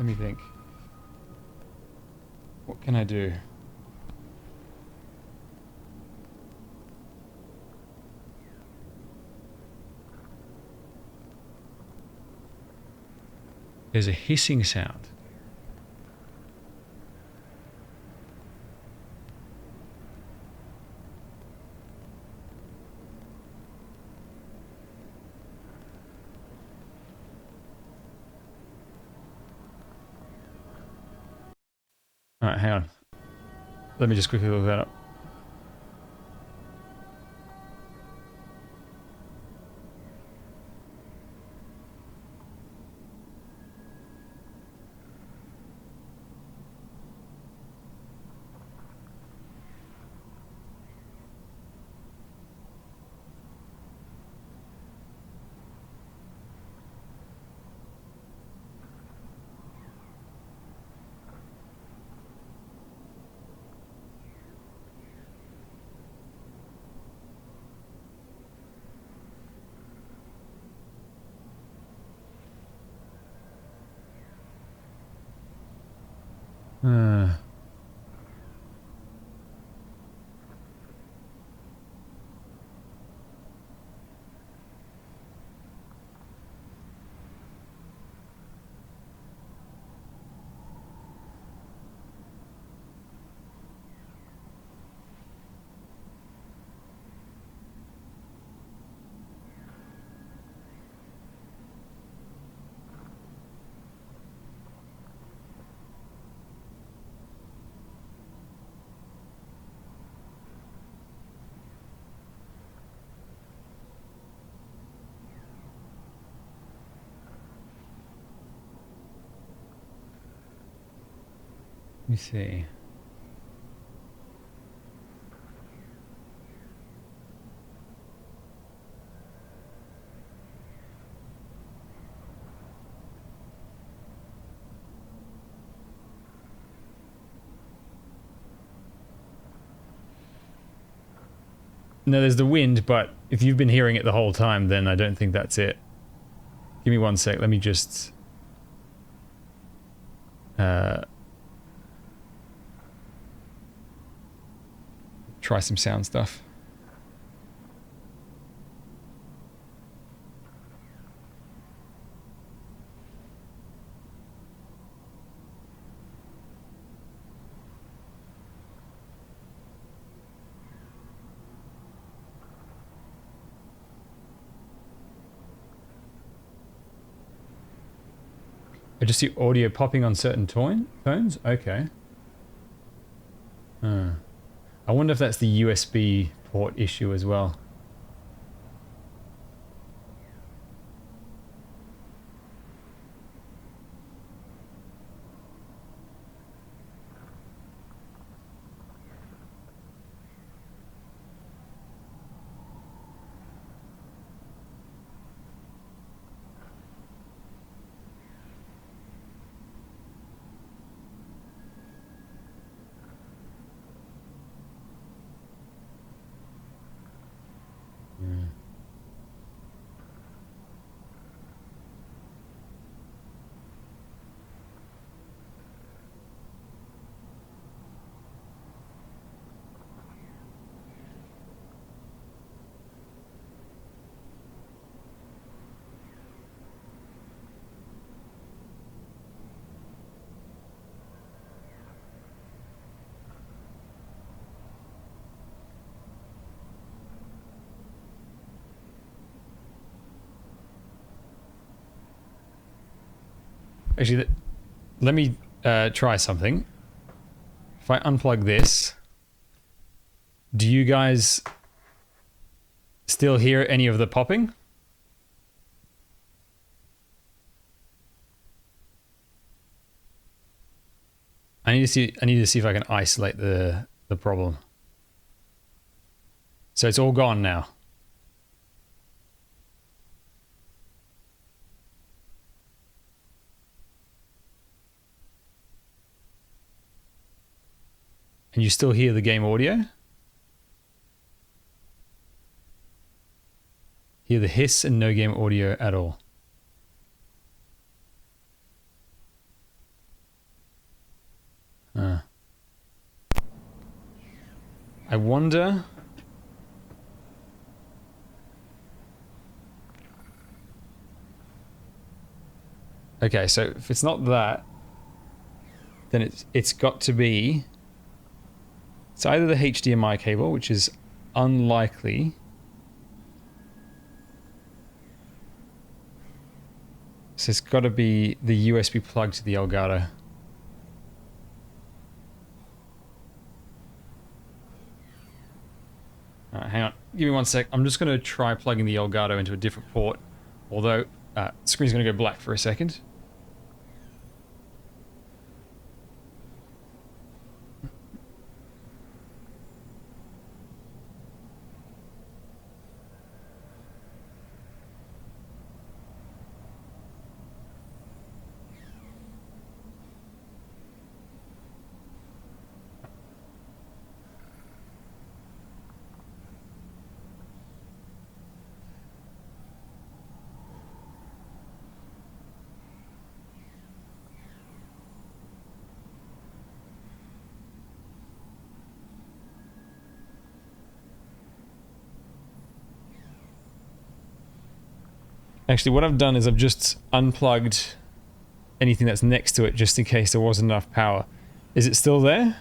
Let me think. What can I do? There's a hissing sound. Alright, hang on. Let me just quickly look that up. Uh, let me see. No, there's the wind, but if you've been hearing it the whole time, then I don't think that's it. Give me one sec. Let me just... try some sound stuff. I just see audio popping on certain tones? Okay. I wonder if that's the USB port issue as well. Actually, let me try something. If I unplug this, do you guys still hear any of the popping? I need to see if I can isolate the problem. So it's all gone now. And you still hear the game audio? Hear the hiss and no game audio at all. I wonder... Okay, so if it's not that, then it's got to be... It's either the HDMI cable, which is unlikely. So it's got to be the USB plug to the Elgato. Alright, hang on. Give me 1 sec. I'm just going to try plugging the Elgato into a different port. Although, the screen's going to go black for a second. Actually, what I've done is I've just unplugged anything that's next to it just in case there wasn't enough power. Is it still there?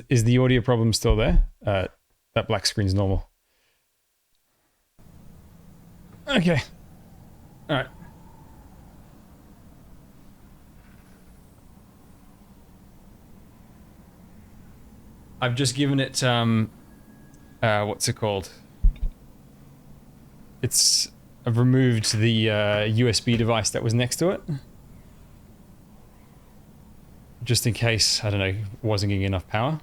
Is the audio problem still there? That black screen's normal. Okay. Alright. I've just given it, what's it called? I've removed the USB device that was next to it. Just in case, I don't know, wasn't getting enough power.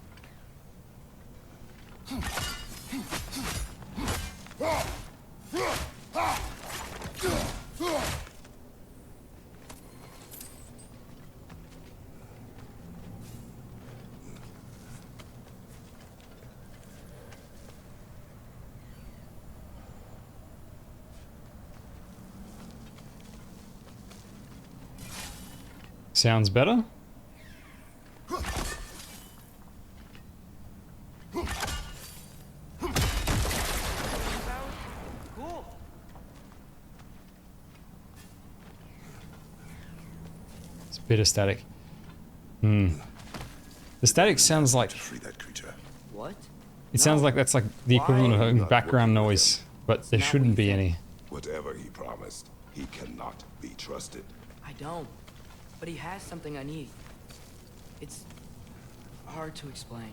Sounds better. It's a bit of static. The static sounds like... Free that creature. What? It sounds like that's like the equivalent of a background noise, but there shouldn't be any. Whatever he promised, he cannot be trusted. I don't. But he has something I need. It's hard to explain.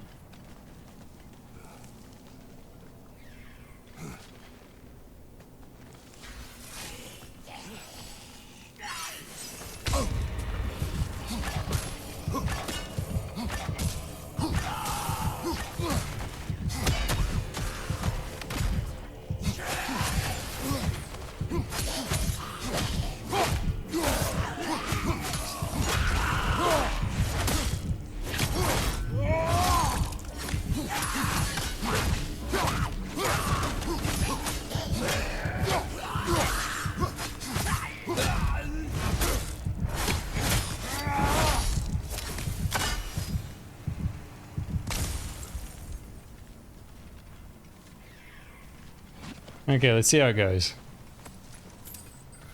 Okay, let's see how it goes.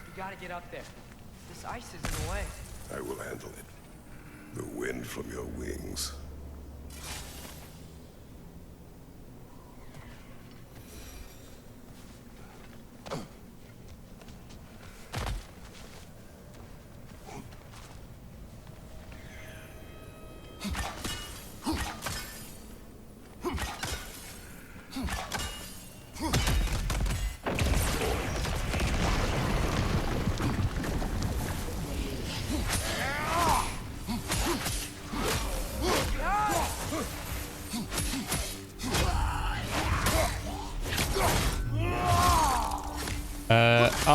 We gotta get up there. This ice is in the way. I will handle it. The wind from your wings.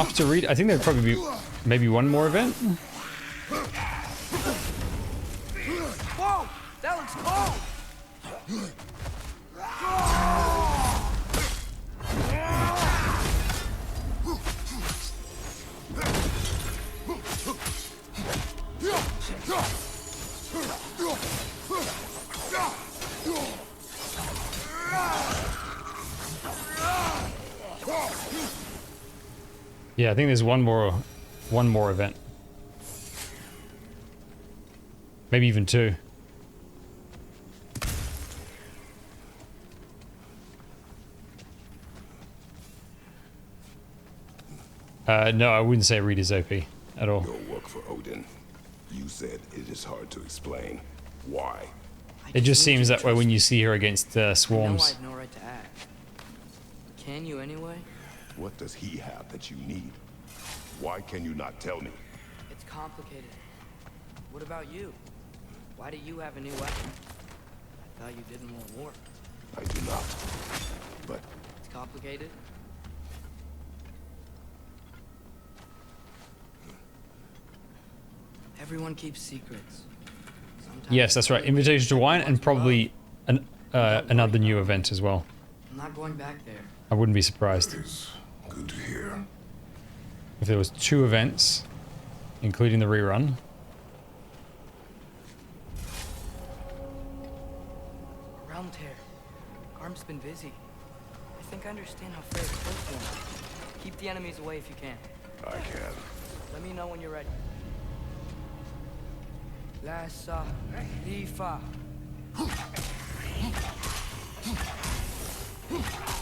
enough to read. I think there'd probably be maybe one more event. Whoa! That looks cold! Yeah, I think there's one more event. Maybe even two. No, I wouldn't say Reed is OP at all. Your work for Odin. You said it is hard to explain. Why? It just seems that way when you see her against I know I swarms. have no right to act. Can you anyway? What does he have that you need? Why can you not tell me? It's complicated. What about you? Why do you have a new weapon? I thought you didn't want war. I do not. But It's complicated? Everyone keeps secrets. Sometimes Yes, that's right. Invitation to wine and probably another new event as well. I'm not going back there. I wouldn't be surprised it's good to hear. if there was 2 events, including the rerun. Realm tear. Garm's been busy. I think I understand how Freya's close one. Keep the enemies away if you can. I can. Let me know when you're ready. Lassa, Rifa.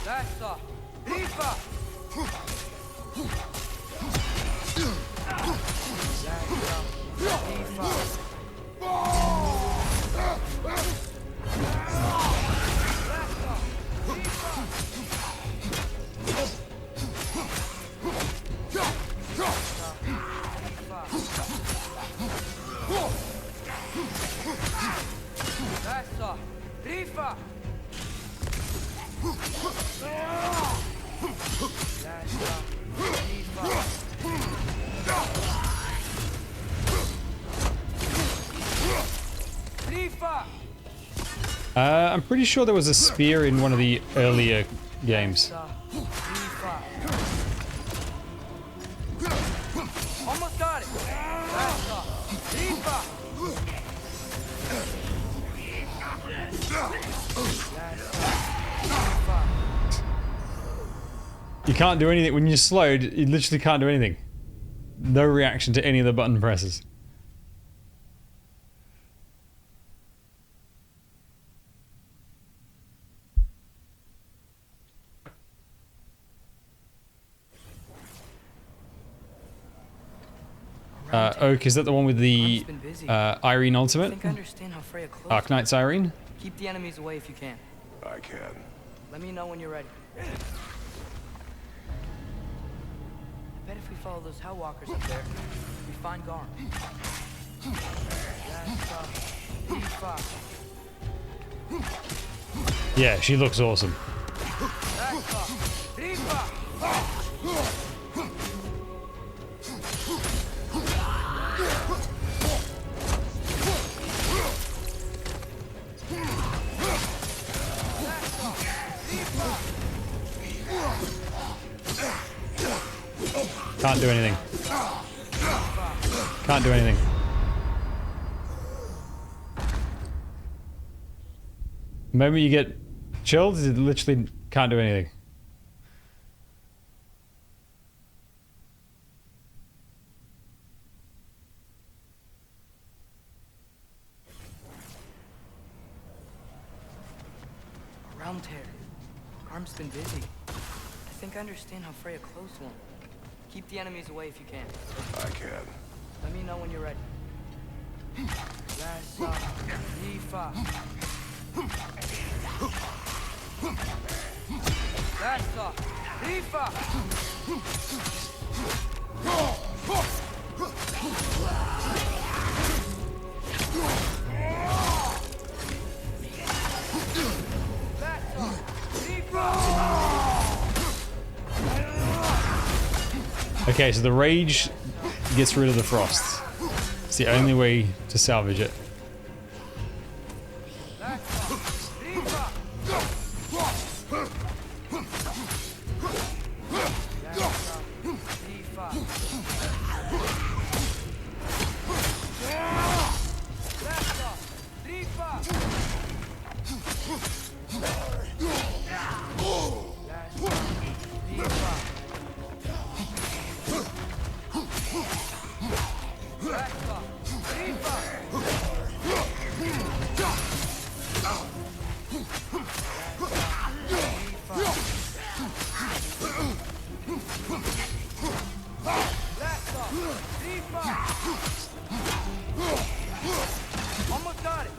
Lassa, Rifa. Lassa, Rifa. Lassa, Rifa. Lassa, Rifa. Rifa. I'm pretty sure there was a spear in one of the earlier games. Rifa. Almost got it. Lassa, Rifa. You can't do anything. When you're slowed, you literally can't do anything. No reaction to any of the button presses. Oak, is that the one with the Irene I ultimate? think I understand how Freya close. Arknight's Irene? Keep the enemies away if you can. I can. Let me know when you're ready. I bet if we follow those Hellwalkers up there, we find Garm. Lassa, Rifa. Yeah, she looks awesome. Lassa, Rifa. Can't do anything. Can't do anything. The moment you get chilled, you literally can't do anything. Realm tear. Garm's been busy. I think I understand how Freya close one. Keep the enemies away if you can. I can. Let me know when you're ready. Lassa, Rifa. Lassa, Rifa. Lassa, Rifa. Okay, so the rage gets rid of the frost. It's the only way to salvage it. Almost got it.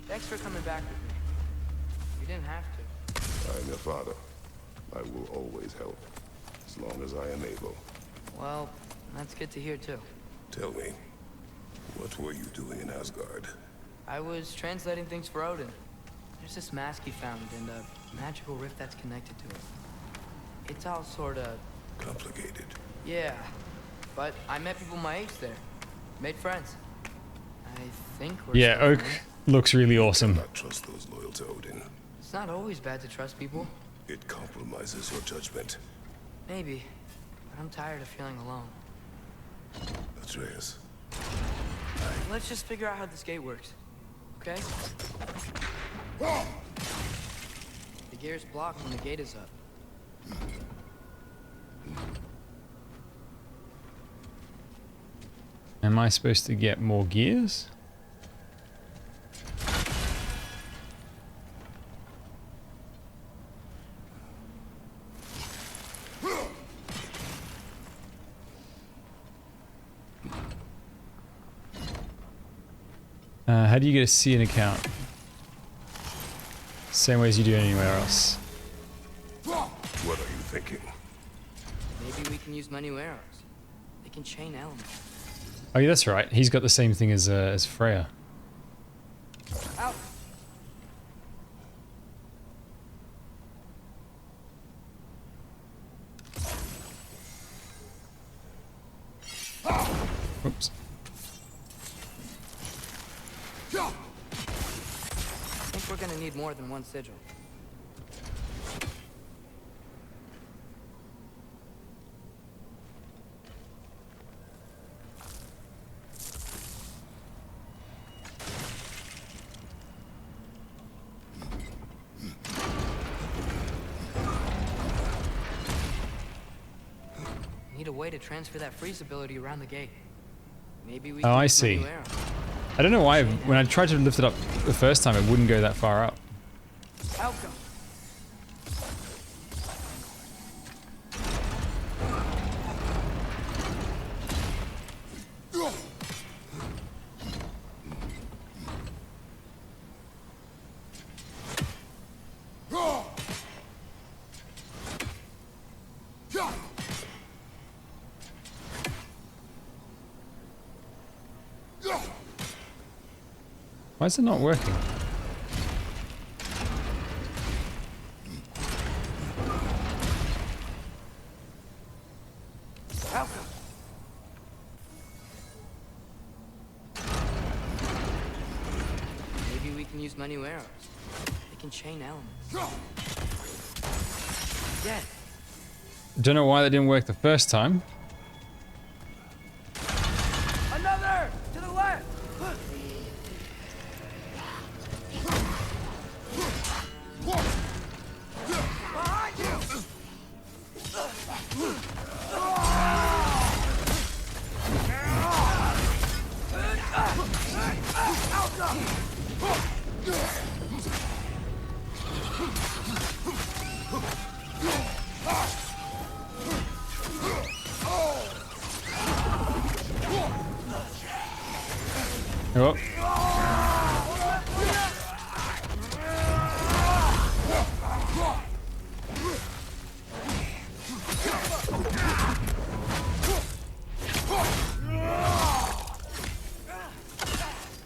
Thanks for coming back with me. You didn't have to. I am your father. I will always help, as long as I am able. Well, that's good to hear too. Tell me, what were you doing in Asgard? I was translating things for Odin. There's this mask he found and a magical rift that's connected to it. It's all sorta... Complicated. Yeah, but I met people my age there. Made friends. I think we're Yeah, still Oak friends. looks really awesome. Not trust those loyal to Odin. It's not always bad to trust people. It compromises your judgment. Maybe, but I'm tired of feeling alone. Atreus. Let's just figure out how this gate works, okay? The gear's blocked when the gate is up. Am I supposed to get more gears? How do you get to see an account? Same way as you do anywhere else. What are you thinking? Maybe we can use my new arrows. They can chain elements. Oh yeah, that's right. He's got the same thing as Freya. Out! Oops. I think we're gonna need more than one sigil. Need a way to transfer that freeze ability around the gate. Maybe we Oh, can I use my see. new arrow. I don't know why when I tried to lift it up the first time it wouldn't go that far up. Outcome. Why is it not working? Outcome. Maybe we can use my new arrows. They can chain elements. Yeah. Don't know why that didn't work the first time. Another! To the left! Behind you! Oh.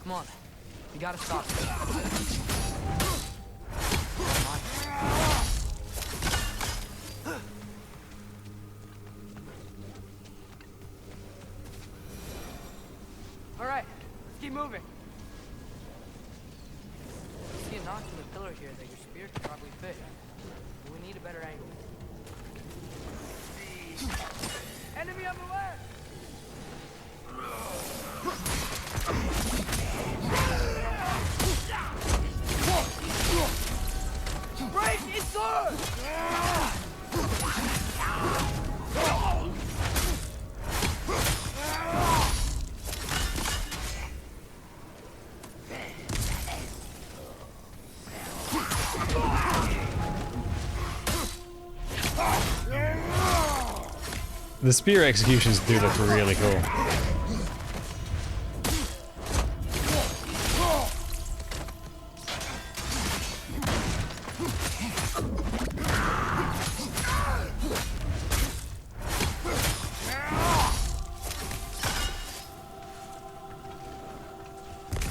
Come on. You gotta stop. All right, let's keep moving. I see a notch in the pillar here that your spear could probably fit. But we need a better angle. Enemy on the left! Break his sword! The spear executions do look really cool.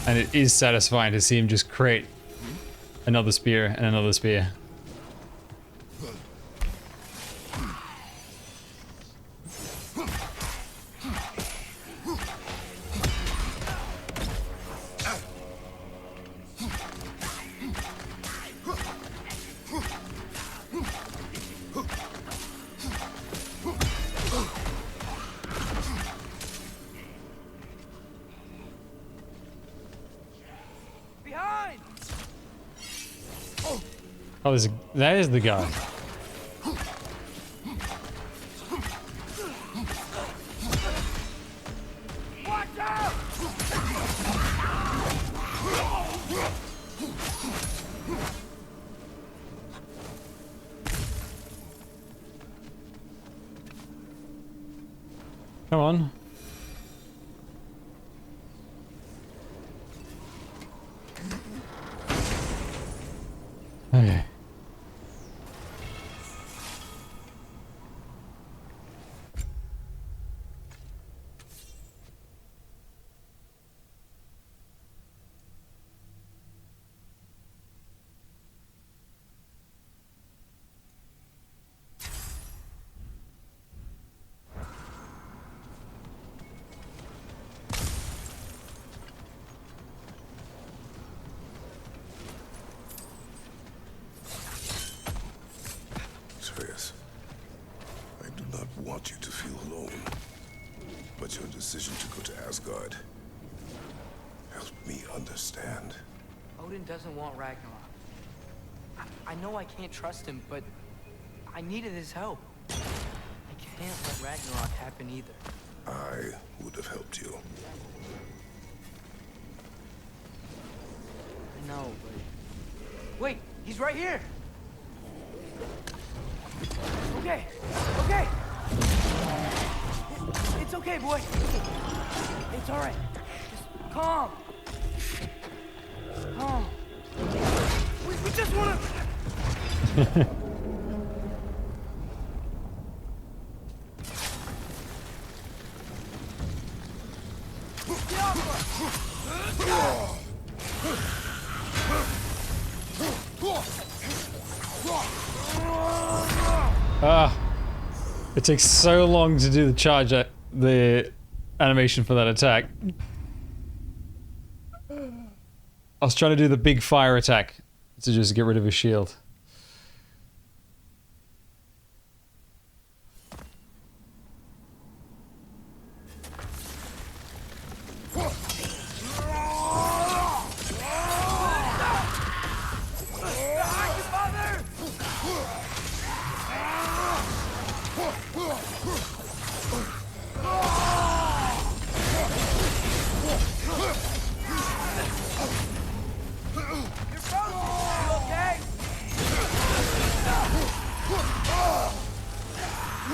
And it is satisfying to see him just create another spear and another spear. Behind! Oh, that is the guy. Watch out! Come on. Okay. I do not want you to feel alone, but your decision to go to Asgard helped me understand. Odin doesn't want Ragnarok. I know I can't trust him, but I needed his help. I can't let Ragnarok happen either. I would have helped you. I know, but... Wait, he's right here! Okay, okay! It's okay, boy. It's all right. Just calm. Calm. We just want to... It takes so long to do the charge, the animation for that attack. I was trying to do the big fire attack to just get rid of his shield.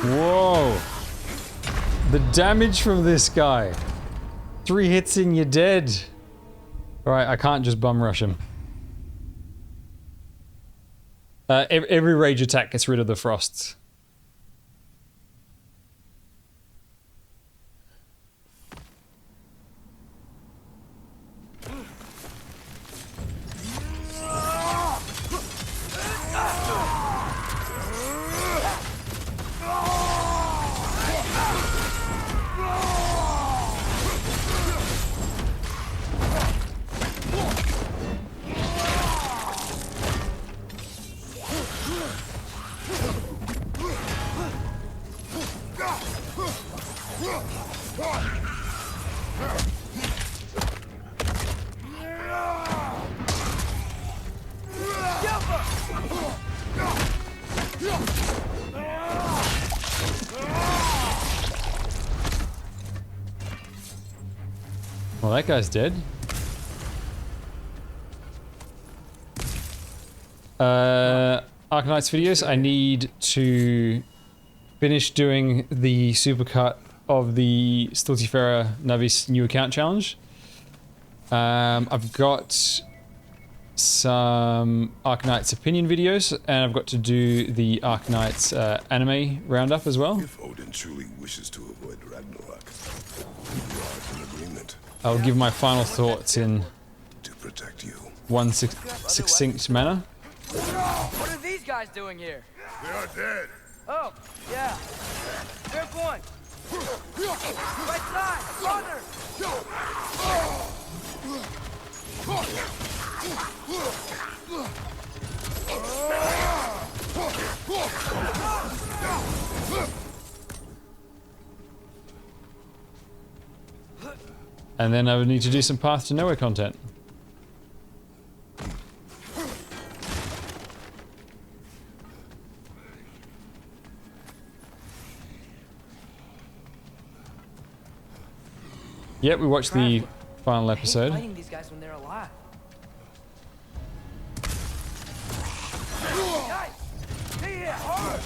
Whoa! The damage from this guy. 3 hits and you're dead. Alright, I can't just bum rush him. Every rage attack gets rid of the frosts. Well, that guy's dead. Arcanite's videos. I need to finish doing the supercut of the Stiltifera Navis new account challenge. I've got some Arcanite's opinion videos, and I've got to do the Arcanite's anime roundup as well. If Odin truly wishes to avoid Ragnarok, we are in agreement I'll give my final thoughts in to protect you. one succinct manner. What are these guys doing here? They are dead. Oh, yeah. There's one. Right side, under. And then I would need to do some Path to Nowhere content. Yep, we watched the final I hate episode. fighting these guys when they're alive. Guys, stay here, hard.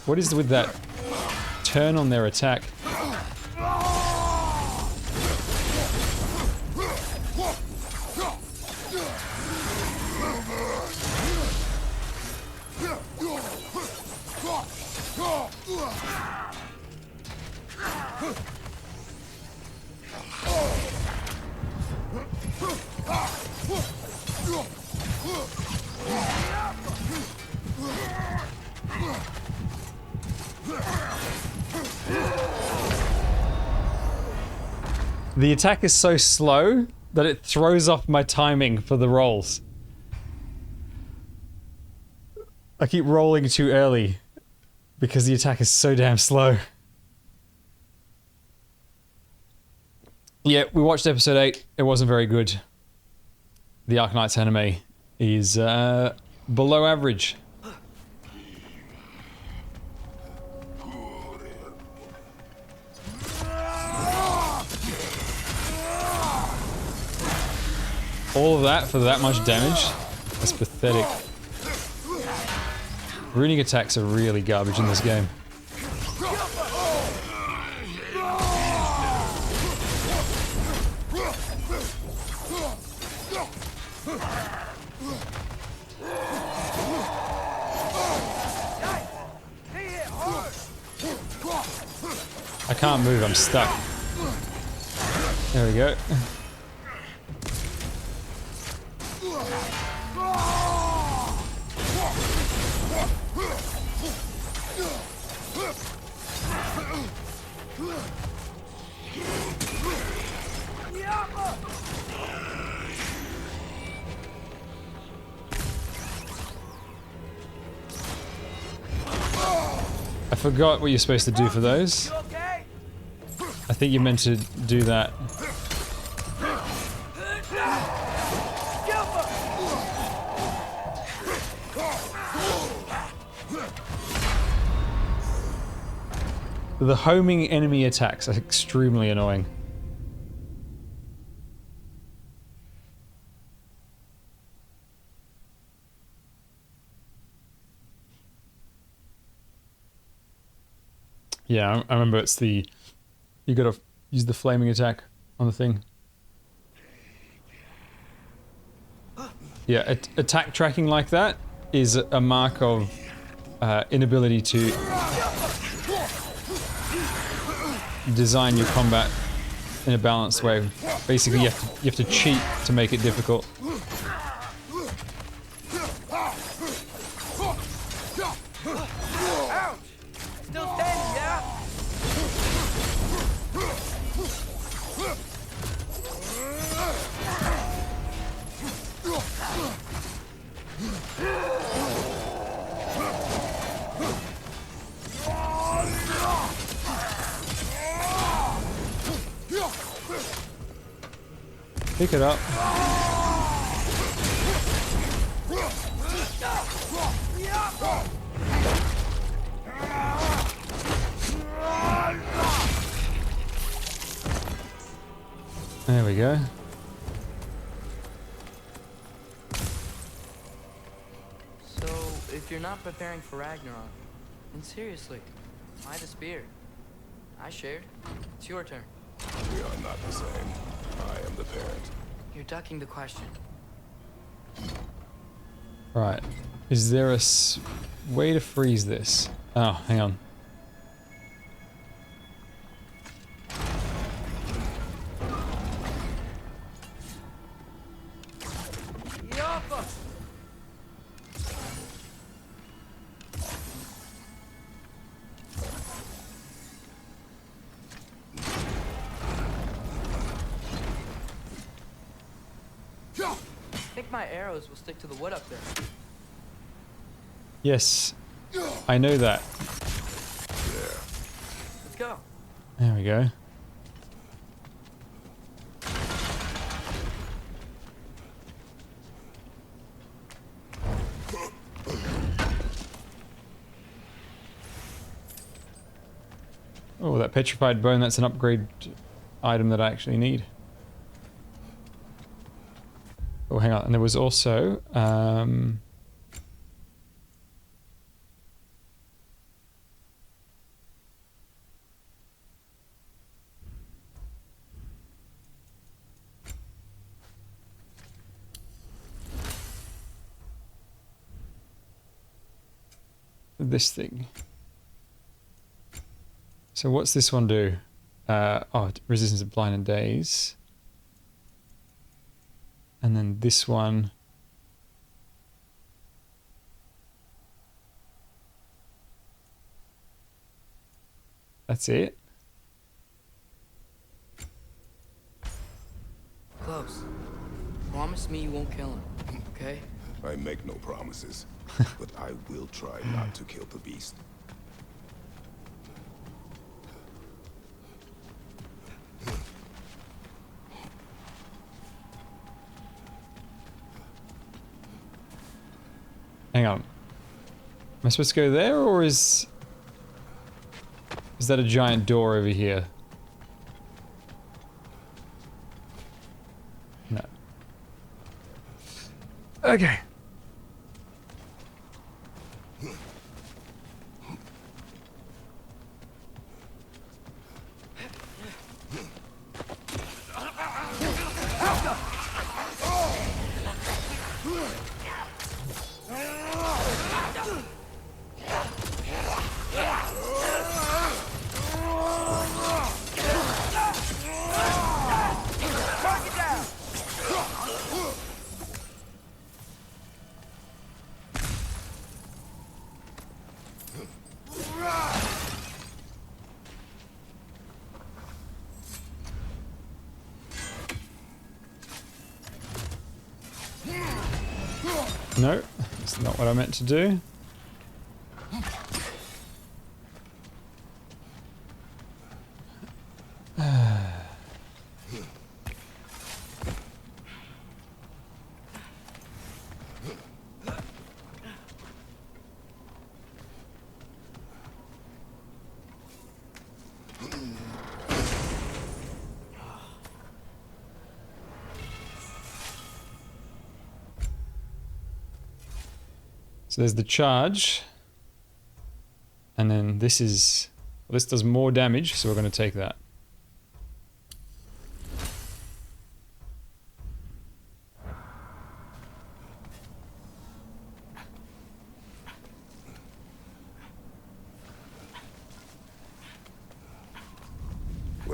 What is with that turn on their attack? The attack is so slow that it throws off my timing for the rolls. I keep rolling too early because the attack is so damn slow. Yeah, we watched episode 8. It wasn't very good. The Arcanite's anime is below average. All of that for that much damage? That's pathetic. Runic attacks are really garbage in this game. I can't move, I'm stuck. There we go. I forgot what you're supposed to do for those. I think you're meant to do that. The homing enemy attacks are extremely annoying. Yeah, I remember it's the... You gotta use the flaming attack on the thing. Yeah, attack tracking like that is a mark of inability to design your combat in a balanced way. Basically, you have to cheat to make it difficult. Ouch! Still standing, yeah? Pick it up. There we go. So, if you're not preparing for Ragnarok, then seriously, why the spear? I shared. It's your turn. We are not the same. I am the parent. You're ducking the question. Right. Is there a way to freeze this? Oh, hang on. Yappa! I think my arrows will stick to the wood up there. Yes. I know that. Let's go. There we go. Oh, that petrified bone, that's an upgrade item that I actually need. Oh, hang on. And there was also... this thing. So what's this one do? Oh, resistance to blind and daze. And then this one. That's it. Close. Promise me you won't kill him, okay? I make no promises, but I will try not to kill the beast. Hang on. Am I supposed to go there, or is that a giant door over here? No. Okay. No, that's not what I meant to do. So there's the charge, and then this is, well, this does more damage, so we're going to take that.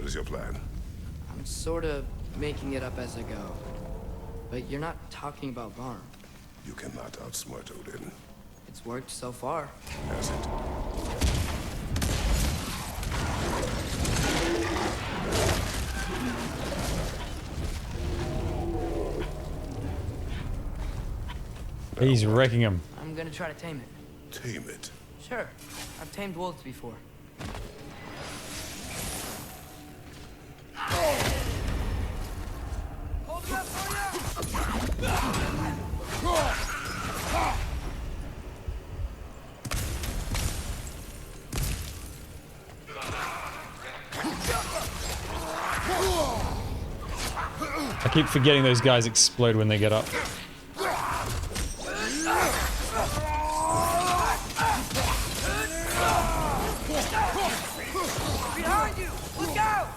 is your plan? I'm sort of making it up as I go. But you're not talking about Garm. You cannot outsmart Odin. It's worked so far. Has it? He's wrecking him. I'm gonna try to tame it. Tame it. Sure. I've tamed wolves before. Hold him up for I keep forgetting those guys explode when they get up. Behind you! Look out!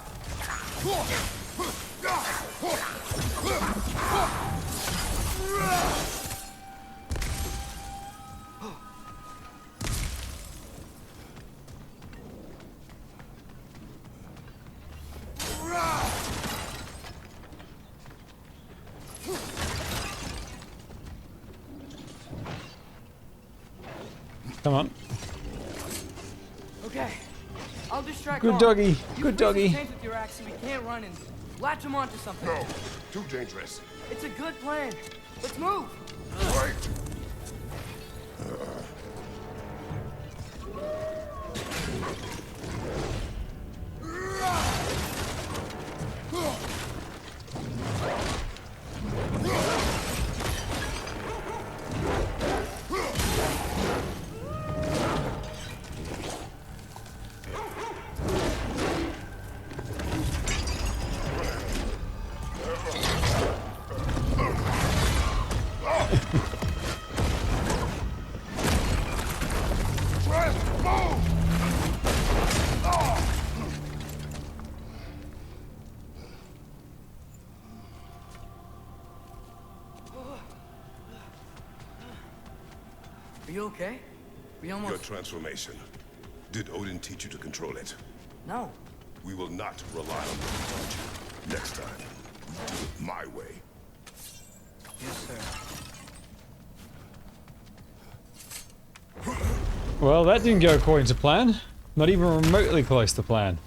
Come on. Okay. I'll distract Good Garm. doggy. You Good freeze doggy. his chains with your axe so we can't run and latch him onto something. No, too dangerous. It's a good plan. Let's move. Wait. Are you okay? We Your almost... transformation. Did Odin teach you to control it? No. We will not rely on the technology. Next time, we do it my way. Yes, sir. Well, that didn't go according to plan. Not even remotely close to plan.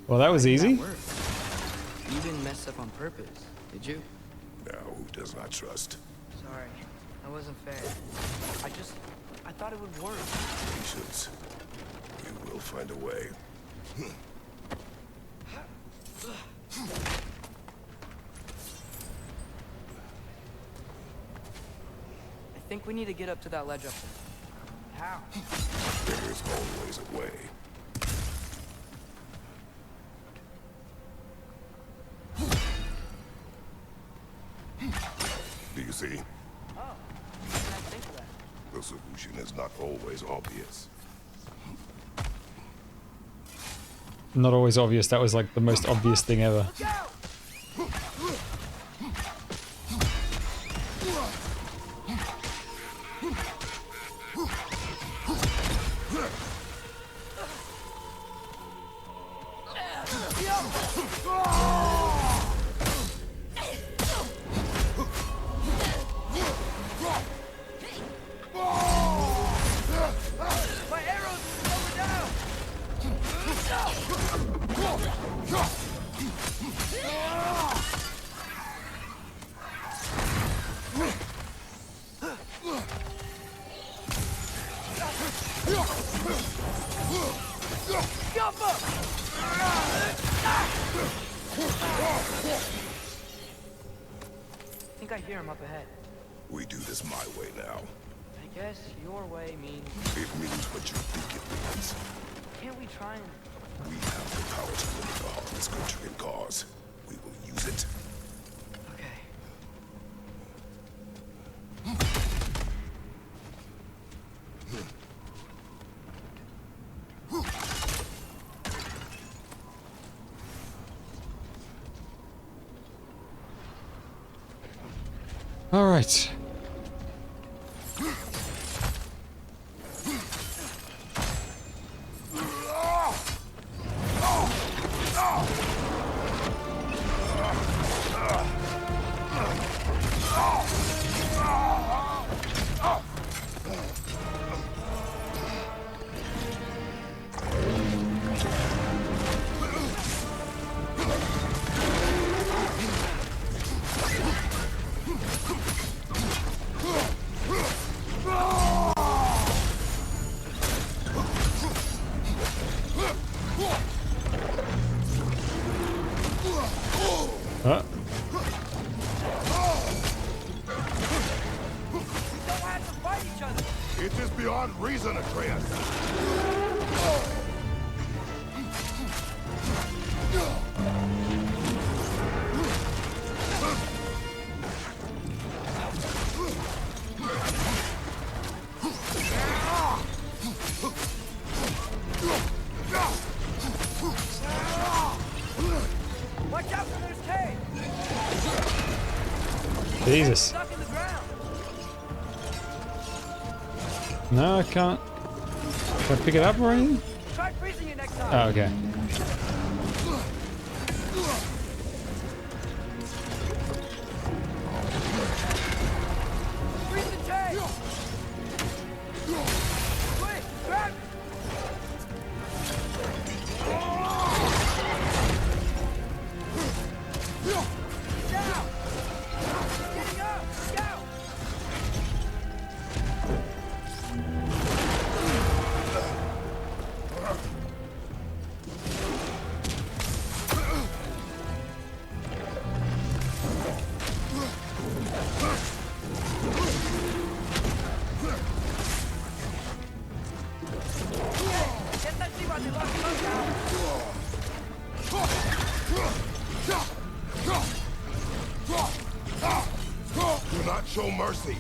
Well, that was easy. That worked. You didn't mess up on purpose, did you? Now, who does not trust? Sorry. That wasn't fair. I thought it would work. Patience. We will find a way. I think we need to get up to that ledge up there. How? There is always a way. Do you see? Oh, how did I think of that? The solution is not always obvious. Not always obvious. That was like the most obvious thing ever. Look out! My arrows will slow her down! Jump up! I think I hear him up ahead. We do this my way now. I guess your way means... It means what you think it means. Can't we try and... We have the power to limit the harm this country can cause. We will use it. All right. Huh? Don't have to fight each other. It is beyond reason, Atreus. Watch out for this cave. Jesus. Stuck in the ground. No, I can't. Can I pick it up or anything? Try freezing it next time. Oh, okay. Freeze the tank. Quick, grab it. Down. Getting up. Down. Get that thing on the left down. Do not show mercy.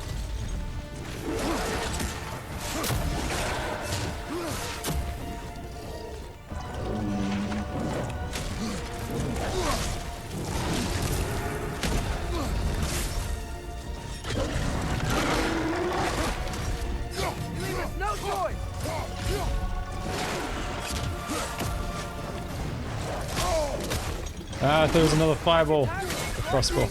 Leave us no choice. Ah, I thought it was another fireball. A crossbow.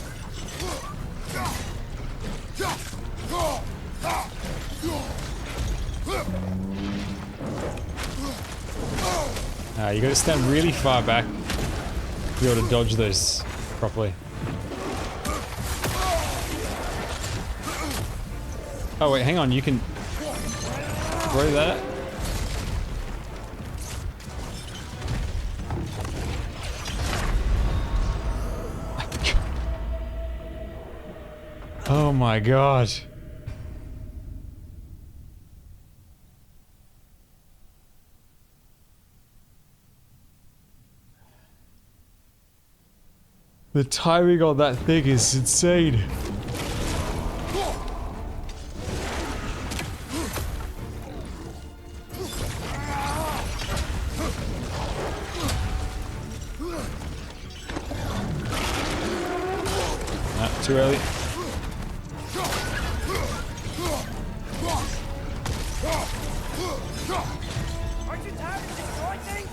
Ah, you gotta stand really far back to be able to dodge those properly. Oh wait, hang on, you can throw that. Oh my god. The timing on that thing is insane. Ah, too early. Aren't you tired of destroying things?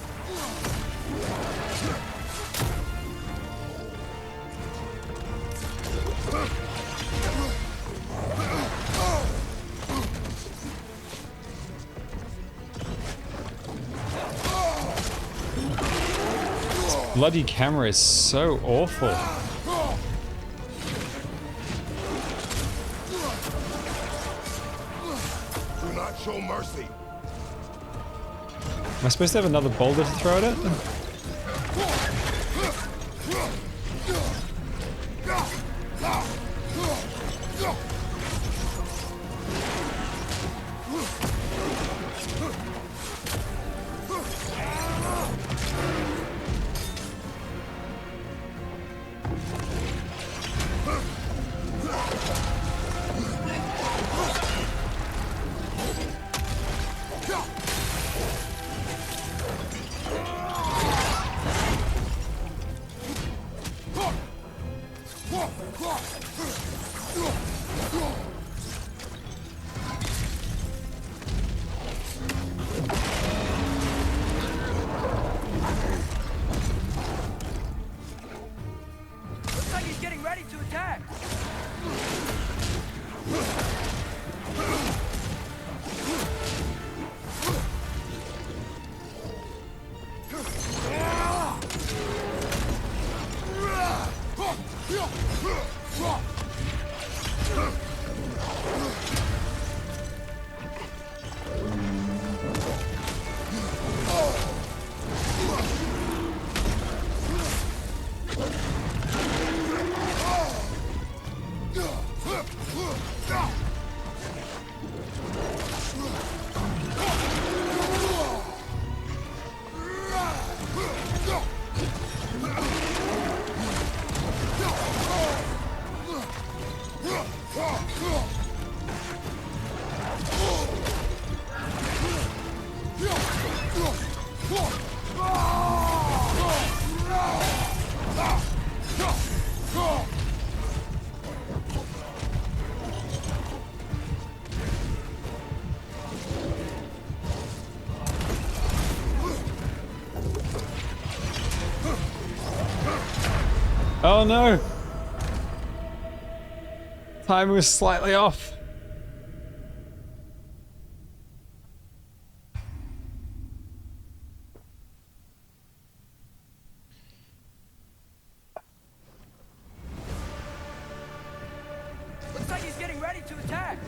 This bloody camera is so awful. Do not show mercy. Am I supposed to have another boulder to throw at it? Oh no! Time was slightly off. Looks like he's getting ready to attack.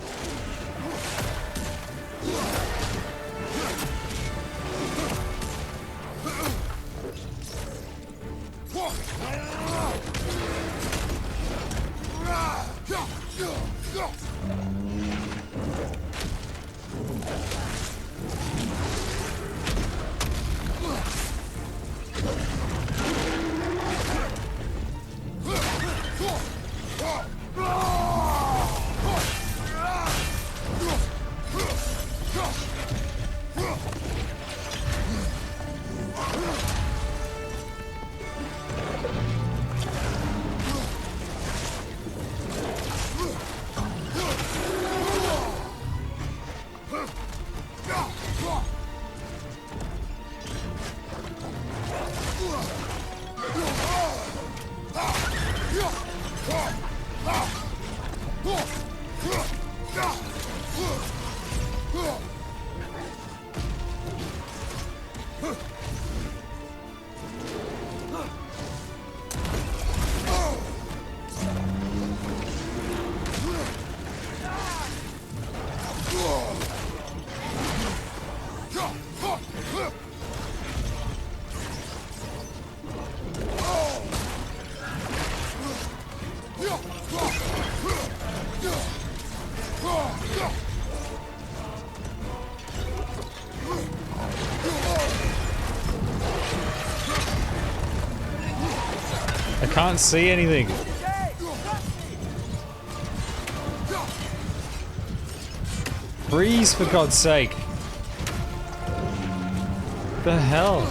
I can't see anything. Freeze, for God's sake. The hell?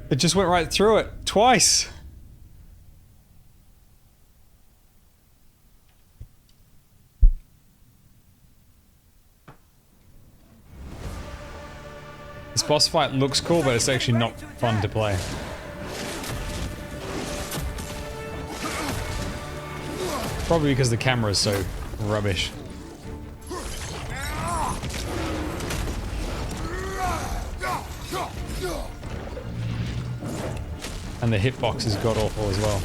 It just went right through it twice. This boss fight looks cool, but it's actually not fun to play. Probably because the camera is so rubbish. And the hitbox is god awful as well.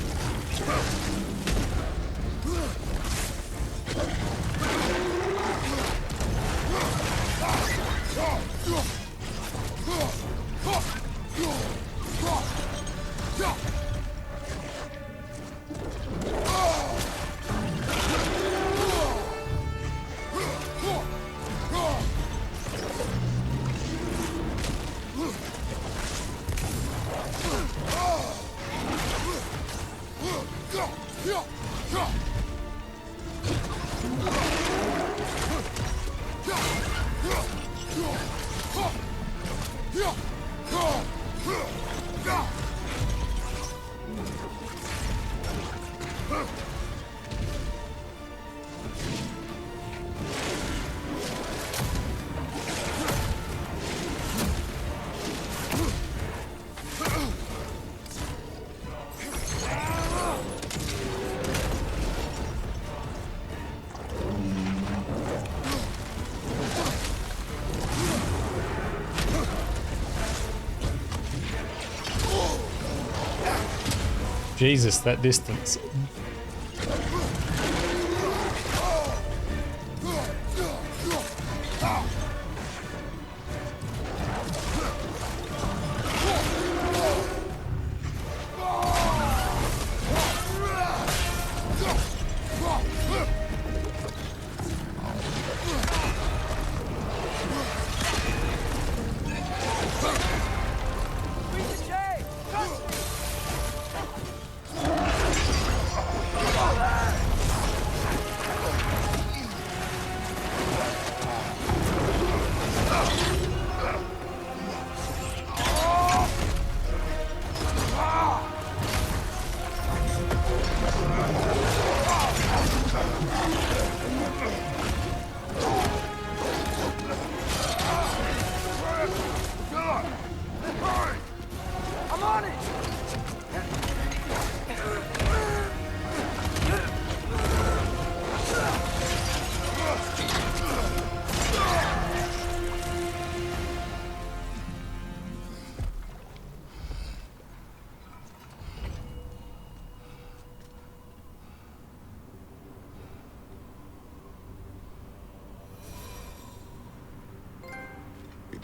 Jesus, that distance.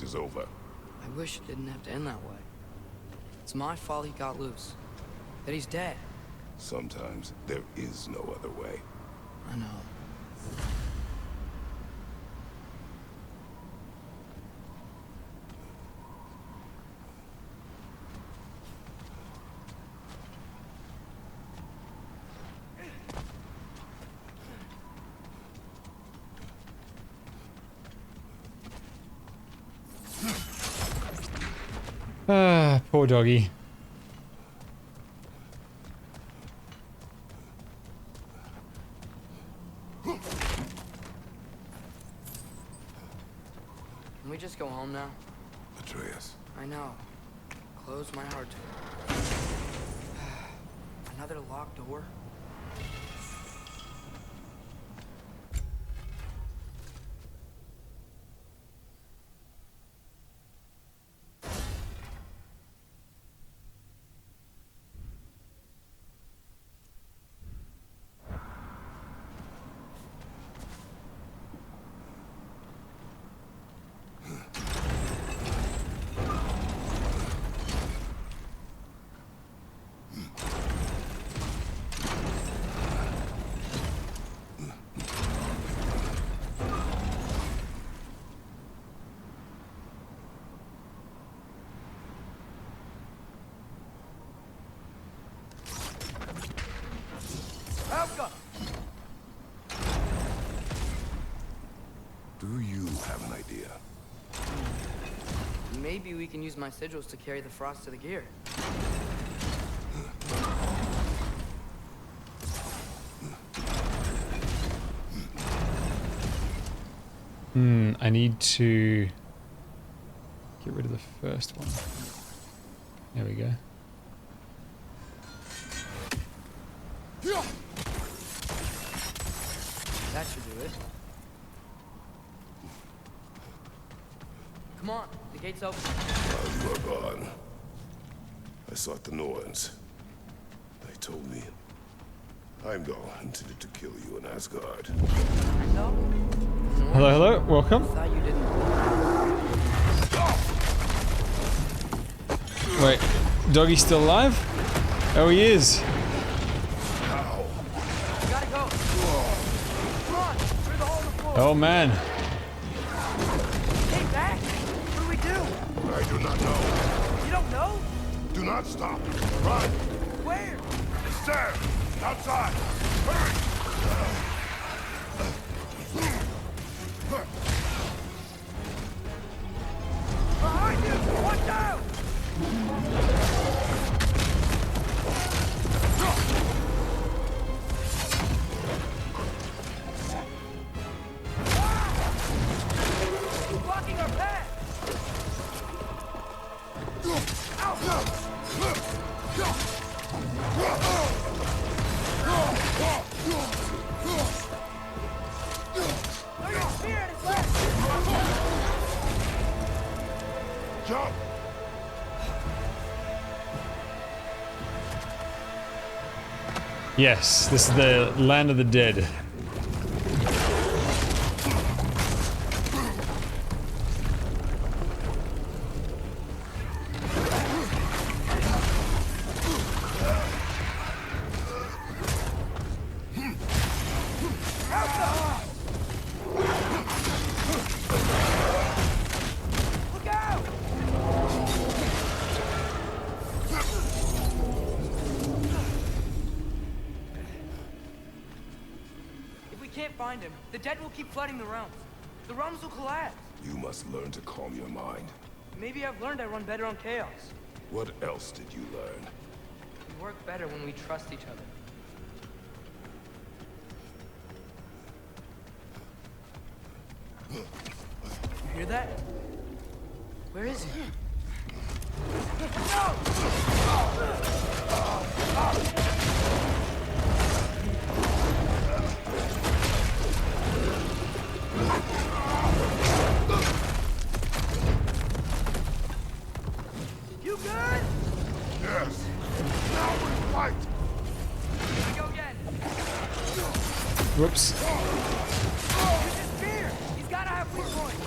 conflict is over. I wish it didn't have to end that way. It's my fault he got loose. That he's dead. Sometimes there is no other way. I know. Ah, poor doggy. Can we just go home now? Atreus. I know. Close my heart to it. Another locked door? Do you have an idea? Maybe we can use my sigils to carry the frost to the gear. I need to get rid of the first one. There we go. That should do it. Come on, the gate's open. While you are gone, I sought the Norns. They told me Heimdall intended to kill you in Asgard. No? Hello, hello, welcome. Thought you didn't. Wait, doggy's still alive? Oh, he is. How? You gotta go. Come on, through the hole in the floor. Oh man. Hey, back. What do we do? I do not know. You don't know? Do not stop. Run. Where? It's there. Outside. Hurry. Behind you! Watch out! Blocking our path! Throw your spear at his left! Jump. Yes, this is the land of the dead. Look out! If we can't find him, the dead will keep flooding the realms. The realms will collapse. You must learn to calm your mind. Maybe I've learned I run better on chaos. What else did you learn? We work better when we trust each other. You hear that? Where is he? You good? Yes. Now we fight. Here we go again. Whoops. Use his spear. He's gotta have weak points.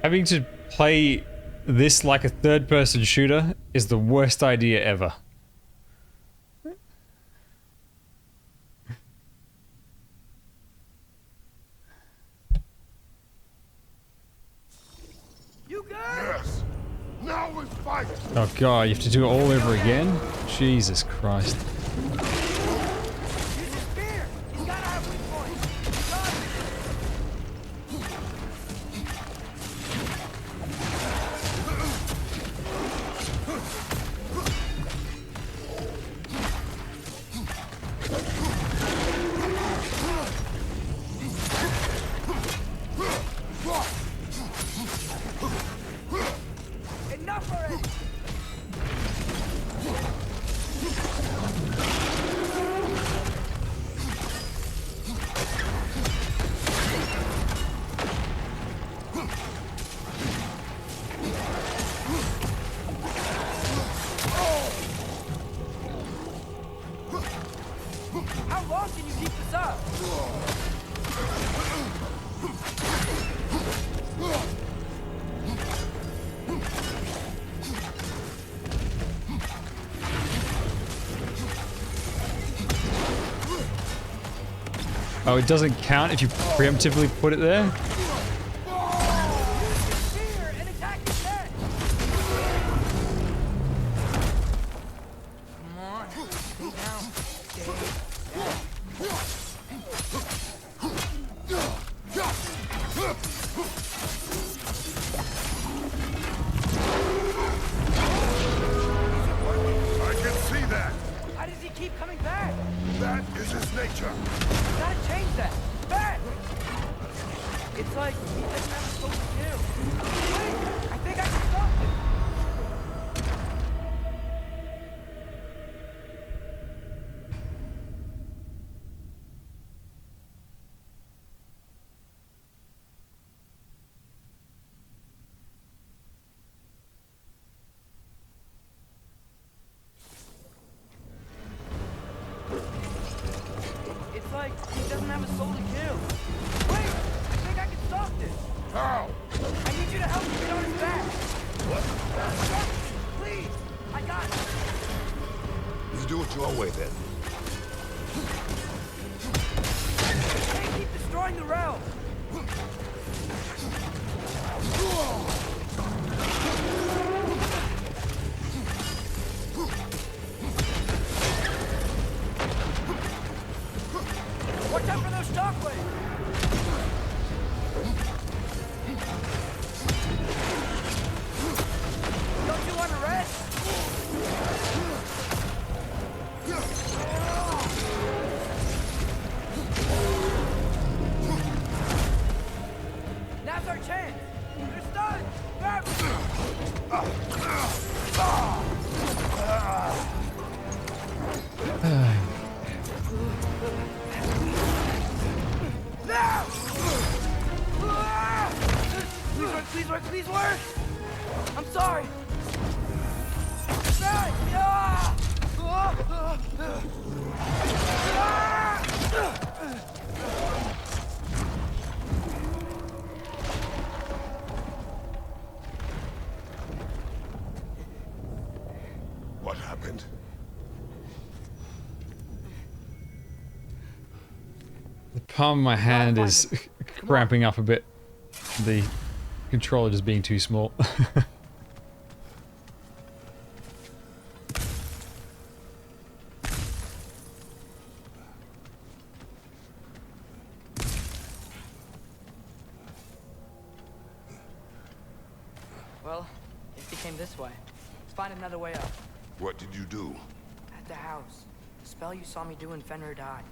Having to play this like a third-person shooter is the worst idea ever. You good? Yes. Now we fight. Oh god, you have to do it all over again? Jesus Christ. Use his spear. He's gotta have weak points. Enough already. How long can you keep this up? Oh, it doesn't count if you preemptively put it there? Spear and attack his head. Come on, stay down. Stay down. I can see that. How does he keep coming back? That is his nature. Gotta change that. Back! It's like he doesn't have a soul to kill. Wait, I think I can stop him. It's like he doesn't have a soul to kill. Wait, I think I can stop this. How? I need you to help me get on his back. Please, I got it. You do it your way then. Can't keep destroying the realm. Watch out for those shockwaves. Don't you want to rest? Now's our chance. They're stunned. Grab them. Now! Please work, please work, please work! I'm sorry. Sorry. What happened? The palm of my hand is cramping up a bit. The controller just being too small. Well, if he came this way, let's find another way up. What did you do? At the house. The spell you saw me do when Fenrir died.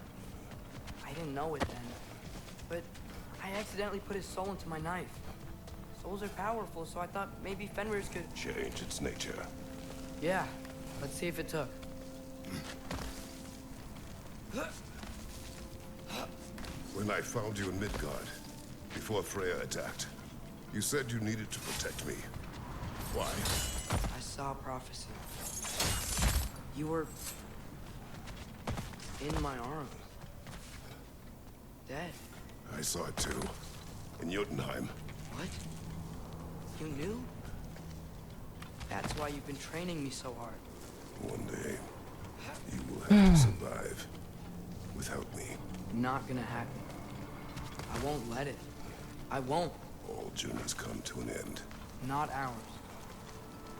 I didn't know it then. But I accidentally put his soul into my knife. Souls are powerful, so I thought maybe Fenrir's could... Change its nature. Yeah, let's see if it took. When I found you in Midgard, before Freya attacked, you said you needed to protect me. Why? I saw a prophecy. You were... in my arms. Dead. I saw it too. In Jotunheim. What? You knew? That's why you've been training me so hard. One day, you will have to survive without me. Not gonna happen. I won't let it. I won't. All journeys come to an end. Not ours.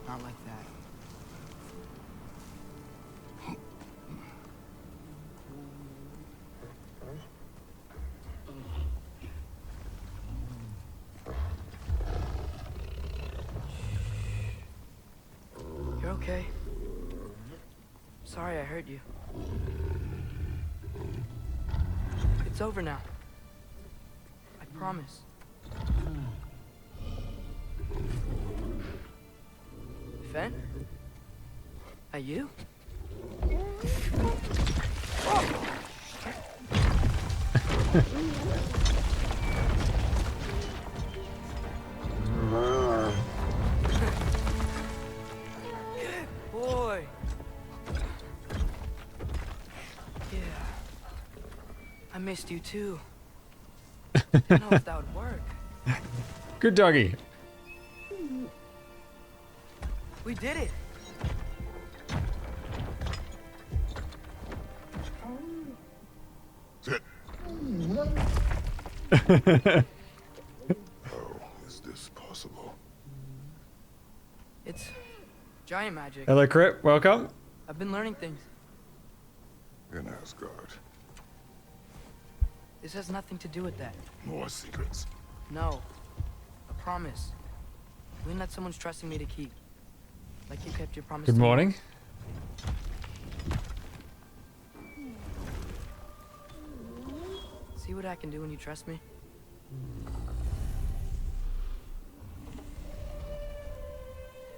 Not like that. You're okay. Sorry I hurt you. It's over now. I promise. Fen? Are you? Boy. Yeah. I missed you too. Didn't know if that would work. Good doggy. We did it. How is this possible? It's giant magic. Hello, Crip. Welcome. I've been learning things. In Asgard. This has nothing to do with that. More secrets. No. I promise. Win that someone's trusting me to keep. Like you kept your promise. Good to me. morning. See what I can do when you trust me?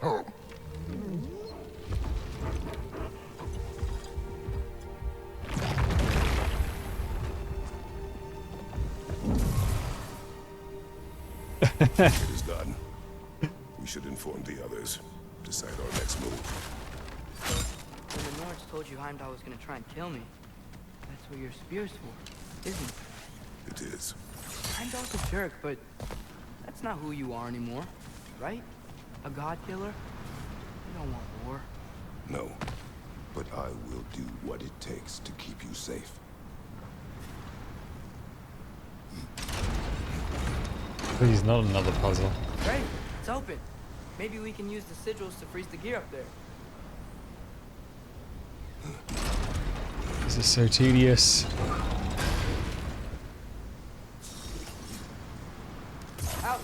Oh. It is done. We should inform the others. Decide our next move. When the Nords told you Heimdall was gonna try and kill me, that's what your spear's for, isn't it? It is. Heimdall's a jerk, but that's not who you are anymore, right? A god killer? You don't want war. No. But I will do what it takes to keep you safe. Please, not another puzzle. Great, it's open. Maybe we can use the sigils to freeze the gear up there. This is so tedious. Out!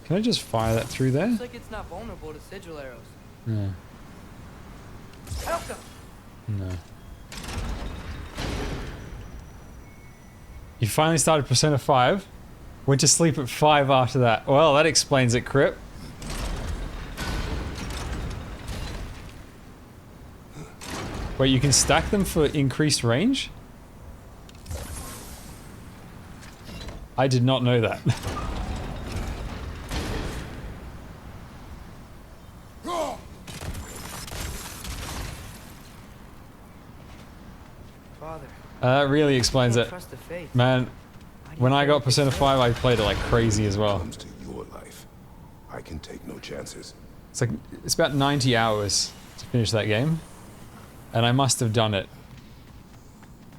Can I just fire that through there? Looks like it's not vulnerable to sigil arrows. No. Help them! No. You finally started Persona 5. Went to sleep at 5 after that. Well, that explains it, Crip. Wait, you can stack them for increased range? I did not know that. Father, That really explains don't it. trust the faith. Man, Why do you when I think got they Persona say- 5, I played it like crazy as well. Comes to your life. I can take no chances. It's like, it's about 90 hours to finish that game. And I must have done it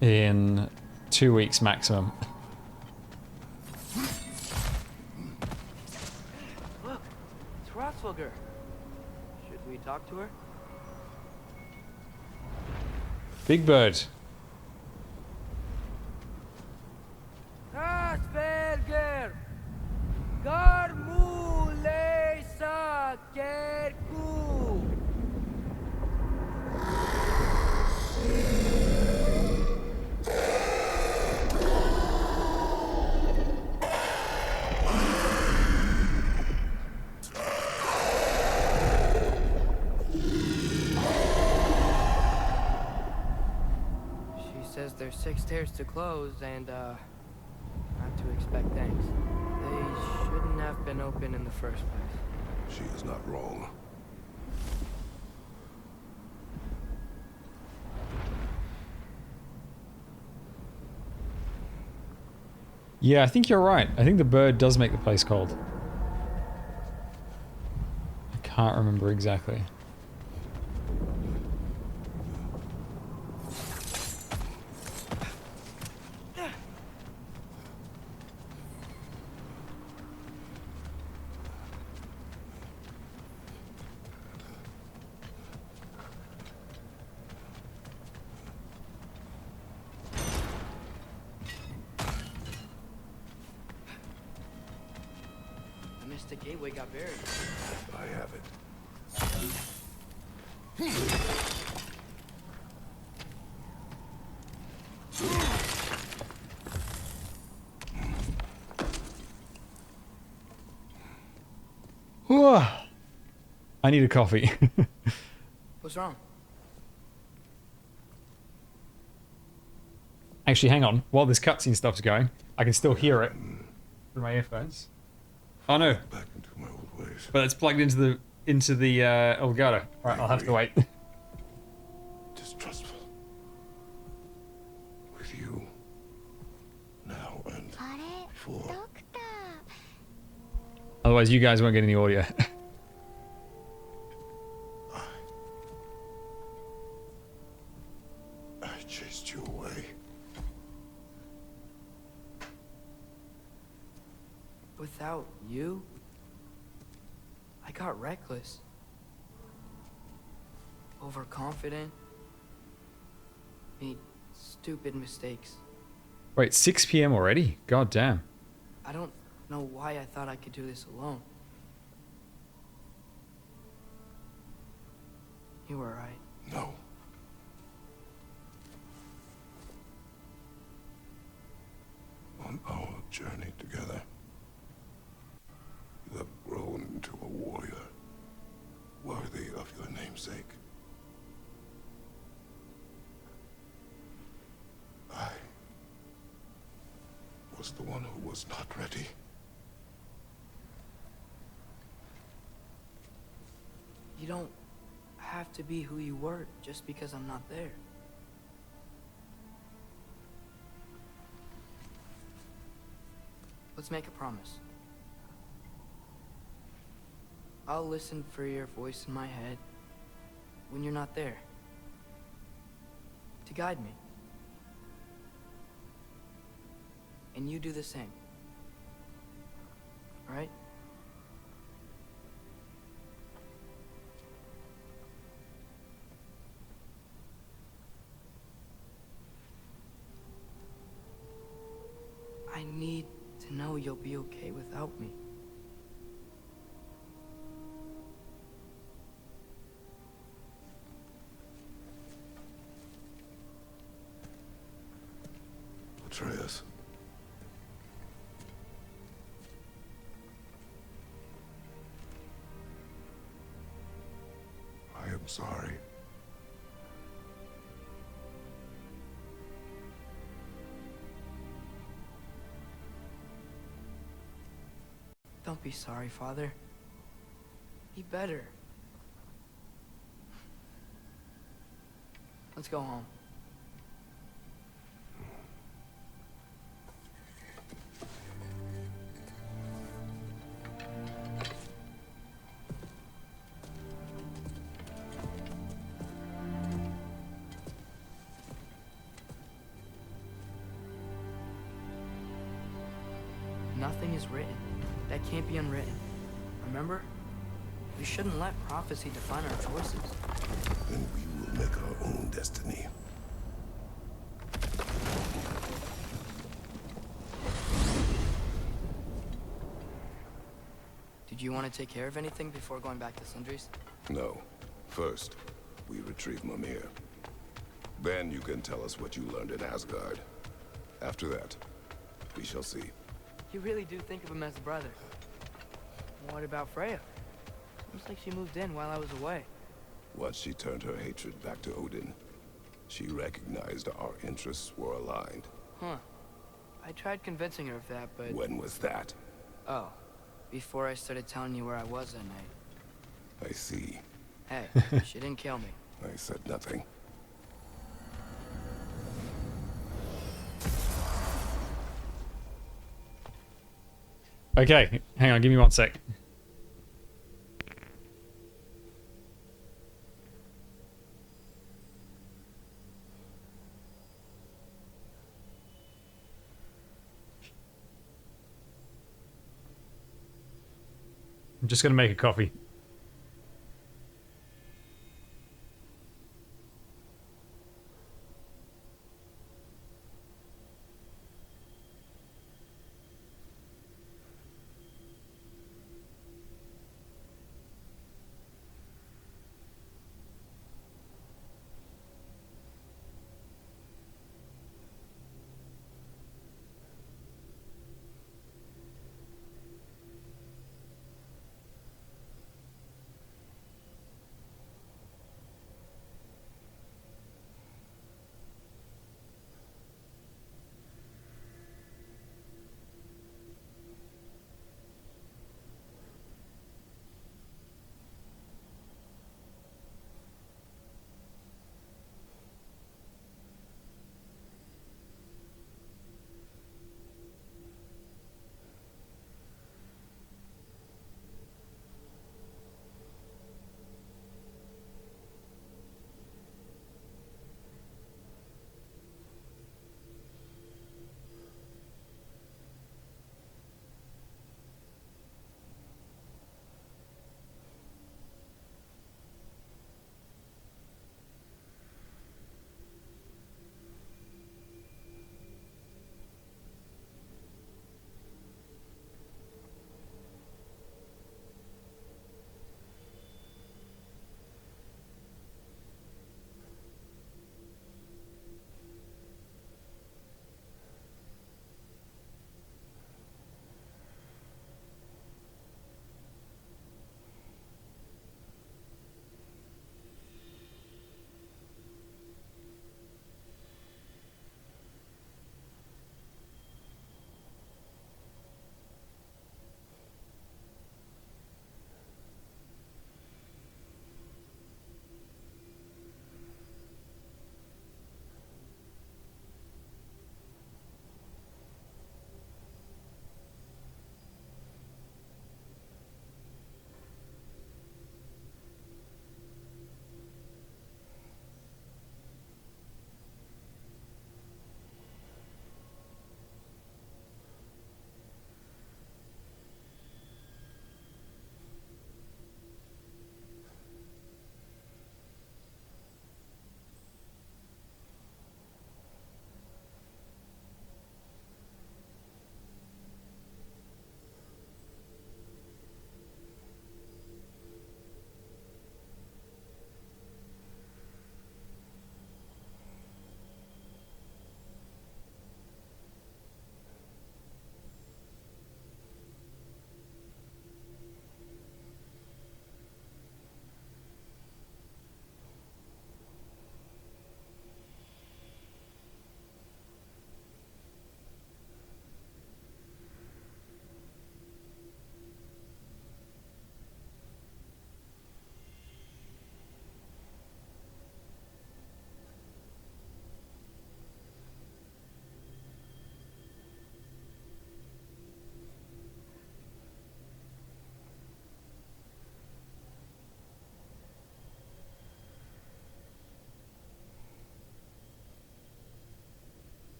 in 2 weeks maximum. Look, it's Rotsvulgar. Should we talk to her? Big Bird. Asperger! Garmulesa Kerku! says there's 6 stairs to close and, not to expect thanks. They shouldn't have been open in the first place. She is not wrong. Yeah, I think you're right. I think the bird does make the place cold. I can't remember exactly. The gateway got buried. I have it. I need a coffee. What's wrong? Actually, hang on. While this cutscene stuff's going, I can still hear it through my earphones. Oh no! Back into my old ways. But it's plugged into the Elgato. Alright, I'll have to wait. Distrustful. With you. Now and before. Otherwise, you guys won't get any audio. I chased you away. Without you, I got reckless. Overconfident. Made stupid mistakes. Wait, 6 PM already? God damn. I don't know why I thought I could do this alone. You were right. No. On our journey together, you have grown into a warrior worthy of your namesake. I was the one who was not ready. You don't have to be who you were just because I'm not there. Let's make a promise. I'll listen for your voice in my head when you're not there, to guide me. And you do the same. Right? I need to know you'll be okay without me. Atreus. I am sorry. Don't be sorry, Father. Be better. Let's go home. Nothing is written that can't be unwritten. Remember? We shouldn't let prophecy define our choices. Then we will make our own destiny. Did you want to take care of anything before going back to Sindri's? No. First, we retrieve Mimir. Then you can tell us what you learned in Asgard. After that, we shall see. You really do think of him as a brother. What about Freya? Looks like she moved in while I was away. Once she turned her hatred back to Odin. She recognized our interests were aligned. Huh. I tried convincing her of that, but... When was that? Oh. Before I started telling you where I was that night. I see. Hey, she didn't kill me. I said nothing. Okay, hang on, give me 1 sec. I'm just gonna make a coffee.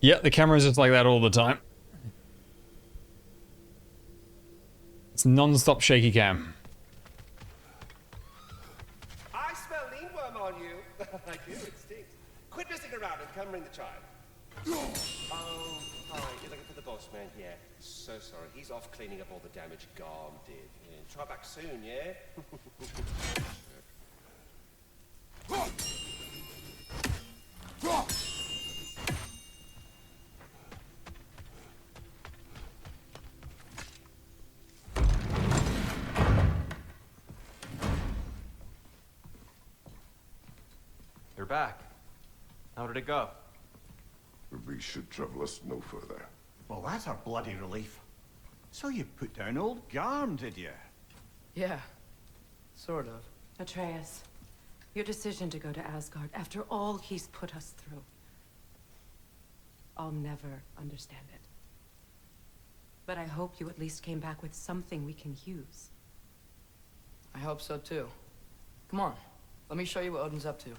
Yeah, the camera's just like that all the time. It's non-stop shaky cam. I smell leanworm on you. I do, it stinks. Quit messing around and come ring the chime. Oh, hi. You're looking for the boss man? Yeah. So sorry. He's off cleaning up all the damage Garm did. Yeah. Try back soon, yeah? You're back. How did it go? We should trouble us no further. Well, that's a bloody relief. So you put down old Garm, did you? Yeah, sort of. Atreus, your decision to go to Asgard after all he's put us through. I'll never understand it. But I hope you at least came back with something we can use. I hope so too. Come on, let me show you what Odin's up to.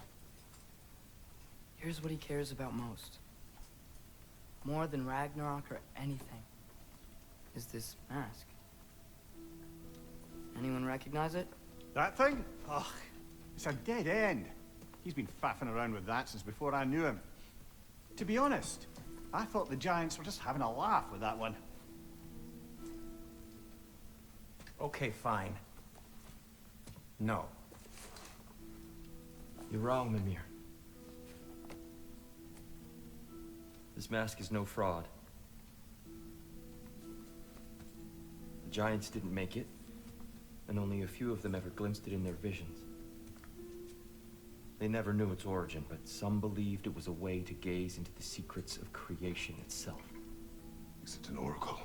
Here's what he cares about most. More than Ragnarok or anything. Is this mask. Anyone recognize it? That thing? Ugh, it's a dead end. He's been faffing around with that since before I knew him. To be honest, I thought the giants were just having a laugh with that one. Okay, fine. No. You're wrong, Mimir. This mask is no fraud. The giants didn't make it, and only a few of them ever glimpsed it in their visions. They never knew its origin, but some believed it was a way to gaze into the secrets of creation itself. Is it an oracle?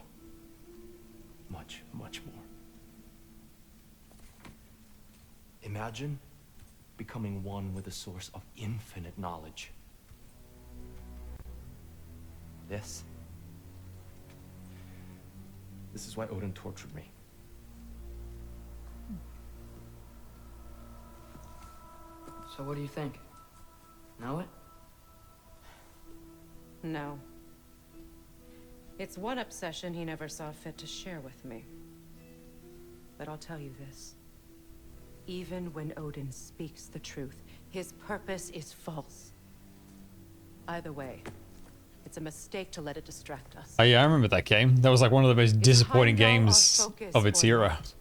Much, much more. Imagine becoming one with a source of infinite knowledge. This is why Odin tortured me. So what do you think? Know it? No. It's one obsession he never saw fit to share with me. But I'll tell you this. Even when Odin speaks the truth, his purpose is false. Either way, it's a mistake to let it distract us. Oh yeah, I remember that game. That was like one of the most disappointing Heimdall our games focus of its or era. not?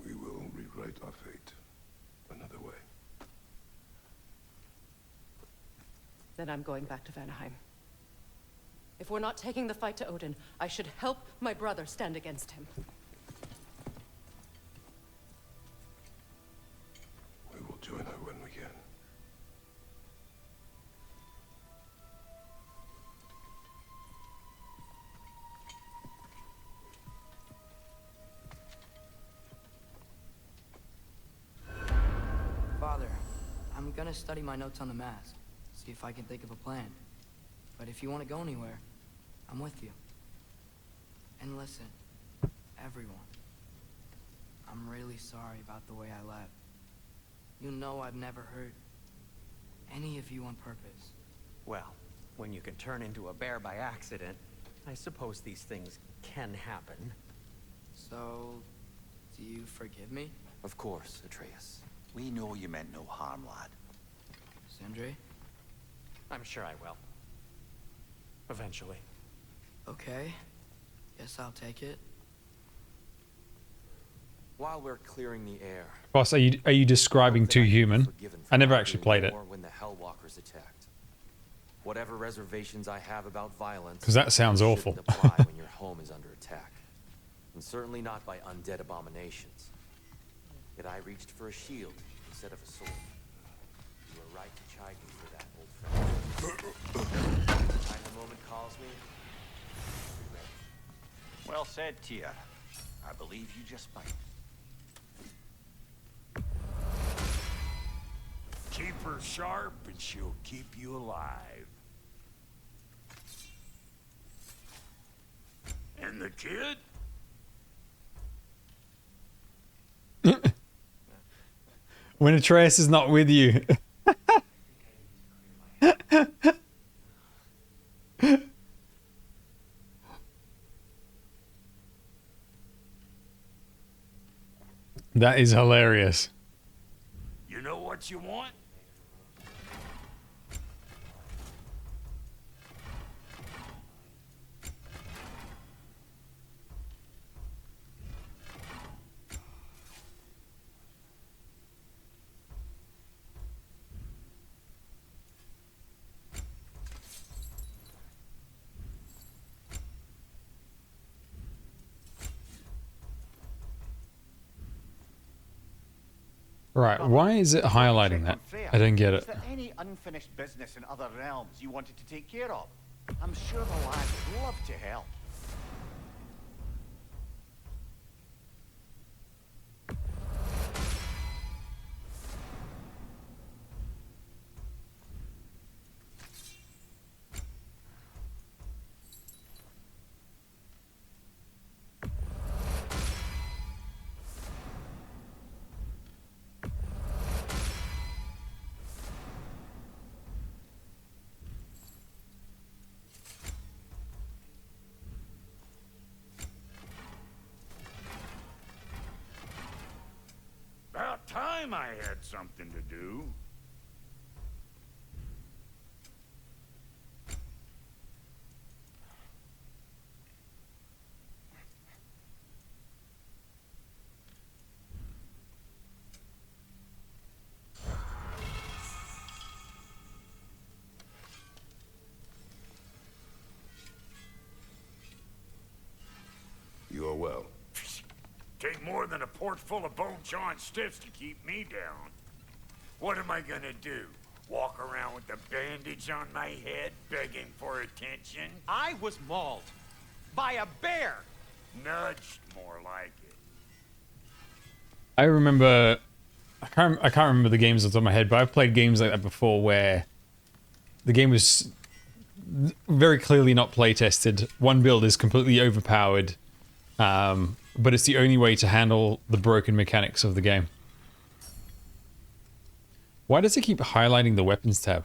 We will rewrite our fate another way. Then I'm going back to Vanaheim. If we're not taking the fight to Odin, I should help my brother stand against him. We will join her when we can. Father, I'm gonna study my notes on the mask. See if I can think of a plan. But if you want to go anywhere, I'm with you. And listen, everyone. I'm really sorry about the way I left. You know I've never hurt any of you on purpose. Well, when you can turn into a bear by accident, I suppose these things can happen. So, do you forgive me? Of course, Atreus. We know you meant no harm, lad. Sindri? I'm sure I will. Eventually. Okay. Guess I'll take it. While we're clearing the air, Boss, are you describing hope that Too I can be Human? forgiven for I never not actually doing played it. more when the Hellwalkers attacked. Whatever reservations I have about violence, 'Cause that sounds shouldn't awful. apply when your home is under attack, and certainly not by undead abominations. Yet I reached for a shield instead of a sword. You were right to chide me for that, old friend. The time the moment calls me, I'll be ready. Well said, Tia. I believe you just might. Keep her sharp and she'll keep you alive. And the kid? When Atreus is not with you. That is hilarious. You know what you want? Right, why is it highlighting that? I don't get it. Is there any unfinished business in other realms you wanted to take care of? I'm sure the lad would love to help. About time I had something to do. You are well. Take more than a port full of bone-chawing stiffs to keep me down. What am I gonna do? Walk around with a bandage on my head, begging for attention? I was mauled by a bear. Nudged, more like it. I remember, I can't remember the games off the top of my head, but I've played games like that before where the game was very clearly not play tested. One build is completely overpowered, but it's the only way to handle the broken mechanics of the game. Why does it keep highlighting the weapons tab?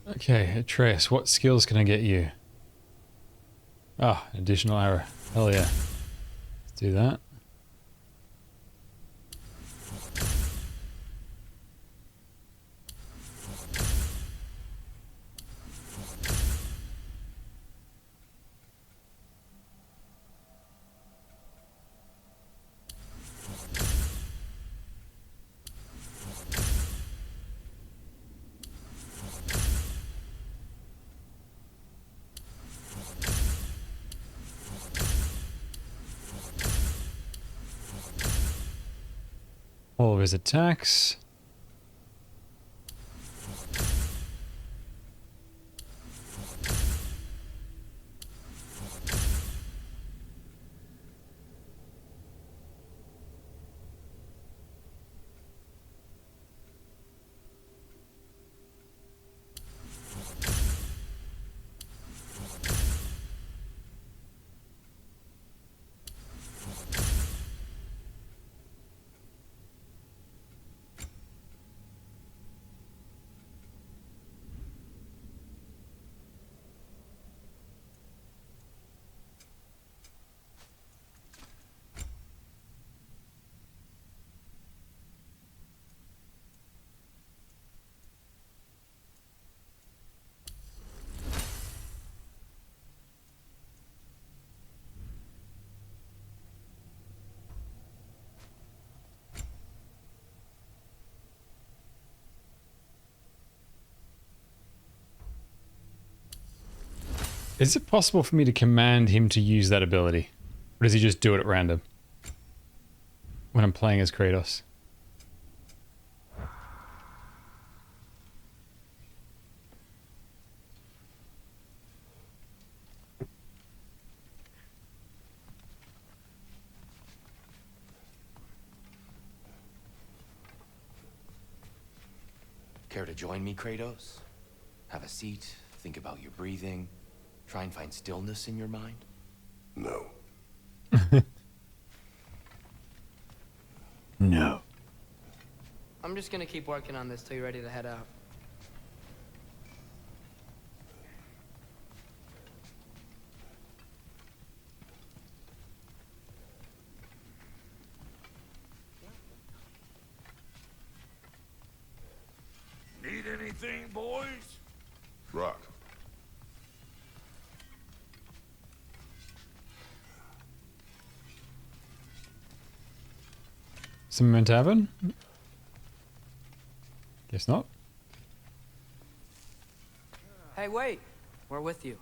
Okay, Atreus, what skills can I get you? Ah, additional arrow. Hell yeah. Let's do that. All of his attacks. Is it possible for me to command him to use that ability? Or does he just do it at random? When I'm playing as Kratos? Care to join me, Kratos? Have a seat, think about your breathing, try and find stillness in your mind? No. No. I'm just gonna keep working on this till you're ready to head out. Need anything, boys? Rock. Something meant to happen? Guess not. Hey, wait! We're with you.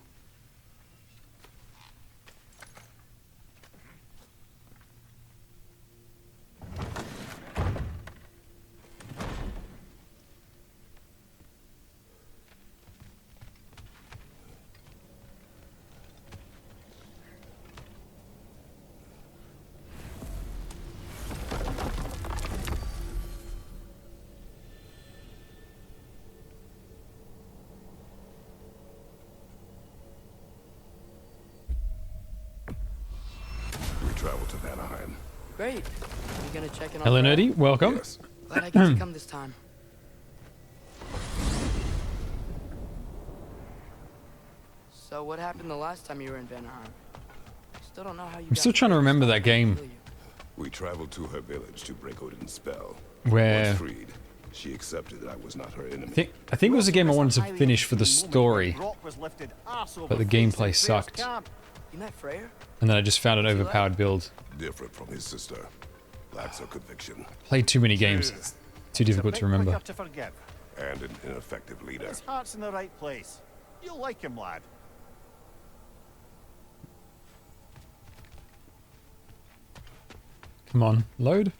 We travel to Vanaheim. Great. You gonna check in on Hello, Freya? Nerdy. Welcome. Yes. Glad I get to come this time. So what happened the last time you were in Vanaheim? Still don't know how you I'm still trying to remember that game We traveled to her village to break Odin's spell. where Once freed, she accepted that I was not her enemy. I think it was a game I wanted to finish for the story, but the gameplay sucked. You met Freya? And then I just found an overpowered build. Different from his sister. Lacks her conviction. Played too many games. It's too difficult to remember. To forgive. And an ineffective leader. His heart's in the right place. You'll like him, lad. Come on, load.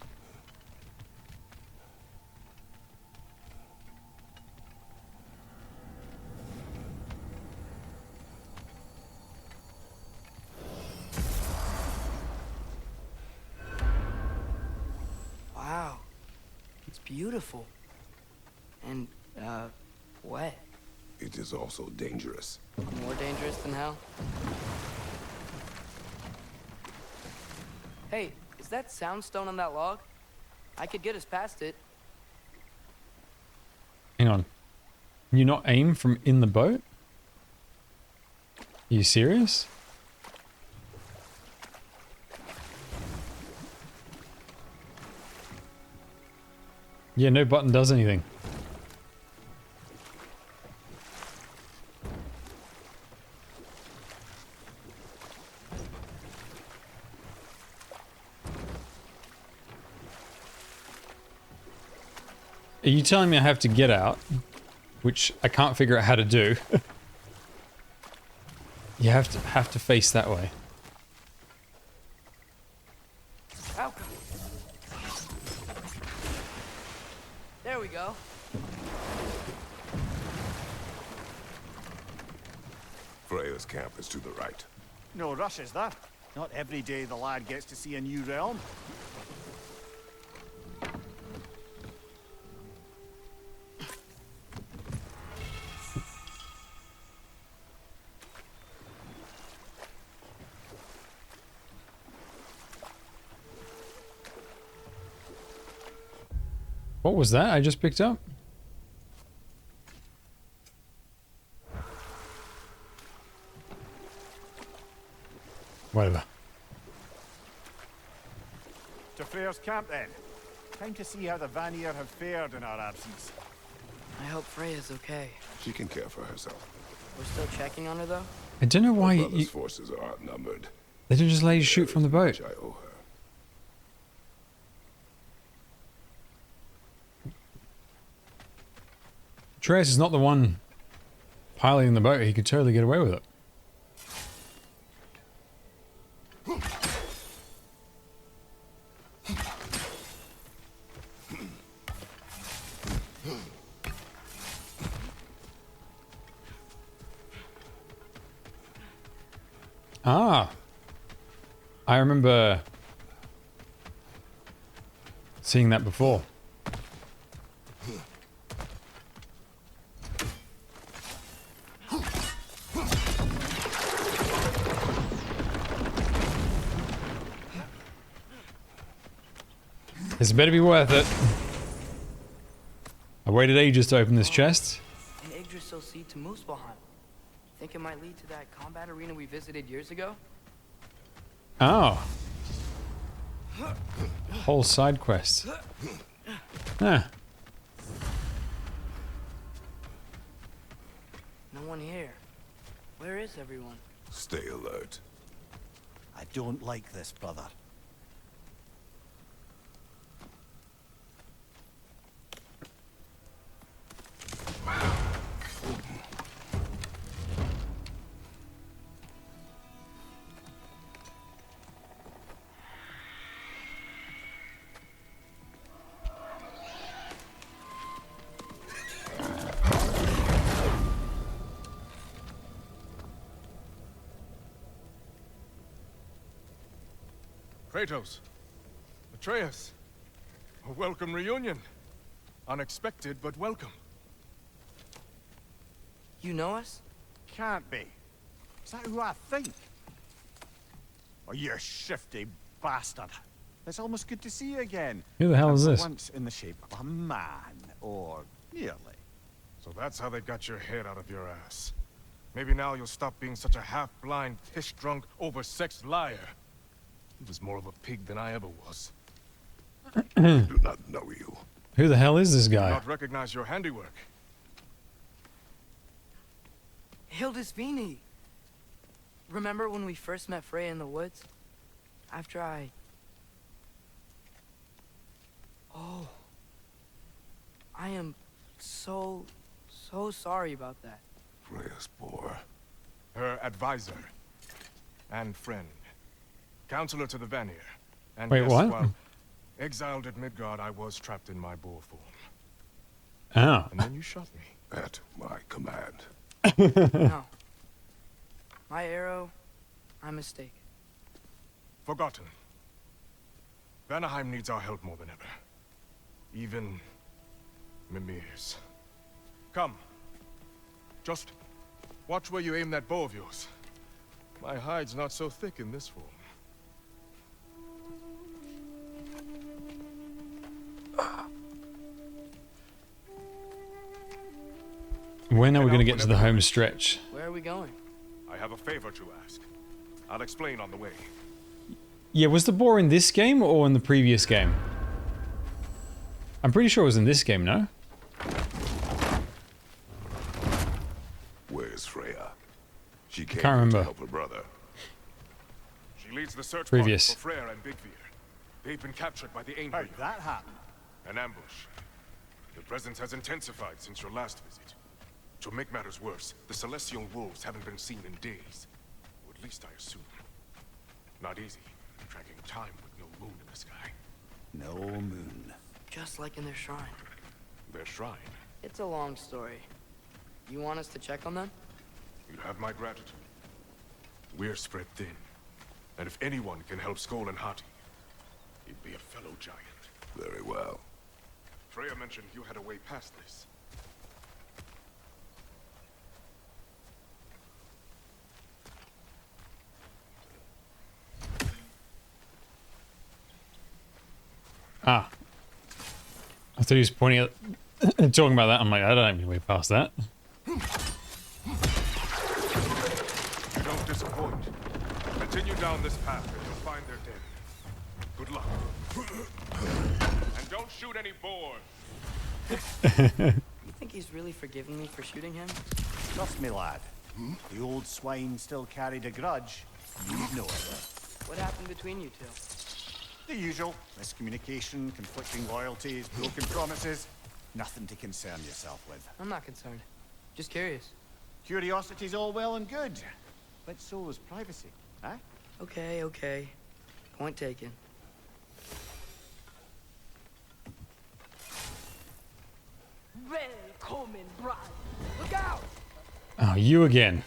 Wow. It's beautiful. And, wet. It is also dangerous. More dangerous than hell. Hey, is that soundstone on that log? I could get us past it. Hang on. Can you not aim from in the boat? Are you serious? Yeah, no button does anything. Are you telling me I have to get out? Which I can't figure out how to do. You have to face that way. Ow. There we go. Freya's camp is to the right. No rush, is there? Not every day the lad gets to see a new realm. What was that I just picked up? Whatever. To Freya's camp then. Time to see how the Vanir have fared in our absence. I hope Freya's okay. She can care for herself. We're still checking on her, though? I don't know why Her brother's you, forces are outnumbered. they didn't just let you shoot from the boat. Which I owe her. Atreus is not the one piloting the boat. He could totally get away with it. Ah. I remember seeing that before. This better be worth it. I waited ages to open this chest. An Yggdrasil seed to Muspelheim. Think it might lead to that combat arena we visited years ago? Oh. Whole side quest. Huh. No one here. Where is everyone? Stay alert. I don't like this, brother. Kratos, Atreus, a welcome reunion. Unexpected, but welcome. You know us? Can't be. Is that who I think? Oh, you shifty bastard. It's almost good to see you again. Who the hell is And for this? Once in the shape of a man, or nearly. So that's how they got your head out of your ass. Maybe now you'll stop being such a half-blind, piss-drunk, oversexed liar. He was more of a pig than I ever was. I do not know you. Who the hell is this Do guy? not recognize your handiwork. Hildisvini! Remember when we first met Freya in the woods? After I... Oh. I am so sorry about that. Freya's poor. Her advisor. And friend. Counselor to the Vanir. And Wait, yes, what? while exiled at Midgard, I was trapped in my boar form. Oh. And then you shot me. At my command. No. My arrow, my mistake. Forgotten. Vanaheim needs our help more than ever. Even Mimir's. Come. Just watch where you aim that bow of yours. My hide's not so thick in this form. When are we going to get to the home stretch? Where are we going? I have a favor to ask. I'll explain on the way. Yeah, was the boar in this game or in the previous game? I'm pretty sure it was in this game, no? Where's Freya? She came Can't here remember. to help her brother. She leads the search Previous. party for Freyr and Bigvir. They've been captured by the How'd Angry. that happen? An ambush. The presence has intensified since your last visit. To make matters worse, the Celestial Wolves haven't been seen in days. Or at least I assume. Not easy, tracking time with no moon in the sky. No moon. Just like in their shrine. Their shrine. It's a long story. You want us to check on them? You have my gratitude. We're spread thin. And if anyone can help Skoll and Hati, he'd be a fellow giant. Very well. Freya mentioned you had a way past this. Ah. I thought he was pointing at... talking about that. I'm like, I don't have any way past that. You don't disappoint. Continue down this path and you'll find their dead. Good luck. And don't shoot any boars. You think he's really forgiving me for shooting him? Trust me, lad. The old swine still carried a grudge. You'd know it. What happened between you two? The usual. Miscommunication, conflicting loyalties, broken promises. Nothing to concern yourself with. I'm not concerned. Just curious. Curiosity's all well and good. But so is privacy, eh? Okay, okay. Point taken. Welcome, bride. Look out! Oh, you again.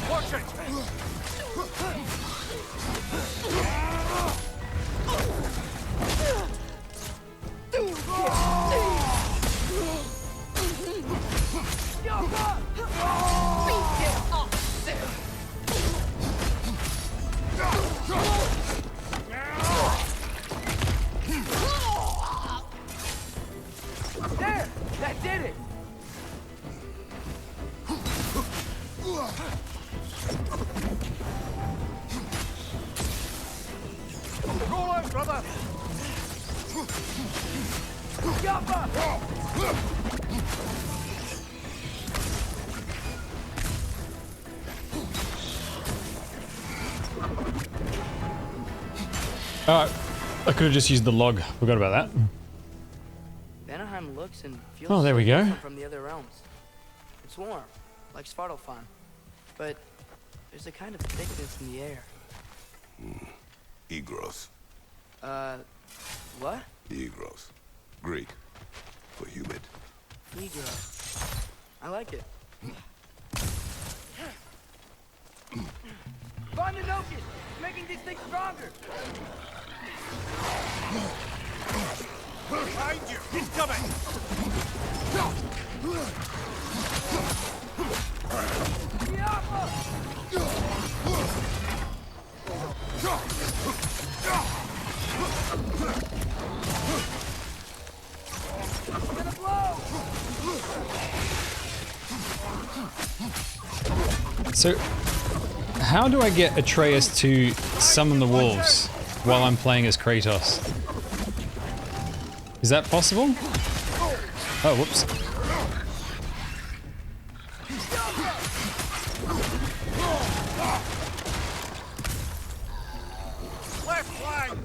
Watch it! There! That did it! Roll out, brother! I could have just used the log. Forgot about that. Vanaheim looks and feels Oh, there so we go. different from the other realms. It's warm, like Svartalfheim, but there's a kind of thickness in the air. Egros. What? Egros. Greek. For humid. Negro. I like it. Find the Nokian! Making these things stronger! Behind you! He's coming! So, how do I get Atreus to summon the wolves while I'm playing as Kratos? Is that possible? Oh, whoops. Left flank!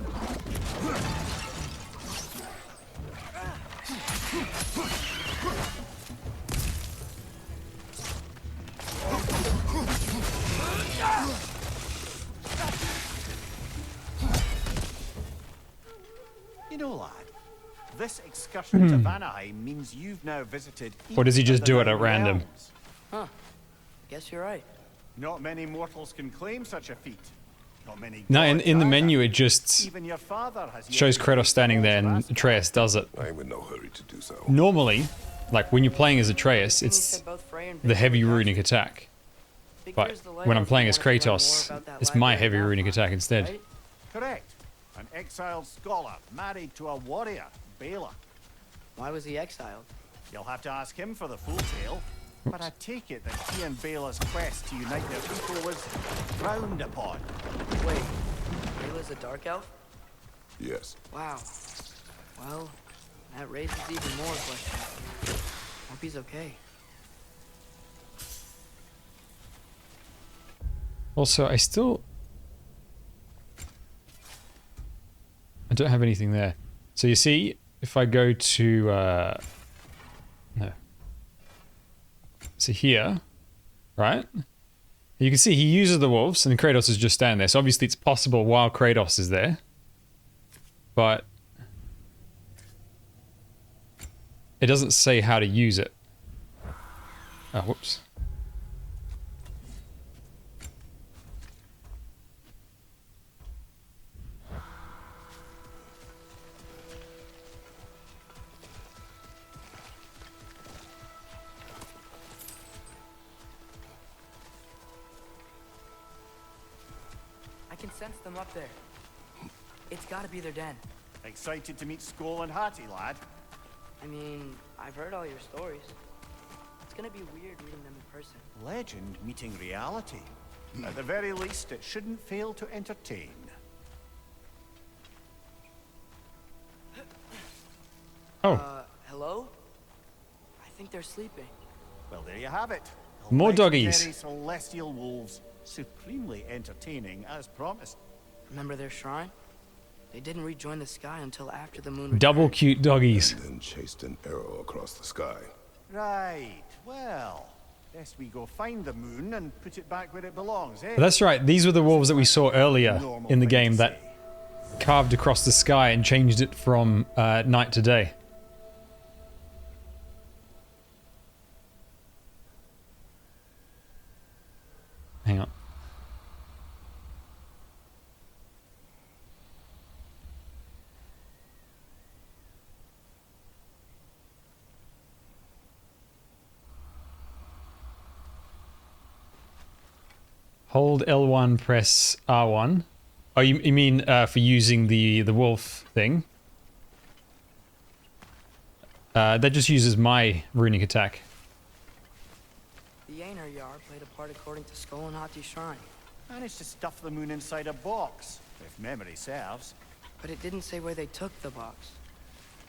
You know, lad, this excursion to Vanaheim means you've now visited. Or does he each just of do the it at 9 random? realms. Huh. Guess you're right. Not many mortals can claim such a feat. Not many. No, in gods the either. menu it just Even your father has yet shows to Kratos reach standing the there halls and of Atreus does it. I'm in no hurry to do so. Normally, like when you're playing as Atreus, You it's said both Frey and the Victor heavy were runic gods. attack. But Victor's the when I'm lighthouse playing who as wanted to learn more Kratos, about that it's my library heavy in runic Alpha, attack instead. right? Correct. An exiled scholar married to a warrior, Bela. Why was he exiled? You'll have to ask him for the full tale. But I take it that he and Bela's quest to unite their people was frowned upon. Wait, Bela's a dark elf? Yes. Wow. Well, that raises even more questions. Hope he's okay. Also, I don't have anything there. So you see, if I go to no. So here, right? You can see he uses the wolves and Kratos is just standing there. So obviously it's possible while Kratos is there. But it doesn't say how to use it. Oh, whoops. I can sense them up there. It's gotta be their den. Excited to meet Skoll and Hattie, lad? I mean, I've heard all your stories. It's gonna be weird meeting them in person. Legend meeting reality. At the very least, it shouldn't fail to entertain. Oh, Hello? I think they're sleeping. Well, there you have it. More doggies. Legendary celestial wolves, supremely entertaining as promised. Remember their shrine? They didn't rejoin the sky until after the moon double returned. cute doggies. Then chased an arrow across the sky. Right. Well, best we go find the moon and put it back where it belongs, eh? That's right, these were the wolves that we saw earlier in the game that carved across the sky and changed it from night to day. Hold L1, press R1. Oh, you mean for using the wolf thing? That just uses my runic attack. The Aenar Yar played a part according to Skull and Hati's shrine. Managed to stuff the moon inside a box, if memory serves. But it didn't say where they took the box.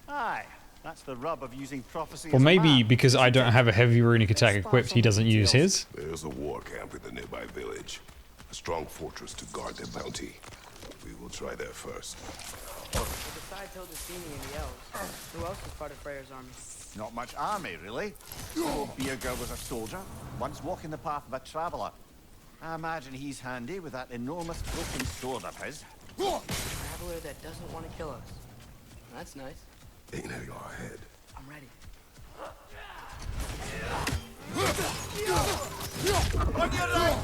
Aye, that's the rub of using prophecy. Or as a maybe map. because I don't have a heavy runic attack equipped, he doesn't use his. There's a war camp in the nearby village. A strong fortress to guard their bounty. We will try there first. Besides Hildesini and the elves, who else was part of Freyr's army? Not much army, really. Old Beerger was a soldier, once walking the path of a traveller. I imagine he's handy with that enormous broken sword of his. A traveler that doesn't want to kill us. That's nice. Aenar Yar ahead. I'm ready. On your right.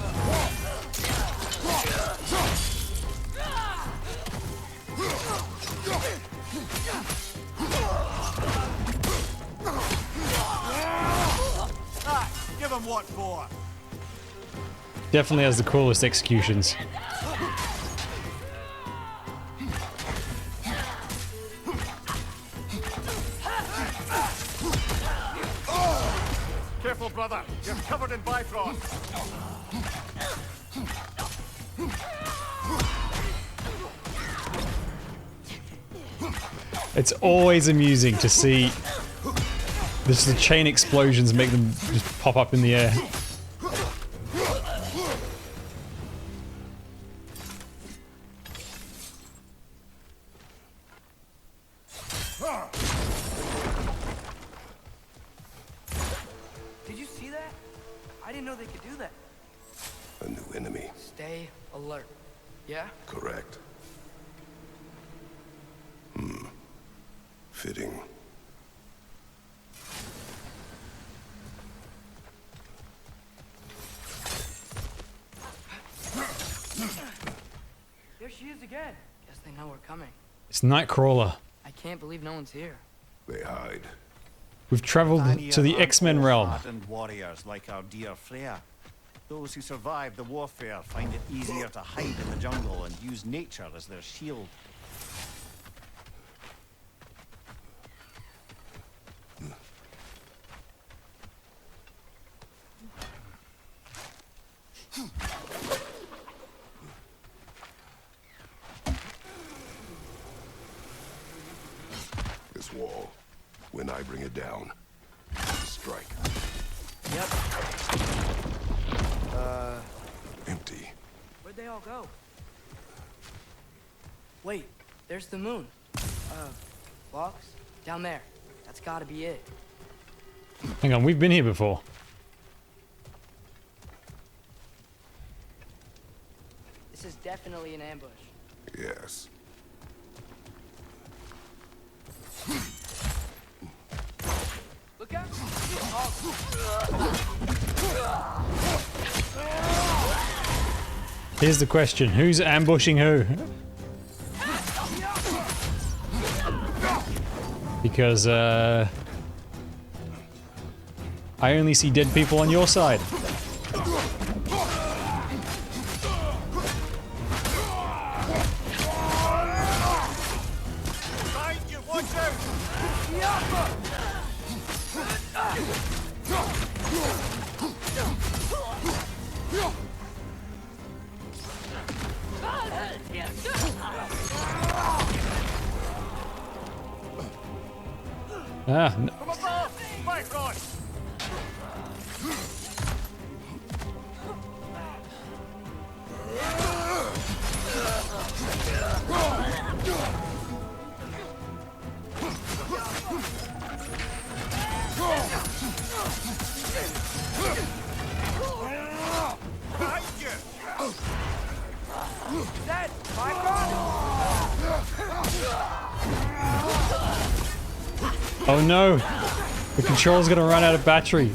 Give him what for. Definitely has the coolest executions. Careful, brother. You're covered in Bifrost. It's always amusing to see the chain explosions make them just pop up in the air. Did you see that? I didn't know they could do that. A new enemy. Stay alert. Yeah? Correct. Fitting. There she is again. Guess they know we're coming. It's Nightcrawler. I can't believe no one's here. They hide. We've traveled to the X-Men realm. And warriors like our dear Freya. Those who survive the warfare find it easier to hide in the jungle and use nature as their shield. This wall. When I bring it down, strike. Yep. Empty. Where'd they all go? Wait, there's the moon. Box? Down there. That's gotta be it. Hang on, we've been here before. This is definitely an ambush. Yes. Look out! Here's the question, who's ambushing who? Because, I only see dead people on your side. Ah, no. From above! Bifrost! Is that Bifrost? Oh no! The control's gonna run out of battery.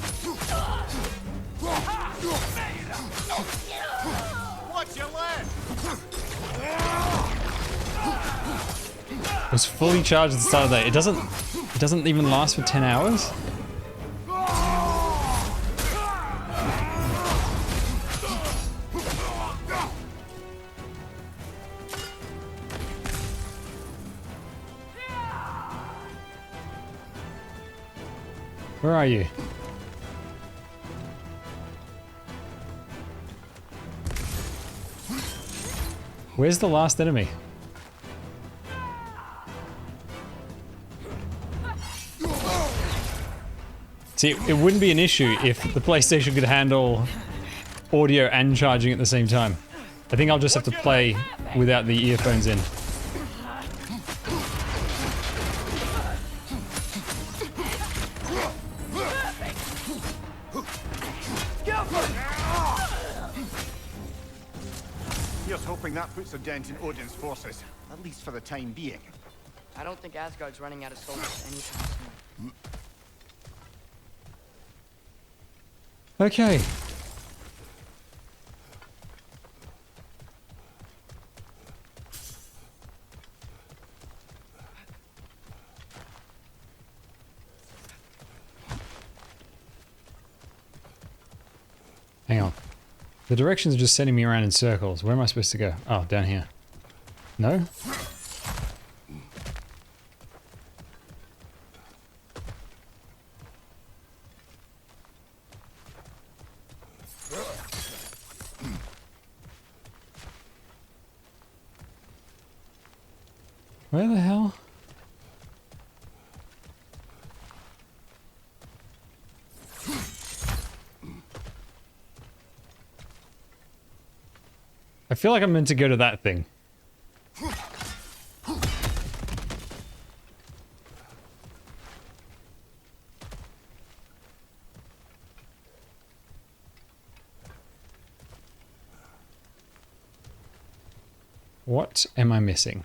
What's your left? It was fully charged at the start of the day. It doesn't even last for 10 hours? Where are you? Where's the last enemy? See, it wouldn't be an issue if the PlayStation could handle audio and charging at the same time. I think I'll just have to play without the earphones in. Here's hoping that puts a dent in Odin's forces, at least for the time being. I don't think Asgard's running out of soldiers anytime soon. Okay. Hang on. The directions are just sending me around in circles. Where am I supposed to go? Oh, down here. No? Where the hell? I feel like I'm meant to go to that thing. What am I missing?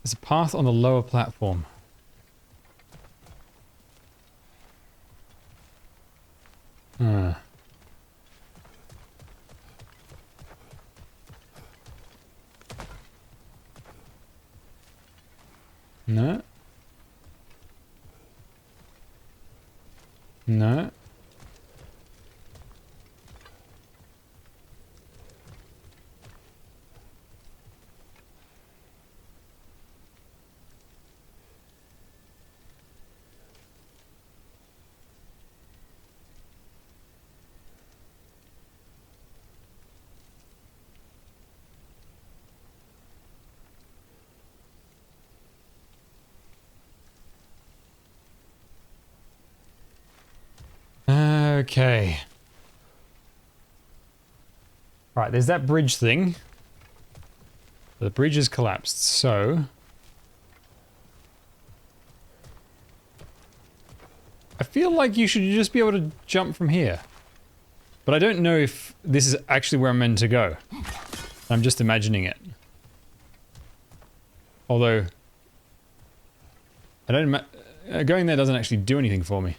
There's a path on the lower platform. No. No. Okay. Right, there's that bridge thing. The bridge has collapsed, so... I feel like you should just be able to jump from here. But I don't know if this is actually where I'm meant to go. I'm just imagining it. Although... I don't going there doesn't actually do anything for me.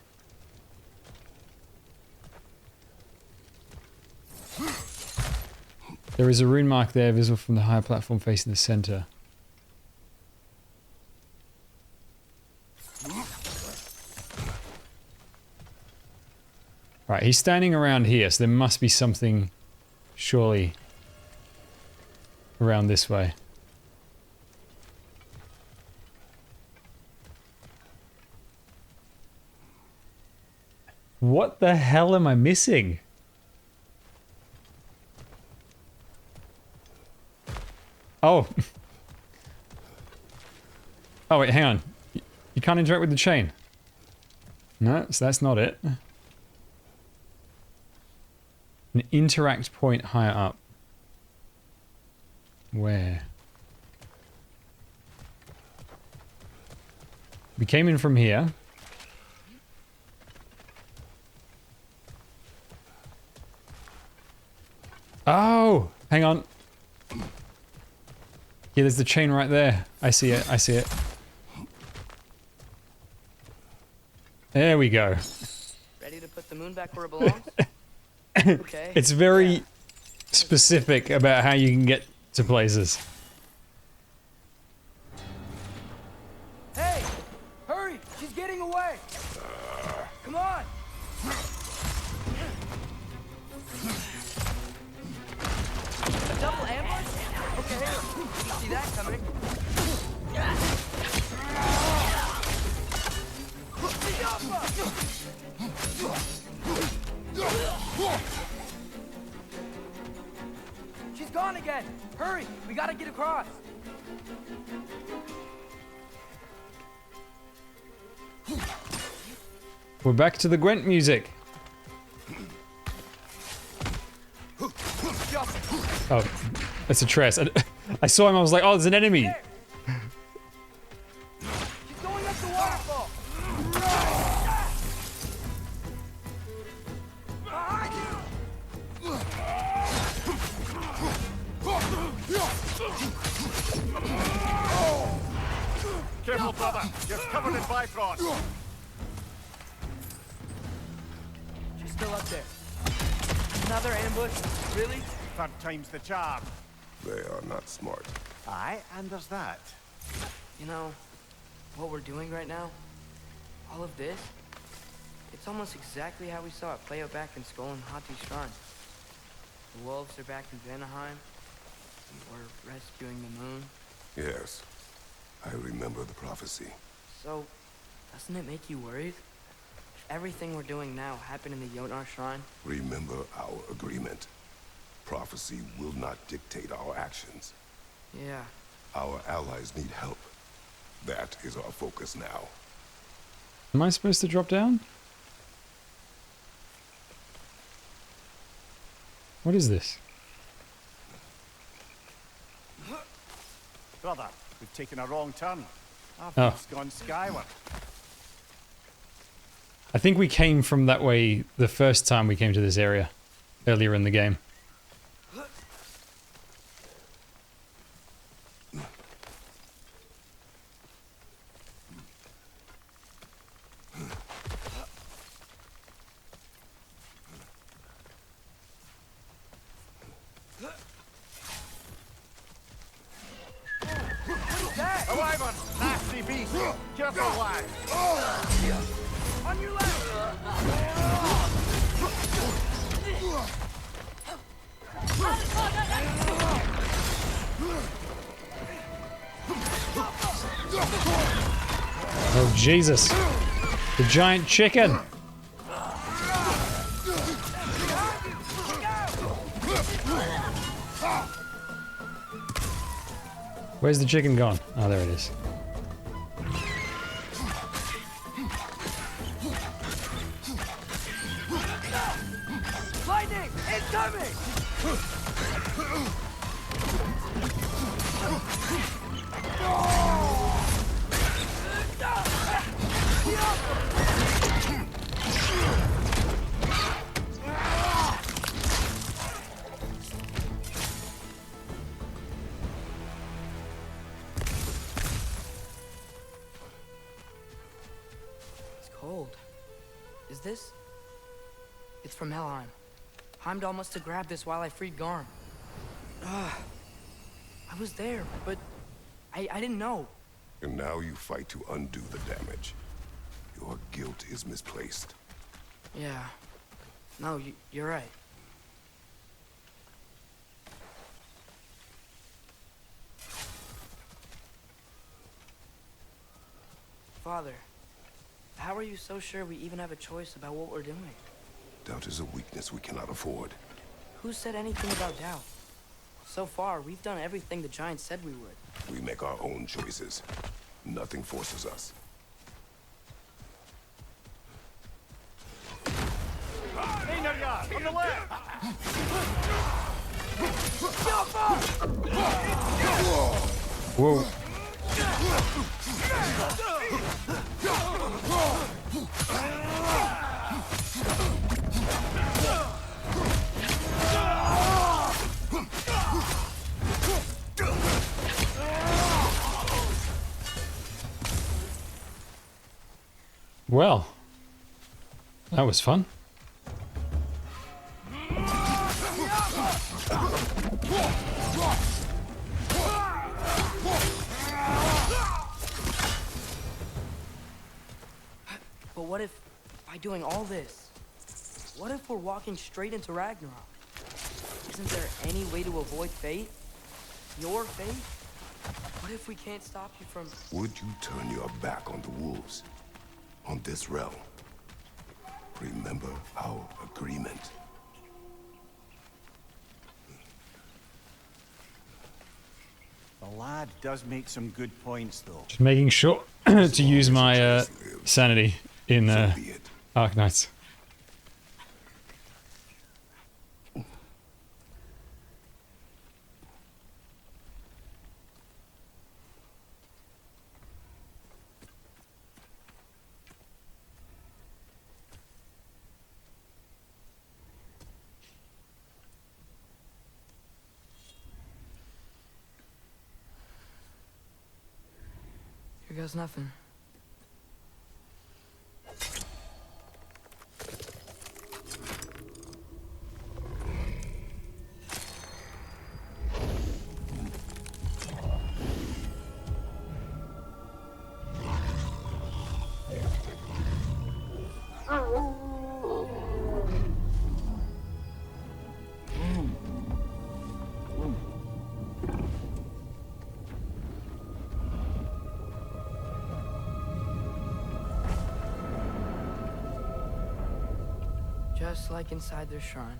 There is a rune mark there visible from the higher platform facing the center. Right, he's standing around here, so there must be something surely around this way. What the hell am I missing? Oh. Oh, wait, hang on. You can't interact with the chain. No, so that's not it. An interact point higher up. Where? We came in from here. Oh! Hang on. Yeah, there's the chain right there. I see it, I see it. There we go. Ready to put the moon back where it belongs? Okay. It's very specific about how you can get to places. Hey! Hurry! She's getting away! Come on! A double ambush? Okay. See that coming. again! Hurry! We gotta get across! We're back to the Gwent music. Oh, it's a Tress. I saw him, I was like, oh, there's an enemy. He's going up the waterfall! Careful, brother. You're covered in Bifrost. She's still up there. Another ambush? Really? Third time's the charm. They are not smart. Aye, and there's that. You know, what we're doing right now, all of this, it's almost exactly how we saw it play out back in Skull and Hati's shrine. The wolves are back in Vanaheim. We're rescuing the moon. Yes, I remember the prophecy. So, doesn't it make you worried? If everything we're doing now happened in the Jotnar shrine? Remember our agreement. Prophecy will not dictate our actions. Yeah. Our allies need help. That is our focus now. Am I supposed to drop down? What is this? Brother, we've taken a wrong turn. Our Oh. fleet's gone skyward. I think we came from that way the first time we came to this area, earlier in the game. A wyvern! Nasty beast! Careful, lad! On your left! Oh, Jesus. The giant chicken. Where's the chicken gone? Oh, there it is. Lightning! Incoming! It's cold. Is this? It's from Helheim. Heimdall must have grabbed this while I freed Garm. I was there, but I didn't know. And now you fight to undo the damage. Your guilt is misplaced. Yeah. No, you're right. Father, how are you so sure we even have a choice about what we're doing? Doubt is a weakness we cannot afford. Who said anything about doubt? So far, we've done everything the Giants said we would. We make our own choices. Nothing forces us. Einarjar, on the left! Whoa. Well, that was fun. But what if, by doing all this, what if we're walking straight into Ragnarok? Isn't there any way to avoid fate? Your fate? What if we can't stop you from... Would you turn your back on the wolves? On this realm? Remember our agreement. does make some good points, though. Just making sure to use my sanity in Arknights. Here goes nothing. Just like inside their shrine.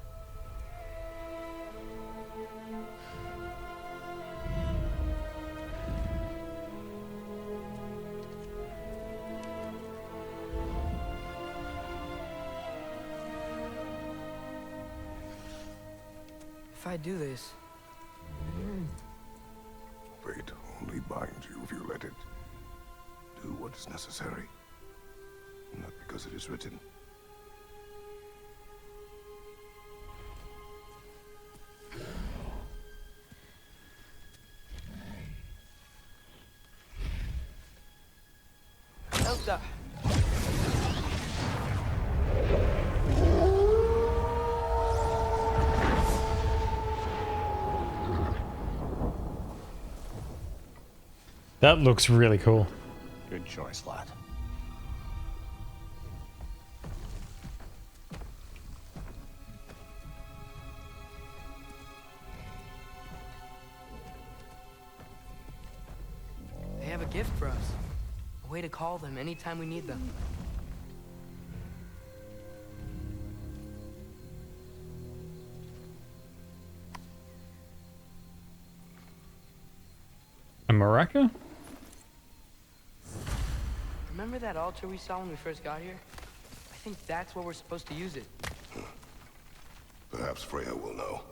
If I do this, Fate only binds you if you let it. Do what is necessary. Not because it is written. Elsa! That looks really cool. Good choice, lad. They have a gift for us. A way to call them anytime we need them. A maraca? Remember that altar we saw when we first got here? I think that's where we're supposed to use it. Perhaps Freya will know.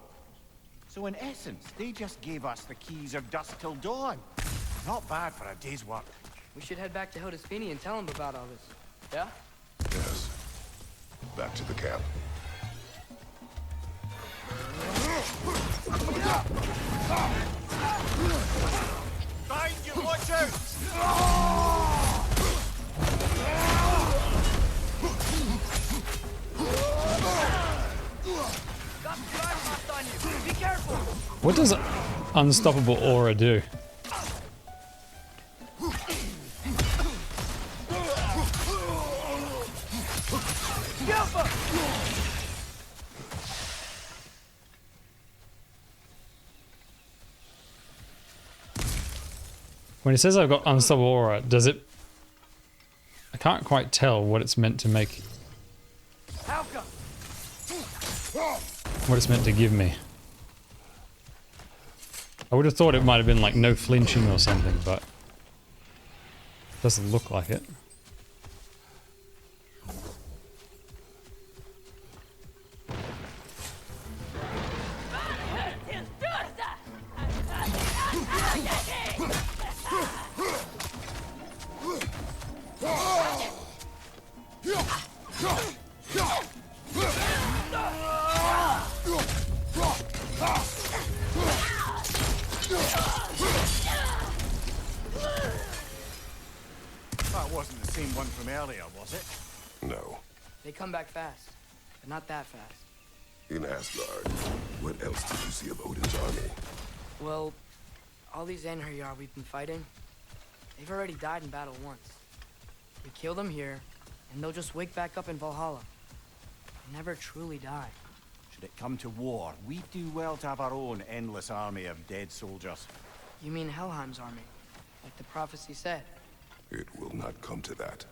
So in essence, they just gave us the keys of dusk till dawn. Not bad for a day's work. We should head back to Hildesfini and tell him about all this. Yeah? Yes. Back to the camp. Behind you, watch out! Be careful! What does unstoppable aura do? When it says I've got unstoppable aura, does it... I can't quite tell what it's meant to make... what it's meant to give me. I would have thought it might have been like no flinching or something, but... it doesn't look like it. That wasn't the same one from earlier, was it? No. They come back fast, but not that fast. In Asgard, what else did you see of Odin's army? Well, all these Einherjar we've been fighting, they've already died in battle once. We kill them here, and they'll just wake back up in Valhalla. They never truly die. Should it come to war, we do well to have our own endless army of dead soldiers. You mean Helheim's army, like the prophecy said? It will not come to that.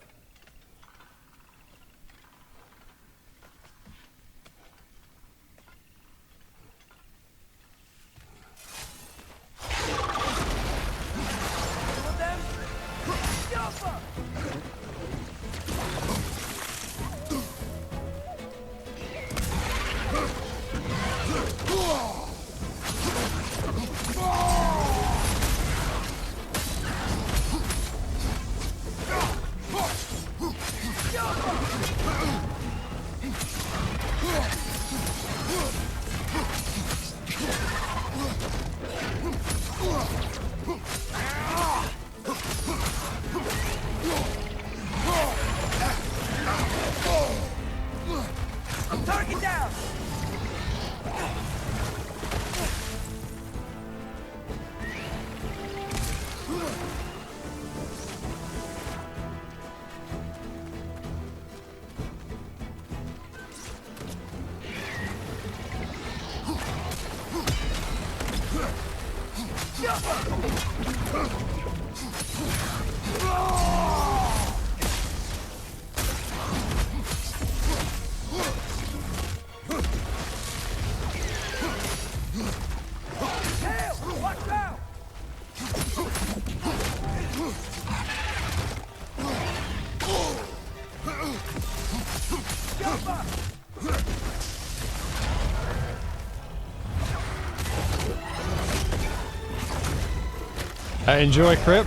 Enjoy, Crip.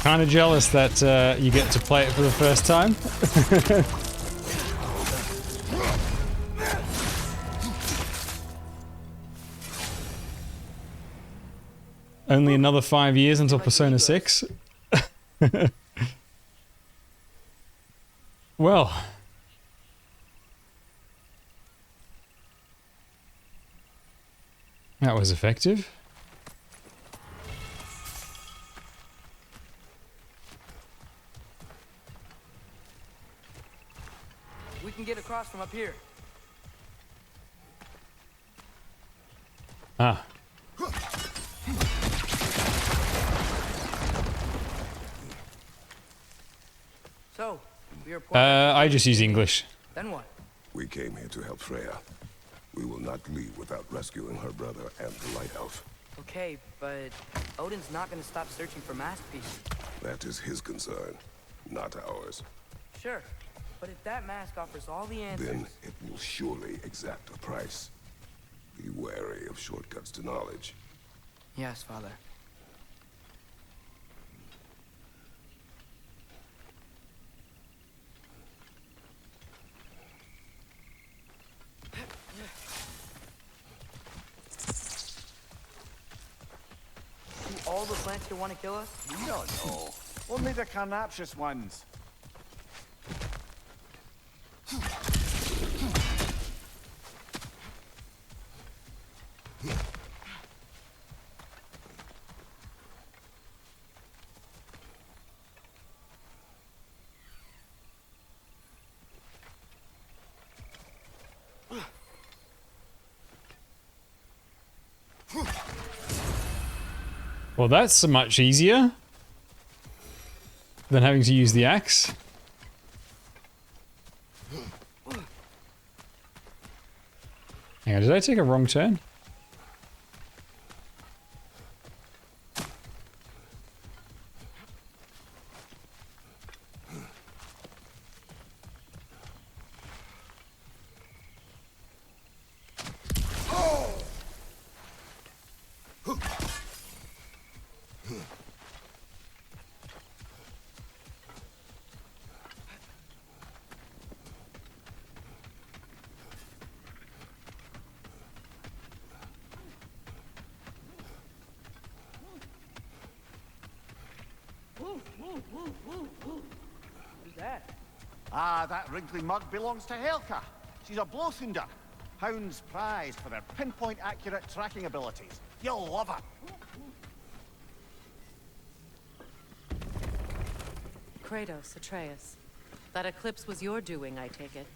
Kind of jealous that you get to play it for the first time. Only another 5 years until Persona 6. Well. That was effective. We can get across from up here. Ah. So, we are. I just use English. Then what? We came here to help Freya. We will not leave without rescuing her brother and the Light Elf. Okay, but Odin's not gonna stop searching for masterpieces. That is his concern, not ours. Sure, but if that mask offers all the answers... Then it will surely exact a price. Be wary of shortcuts to knowledge. Yes, Father. Do all the plants here want to kill us? We don't know. Only the carnivorous ones. Well, that's much easier than having to use the axe. Hang on, did I take a wrong turn? Who's that? Ah, that wrinkly mug belongs to Helka. She's a Blothunder. Hounds prized for their pinpoint accurate tracking abilities. You'll love her. Kratos, Atreus. That eclipse was your doing, I take it.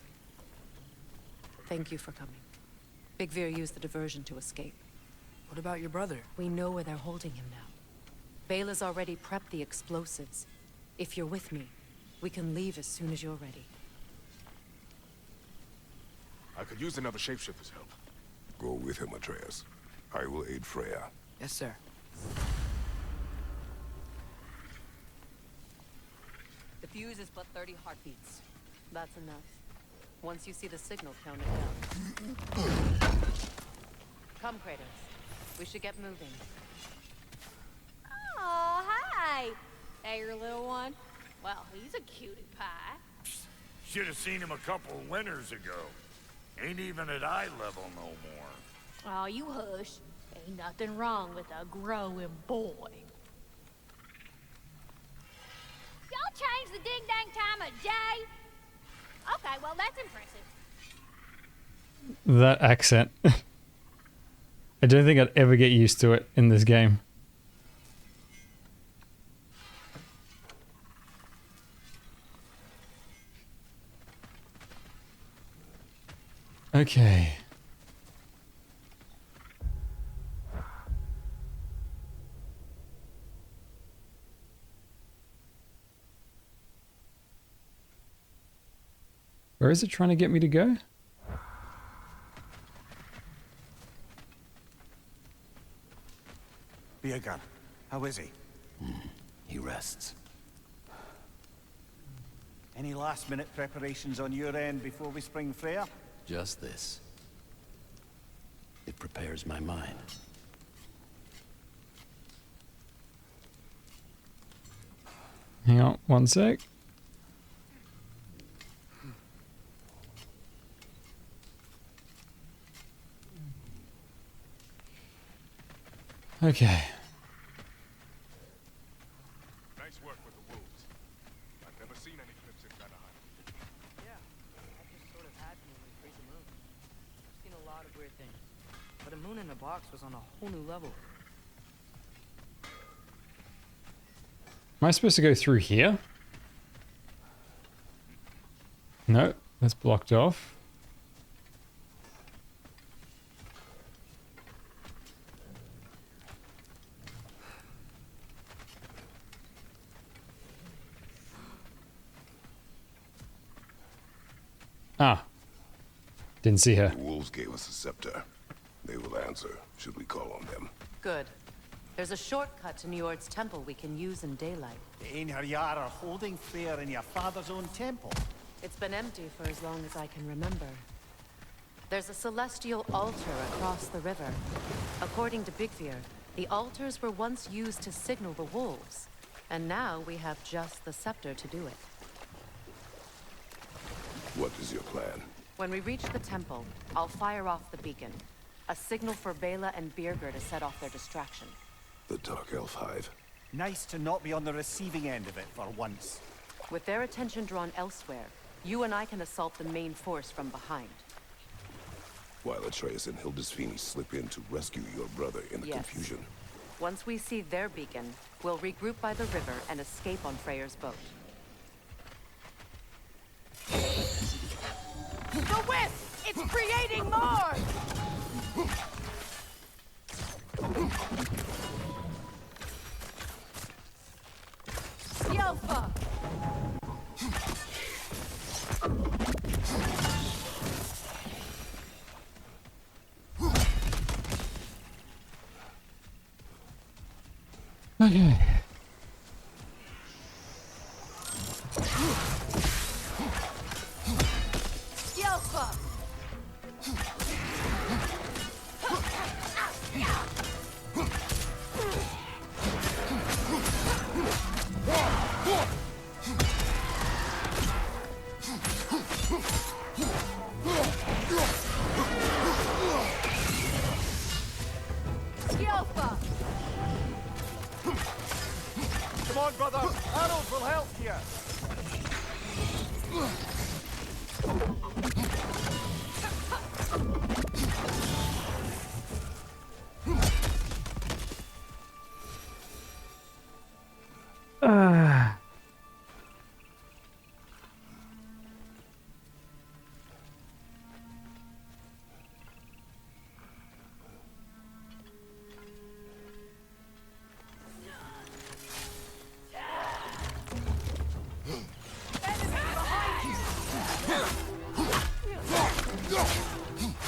Thank you for coming. Big Veer used the diversion to escape. What about your brother? We know where they're holding him now. Bela's already prepped the explosives. If you're with me, we can leave as soon as you're ready. I could use another shapeshifter's help. Go with him, Atreus. I will aid Freya. Yes, sir. The fuse is but 30 heartbeats. That's enough. Once you see the signal, count it down. Come, Kratos. We should get moving. Oh, hi! Hey, your little one? Well, he's a cutie pie. Should have seen him a couple winters ago. Ain't even at eye level no more. Oh, you hush. Ain't nothing wrong with a growing boy. Y'all change the ding-dang time of day? Okay, well, that's impressive. That accent. I don't think I'd ever get used to it in this game. Okay. Where is it trying to get me to go? Biergar, how is he? He rests. Any last-minute preparations on your end before we spring Freya? Just this. It prepares my mind. Hang on, one sec. Okay. Nice work with the wolves. I've never seen any clips in Vanaheim. Yeah, that just sort of had me when we freed the moon. I've seen a lot of weird things, but a moon in a box was on a whole new level. Am I supposed to go through here? No, that's blocked off. Ah. Didn't see her. The wolves gave us a scepter. They will answer, should we call on them. Good. There's a shortcut to Njord's temple we can use in daylight. The Einherjar are holding fair in your father's own temple. It's been empty for as long as I can remember. There's a celestial altar across the river. According to Bigvir, the altars were once used to signal the wolves, and now we have just the scepter to do it. What is your plan? When we reach the temple, I'll fire off the beacon. A signal for Bela and Birger to set off their distraction. The Dark Elf Hive. Nice to not be on the receiving end of it for once. With their attention drawn elsewhere, you and I can assault the main force from behind. While Atreus and Hildisvini slip in to rescue your brother in the confusion. Once we see their beacon, we'll regroup by the river and escape on Freyr's boat. The wisp! It's creating more! Yelfa! Okay. Yelfa! Yelfa! Come on, brother. Arrows will help here.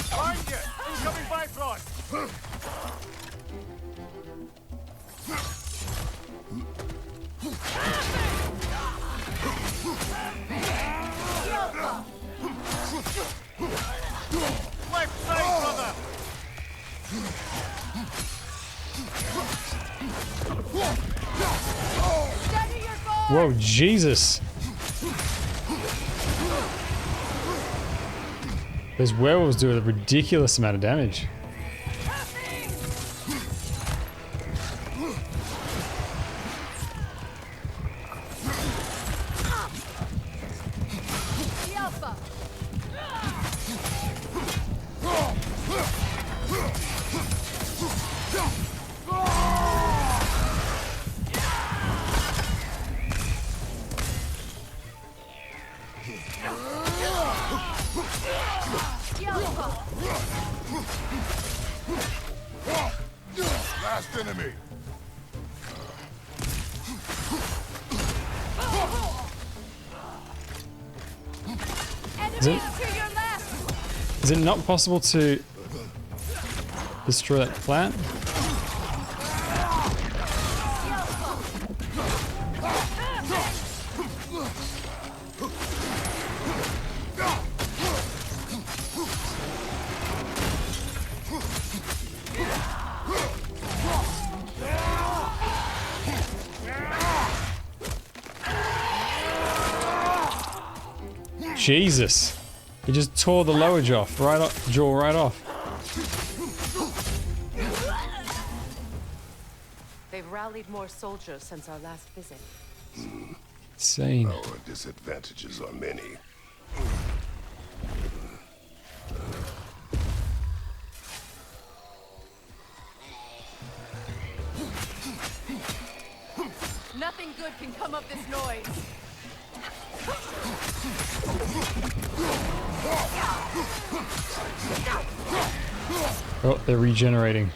Find you! Incoming Bifrost! Left side, brother! Steady your board! Whoa, Jesus. Those werewolves do a ridiculous amount of damage. Yelfa! Last enemy! Enemy Is it not possible to destroy that plant? Jesus. He just tore the lower jaw right off. They've rallied more soldiers since our last visit. Insane. Our disadvantages are many. Nothing good can come of this noise. Oh, they're regenerating.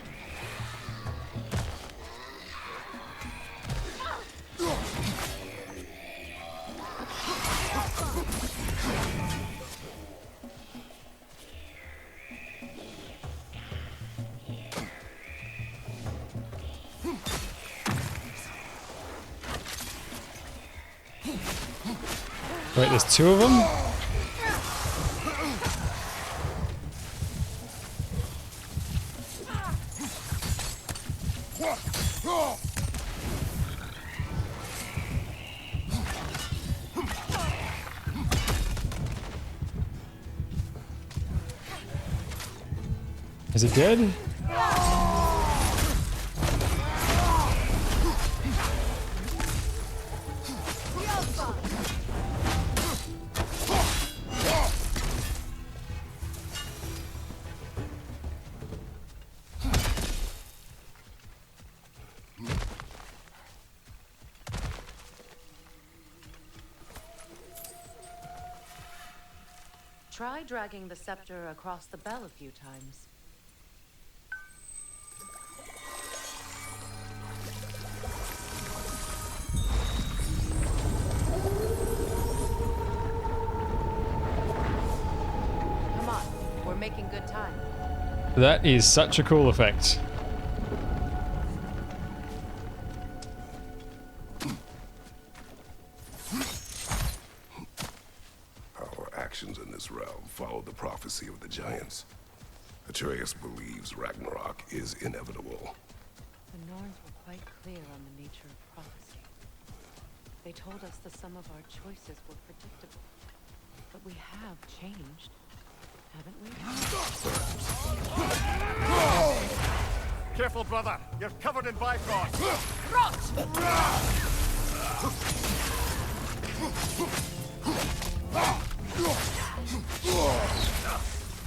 Wait, there's two of them? Is it dead? Try dragging the scepter across the bell a few times. Come on, we're making good time. That is such a cool effect. Our actions in this realm follow the prophecy of the giants. Atreus believes Ragnarok is inevitable. The Norns were quite clear on the nature of prophecy. They told us the sum of our choices were predictable. But we have changed, haven't we? Careful, brother. You're covered in Bifrost.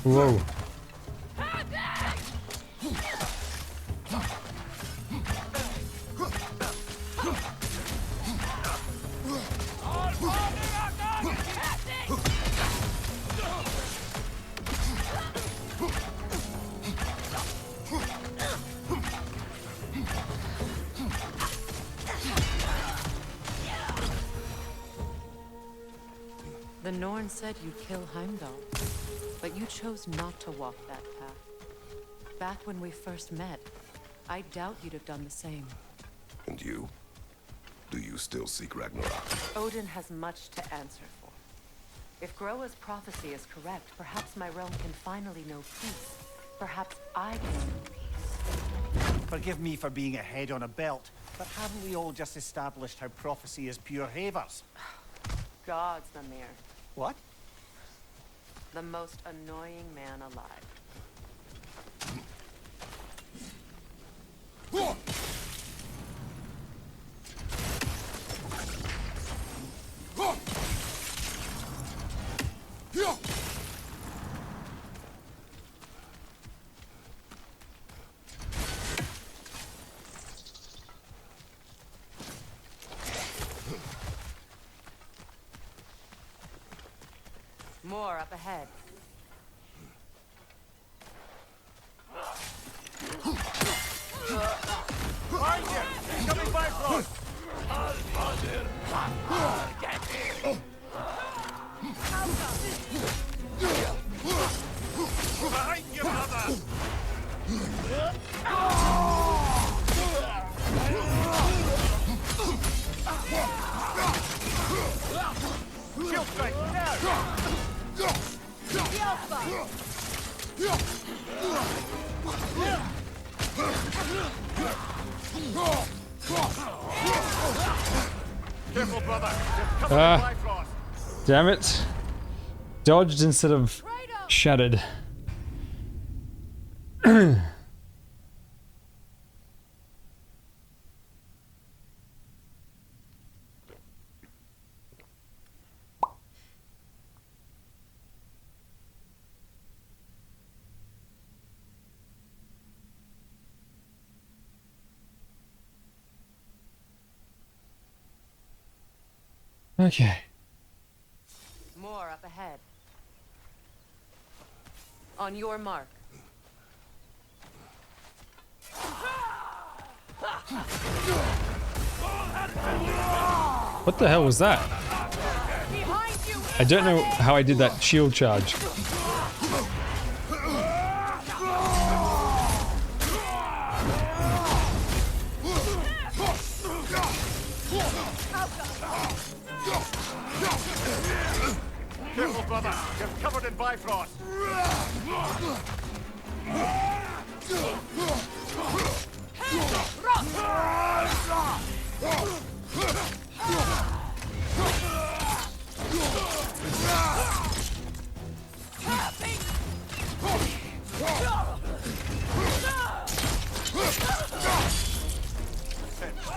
Whoa. The Norn said you'd kill Heimdall, but you chose not to walk that path. Back when we first met, I doubt you'd have done the same. And you? Do you still seek Ragnarok? Odin has much to answer for. If Groa's prophecy is correct, perhaps my realm can finally know peace. Perhaps I can know peace. Forgive me for being a head on a belt, but haven't we all just established how prophecy is pure havers? Gods, Mimir. What? The most annoying man alive. More up ahead. Behind you! Coming Bifrost! Behind you, mother! Shield strike, now! Careful, brother. You're covered in Bifrost. Damn it. Dodged instead of shattered. Okay. More up ahead. On your mark. What the hell was that? I don't know how I did that shield charge. Careful, brother. You're covered in Bifrost.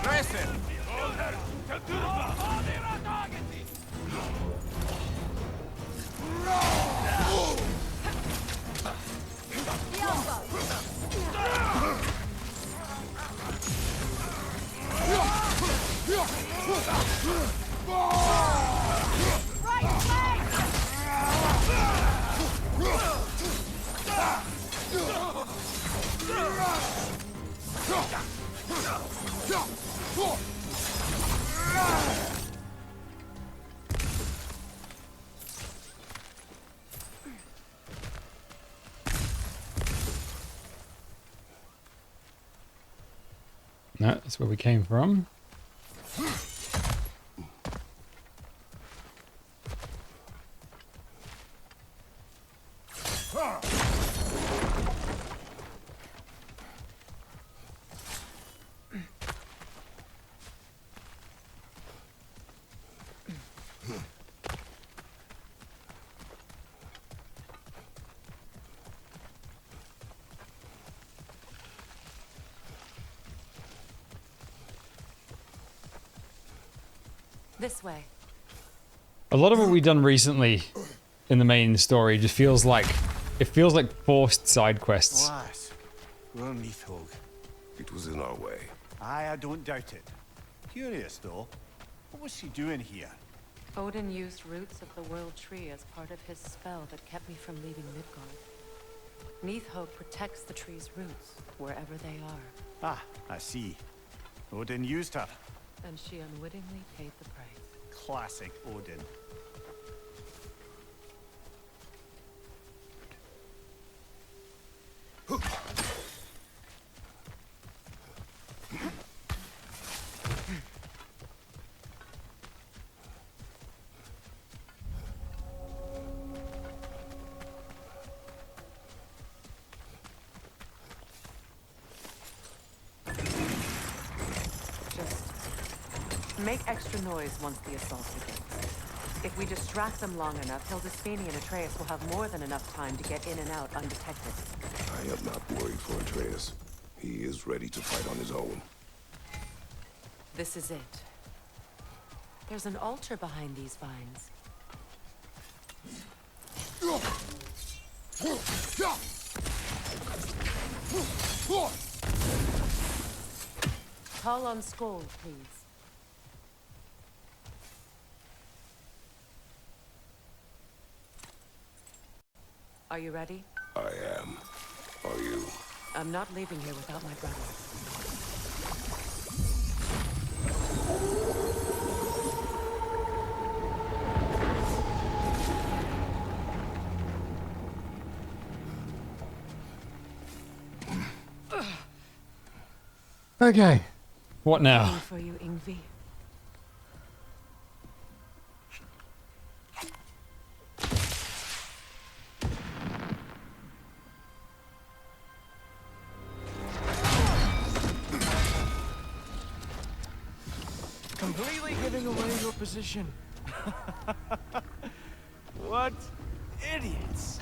Impressive. No, that's where we came from. This way. A lot of what we've done recently in the main story just feels like forced side quests. Lass, we're Neathhog. It was in our way. Aye, I don't doubt it. Curious, though. What was she doing here? Odin used roots of the World Tree as part of his spell that kept me from leaving Midgard. Neathhog protects the tree's roots, wherever they are. Ah, I see. Odin used her. And she unwittingly paid the price. Classic Odin. Make extra noise once the assault begins. If we distract them long enough, Hildisfini and Atreus will have more than enough time to get in and out undetected. I am not worried for Atreus. He is ready to fight on his own. This is it. There's an altar behind these vines. Call on Skoll, please. Are you ready? I am. Are you? I'm not leaving here without my brother. Okay. What now? Coming for you, Ingvi. Completely giving away your position. What idiots.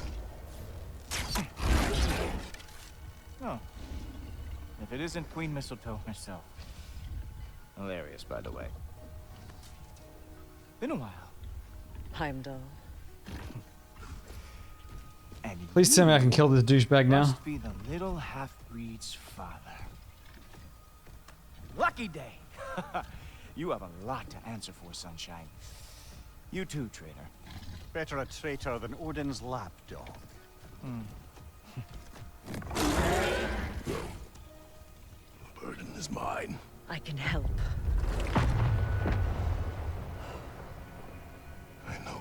Oh. If it isn't Queen Mistletoe herself. Hilarious, by the way. Been a while. Heimdall. And Please tell me I can kill this douchebag now. must be the little half-breed's father. Lucky day! You have a lot to answer for, Sunshine. You too, traitor. Better a traitor than Odin's lapdog. The burden is mine. I can help. I know.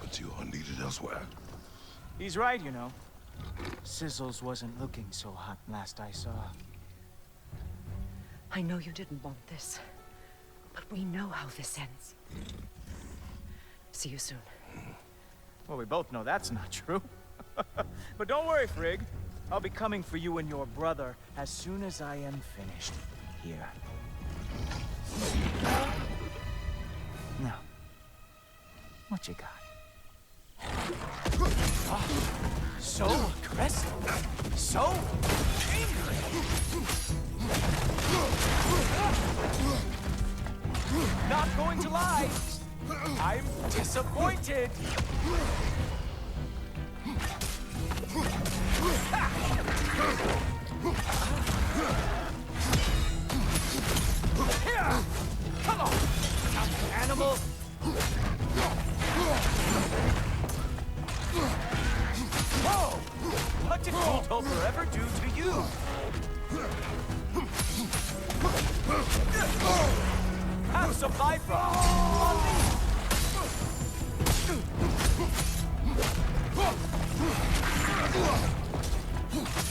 But you are needed elsewhere. He's right, you know. Sizzles wasn't looking so hot last I saw. I know you didn't want this, but we know how this ends. See you soon. Well, we both know that's not true. But don't worry, Frigg. I'll be coming for you and your brother as soon as I am finished here. Now, what you got? Oh, so aggressive. So angry. Not going to lie. I'm disappointed. Here! Come on! Animal! Whoa! What did Goldhofer ever do to you? Have some Bifrost on me!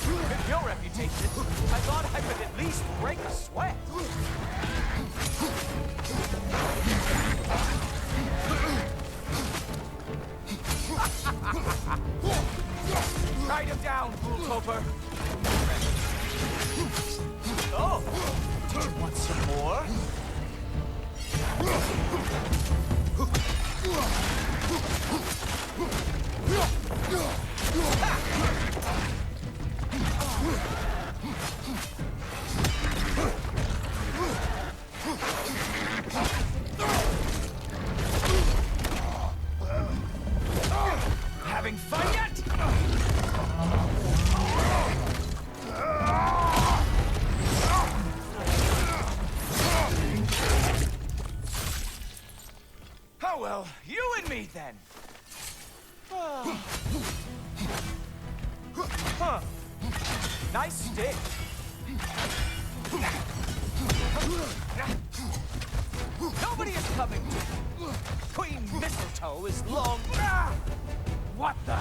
With your reputation, I thought I could at least break a sweat. Write him down, Goldhofer. Oh, did you want some more? Having fun yet? Oh well, you and me then. Huh. Nice stick. Nobody is coming to me. Queen Mistletoe is long. What the?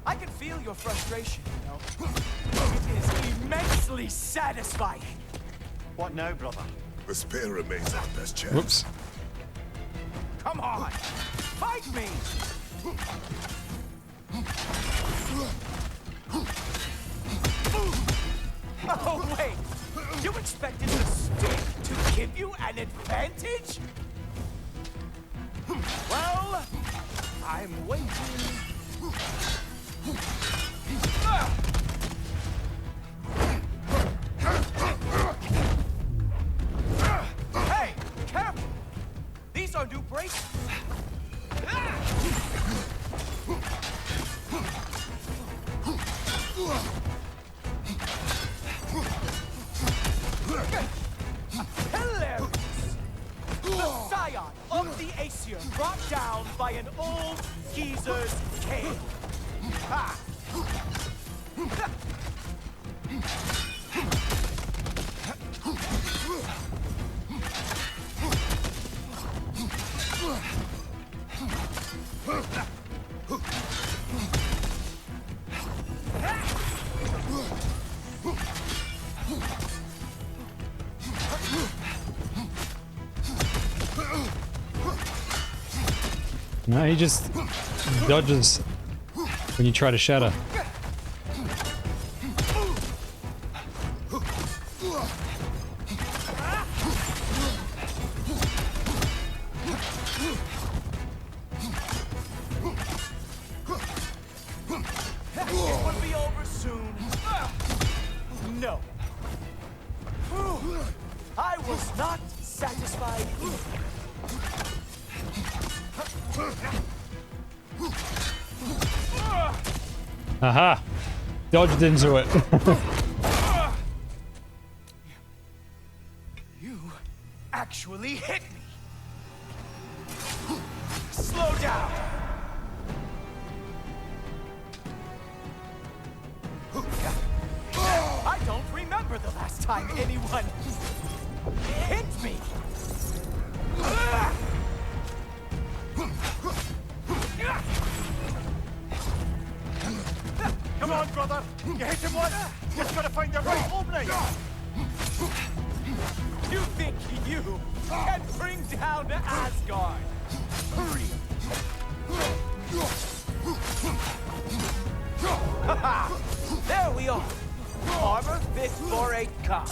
I can feel your frustration, you know. It is immensely satisfying. What now, brother? The spear remains our best chance. Whoops. Come on! Fight me! Oh, wait! You expected the stick to give you an advantage? Well, I'm waiting. Hey, careful! These are new bracelets. Hilarious! The scion of the Aesir brought down by an old geezer's cave. Ha! No, he just dodges when you try to shatter. It will be over soon. No. I was not satisfied either. Aha! Dodged into it. You actually hit me. Slow down. I don't remember the last time anyone hit me. Come on, brother. You hit him once. Just gotta find the right opening. You think you can bring down Asgard? Hurry. There we are. Armor fit for a cop.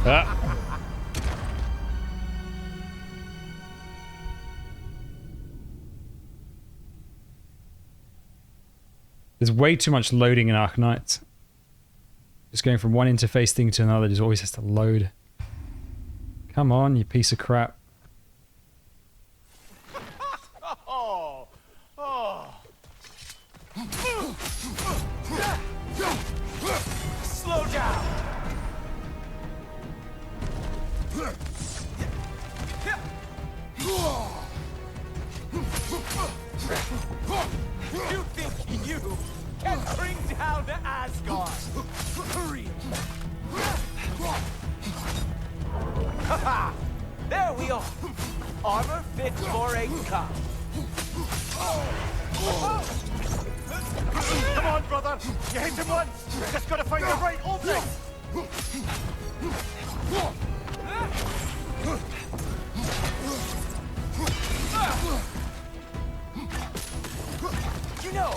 Ah. There's way too much loading in Arknight. Just going from one interface thing to another just always has to load. Come on, you piece of crap. Oh. Slow down. You think you can bring down Asgard? Hurry. There we are. Armor fit for a cop. Come on, brother. You hit him once. Just gotta find the right opening. You know,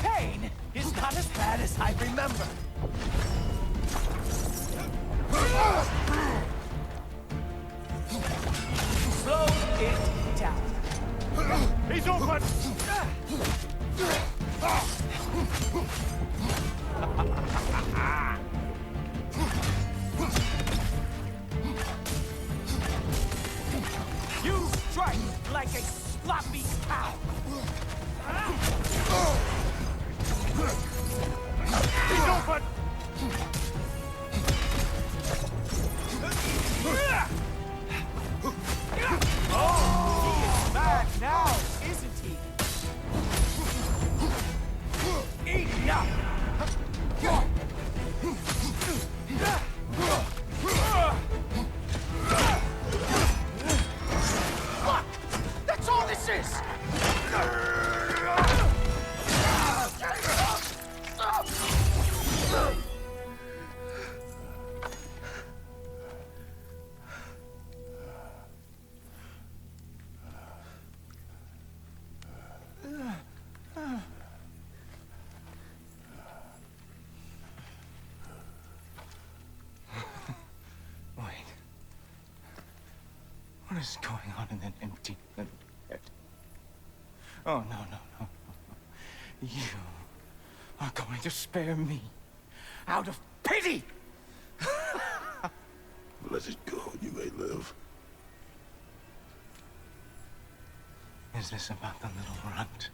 pain is not as bad as I remember. Slow it down. He's open. You strike like a sloppy cow. He's open. Oh, he is mad now, isn't he? Enough. Look, that's all this is. What is going on in that empty little head? Oh, no. You are going to spare me out of pity! Let it go, and you may live. Is this about the little runt?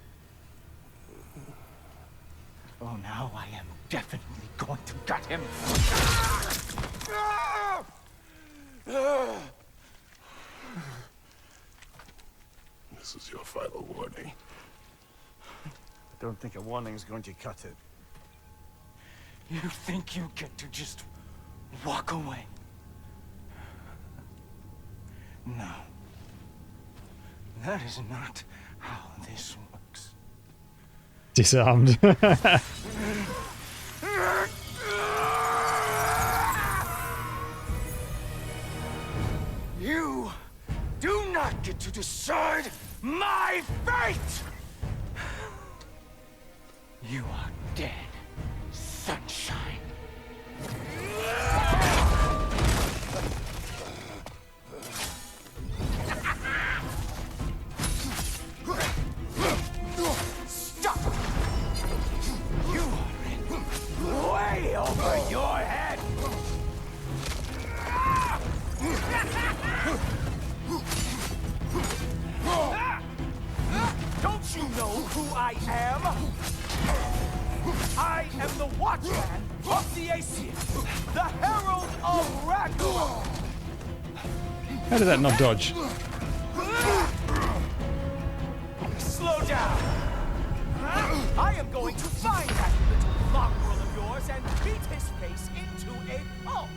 Oh, now I am definitely going to gut him. This is your final warning. I don't think a warning's going to cut it. You think you get to just walk away? No. That is not how this works. Disarmed. to decide my fate! You are dead, sunshine. Stop! You are in way over your head! Don't you know who I am? I am the Watchman of the Aesir, the Herald of Ragnarök! How did that not dodge? Slow down! I am going to find that little mongrel of yours and beat his face into a pulp!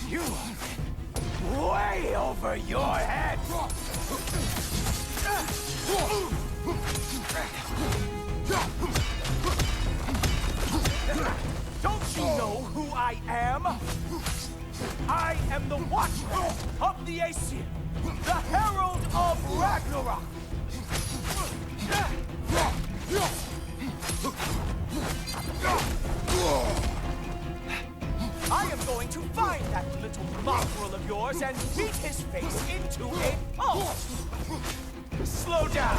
You are way over your head! Don't you know who I am? I am the Watchman of the Aesir, the Herald of Ragnarök! I am going to find that little mongrel of yours and beat his face into a pulp! Slow down!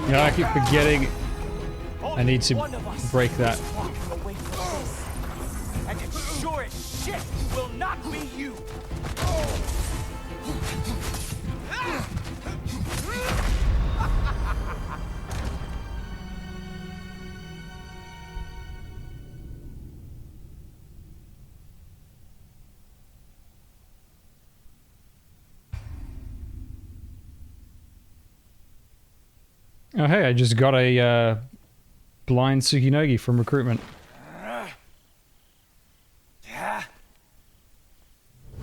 Yeah, I keep forgetting. I need to break that. And it sure as shit will not be you! Oh hey, I just got a blind Tsukinogi from recruitment.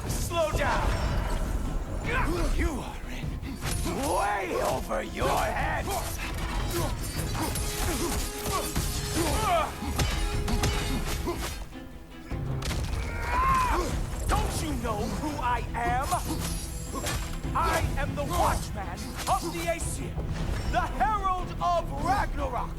Slow down! You are in way over your head! Don't you know who I am? I am the Watchman of the Aesir, the Herald of Ragnarök!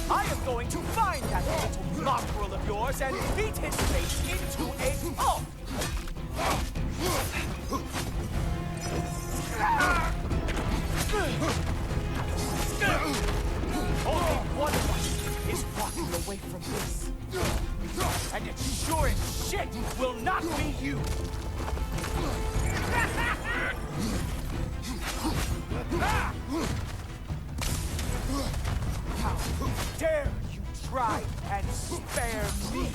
I am going to find that little mongrel of yours and beat his face into a pulp! Only one of us is walking away from this. And it sure as shit will not be you! How dare you try and spare me!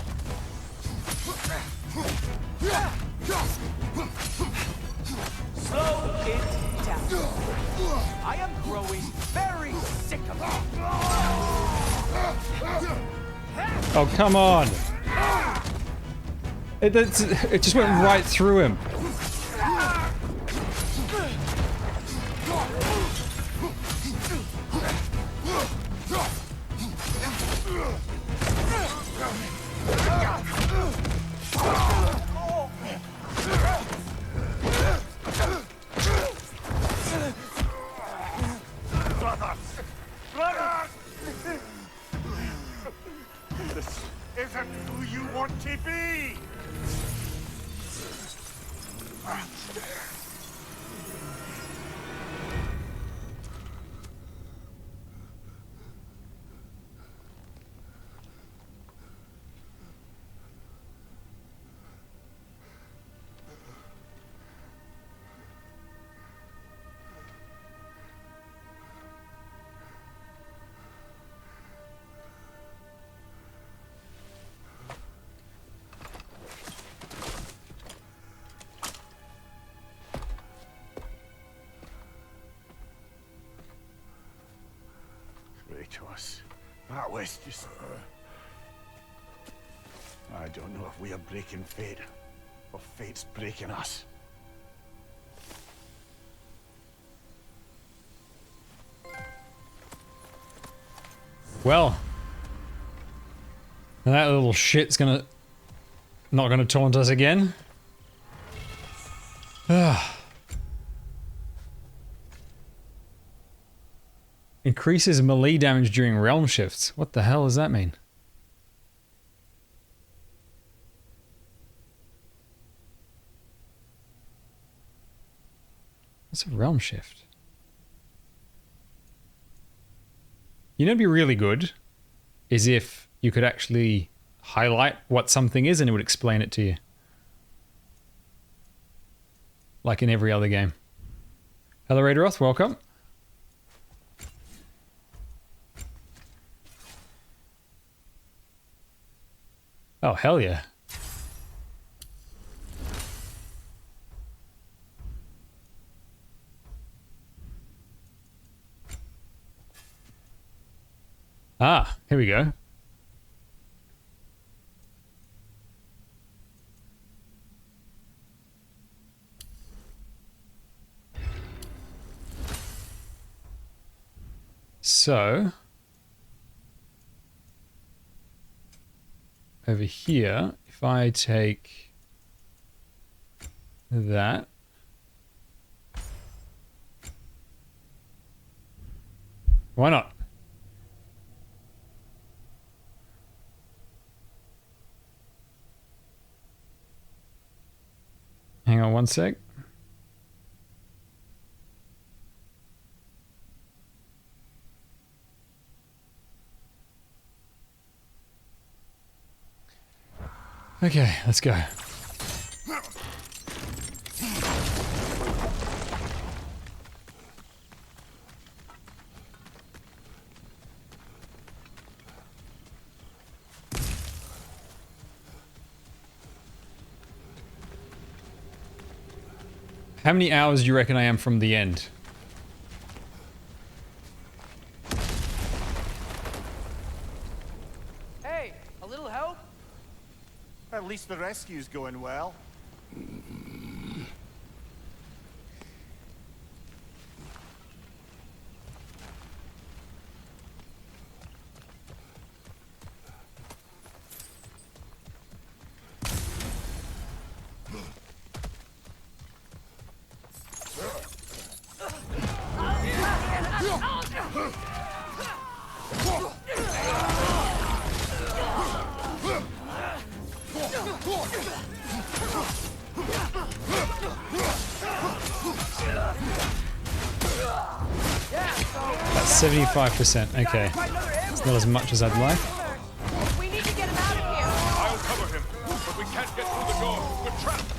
Slow it down. I am growing very sick of it. Oh, come on! It just went right through him. This isn't who you want to be! us. That was just... I don't know if we are breaking fate, or fate's breaking us. Well, that little shit's not gonna taunt us again. Increases melee damage during realm shifts. What the hell does that mean? What's a realm shift? You know, it'd be really good is if you could actually highlight what something is and it would explain it to you. Like in every other game. Hello, Raideroth, welcome. Oh, hell yeah. Ah, here we go. So, over here, if I take that, why not? Hang on one sec. Okay, let's go. How many hours do you reckon I am from the end? Hey, a little help? At least the rescue's going well. That's 75%. Okay. It's not as much as I'd like. We need to get him out of here. I'll cover him, but we can't get through the door. We're trapped.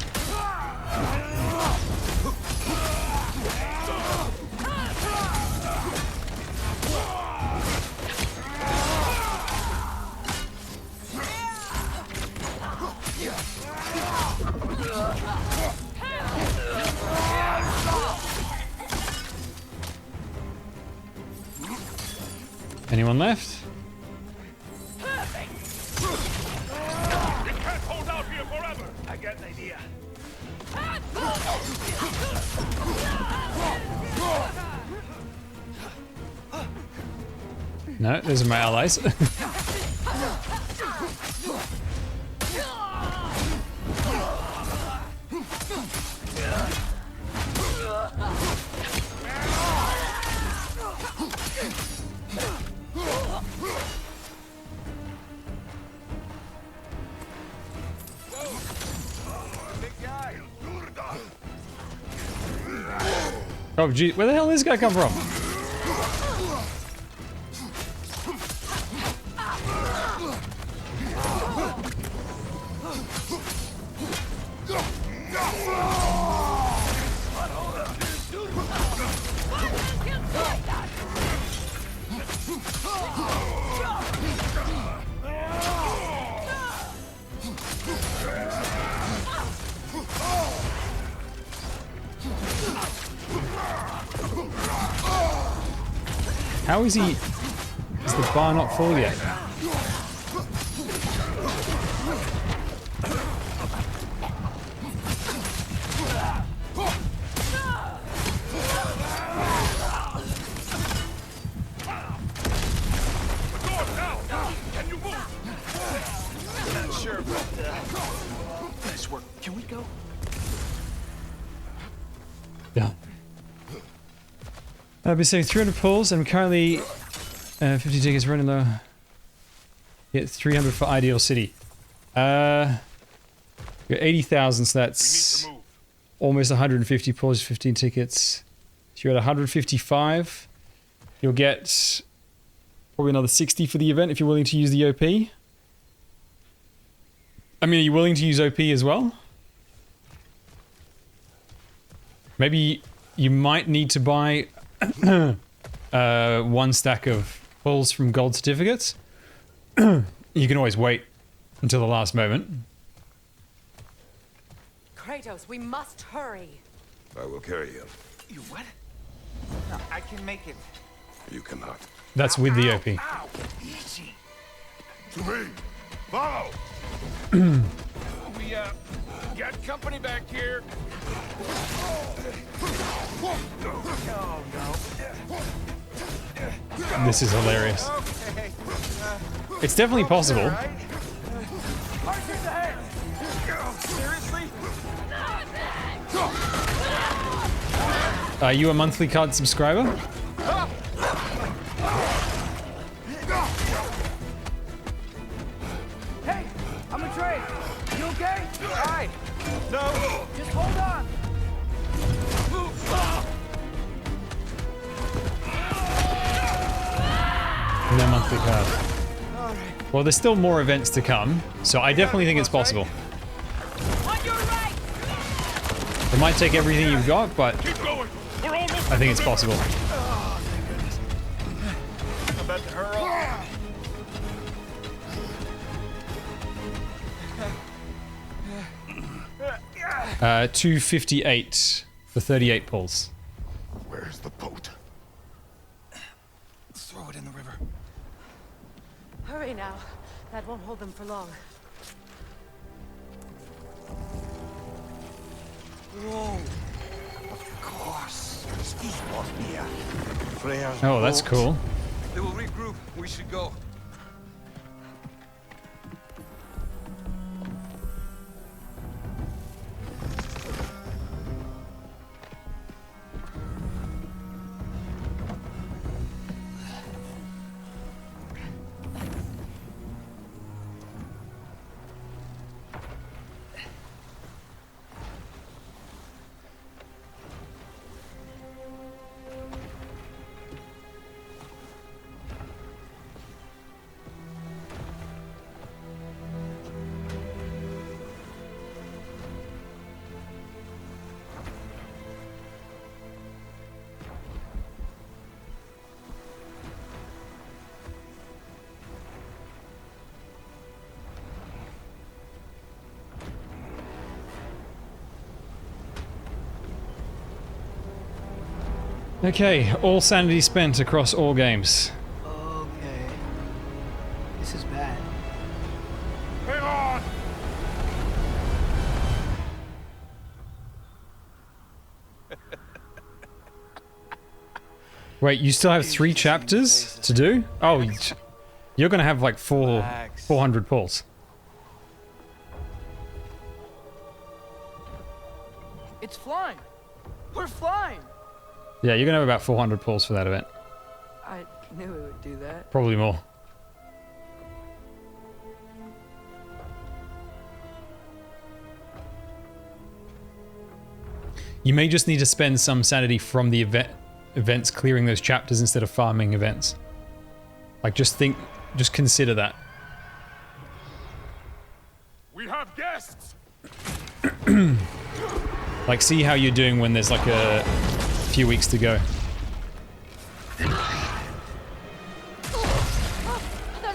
Anyone left? We can't hold out here forever. I get an idea. No, those are my allies. Oh, gee, where the hell did this guy come from? How is he... the bar not full yet? Sure, but nice work. Can we go? Yeah. I've been saying 300 pulls. I'm currently 50 tickets running low. Get 300 for Ideal City. You're 80,000, so that's almost 150 pulls, 15 tickets. So you're at 155. You'll get probably another 60 for the event if you're willing to use the OP. I mean, are you willing to use OP as well? Maybe you might need to buy one stack of pulls from gold certificates. You can always wait until the last moment. Kratos, we must hurry. I will carry you. You what? No, I can make it. You cannot. That's with the OP. Ow! Easy. To me! Follow! We, got company back here. Oh, no. This is hilarious. Okay. It's definitely possible. Right. Archers ahead! Seriously? Are you a monthly card subscriber? Hey, I'm a trade. You okay? Hi. No. Just hold on. No monthly card. Well, there's still more events to come, so I definitely think it's possible. On your right! It might take everything you've got, but I think it's possible. Oh, thank goodness. I'm about to hurl. 258 for 38 pulls. Where's the boat? Throw it in the river. Hurry now. That won't hold them for long. Whoa. Of course. These must be Freya's Oh, that's boat. cool. They will regroup. We should go. Okay, all sanity spent across all games. Okay. This is bad. Hang on! Wait, you still have 3 chapters to do? Oh, you're gonna have like 400 pulls. It's flying. We're flying. Yeah, you're gonna have about 400 pulls for that event. I knew it would do that. Probably more. You may just need to spend some sanity from the events clearing those chapters instead of farming events. Like, just consider that. We have guests! Like, see how you're doing when there's like a few weeks to go. There's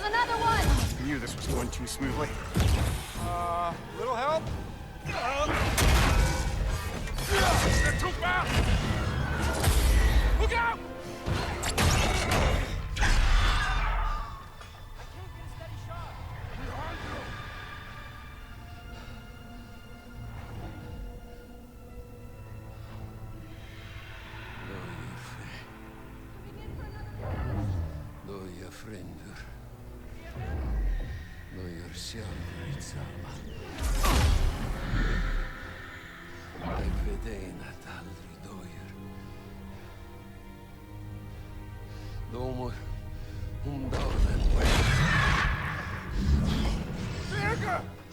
another one! I knew this was going too smoothly. Little help? They're too fast! Look out! Birger!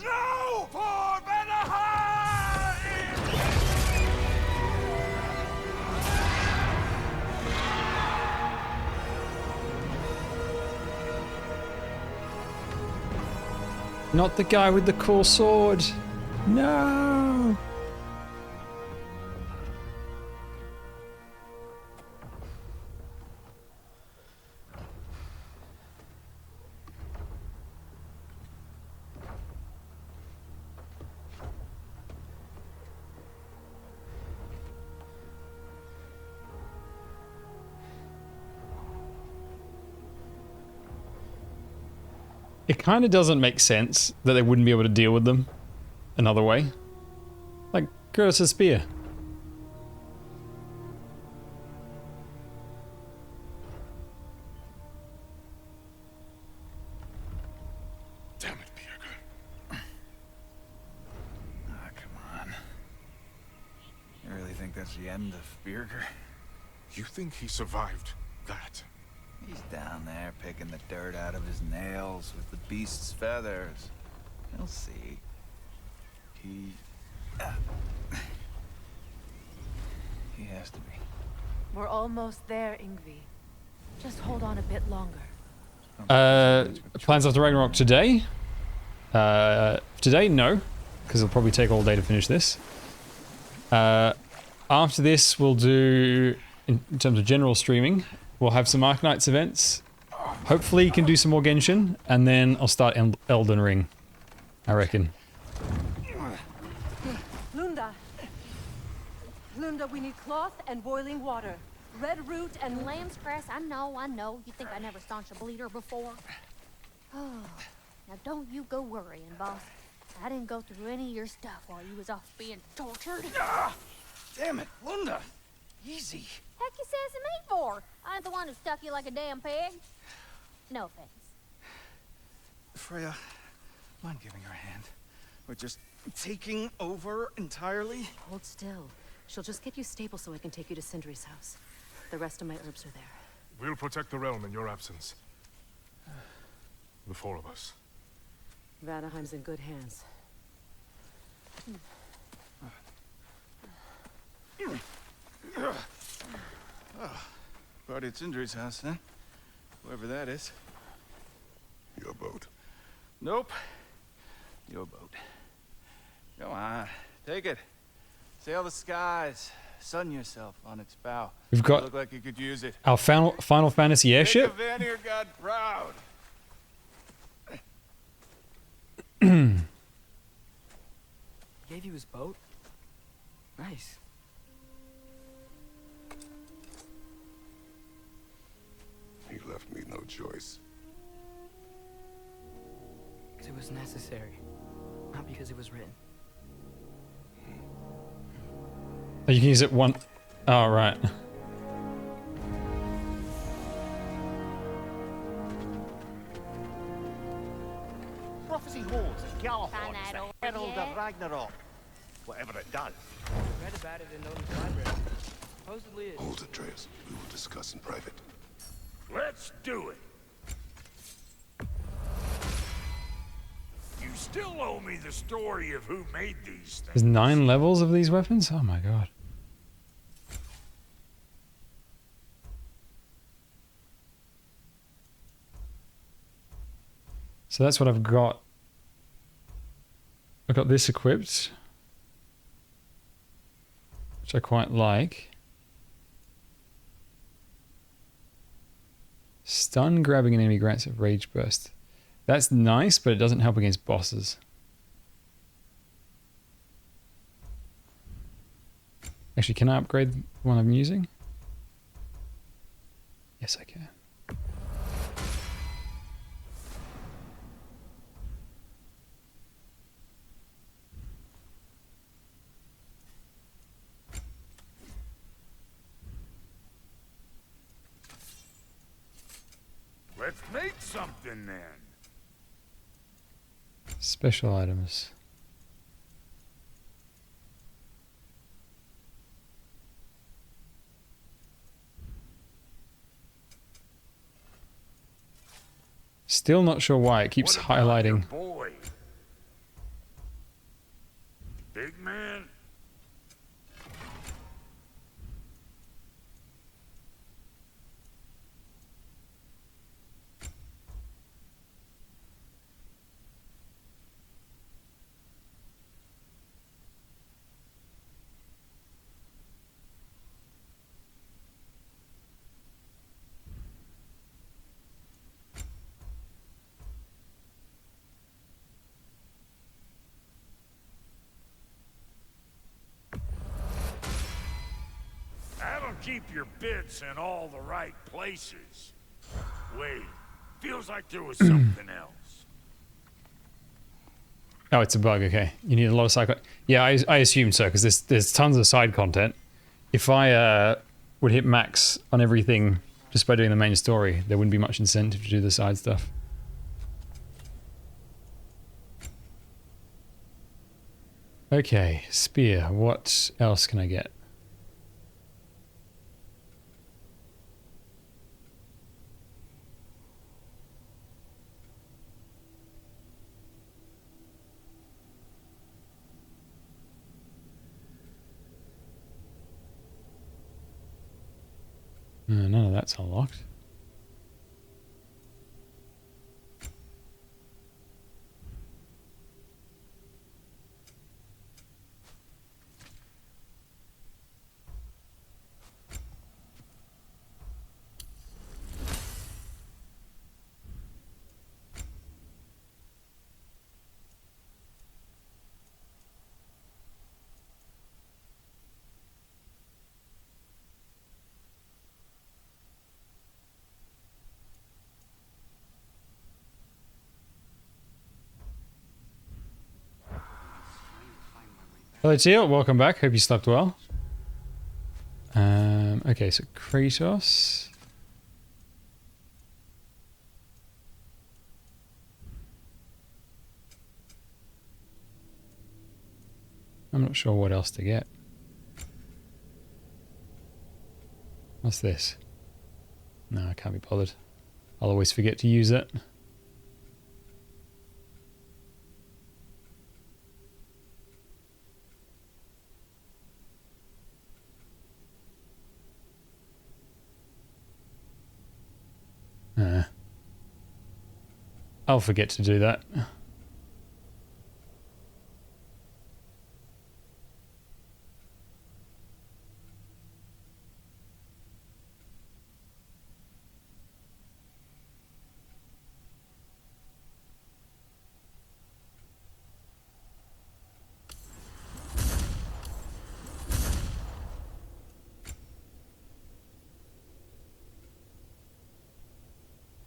No! For Vanaheim! Not the guy with the cool sword. No. It kind of doesn't make sense that they wouldn't be able to deal with them another way. Like, Curtis' spear. Damn it, Birger. Ah, come on. You really think that's the end of Birger? You think he survived that? He's down there picking the dirt out of his nails with the beast's feathers. You'll see. He has to be. We're almost there, Ingvi. Just hold on a bit longer. Plans after Ragnarok today? Today, no. Because it'll probably take all day to finish this. After this, we'll do, in terms of general streaming, we'll have some Arknights events. Hopefully you can do some more Genshin, and then I'll start Elden Ring, I reckon. Lunda, we need cloth and boiling water. Red root and Lamb's grass, I know. You think I never staunched a bleeder before? Oh, now don't you go worrying, boss. I didn't go through any of your stuff while you was off being tortured. Ah, damn it, Lunda. Easy. Heck you says to me for? I ain't the one who stuck you like a damn pig. No offense. Freya, mind giving her a hand? We're just taking over entirely? Hold still. She'll just get you stable so I can take you to Sindri's house. The rest of my herbs are there. We'll protect the realm in your absence. The four of us. Vanaheim's in good hands. Oh, party at Sindri's house, then? Whoever that is. Your boat. Nope. Your boat. Go on, take it. Sail the skies. Sun yourself on its bow. We've got You look like you could use it. our Final Fantasy airship. Make the Vanir god proud. Gave you his boat? Nice. He left me no choice. It was necessary. Not because it was written. Oh, you can use it one. Oh, right. Prophecy holds that Gjallarhorn Find is that the over herald yet? of Ragnarok. Whatever it does. I read about it in Odin's library. Supposedly it... Hold it, Atreus. We will discuss in private. Let's do it. You still owe me the story of who made these things. There's 9 levels of these weapons? Oh my god. So that's what I've got. I've got this equipped, which I quite like. Stun grabbing an enemy grants a rage burst. That's nice, but it doesn't help against bosses. Actually, can I upgrade the one I'm using? Yes, I can. Let's make something then. Special items. Still not sure why it keeps highlighting. Boy. Big man? That'll keep your bits in all the right places. Wait, feels like there was something else. Oh, it's a bug. Okay, you need a lot of side content. Yeah, I assumed so because there's tons of side content. If I would hit max on everything just by doing the main story, there wouldn't be much incentive to do the side stuff. Okay, spear. What else can I get? None of that's unlocked. Hello Teal, welcome back. Hope you slept well. Okay, so Kratos. I'm not sure what else to get. What's this? No, I can't be bothered. I'll always forget to use it. I'll forget to do that.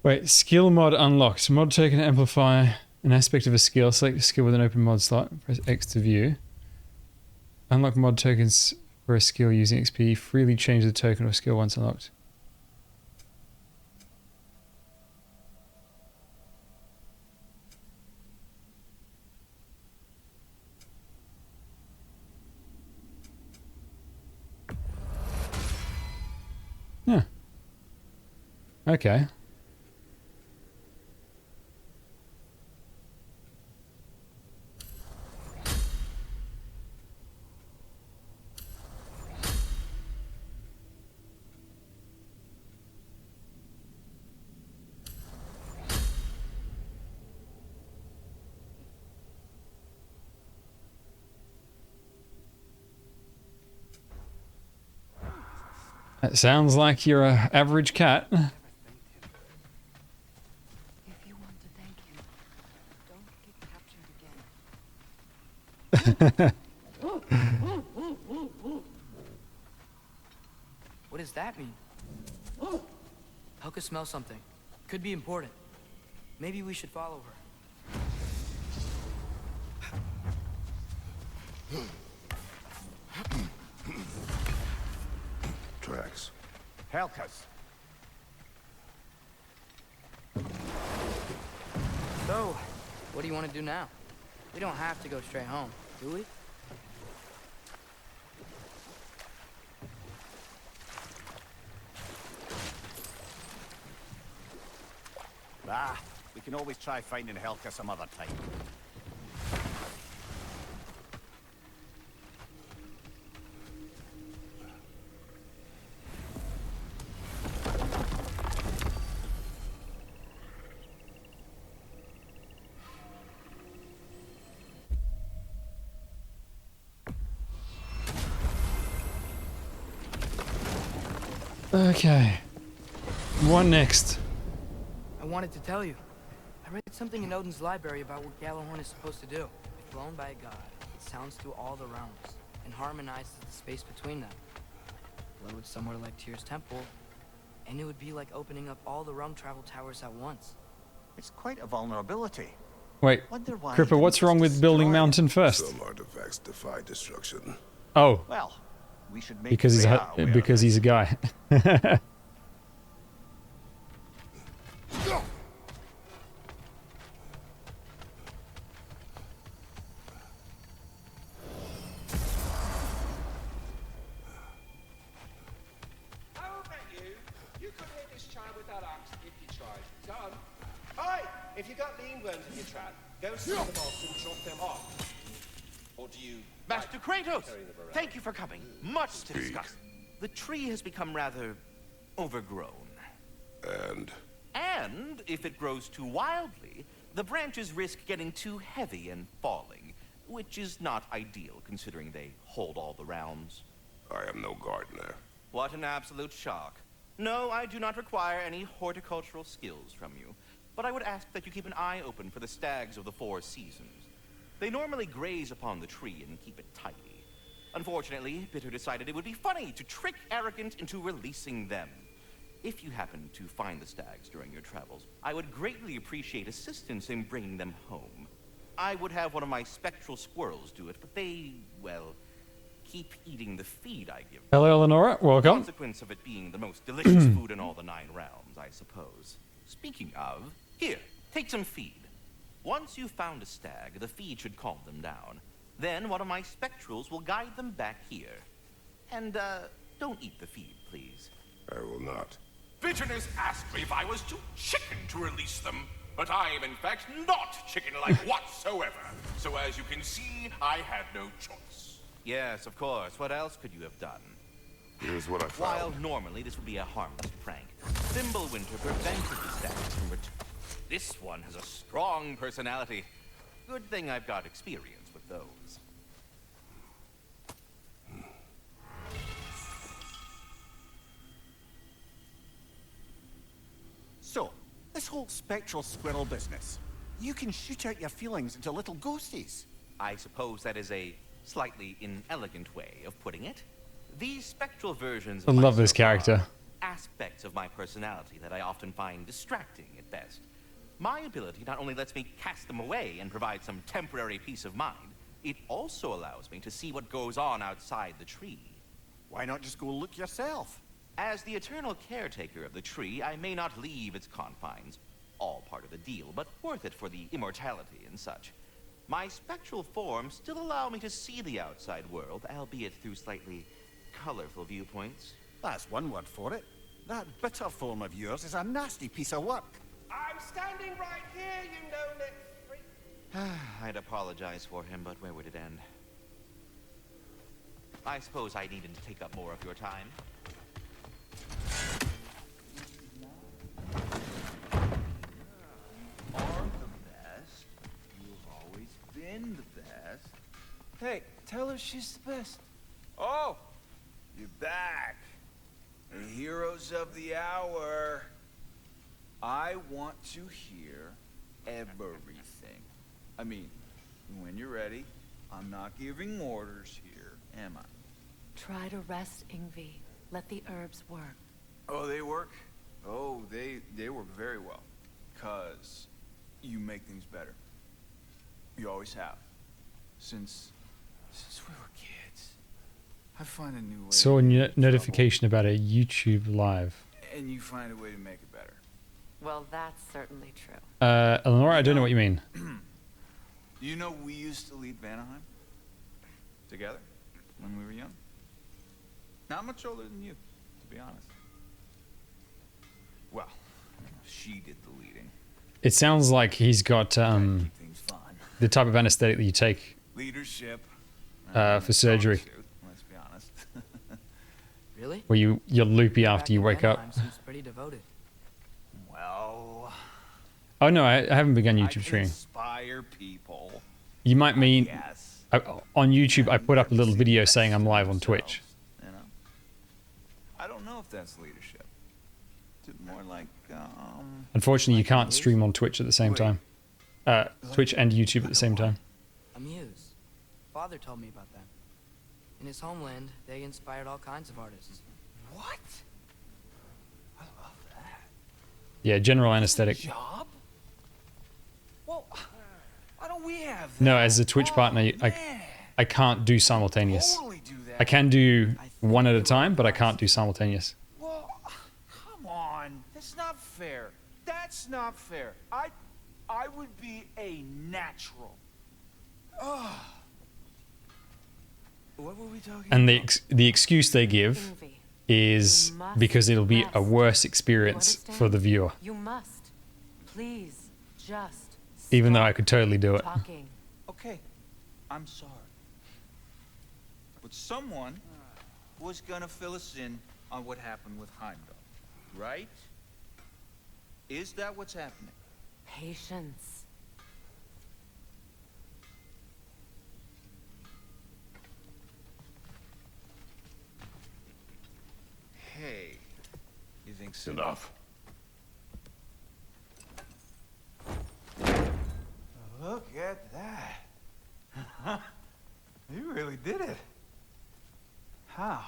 Wait, skill mod unlocked. Mod token to amplify an aspect of a skill. Select a skill with an open mod slot. Press X to view. Unlock mod tokens for a skill using XP. Freely change the token or skill once unlocked. Yeah. Okay. That sounds like you're an average cat. If you want to thank him, don't get captured again. What does that mean? Helka smells something. Could be important. Maybe we should follow her. Tracks. Helka's. So, what do you want to do now? We don't have to go straight home, do we? Ah, we can always try finding Helka some other time. Okay. What next? I wanted to tell you. I read something in Odin's library about what Gjallarhorn is supposed to do. If flown by a god, it sounds through all the realms and harmonizes the space between them. Blow it somewhere like Tyr's temple, and it would be like opening up all the realm travel towers at once. It's quite a vulnerability. Wait, Wonder why Cripper, what's wrong with building Mountain first? Some artifacts defy destruction. Oh, Well, we should make because he's a guy. You couldn't hit this child with that axe if you tried. Done. Hi! If you got lean worms in your trap, go see the boss and drop them off. Or do you... Master Kratos! Thank you for coming. Much to discuss. The tree has become rather overgrown. And if it grows too wildly, the branches risk getting too heavy and falling, which is not ideal considering they hold all the realms. I am no gardener. What an absolute shock. No, I do not require any horticultural skills from you, but I would ask that you keep an eye open for the stags of the four seasons. They normally graze upon the tree and keep it tidy. Unfortunately, Bitter decided it would be funny to trick Arrogant into releasing them. If you happen to find the stags during your travels, I would greatly appreciate assistance in bringing them home. I would have one of my spectral squirrels do it, but they, well, keep eating the feed I give them. Hello, Lenora. Welcome. Consequence of it being the most delicious food in all the 9 realms, I suppose. Speaking of, here, take some feed. Once you've found a stag, the feed should calm them down. Then one of my spectrals will guide them back here. And, don't eat the feed, please. I will not. Bitterness asked me if I was too chicken to release them, but I am in fact not chicken-like whatsoever. So as you can see, I had no choice. Yes, of course. What else could you have done? Here's what I found. While normally this would be a harmless prank, Thimblewinter prevented the stags from This one has a strong personality. Good thing I've got experience with those. So, this whole spectral squirrel business. You can shoot out your feelings into little ghosties. I suppose that is a slightly inelegant way of putting it. These spectral versions I of love this myself character. are aspects of my personality that I often find distracting at best. My ability not only lets me cast them away and provide some temporary peace of mind, it also allows me to see what goes on outside the tree. Why not just go look yourself? As the eternal caretaker of the tree, I may not leave its confines. All part of the deal, but worth it for the immortality and such. My spectral forms still allow me to see the outside world, albeit through slightly colorful viewpoints. That's one word for it. That bitter form of yours is a nasty piece of work. I'm standing right here, you no-neck freak. I'd apologize for him, but where would it end? I suppose I needn't take up more of your time. Are the best. You've always been the best. Hey, tell her she's the best. Oh, you're back. The heroes of the hour. I want to hear everything. I mean, when you're ready, I'm not giving orders here, am I? Try to rest, Ingvi. Let the herbs work. Oh, they work? Oh, they work very well. 'Cause you make things better. You always have. Since we were kids. I find a new way. Saw a notification about a YouTube live. And you find a way to make it better. Well, that's certainly true. Eleanor, I don't know what you mean. You know, we used to lead Vanaheim together when we were young. Not much older than you, to be honest. Well, she did the leading. It sounds like he's got the type of anesthetic that you take Leadership. for surgery, Let's be honest. Really? where you're loopy after Back you in wake up. Vanaheim seems pretty devoted. Well, Oh no, I haven't begun I YouTube can streaming. inspire people. You might mean Yes. on YouTube. I put up a little video saying I'm live on Twitch. You know? I don't know if that's leadership. It's more like, Unfortunately, you can't stream on Twitch at the same time. Twitch and YouTube at the same time. A muse. Father told me about them. In his homeland, they inspired all kinds of artists. What? Yeah, general anesthetic. Job? Well, why don't we have that? No, as a Twitch partner, I can't do simultaneous. I can do one at a time, but I can't do simultaneous. Well, come on. That's not fair. That's not fair. I would be a natural. Ugh. What were we talking And about? the excuse they give is because it'll be a worse experience for the viewer. You must. Please, just Even though I could totally do it. talking. Okay, I'm sorry. But someone was gonna fill us in on what happened with Heimdall, right? Is that what's happening? Patience. Hey, you think so? Enough. Look at that. You really did it. How,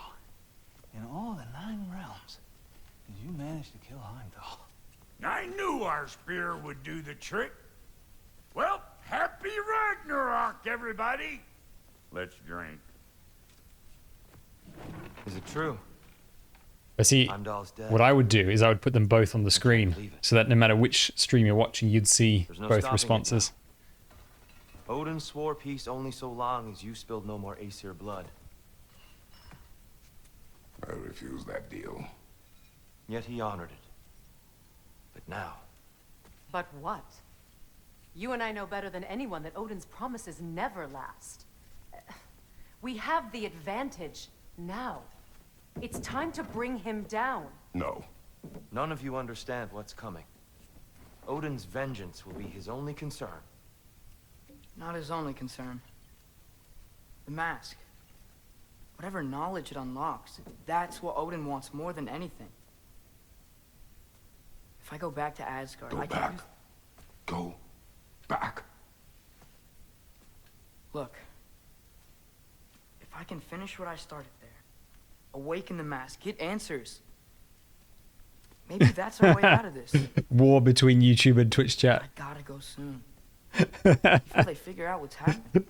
in all the 9 realms, did you manage to kill Heimdall? I knew our spear would do the trick. Well, happy Ragnarok, everybody. Let's drink. Is it true? But see, Heimdall's dead. what I would do is I would put them both on the screen so that no matter which stream you're watching, you'd see There's no both stopping it responses. Odin swore peace only so long as you spilled no more Aesir blood. I refuse that deal. Yet he honored it. But now, But what? You and I know better than anyone that Odin's promises never last. We have the advantage now. It's time to bring him down. No. none of you understand what's coming. Odin's vengeance will be his only concern. Not his only concern. The mask. Whatever knowledge it unlocks, that's what Odin wants more than anything. If I go back to Asgard, Go I can back. use... Go back. Look. If I can finish what I started there, awaken the mask, get answers. Maybe that's our way out of this. War between YouTube and Twitch chat. I gotta go soon. Before they figure out what's happening.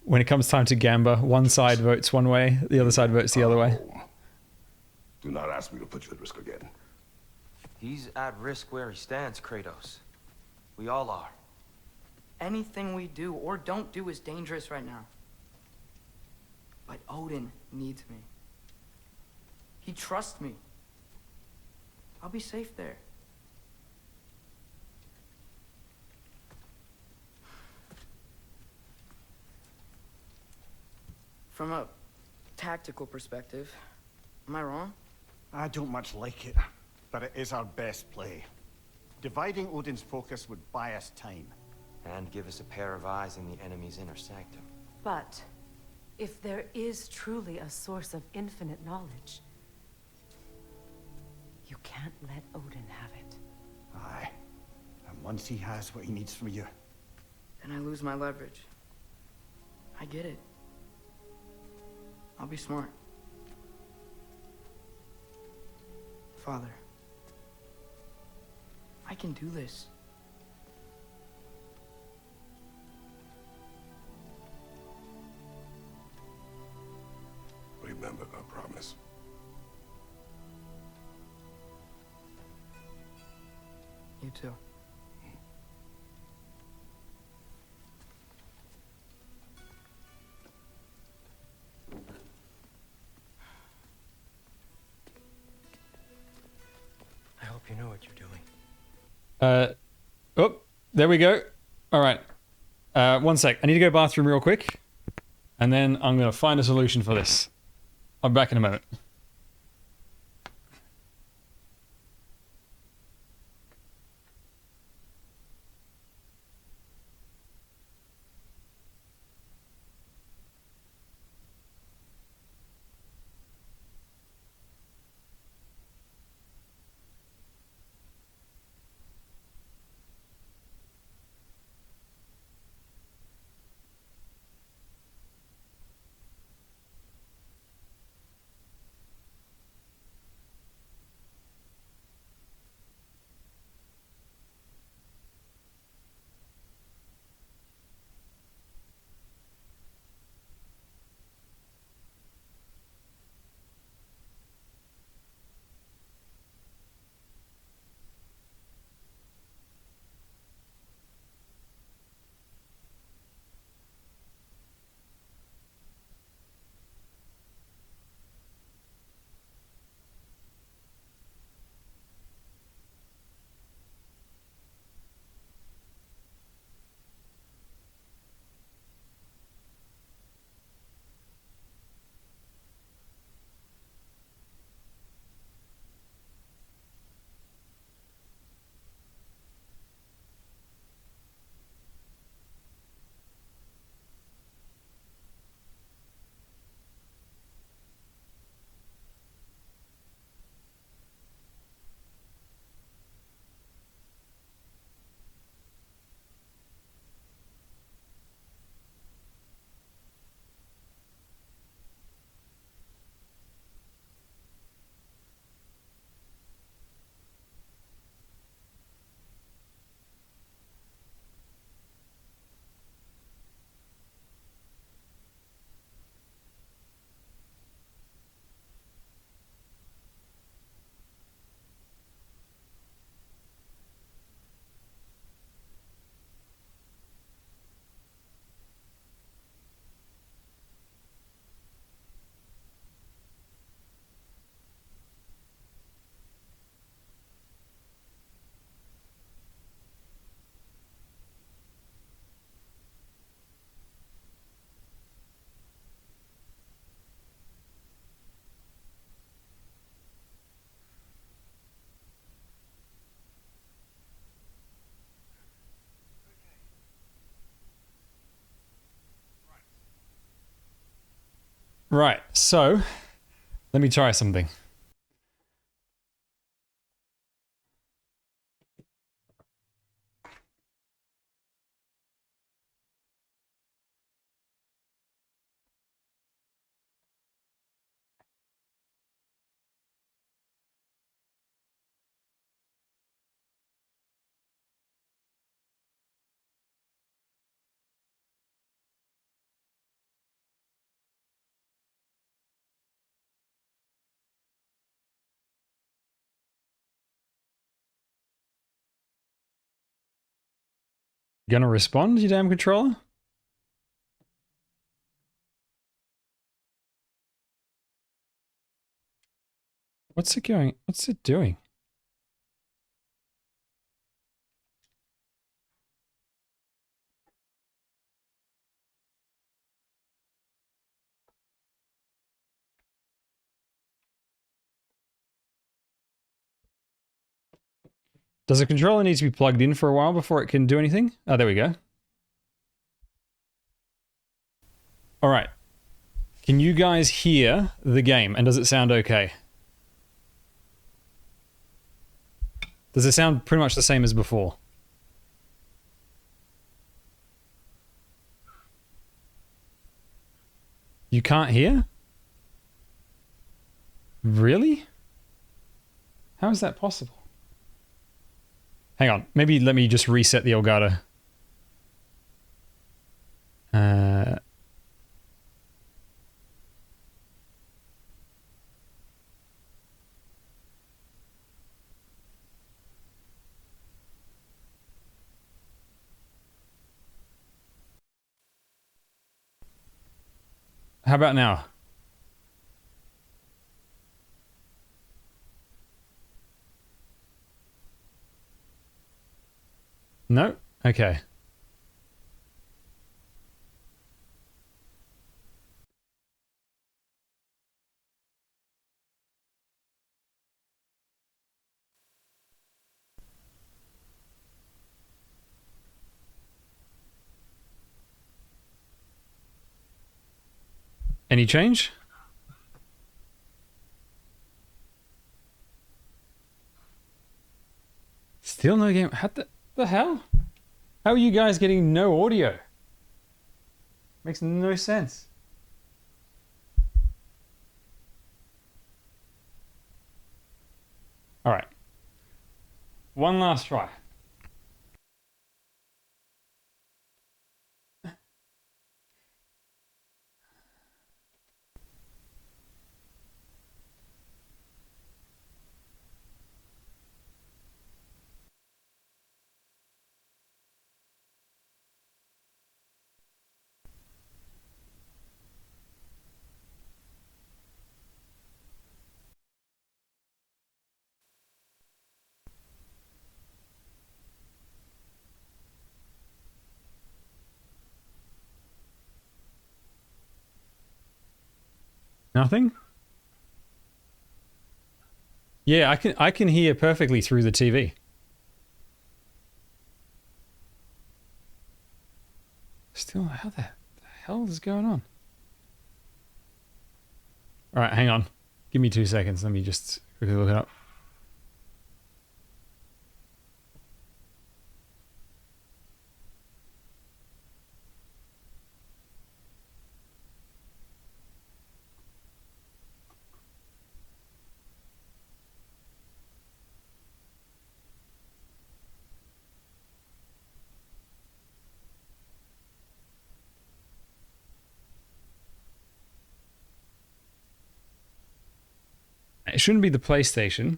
When it comes time to Gamba, one side votes one way, the other side votes the other way. Do not ask me to put you at risk again. He's at risk where he stands, Kratos. We all are. Anything we do or don't do is dangerous right now. But Odin needs me. He trusts me. I'll be safe there. From a tactical perspective, am I wrong? I don't much like it, but it is our best play. Dividing Odin's focus would buy us time. And give us a pair of eyes in the enemy's inner sanctum. But if there is truly a source of infinite knowledge, you can't let Odin have it. Aye. And once he has what he needs from you... Then I lose my leverage. I get it. I'll be smart. Father, I can do this. Remember our promise. You too. Oh, there we go. All right. 1 sec. I need to go bathroom real quick. And then I'm going to find a solution for this. I'll be back in a moment. Right, so let me try something. Gonna respond, you damn controller? What's it going? What's it doing? Does the controller need to be plugged in for a while before it can do anything? Oh, there we go. All right. Can you guys hear the game? And does it sound okay? Does it sound pretty much the same as before? You can't hear? Really? How is that possible? Hang on. Maybe let me just reset the Elgato. How about now? No? Okay. Any change? Still no game. How the hell? How are you guys getting no audio? Makes no sense. All right. One last try. Nothing? Yeah, I can hear perfectly through the TV. Still, how the hell is going on? All right, hang on. Give me 2 seconds. Let me just quickly look it up. It shouldn't be the PlayStation.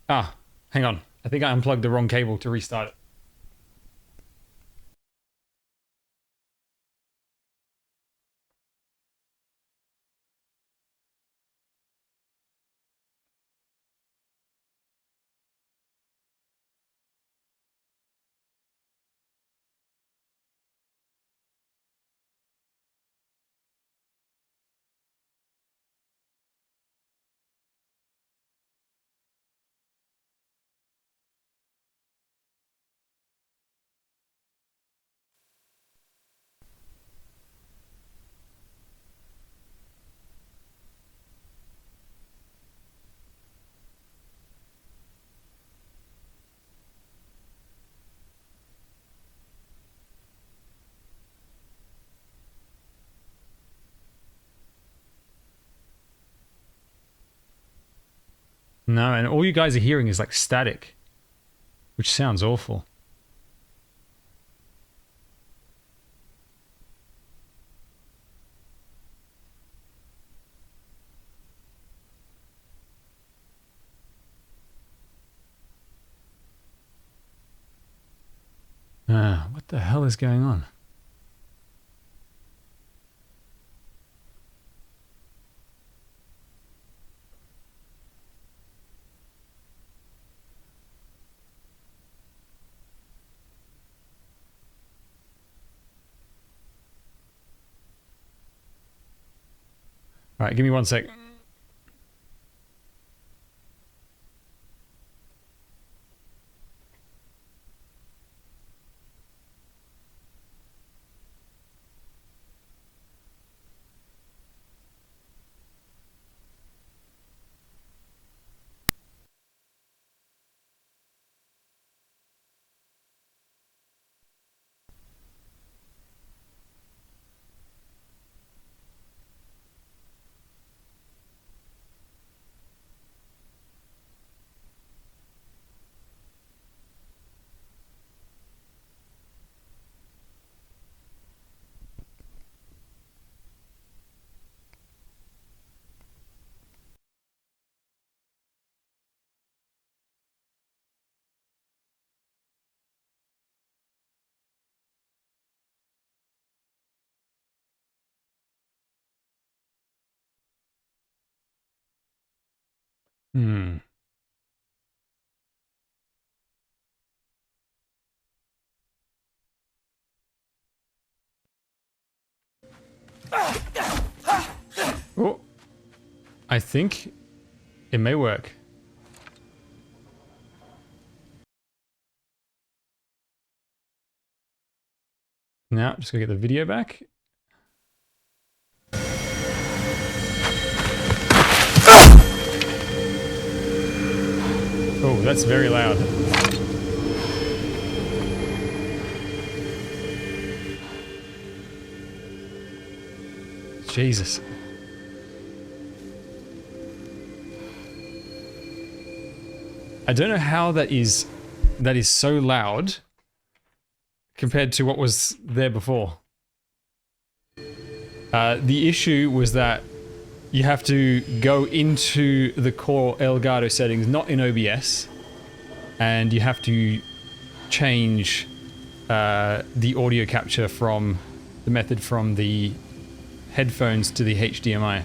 Ah, hang on. I think I unplugged the wrong cable to restart it. No, and all you guys are hearing is like static, which sounds awful. What the hell is going on? All right, give me 1 sec. Hmm. Oh, I think it may work. Now, just go get the video back. Oh, that's very loud. Jesus. I don't know how that is so loud compared to what was there before. The issue was that you have to go into the core Elgato settings, not in OBS, and you have to change the audio capture from the method from the headphones to the HDMI.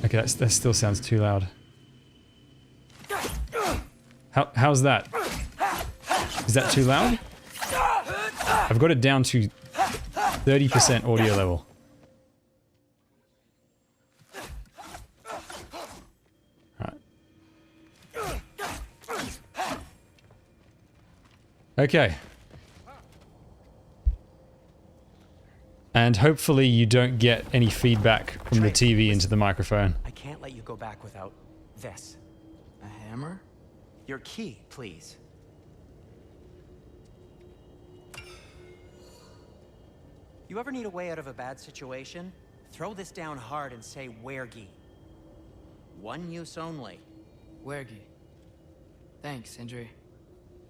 Okay, that still sounds too loud. How's that? Is that too loud? I've got it down to 30% audio level. Alright. Okay. And hopefully you don't get any feedback from the TV into the microphone. I can't let you go back without this. A hammer? Your key, please. You ever need a way out of a bad situation? Throw this down hard and say wergi. One use only. Wergi. Thanks, Sindri.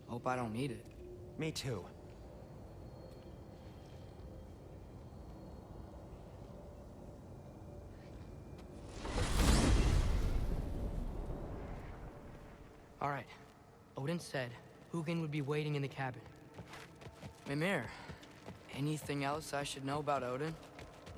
Hope I don't need it. Me too. All right. Odin said Hugin would be waiting in the cabin. Mimir, anything else I should know about Odin?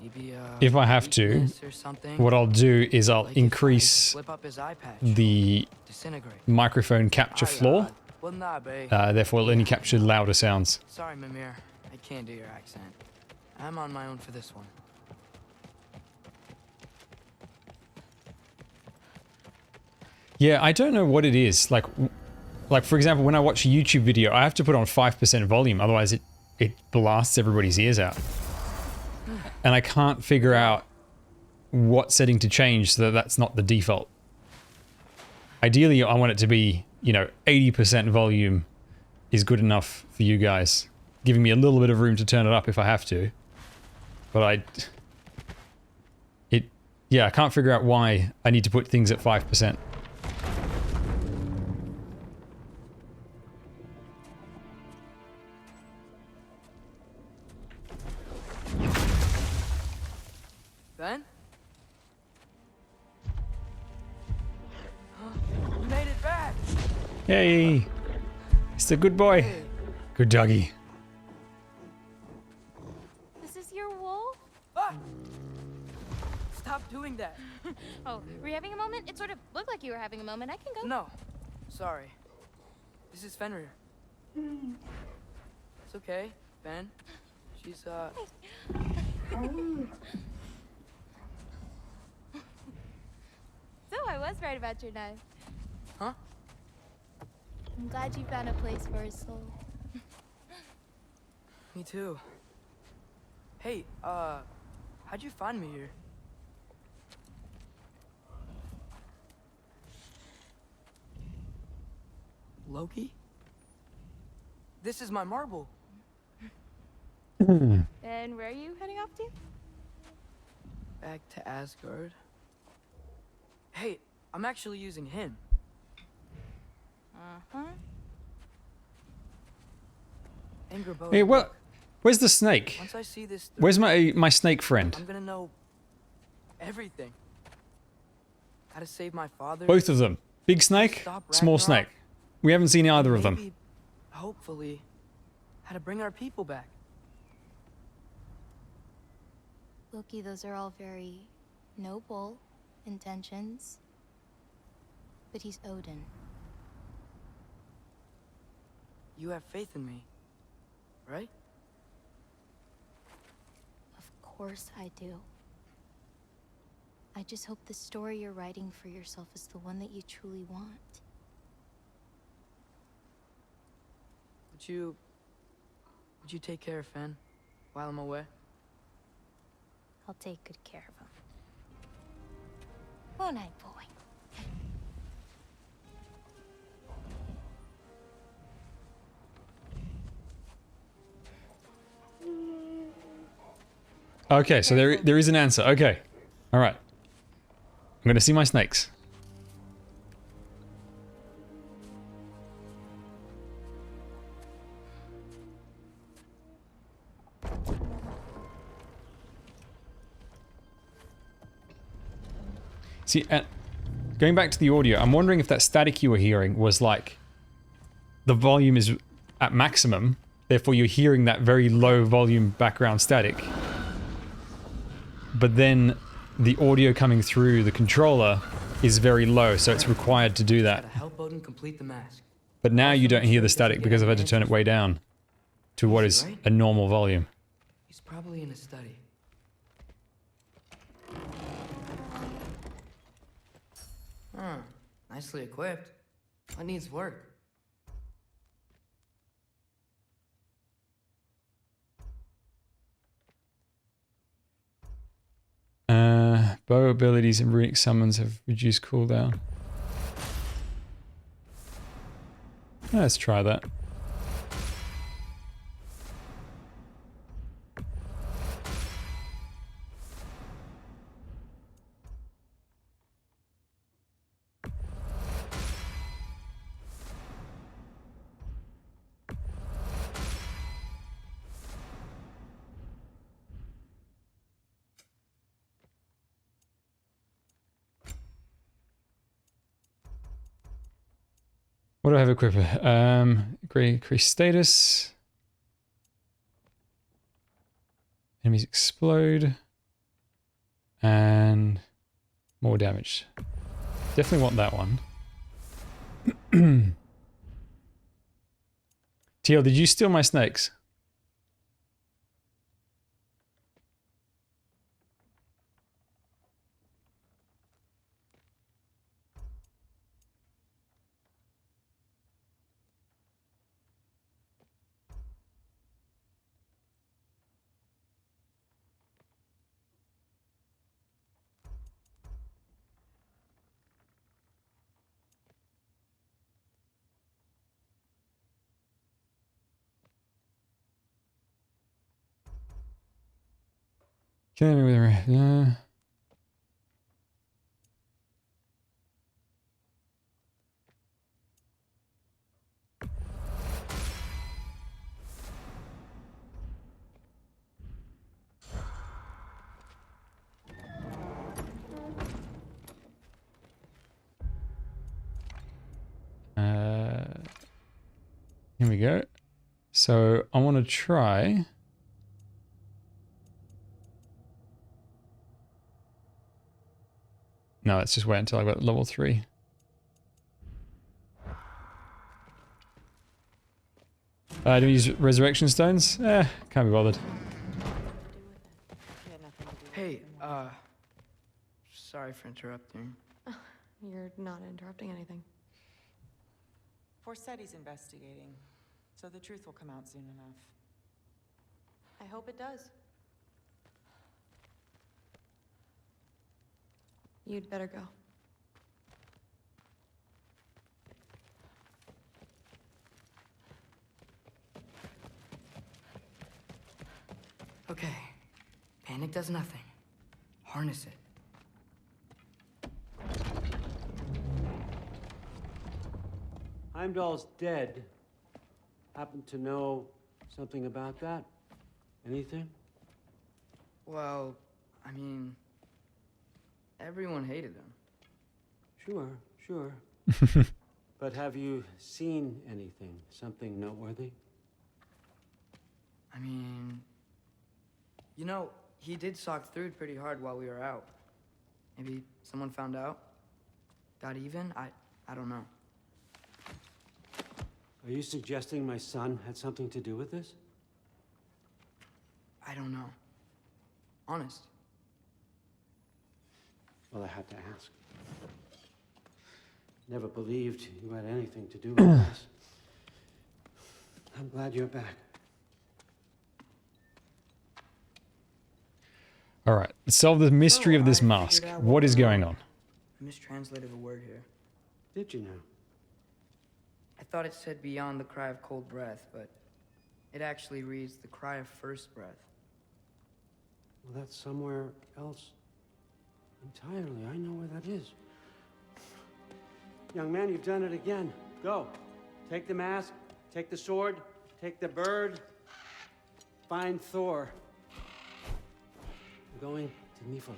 Maybe, If I have to, weakness or something? what I'll do is I'll Like if I increase slip up his eye patch, the disintegrate. microphone capture floor. Wouldn't that be? Therefore, it'll only capture louder sounds. Sorry, Mimir. I can't do your accent. I'm on my own for this one. Yeah, I don't know what it is. Like for example, when I watch a YouTube video, I have to put on 5% volume, otherwise it blasts everybody's ears out. And I can't figure out what setting to change so that that's not the default. Ideally, I want it to be, you know, 80% volume is good enough for you guys, giving me a little bit of room to turn it up if I have to. But yeah, I can't figure out why I need to put things at 5%. Ben? You made it back! Hey! It's a good boy. Good doggy. This is your wolf? Ah! Stop doing that. Oh, were you having a moment? It sort of looked like you were having a moment. I can go. No. Sorry. This is Fenrir. It's okay, Ben. She's, So I was right about your knife. Huh? I'm glad you found a place for his soul. Me too. Hey, how'd you find me here? Loki? This is my marble. And where are you heading off to? Back to Asgard. Hey, I'm actually using him. Uh-huh. Angerbo. Hey, what? Where's the snake? Once I see this Where's my snake friend? I'm gonna know everything. How to save my father. Both of them. Big snake, Stop small Ragnarok. snake. We haven't seen either of them. Maybe, hopefully, how to bring our people back. Loki, those are all very noble intentions. But he's Odin. You have faith in me, right? course I do. I just hope the story you're writing for yourself is the one that you truly want. Would you take care of Fen while I'm away? I'll take good care of him. Won't I, boy? Okay, so there is an answer. Okay. All right. I'm going to see my snakes. See, going back to the audio, I'm wondering if that static you were hearing was like the volume is at maximum, therefore you're hearing that very low volume background static. But then the audio coming through the controller is very low, so it's required to do that. Gotta help Odin complete the mask. But now you don't hear the static because I've had to turn it way down to what is a normal volume. He's probably in a study. Huh. Nicely equipped. What needs work? Bow abilities and runic summons have reduced cooldown. Let's try that. What do I have equipped? Increase status. Enemies explode. And more damage. Definitely want that one. Teal, did you steal my snakes? Killing me with a here we go. So I want to try. No, let's just wait until I got level 3. Do we use resurrection stones? Can't be bothered. Hey, sorry for interrupting. You're not interrupting anything. Forseti's investigating, so the truth will come out soon enough. I hope it does. You'd better go. Okay. Panic does nothing. Harness it. Heimdall's dead. Happen to know something about that? Anything? Well, I mean, everyone hated him. Sure. But have you seen anything? Something noteworthy? I mean, you know, he did sock through it pretty hard while we were out. Maybe someone found out? Got even? I don't know. Are you suggesting my son had something to do with this? I don't know. Honest. Well, I had to ask. Never believed you had anything to do with this. I'm glad you're back. All right, solve the mystery of this mask. What is going on? I mistranslated a word here. Did you know? I thought it said beyond the cry of cold breath, but it actually reads the cry of first breath. Well, that's somewhere else entirely. I know where that is. Young man, you've done it again. Go. Take the mask, take the sword, take the bird. Find Thor. I'm going to Niflheim.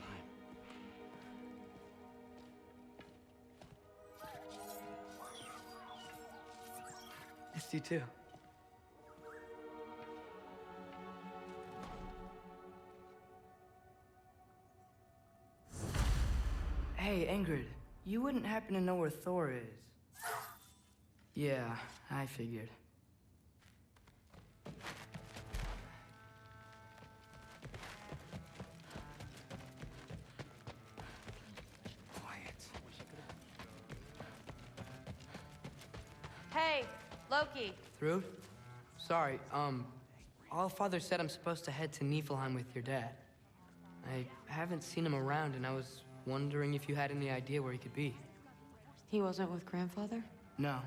Missed you too. Hey, Ingrid, you wouldn't happen to know where Thor is? Yeah, I figured. Hey, Loki. Thrud? Sorry, Allfather said I'm supposed to head to Niflheim with your dad. I haven't seen him around, and I was wondering if you had any idea where he could be. He wasn't with Grandfather? No.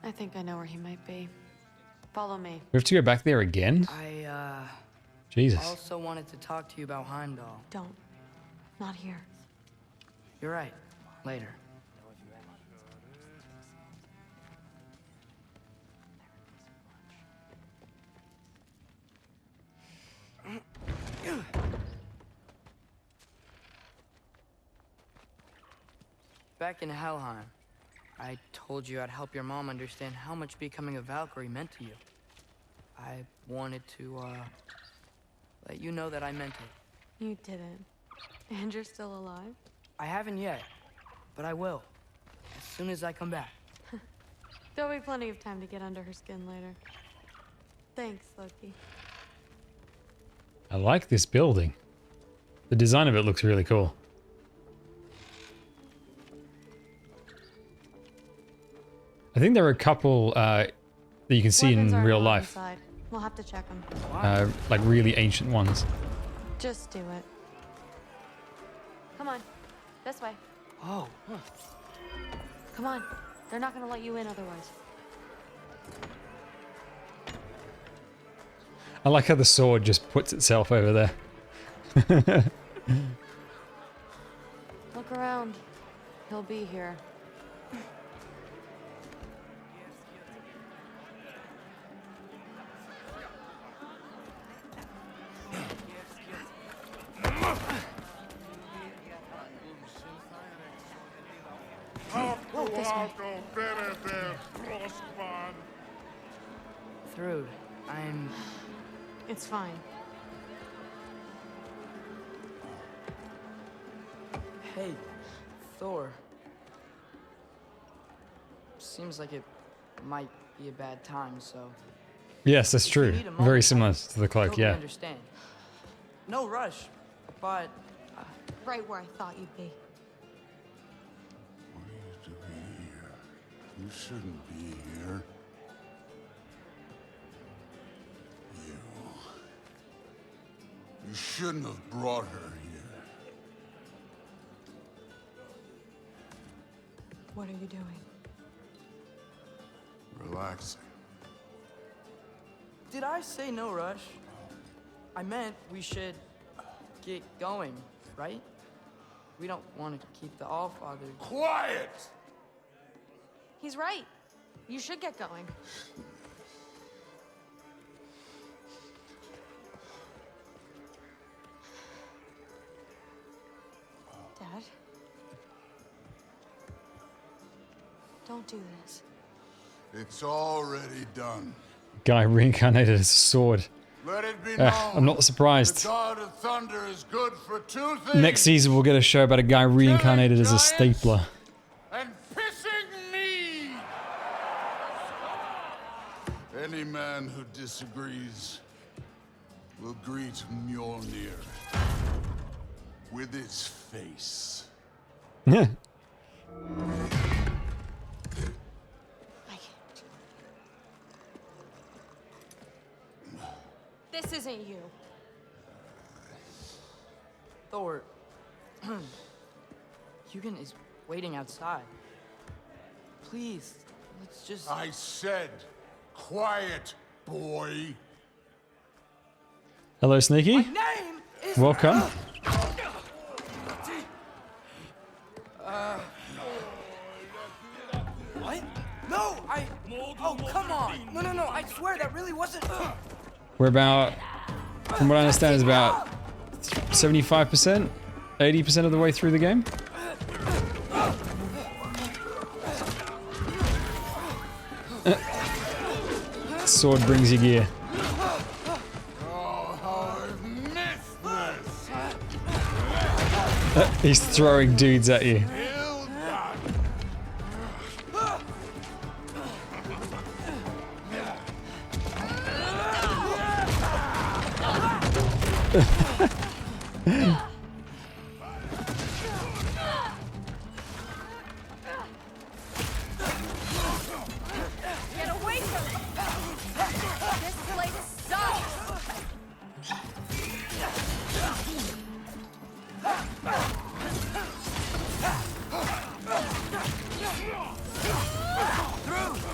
I think I know where he might be. Follow me. We have to go back there again? Jesus. Also wanted to talk to you about Heimdall. Don't. Not here. You're right. Later. Back in Helheim, I told you I'd help your mom understand how much becoming a Valkyrie meant to you. I wanted to, let you know that I meant it. You didn't. And you're still alive? I haven't yet, but I will. As soon as I come back. There'll be plenty of time to get under her skin later. Thanks, Loki. I like this building. The design of it looks really cool. I think there are a couple that you can see Weapons in aren't real allowed life. inside. We'll have to check them. Like really ancient ones. Just do it. Come on. This way. Oh. Come on. They're not gonna let you in otherwise. I like how the sword just puts itself over there. Look around. He'll be here. Thrud, It's fine. Hey, Thor. Seems like it might be a bad time, so... Yes, that's true. Very similar to the cloak, Totally yeah. understand. No rush, but... Right where I thought you'd be. What are you doing here? You shouldn't be here. You shouldn't have brought her here. What are you doing? Relaxing. Did I say no rush? I meant we should get going, right? We don't want to keep the Allfather... Quiet! He's right. You should get going. Dad? Don't do this. It's already done. Guy reincarnated as a sword. Let it be known. I'm not surprised. The God of Thunder is good for two things. Next season we'll get a show about a guy reincarnated as a stapler. And pissing me. Any man who disagrees will greet Mjolnir with his face. Yeah. This isn't you. Thor. Hugin is waiting outside. Please, let's just... I said, quiet, boy. Hello, Sneaky. name is... Welcome. What? No, Oh, come on. No, I swear that really wasn't... We're about, from what I understand, is about 75%, 80% of the way through the game. Sword brings you gear. He's throwing dudes at you. Get away from me! This place sucks!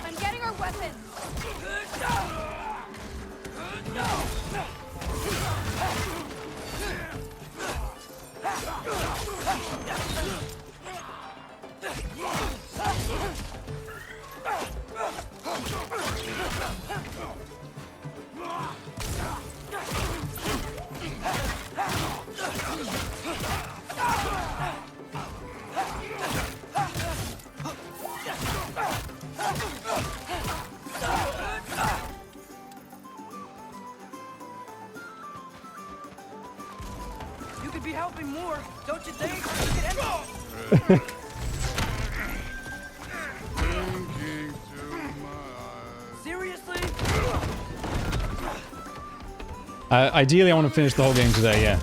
I'm getting our weapons! You could be helping more, don't you think? You could end... Seriously? Ideally, I want to finish the whole game today, yeah.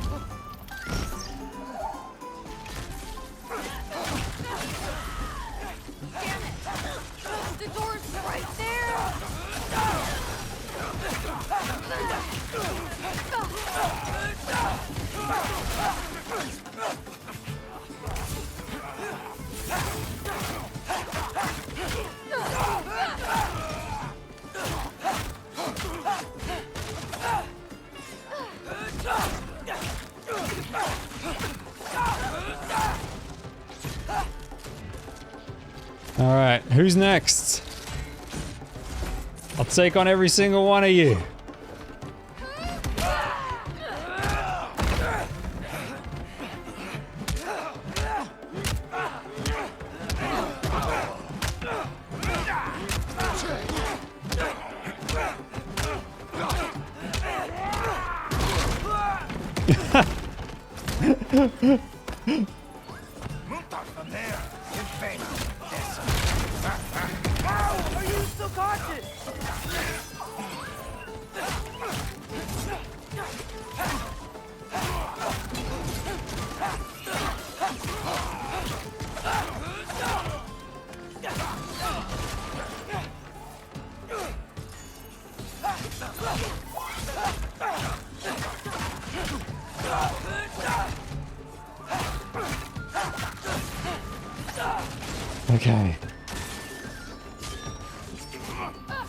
The door's right there! All right, who's next? I'll take on every single one of you. How are you still conscious? Okay.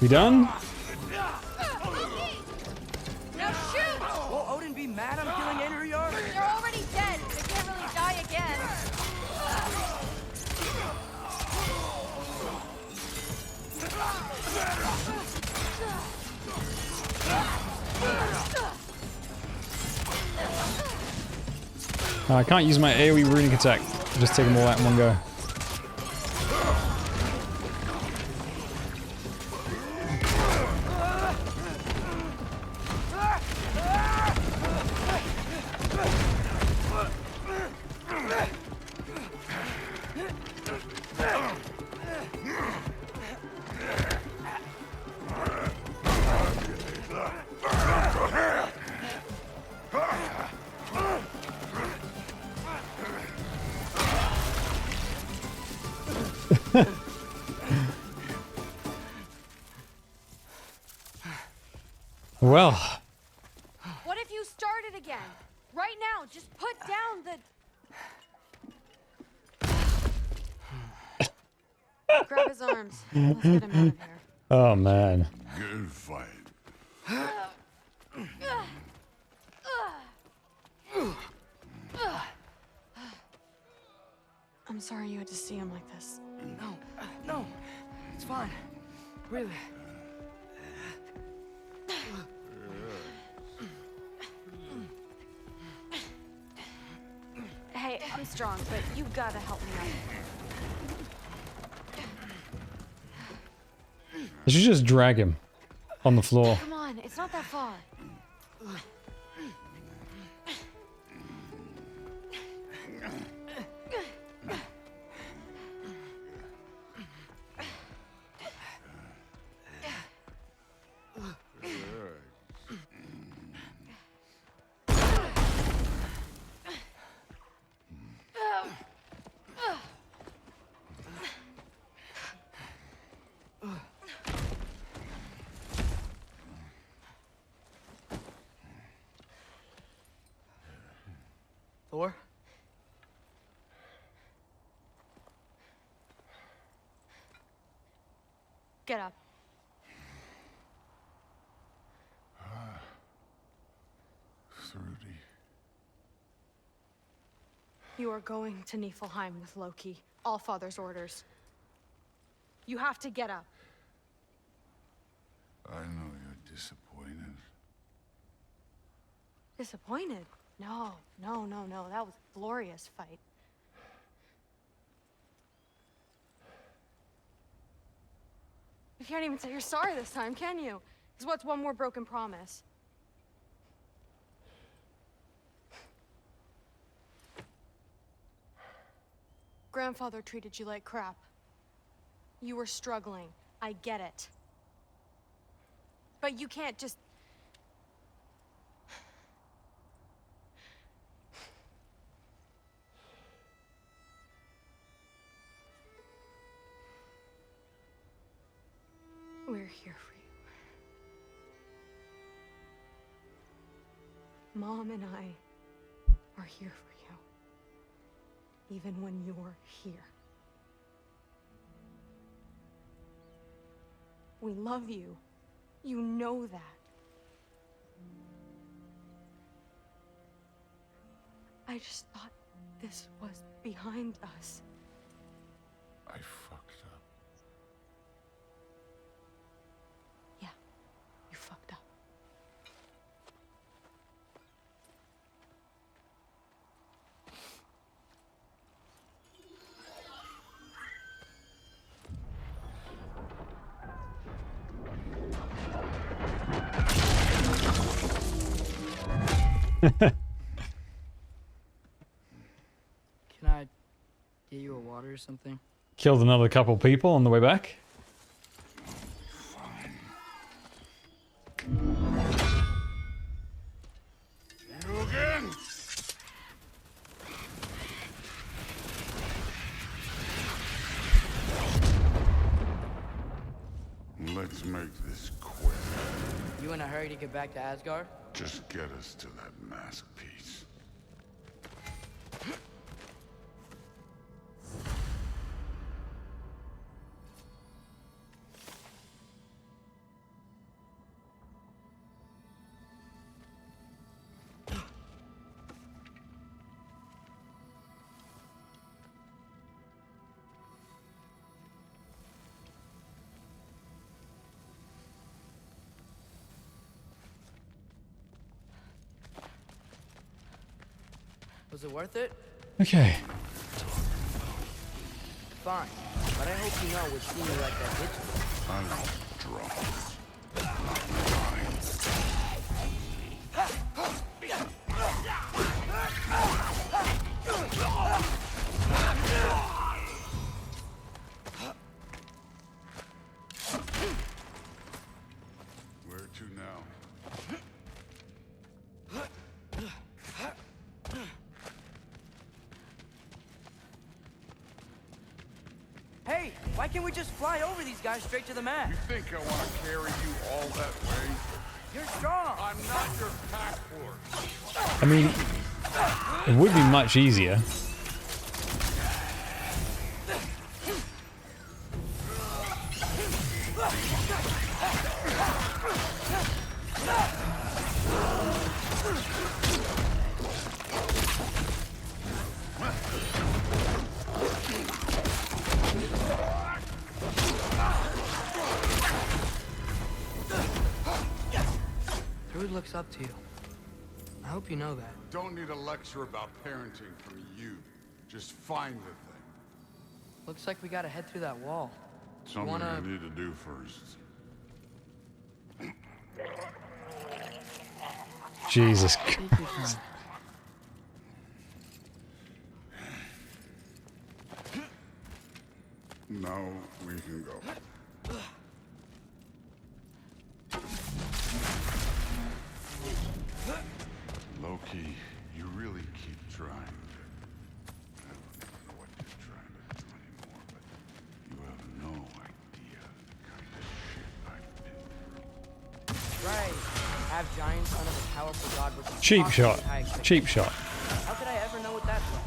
We done? Now shoot! Will Odin be mad I'm killing Einherjar? You're already dead. They can't really die again. I can't use my AoE runic attack. Just take them all out in one go. Well, What if you started again? Right now, just put down the... Grab his arms. Let's get him out of here. oh man. Good fight. I'm sorry you had to see him like this. No, it's fine. Really. Hey, I'm strong, but you gotta help me out. I should just drag him on the floor. Come on, it's not that far. Thor? Get up. Thrudy. You are going to Niflheim with Loki. Allfather's orders. You have to get up. I know you're disappointed. Disappointed? No. That was a glorious fight. You can't even say you're sorry this time, can you? Because what's one more broken promise? Grandfather treated you like crap. You were struggling. I get it. But you can't just... We're here for you. Mom and I are here for you. Even when you're here. We love you. You know that. I just thought this was behind us. I fucked up. Yeah, you fucked up. Can I get you a water or something? Killed another couple people on the way back. You again? Let's make this quick. You in a hurry to get back to Asgard? Just get us to that mask piece. Was it worth it? Okay. Fine. But I hope you know what seeing you like that hit you. I don't draw. Where to now? Hey, why can't we just fly over these guys straight to the mast? You think I want to carry you all that way? You're strong. I'm not your pack horse. I mean, it would be much easier. Druid looks up to you. I hope you know that. Don't need a lecture about parenting from you. Just find the thing. Looks like we gotta head through that wall. Something Wanna- I need to do first. Jesus Take your time. Christ. Now we can go. Loki, you really keep trying. I don't even know what you're trying to do anymore, but you have no idea the kind of shit I've been through. Right. Have giant son of a powerful god which is Cheap possibly shot. high expectations. Cheap shot. How could I ever know what that's like?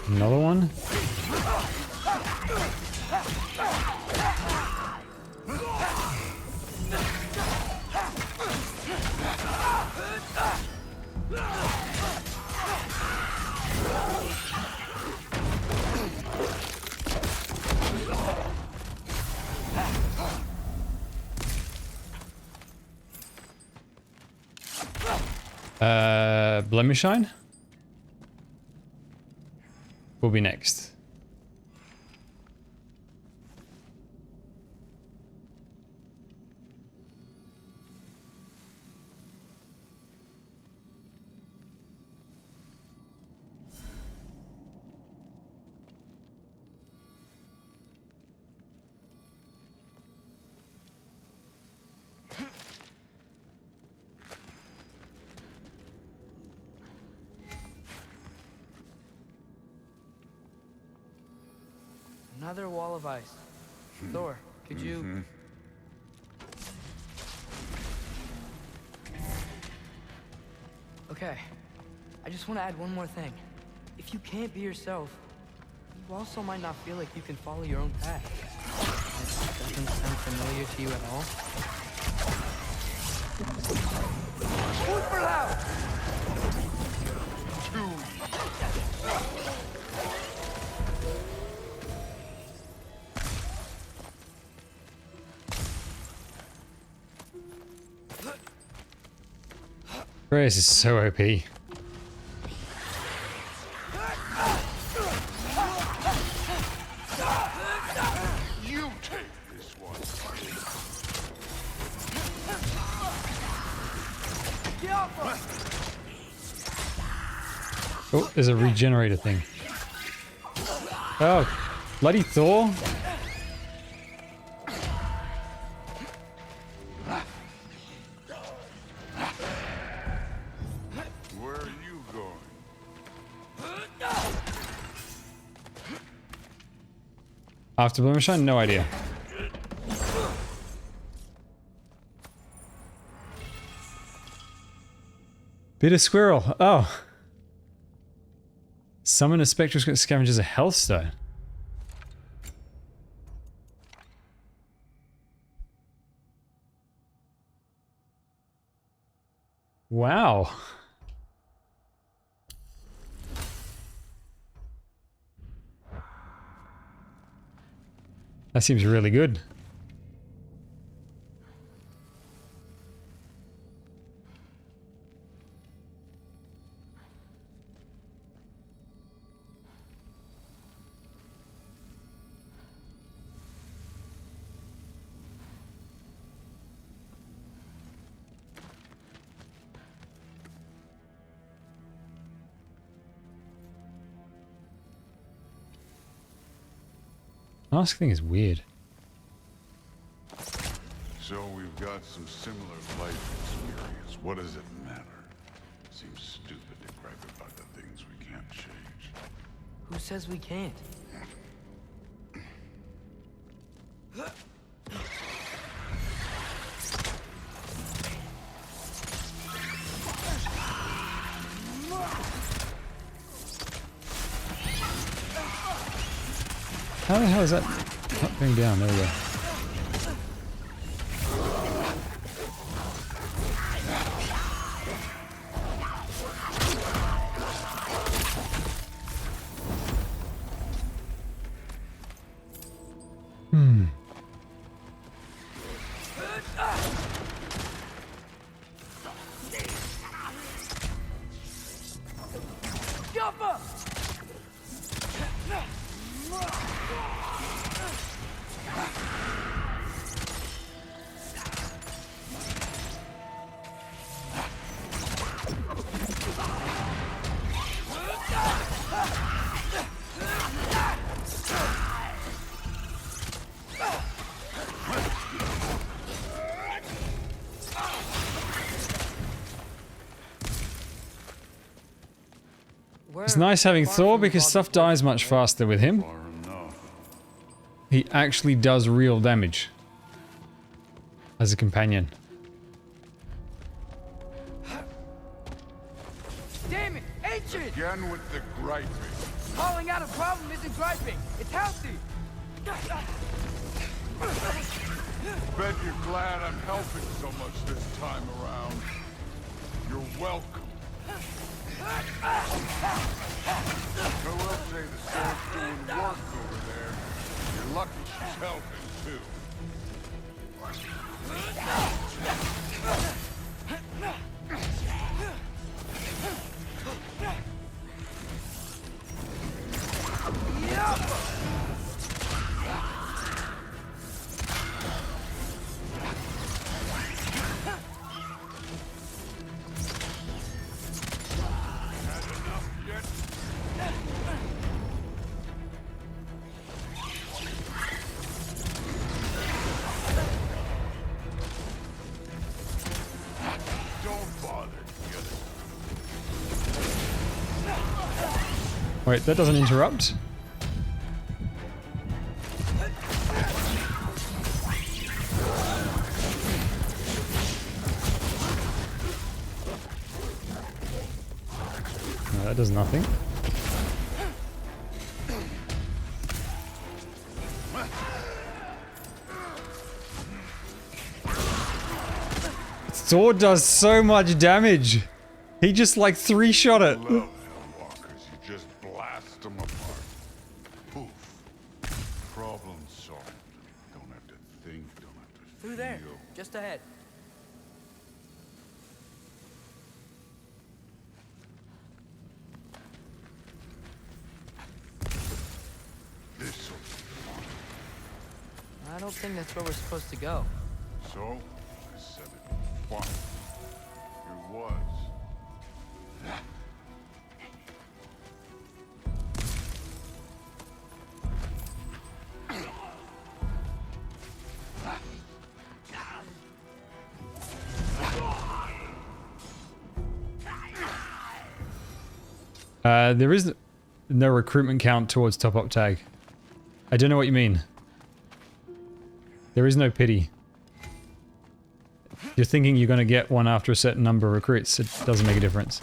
Another one? Blemishine? Will be next. Another wall of ice. Thor, could you... Okay. I just want to add one more thing. If you can't be yourself, you also might not feel like you can follow your own path. That doesn't sound familiar to you at all? Super loud! Grace is so OP. You take this one. Oh, there's a regenerator thing. Oh, bloody Thor. Where are you going? After Blemishine? No idea. Bitter squirrel. Oh. Summon a spectral scavengers a health stone. Wow. That seems really good. Mask thing is weird. So we've got some similar life experience. What does it matter? Seems stupid to gripe about the things we can't change. Who says we can't? How the hell is that not going down? There we go. It's nice having Thor because stuff dies much faster with him. He actually does real damage as a companion. Damn it! Ancient! Again with the griping. Calling out a problem isn't griping. It's healthy. Bet you're glad I'm helping so much this time around. You're welcome. I will say the sword's doing work over there. You're lucky she's helping, too. Wait, that doesn't interrupt? No, that does nothing. Sword does so much damage. He just like 3-shot it. Just blast them apart. Poof. Problem solved. Don't have to think, don't have to Through there, just ahead. This'll be fun. I don't think that's where we're supposed to go. So, I said it'd be fun. It was. There is no recruitment count towards top-up tag. I don't know what you mean. There is no pity. You're thinking you're going to get one after a certain number of recruits. It doesn't make a difference.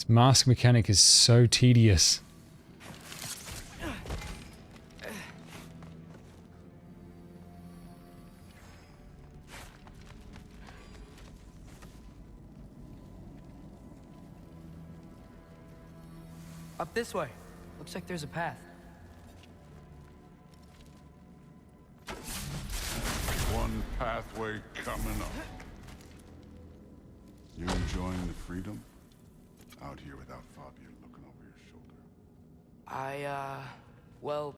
Mask mechanic is so tedious. Up this way. Looks like there's a path. halfway coming up. You enjoying the freedom? Out here without Fabian looking over your shoulder. Well,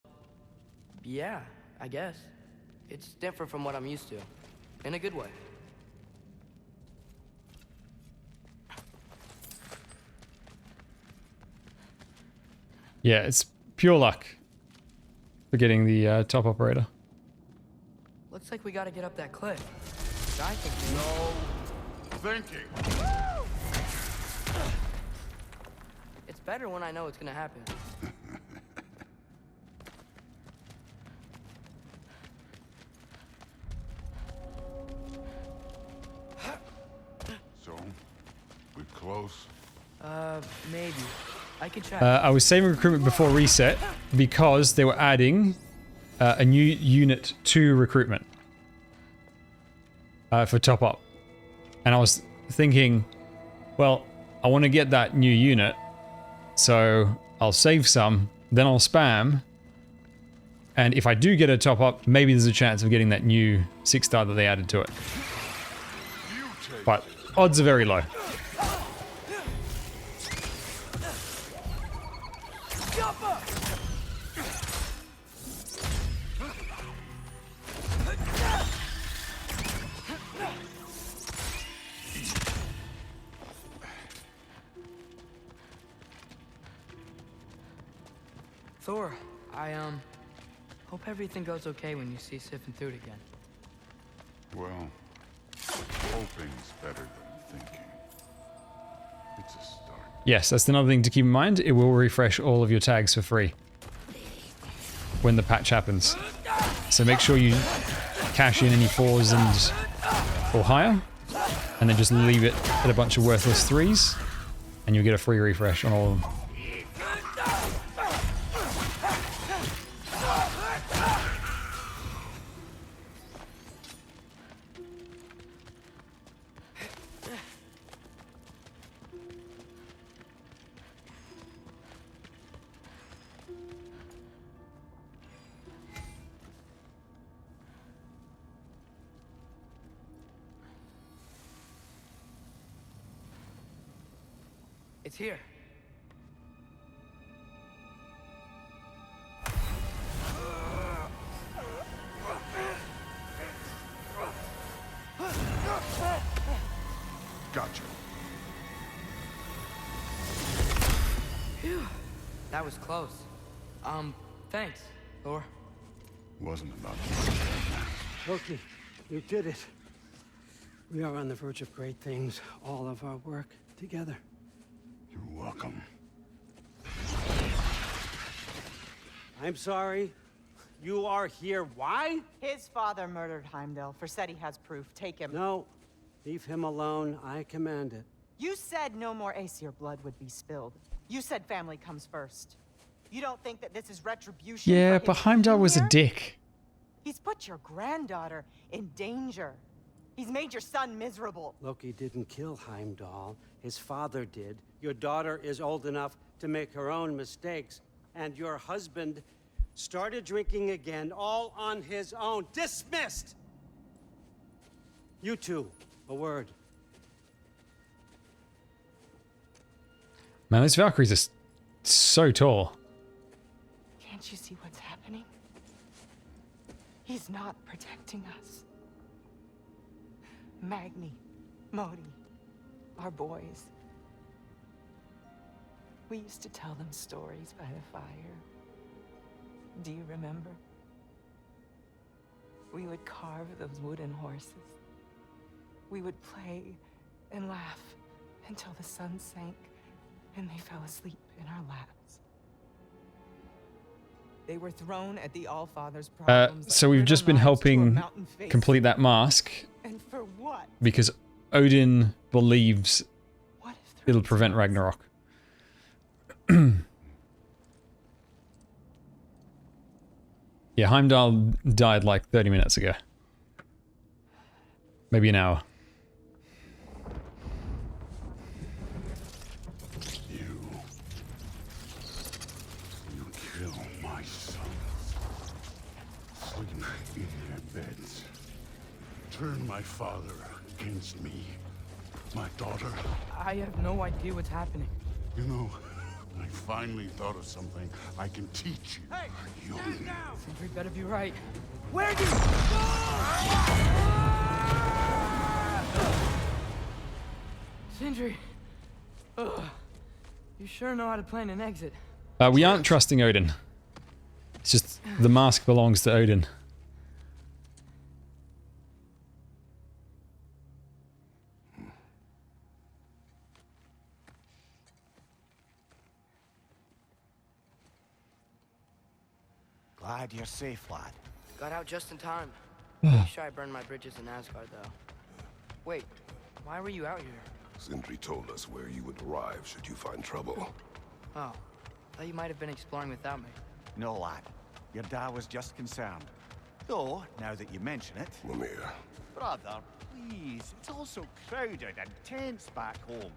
yeah, I guess. It's different from what I'm used to. In a good way. Yeah, it's pure luck for getting the top operator. Looks like we gotta get up that cliff. I think Thinking. it's better when I know it's gonna happen. So, we close? Maybe. I can check. I was saving recruitment before reset because they were adding a new unit to recruitment for top up. And I was thinking, well, I want to get that new unit, so I'll save some, then I'll spam. And if I do get a top up, maybe there's a chance of getting that new 6-star that they added to it. But odds are very low. Thor, I hope everything goes okay when you see Sif and Thud again. Well, hoping's better than thinking. It's a start. Yes, that's another thing to keep in mind. It will refresh all of your tags for free when the patch happens. So make sure you cash in any 4s and or higher, and then just leave it at a bunch of worthless 3s, and you'll get a free refresh on all of them. It's here. Gotcha. Phew. That was close. Thanks, Thor. Wasn't about Loki, you did it. We are on the verge of great things. All of our work together. You're welcome. I'm sorry. You are here. Why? His father murdered Heimdall. Forseti has proof. Take him. No. Leave him alone. I command it. You said no more Aesir blood would be spilled. You said family comes first. You don't think that this is retribution? Yeah, for but his Heimdall was a here? dick. He's put your granddaughter in danger. He's made your son miserable. Loki didn't kill Heimdall. His father did. Your daughter is old enough to make her own mistakes. And your husband started drinking again, all on his own. Dismissed! You two, a word. Man, those Valkyries are so tall. Can't you see what's happening? He's not protecting us. Magni, Modi, our boys. We used to tell them stories by the fire. Do you remember? We would carve those wooden horses. We would play and laugh until the sun sank and they fell asleep in our laps. They were thrown at the Allfather's problems. So we've just been helping complete that mask. And for what? Because Odin believes it'll prevent Ragnarok. Yeah, Heimdall died like 30 minutes ago. Maybe an hour. You kill my sons. Sleep in their beds. turn my father against me. My daughter. I have no idea what's happening. You know, I finally thought of something I can teach you. Hey, young. Sentry better be right. Where do you Sindri. Ugh. You sure know how to plan an exit. We aren't trusting Odin. It's just the mask belongs to Odin. Glad you're safe, lad. Got out just in time. Pretty sure I burned my bridges in Asgard, though. Wait, why were you out here? Sindri told us where you would arrive should you find trouble. Oh, thought you might have been exploring without me. No, lad. Your dad was just concerned. Though, now that you mention it... Mimir. Brother, please. It's all so crowded and tense back home.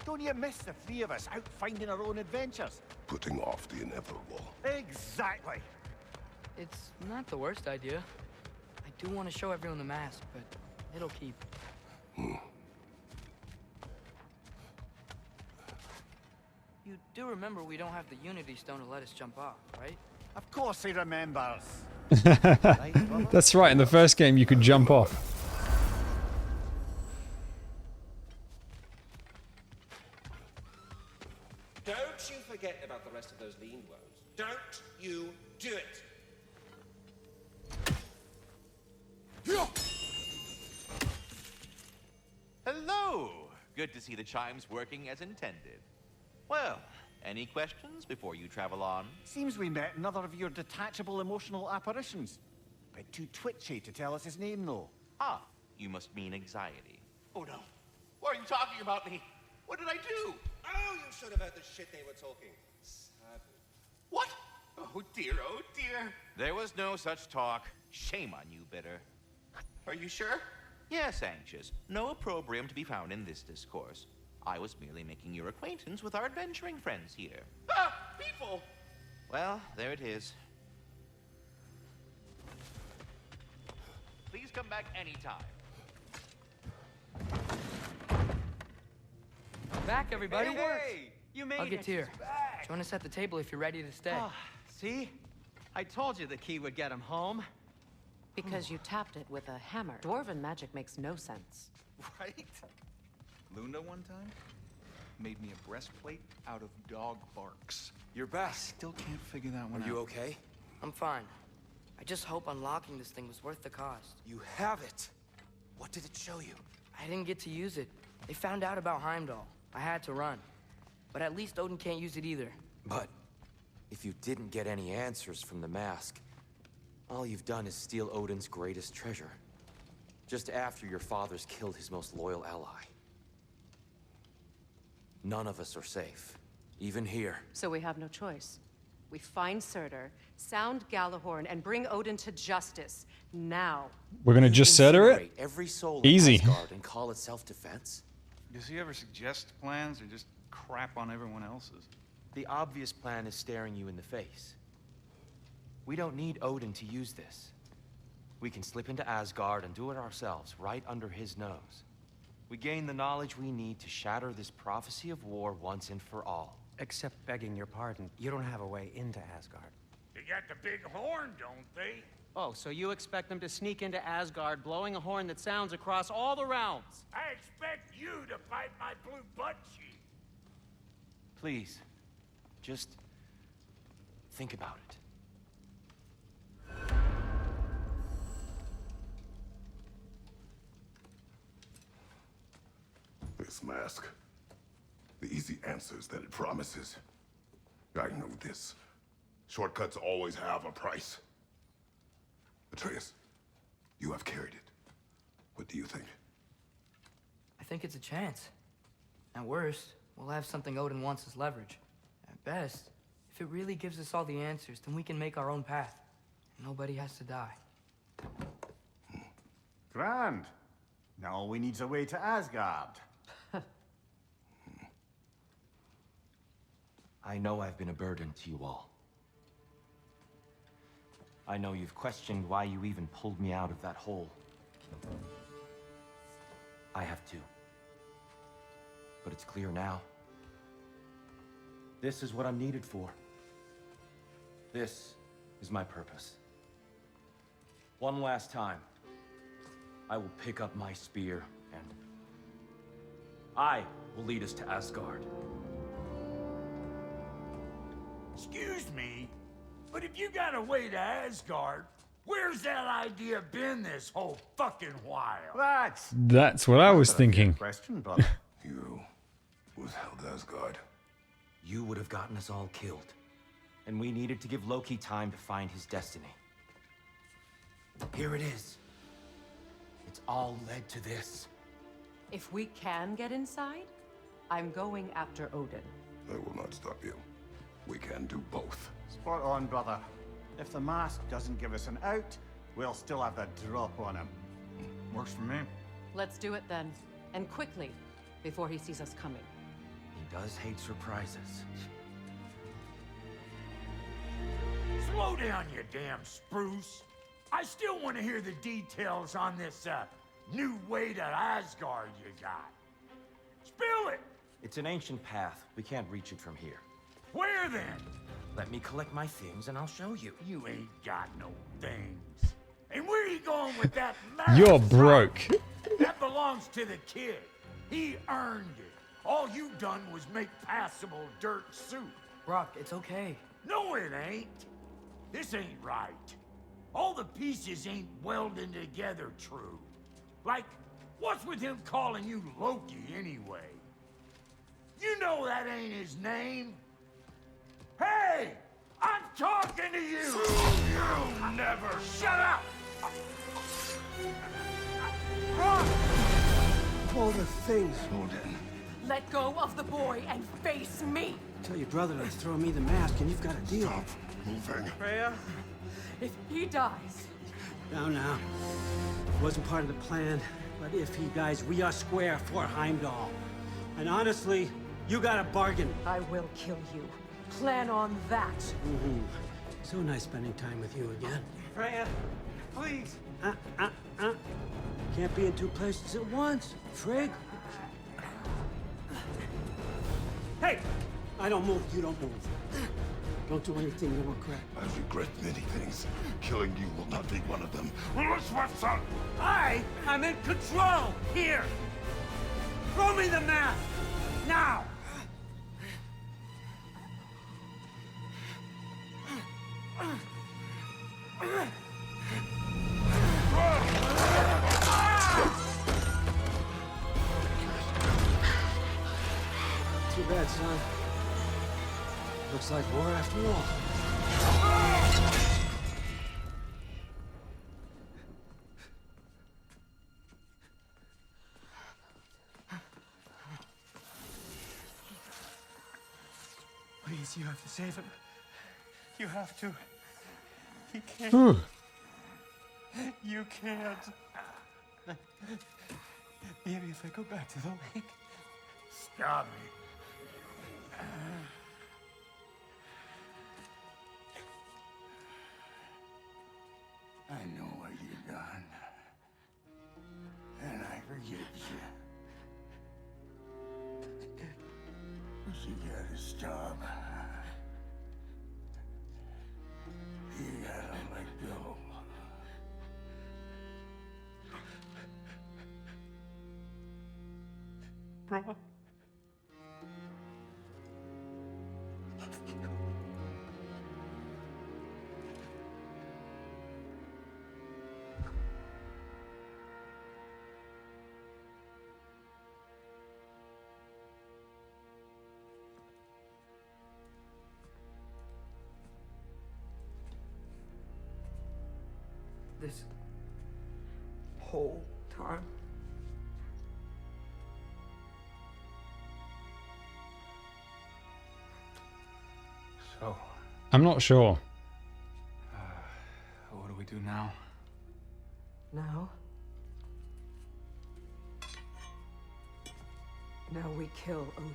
Don't you miss the three of us out finding our own adventures? Putting off the inevitable. Exactly. It's not the worst idea. I do want to show everyone the mask, but it'll keep. You do remember we don't have the Unity Stone to let us jump off, right? Of course he remembers. That's right, in the first game you could jump off. Don't you forget about the rest of those lean worms. Don't you do it. Hello! Good to see the chimes working as intended. Well, any questions before you travel on? Seems we met another of your detachable emotional apparitions. Bit too twitchy to tell us his name, though. Ah, you must mean anxiety. Oh no. Why are you talking about me? What did I do? Oh, you should have heard the shit they were talking. Savage. What? Oh dear, oh dear. There was no such talk. Shame on you, Bitter. Are you sure? Yes, Anxious. No opprobrium to be found in this discourse. I was merely making your acquaintance with our adventuring friends here. Ah, people! Well, there it is. Please come back anytime. Back, everybody. Hey, you made I'll it. get here. Join us at the table if you're ready to stay. Oh, see? I told you the key would get him home. Because you tapped it with a hammer. Dwarven magic makes no sense. Right? Luna one time made me a breastplate out of dog barks. You're back. I still can't figure that one out. Are you okay? I'm fine. I just hope unlocking this thing was worth the cost. You have it. What did it show you? I didn't get to use it. They found out about Heimdall. I had to run. But at least Odin can't use it either. But if you didn't get any answers from the mask, all you've done is steal Odin's greatest treasure. Just after your father's killed his most loyal ally. None of us are safe. Even here. So we have no choice. We find Surtur, sound Galahorn, and bring Odin to justice. Now. We're gonna just Surtur it? Every soul Easy. in Asgard and call it self-defense? Does he ever suggest plans or just crap on everyone else's? The obvious plan is staring you in the face. We don't need Odin to use this. We can slip into Asgard and do it ourselves, right under his nose. We gain the knowledge we need to shatter this prophecy of war once and for all. Except begging your pardon, you don't have a way into Asgard. They got the big horn, don't they? Oh, so you expect them to sneak into Asgard, blowing a horn that sounds across all the realms? I expect you to fight my blue butt cheek. Please, just think about it. This mask. The easy answers that it promises. I know this. Shortcuts always have a price. Atreus, you have carried it. What do you think? I think it's a chance. At worst, we'll have something Odin wants as leverage. At best, if it really gives us all the answers, then we can make our own path. Nobody has to die. Grand. Now all we need's a way to Asgard. I know I've been a burden to you all. I know you've questioned why you even pulled me out of that hole. I have too. But it's clear now. This is what I'm needed for. This is my purpose. One last time, I will pick up my spear and I will lead us to Asgard. Excuse me, but if you got a way to Asgard, where's that idea been this whole fucking while? That's what I was thinking. Question, brother. You withheld Asgard. You would have gotten us all killed. And we needed to give Loki time to find his destiny. Here it is. It's all led to this. If we can get inside, I'm going after Odin. I will not stop you. We can do both. Spot on, brother. If the mask doesn't give us an out, we'll still have the drop on him. Works for me. Let's do it then. And quickly, before he sees us coming. He does hate surprises. Slow down, you damn spruce. I still want to hear the details on this, new way to Asgard you got. Spill it! It's an ancient path. We can't reach it from here. Where then? Let me collect my things and I'll show you. You ain't got no things. And where are you going with that mask? You're broke. That belongs to the kid. He earned it. All you done was make passable dirt soup. Brock, it's okay. No, it ain't. This ain't right. All the pieces ain't welding together true. Like, what's with him calling you Loki anyway? You know that ain't his name. Hey! I'm talking to you! You never shut up! All the things. Odin. Let go of the boy and face me! Tell your brother to throw me the mask and you've got a deal. Stop moving. Freya, if he dies... Now. Wasn't part of the plan, but if he dies, we are square for Heimdall. And honestly, you got a bargain. I will kill you. Plan on that. So nice spending time with you again. Freya, please. Can't be in two places at once, Frig. Hey! I don't move, you don't move. Don't do anything you regret. I regret many things. Killing you will not be one of them. I am in control here! Throw me the mask! Now! Too bad, son. Looks like war after all. Please, you have to save him. You have to. He can't. Ooh. You can't. Maybe if I go back to the lake. Stop it. I know what you've done. And I forgive you. But you gotta stop. You gotta let go. Bro. This whole time? So, I'm not sure. what do we do now? Now? Now we kill Odin.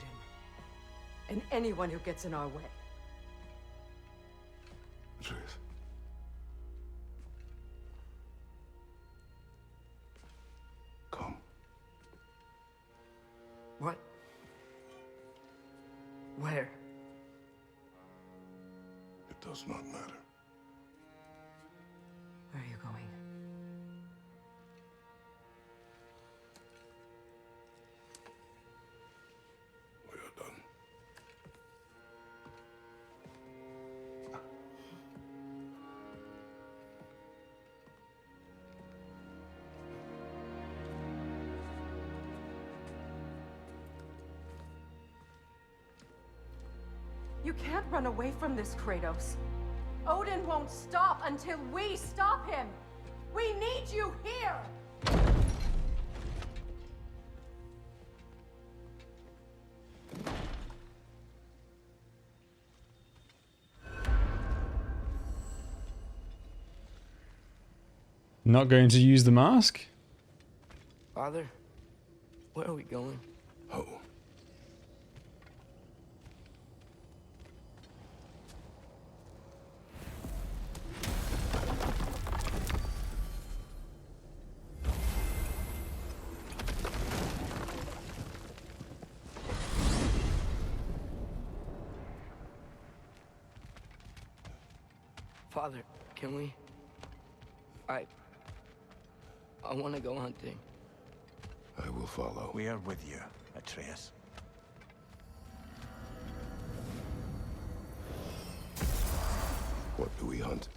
And anyone who gets in our way. Truth. Come. What? Where? It does not matter. Where are you going? We are done. You can't run away from this, Kratos. Odin won't stop until we stop him. We need you here! Not going to use the mask? Father, where are we going? Oh. Father, can we? I want to go hunting. I will follow. We are with you, Atreus. What do we hunt?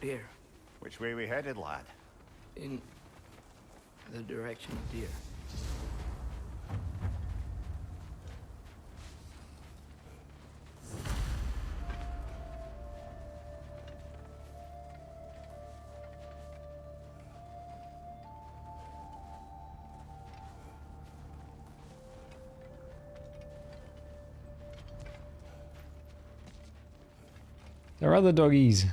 Deer. Which way we headed, lad? In the direction of deer. There are other doggies.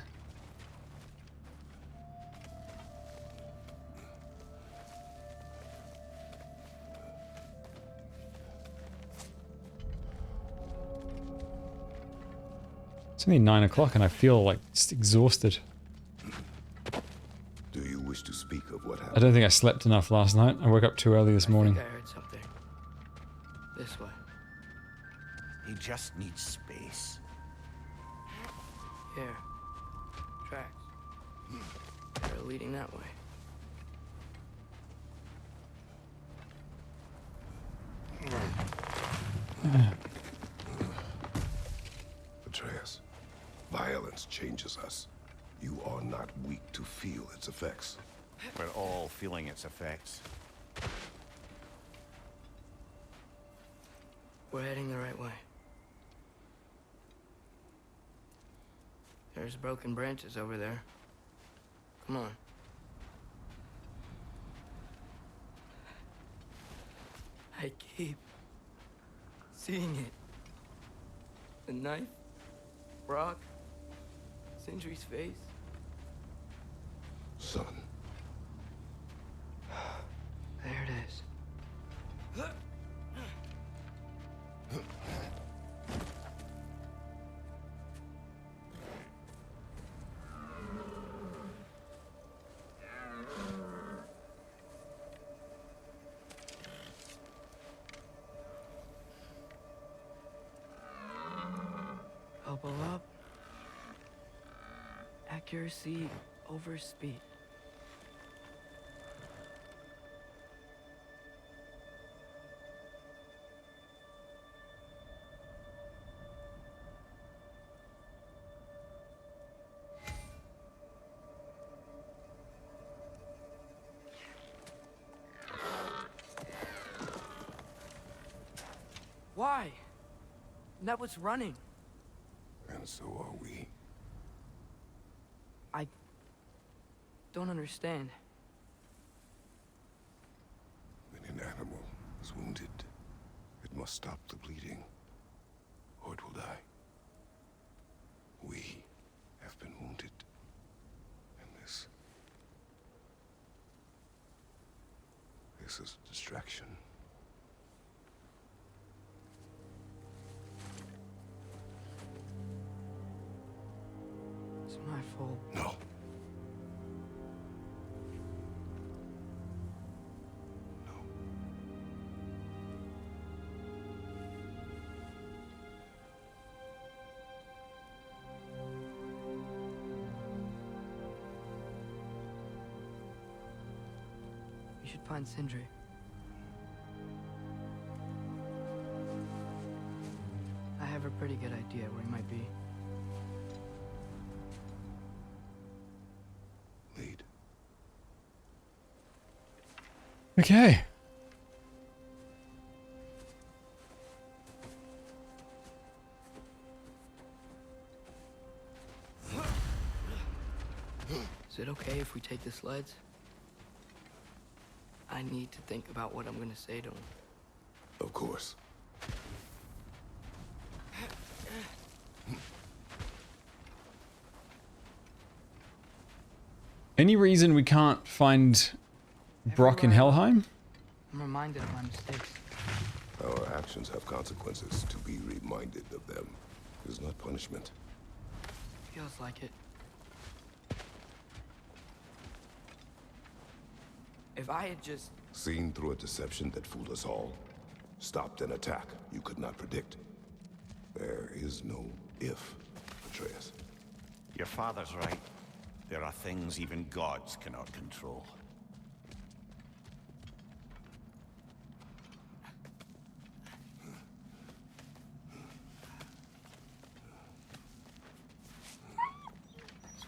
It's only 9 o'clock and I feel like just exhausted. Do you wish to speak of what I happened? don't think I slept enough last night. I woke up too early this morning. I heard something. This way. He just needs space. Here. Tracks. They're leading that way. Atreus, violence changes us. You are not weak to feel its effects. We're all feeling its effects. We're heading the right way. There's broken branches over there. Come on. I keep seeing it. The knife, Brock, Sindri's face. Son. There it is. Elbow up. Accuracy over speed. Why? That was running. And so are we. I don't understand. When an animal is wounded, it must stop the bleeding, or it will die. We have been wounded, and this is a distraction. It's my fault. No. should find Sindri. I have a pretty good idea where he might be. Lead. Okay. Is it okay if we take the sleds? I need to think about what I'm gonna say to him. Of course. Any reason we can't find Brock in Helheim? I'm reminded of my mistakes. Our actions have consequences. To be reminded of them is not punishment. Feels like it. If I had just... Seen through a deception that fooled us all. Stopped an attack you could not predict. There is no if, Atreus. Your father's right. There are things even gods cannot control.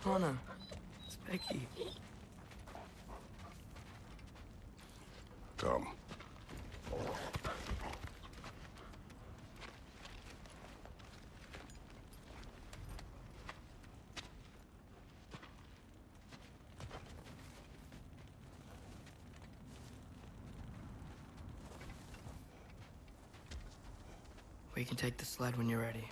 Swana, it's Becky. Come. We can take the sled when you're ready.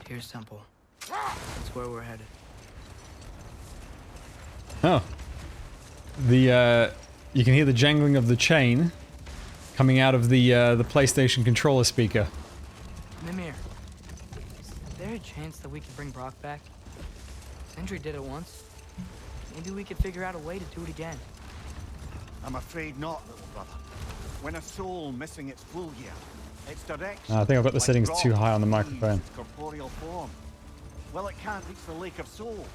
Here's Temple. That's where we're headed. Oh. You can hear the jangling of the chain coming out of the PlayStation controller speaker. Mimir, is there a chance that we could bring Brock back? Sindri did it once. Maybe we could figure out a way to do it again. I'm afraid not, little brother. When a soul missing its full gear, its direction... I think I've got the like settings rock too high on the leaves microphone. its corporeal form. Well, it can't reach the Lake of Souls.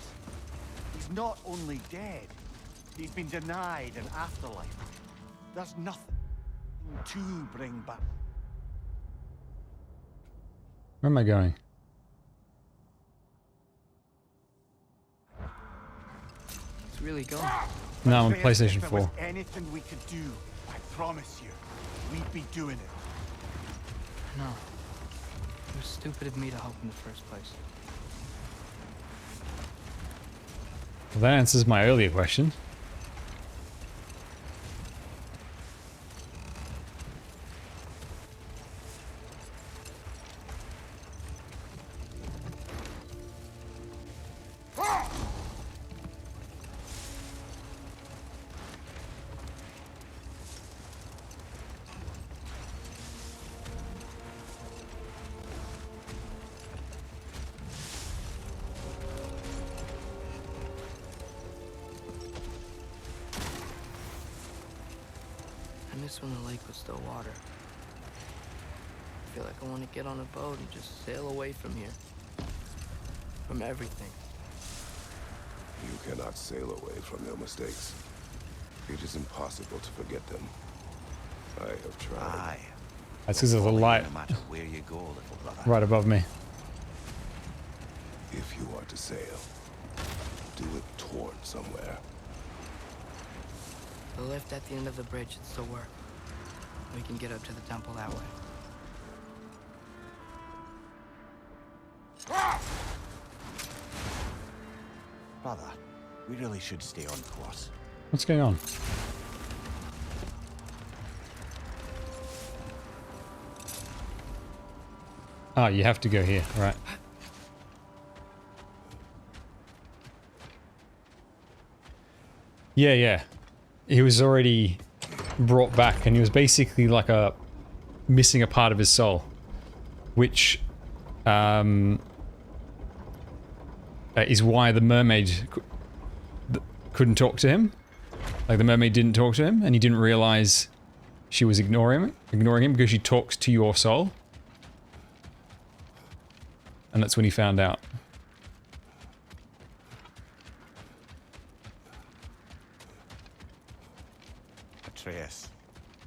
He's not only dead, he's been denied an afterlife. There's nothing to bring back. Where am I going? It's really going. No, I'm on Atreus, PlayStation if there was 4. anything we could do, I promise you, we'd be doing it. No. It was stupid of me to help in the first place. Well, that answers my earlier question. I miss when the lake was still water. I feel like I want to get on a boat and just sail away from here. From everything. You cannot sail away from your mistakes. It is impossible to forget them. I have tried. Aye. That's because there's a light No matter where you go, little brother. right above me. If you are to sail, do it toward somewhere. The lift at the end of the bridge should still work. We can get up to the temple that way. Brother, we really should stay on course. What's going on? Oh, you have to go here, right. Yeah. He was already brought back and he was basically like missing a part of his soul. Which is why the mermaid couldn't talk to him. Like the mermaid didn't talk to him, and he didn't realize she was ignoring him because she talks to your soul. And that's when he found out. Atreus,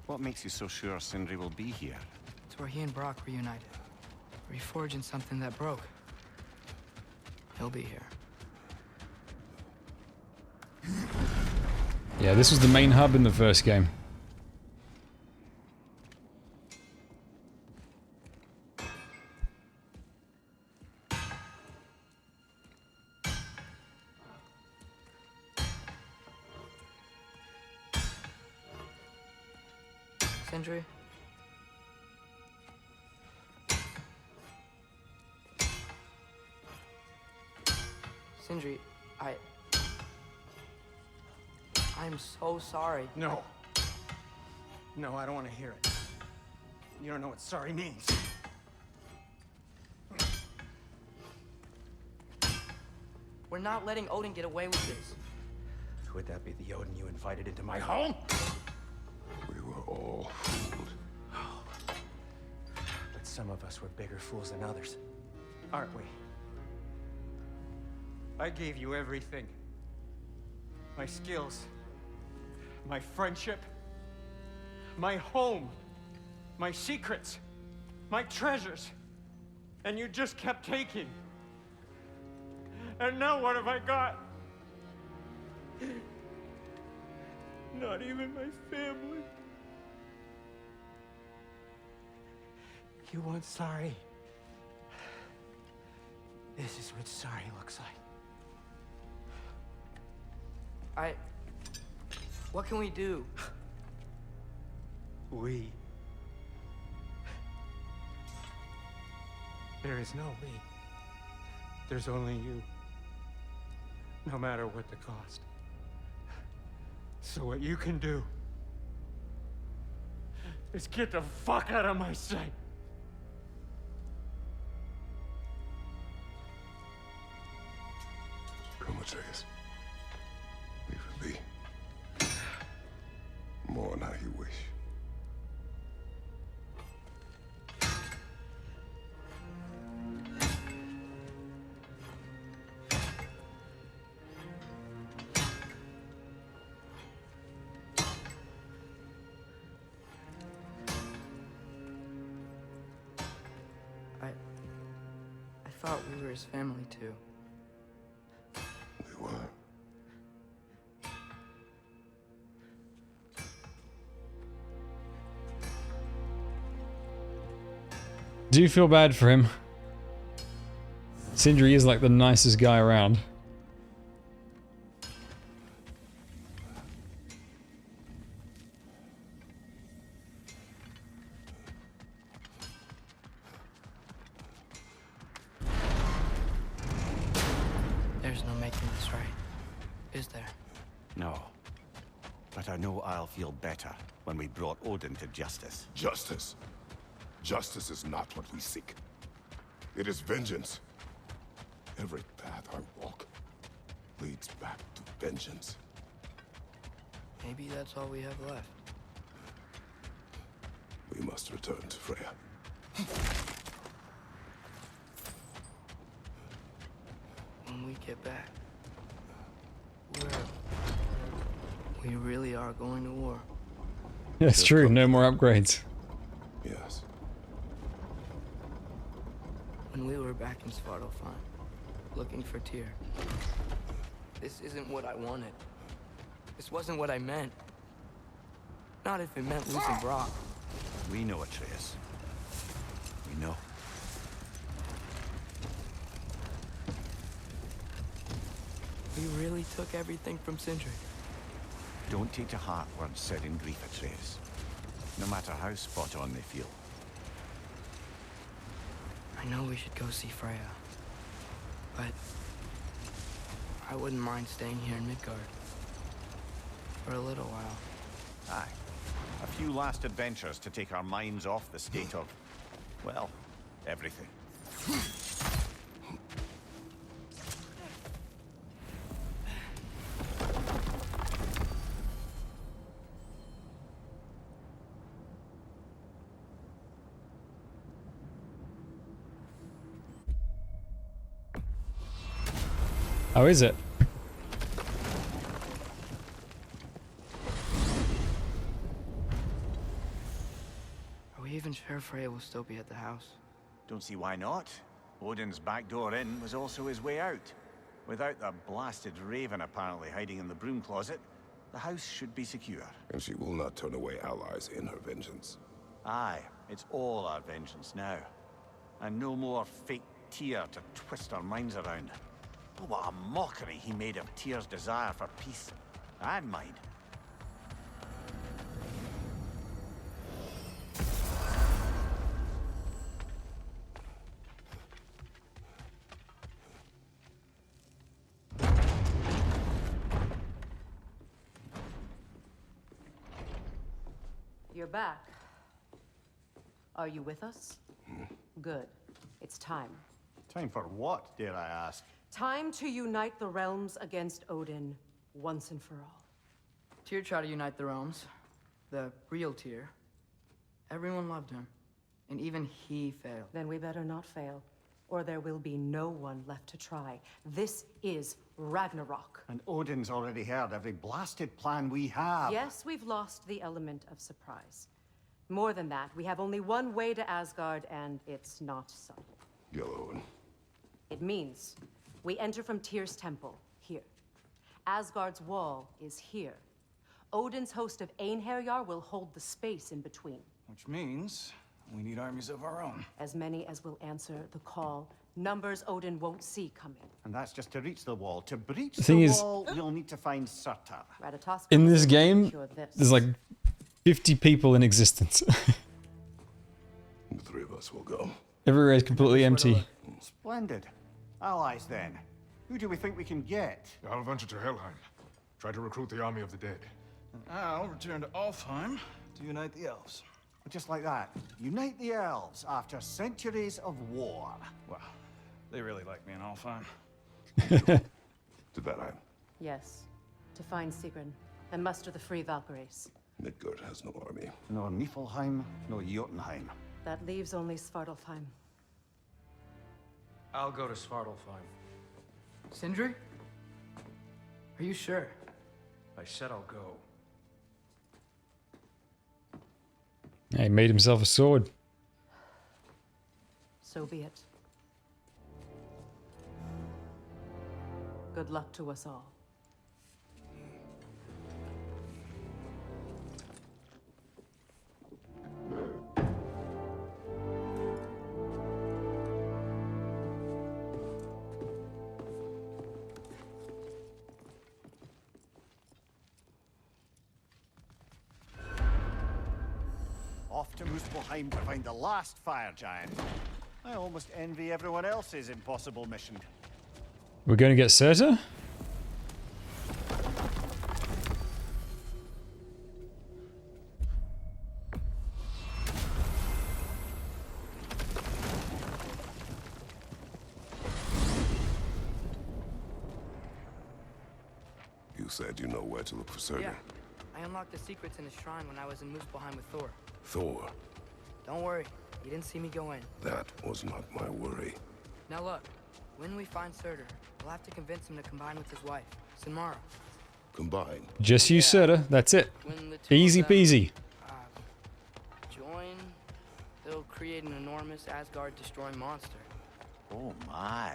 what makes you so sure Sindri will be here? It's where he and Brock reunited. Reforging something that broke. He'll be here. Yeah, this was the main hub in the first game. Sindri? Sindri, I'm so sorry. No. No, I don't want to hear it. You don't know what sorry means. We're not letting Odin get away with this. Would that be the Odin you invited into my home? We were all fooled. But some of us were bigger fools than others, aren't we? I gave you everything. My skills, my friendship, my home, my secrets, my treasures. And you just kept taking. And now what have I got? Not even my family. You want sorry? This is what sorry looks like. What can we do? We. There is no we. There's only you. No matter what the cost. So what you can do is get the fuck out of my sight. Come, Atreus. Leave it be. More than how you wish. I thought we were his family too. We were. Do you feel bad for him? Sindri is like the nicest guy around. There's no making this right, is there? No. But I know I'll feel better when we brought Odin to justice. Justice. Justice is not what we seek. It is vengeance. Every path I walk leads back to vengeance. Maybe that's all we have left. We must return to Freya. When we get back, we really are going to war. That's true, no more upgrades. Yes. When we were back in Svartalfheim, looking for Tyr, this isn't what I wanted. This wasn't what I meant. Not if it meant losing Brock. We know, Atreus. We know. We really took everything from Sindri. Don't take to heart words said in grief, Atreus. No matter how spot on they feel. I know we should go see Freya, but I wouldn't mind staying here in Midgard for a little while. Aye. A few last adventures to take our minds off the state of, well, everything. Oh, is it? Are we even sure Freya will still be at the house? Don't see why not. Odin's back door in was also his way out. Without the blasted raven apparently hiding in the broom closet, the house should be secure. And she will not turn away allies in her vengeance. Aye, it's all our vengeance now. And no more fake Tyr to twist our minds around. Oh, what a mockery he made of Tyr's desire for peace. And mine. You're back. Are you with us? Good. It's time. Time for what, dare I ask? Time to unite the realms against Odin once and for all. Tyr tried to unite the realms. The real Tyr. Everyone loved him. And even he failed. Then we better not fail, or there will be no one left to try. This is Ragnarok. And Odin's already heard every blasted plan we have. Yes, we've lost the element of surprise. More than that, we have only one way to Asgard, and it's not subtle. Yellow. It means we enter from Tyr's temple, here. Asgard's wall is here. Odin's host of Einherjar will hold the space in between. Which means we need armies of our own. As many as will answer the call. Numbers Odin won't see coming. And that's just to reach the wall. To breach The thing the is- wall, you'll need to find Surtur. In this game, there's like 50 people in existence. The three of us will go. Everywhere is completely empty. Splendid. Allies, then. Who do we think we can get? I'll venture to Helheim. Try to recruit the army of the dead. And I'll return to Alfheim to unite the elves. Just like that. Unite the elves after centuries of war. Wow, they really like me in Alfheim. To Valheim. Yes, to find Sigrun and muster the free Valkyries. Midgard has no army. No Niflheim, no Jotunheim. That leaves only Svartalfheim. I'll go to Svartalfheim. Sindri? Are you sure? I said I'll go. He made himself a sword. So be it. Good luck to us all. Off to Muspelheim to find the last fire giant. I almost envy everyone else's impossible mission. We're going to get Surtur? You said you know where to look for Surtur. Yeah. I unlocked the secrets in his shrine when I was in Muspelheim with Thor. Thor. Don't worry. You didn't see me go in. That was not my worry. Now look. When we find Surtur, we'll have to convince him to combine with his wife, Sinmara. Combine. Just use Surtur. That's it. When the two Easy of them, peasy. join, they'll create an enormous Asgard-destroying monster. Oh my.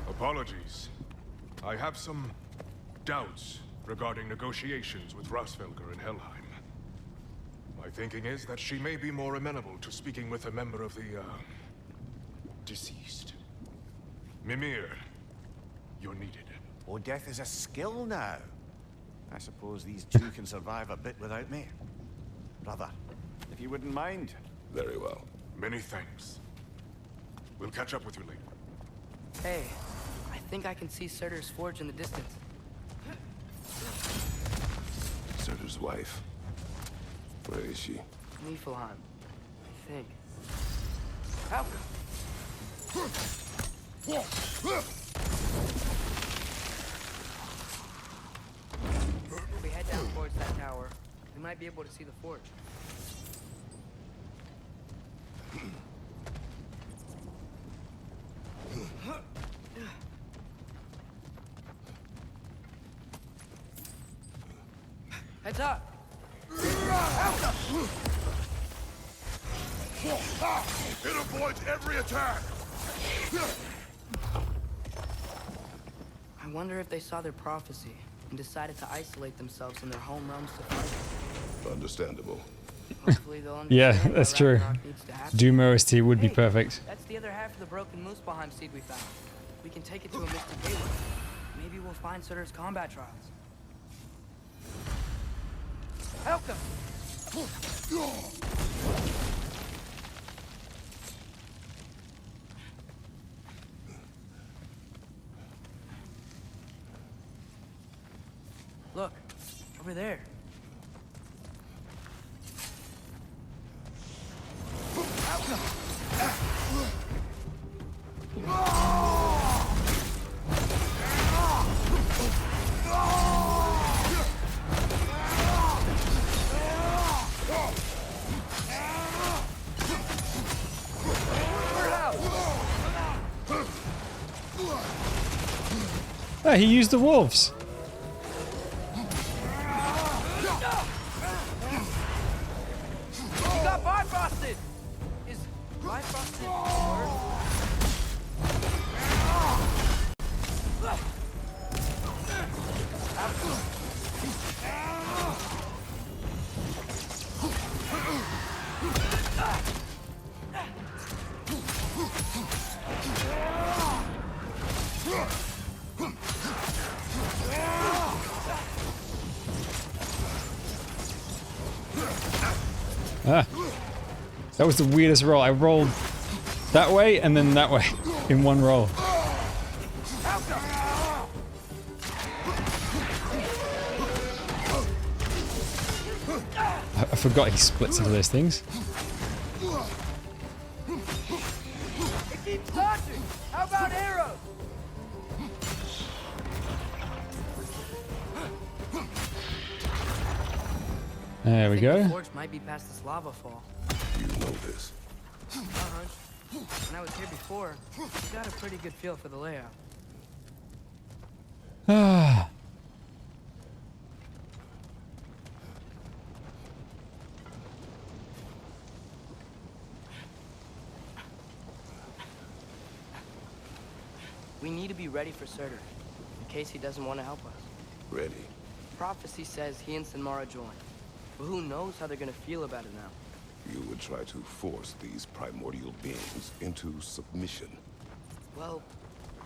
Apologies. I have some doubts regarding negotiations with Rasfelger in Helheim. My thinking is that she may be more amenable to speaking with a member of the, deceased. Mimir, you're needed. Oh, death is a skill now. I suppose these two can survive a bit without me. Brother, if you wouldn't mind. Very well. Many thanks. We'll catch up with you later. Hey, I think I can see Surtur's forge in the distance. Surtur's wife. Where is she? Niflheim, I think. How? towards that tower, we might be able to see the forge. Heads up! It avoids every attack! I wonder if they saw their prophecy and decided to isolate themselves in their home realms to fight. Understandable. Hopefully they'll understand Yeah, why that's true. Ragnarok needs to happen. Doom OST would be Hey, perfect. That's the other half of the broken Muspelheim seed we found. We can take it to a Mystic Gateway. Maybe we'll find Surtur's combat trials. Help them! Look, over there. Oh, he used the wolves. He got bifrosted! Is bifrosted a word? Ah. That was the weirdest roll. I rolled that way and then that way in one roll. I forgot he splits into those things. It keeps dodging! How about arrows? There we The go. forge might be past this lava fall. You know this. When I was here before, I got a pretty good feel for the layout. Ah. We need to be ready for Surtur, in case he doesn't want to help us. Ready. Prophecy says he and Sinmara join, but who knows how they're gonna feel about it now. You would try to force these primordial beings into submission. Well,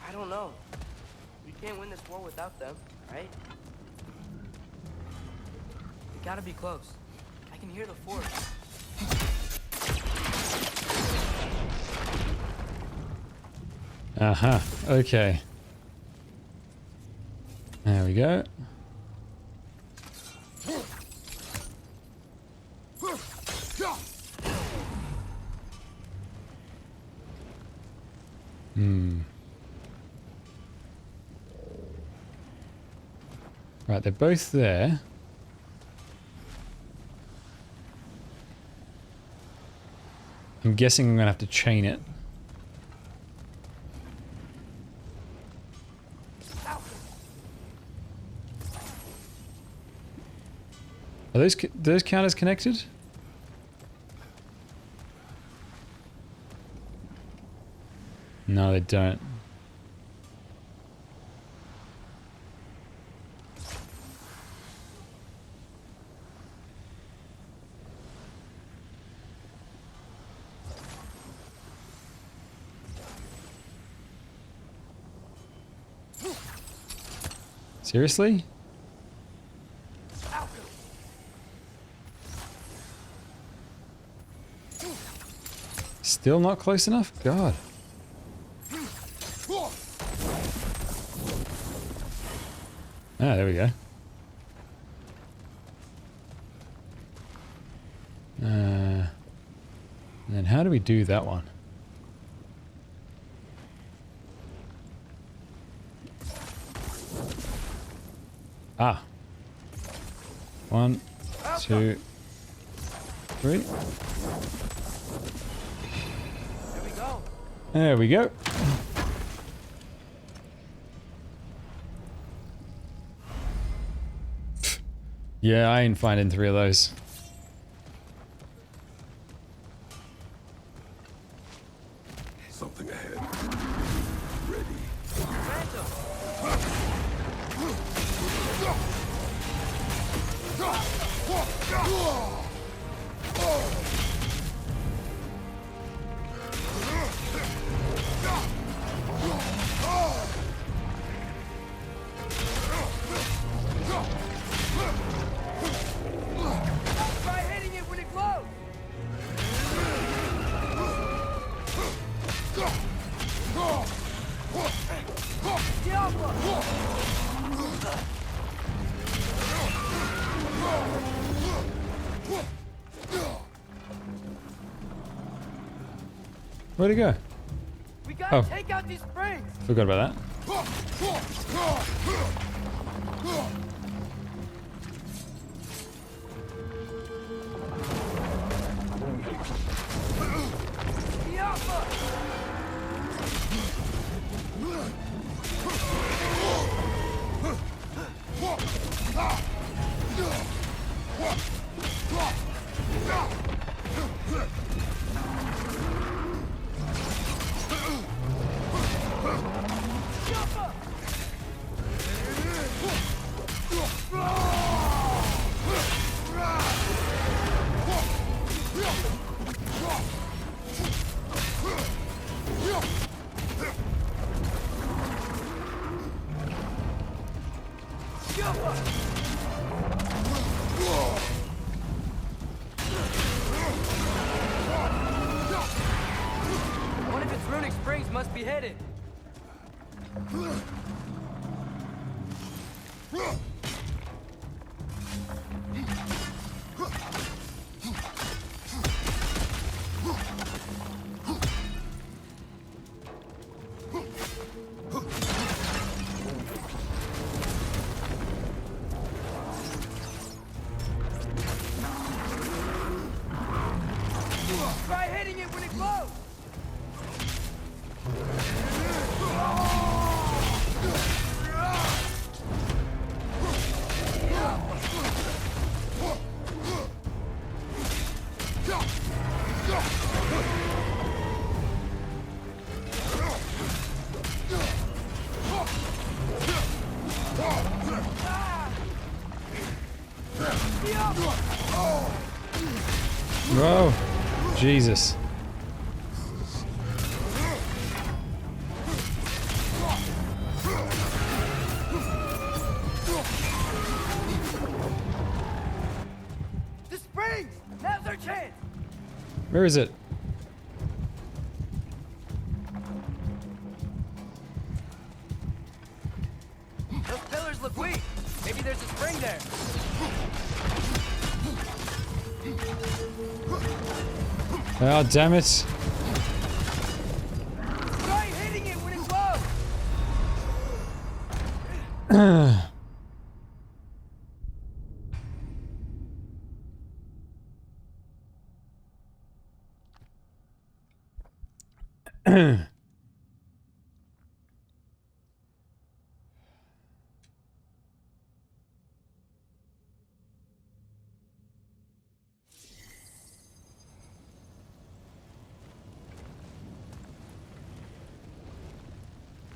I don't know. We can't win this war without them, right? We gotta be close. I can hear the forge. Uh-huh. Okay. There we go. Right, they're both there. I'm guessing I'm gonna have to chain it. Are those counters connected? No, they don't. Seriously? Still not close enough? God. Ah, there we go. Then how do we do that one? Ah. 1, 2, 3. There we go. There we go. Yeah, I ain't finding 3 of those. Something ahead. Ready. Try hitting it when it glows. Where'd it go? We gotta Oh. take out these springs. Forgot about that. One of its runic springs must be hidden. Try hitting it when it glows. Whoa. Jesus. The springs! Now's our chance! Where is it? Those pillars look weak. Maybe there's a spring there. Oh, damn it. Try hitting it when it glows.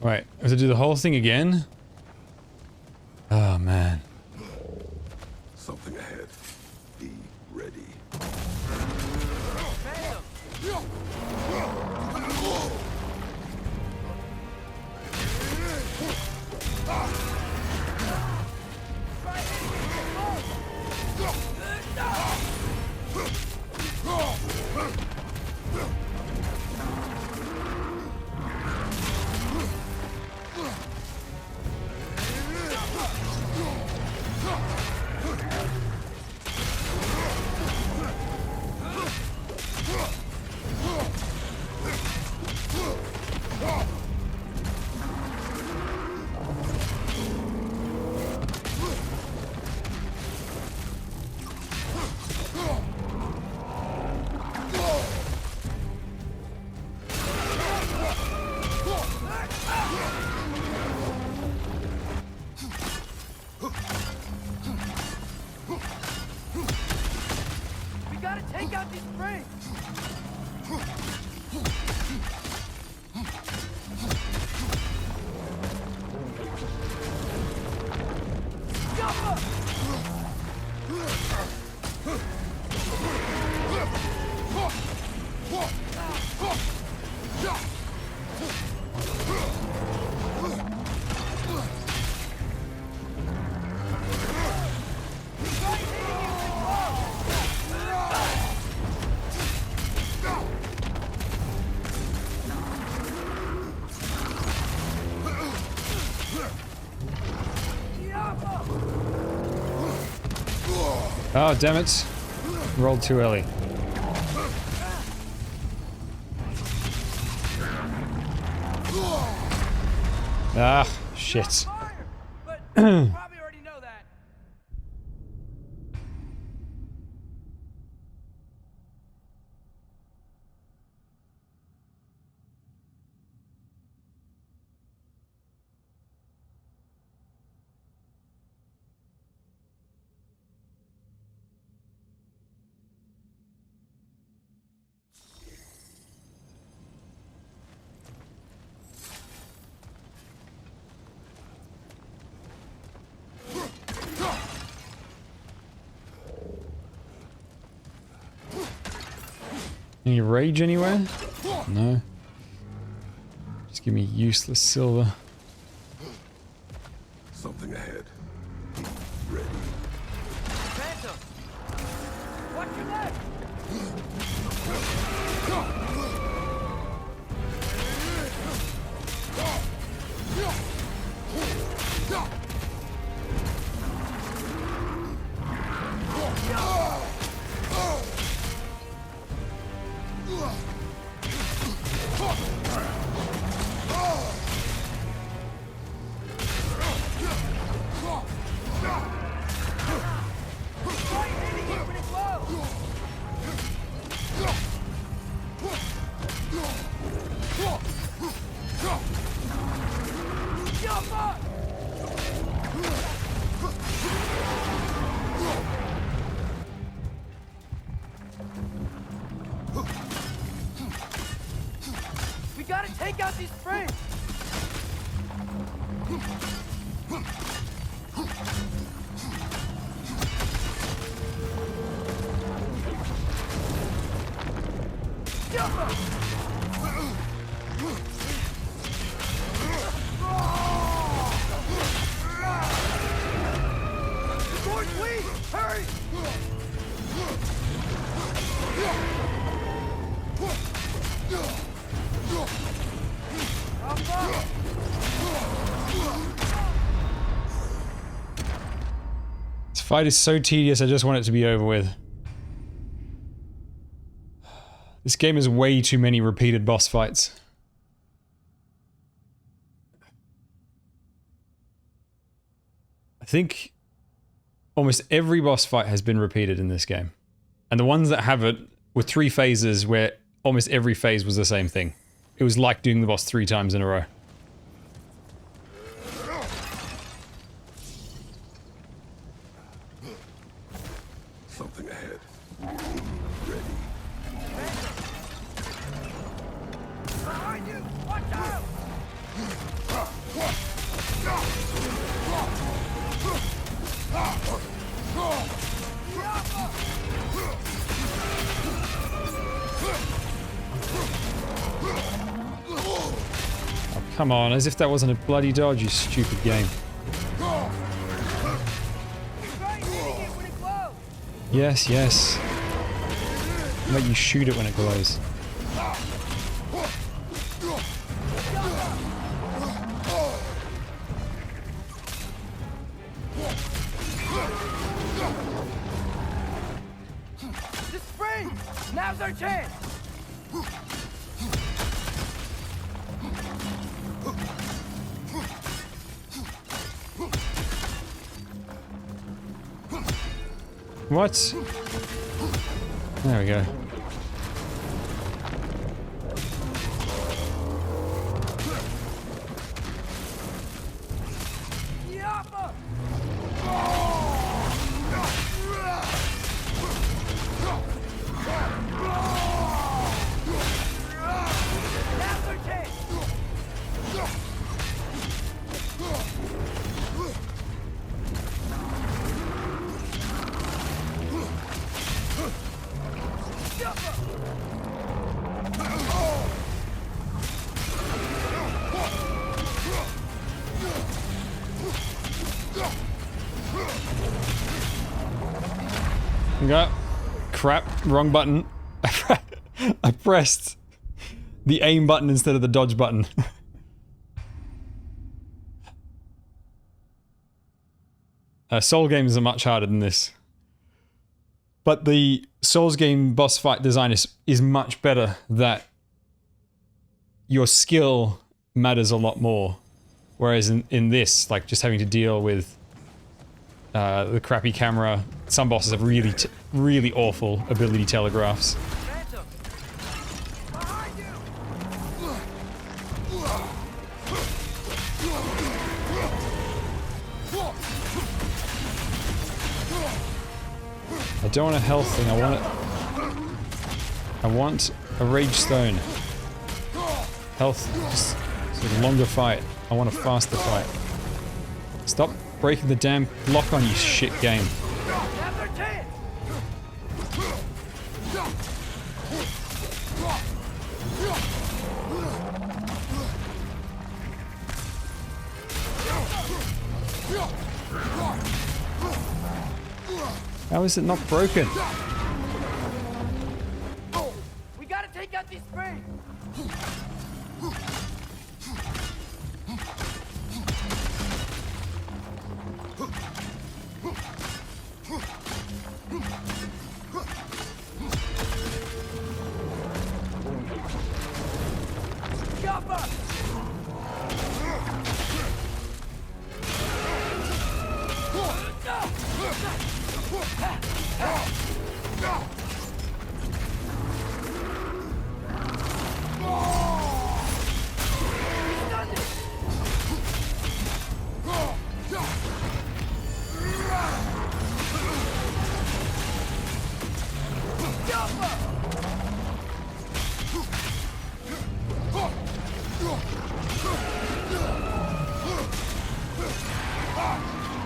Right, I have to do the whole thing again? Oh, man. Something ahead. Be ready. out these springs! Oh, damn it. Rolled too early. Ah, shit. Any rage anywhere? No. Just give me useless silver. Something ahead. Ready. Phantom! Watch your left! We gotta take out these springs! Hurry! This fight is so tedious, I just want it to be over with. This game has way too many repeated boss fights. I think almost every boss fight has been repeated in this game. And the ones that haven't were 3 phases where almost every phase was the same thing. It was like doing the boss 3 times in a row. Something ahead. Ready. Behind you! Watch out! Oh, come on, as if that wasn't a bloody dodge, you stupid game. Yes, yes. Let you shoot it when it glows. The spring! Now's our chance! What? There we go. Go. Crap, wrong button. I pressed the aim button instead of the dodge button. Soul games are much harder than this. But the Souls game boss fight design is much better, that your skill matters a lot more. Whereas in this, like just having to deal with the crappy camera, some bosses have really awful ability telegraphs. I don't want a health thing, I want a rage stone. Health, just sort of longer fight. I want a faster fight. Stop breaking the damn lock on, you shit game. How is it not broken? We gotta take out these springs.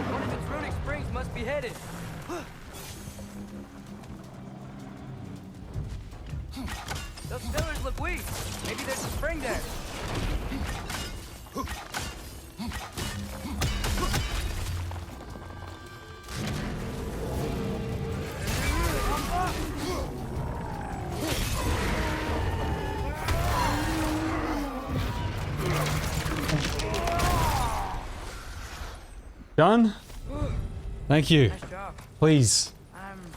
One of its runic springs must be headed. Those pillars look weak. Maybe there's a spring there. Done? Thank you. Nice job. Please,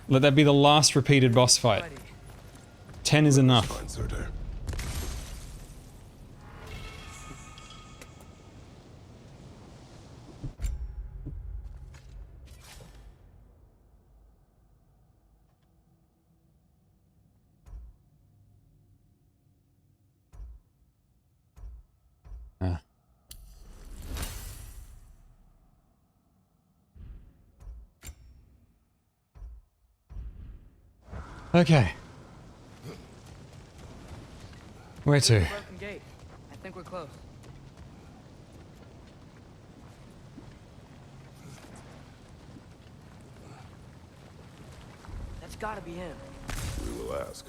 let that be the last repeated boss fight. 10 is enough. Okay. Where to? Broken gate. I think we're close. That's gotta be him. We will ask.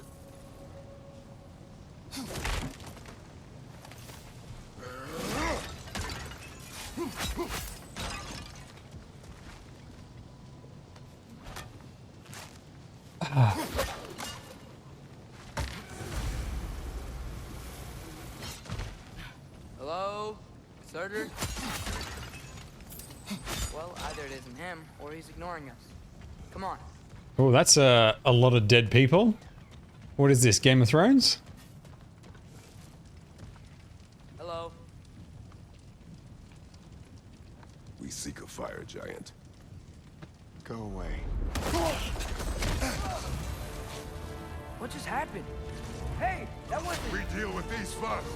Hello? Surtur? Well, either it isn't him, or he's ignoring us. Come on. Oh, that's a lot of dead people. What is this, Game of Thrones? Hello? We seek a fire giant. Go away. What just happened? Hey, that wasn't... We deal with these first.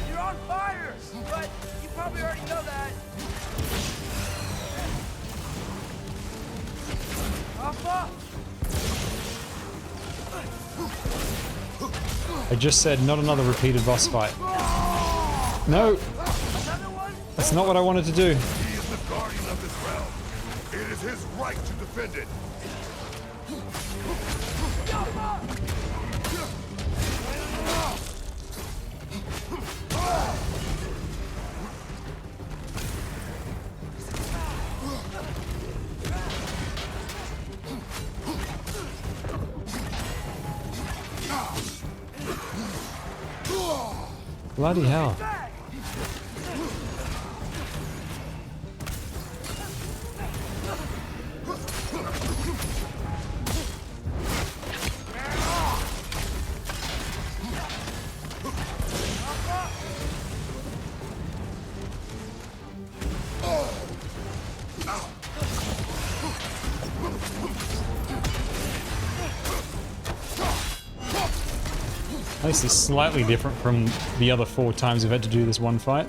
You're on fire! But you probably already know that. Alpha! I just said not another repeated boss fight. No! That's not what I wanted to do. He is the guardian of this realm. It It is his right to defend it. Bloody hell. This is slightly different from the other 4 times we've had to do this one fight.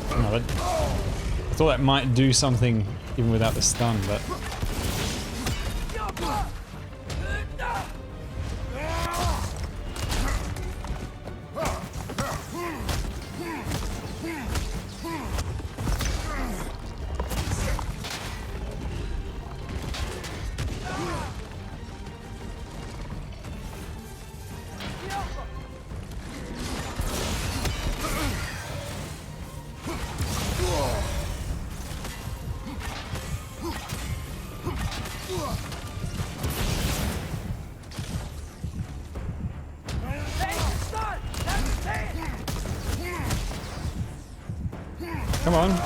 No, I thought that might do something even without the stun, but... Come on. Man,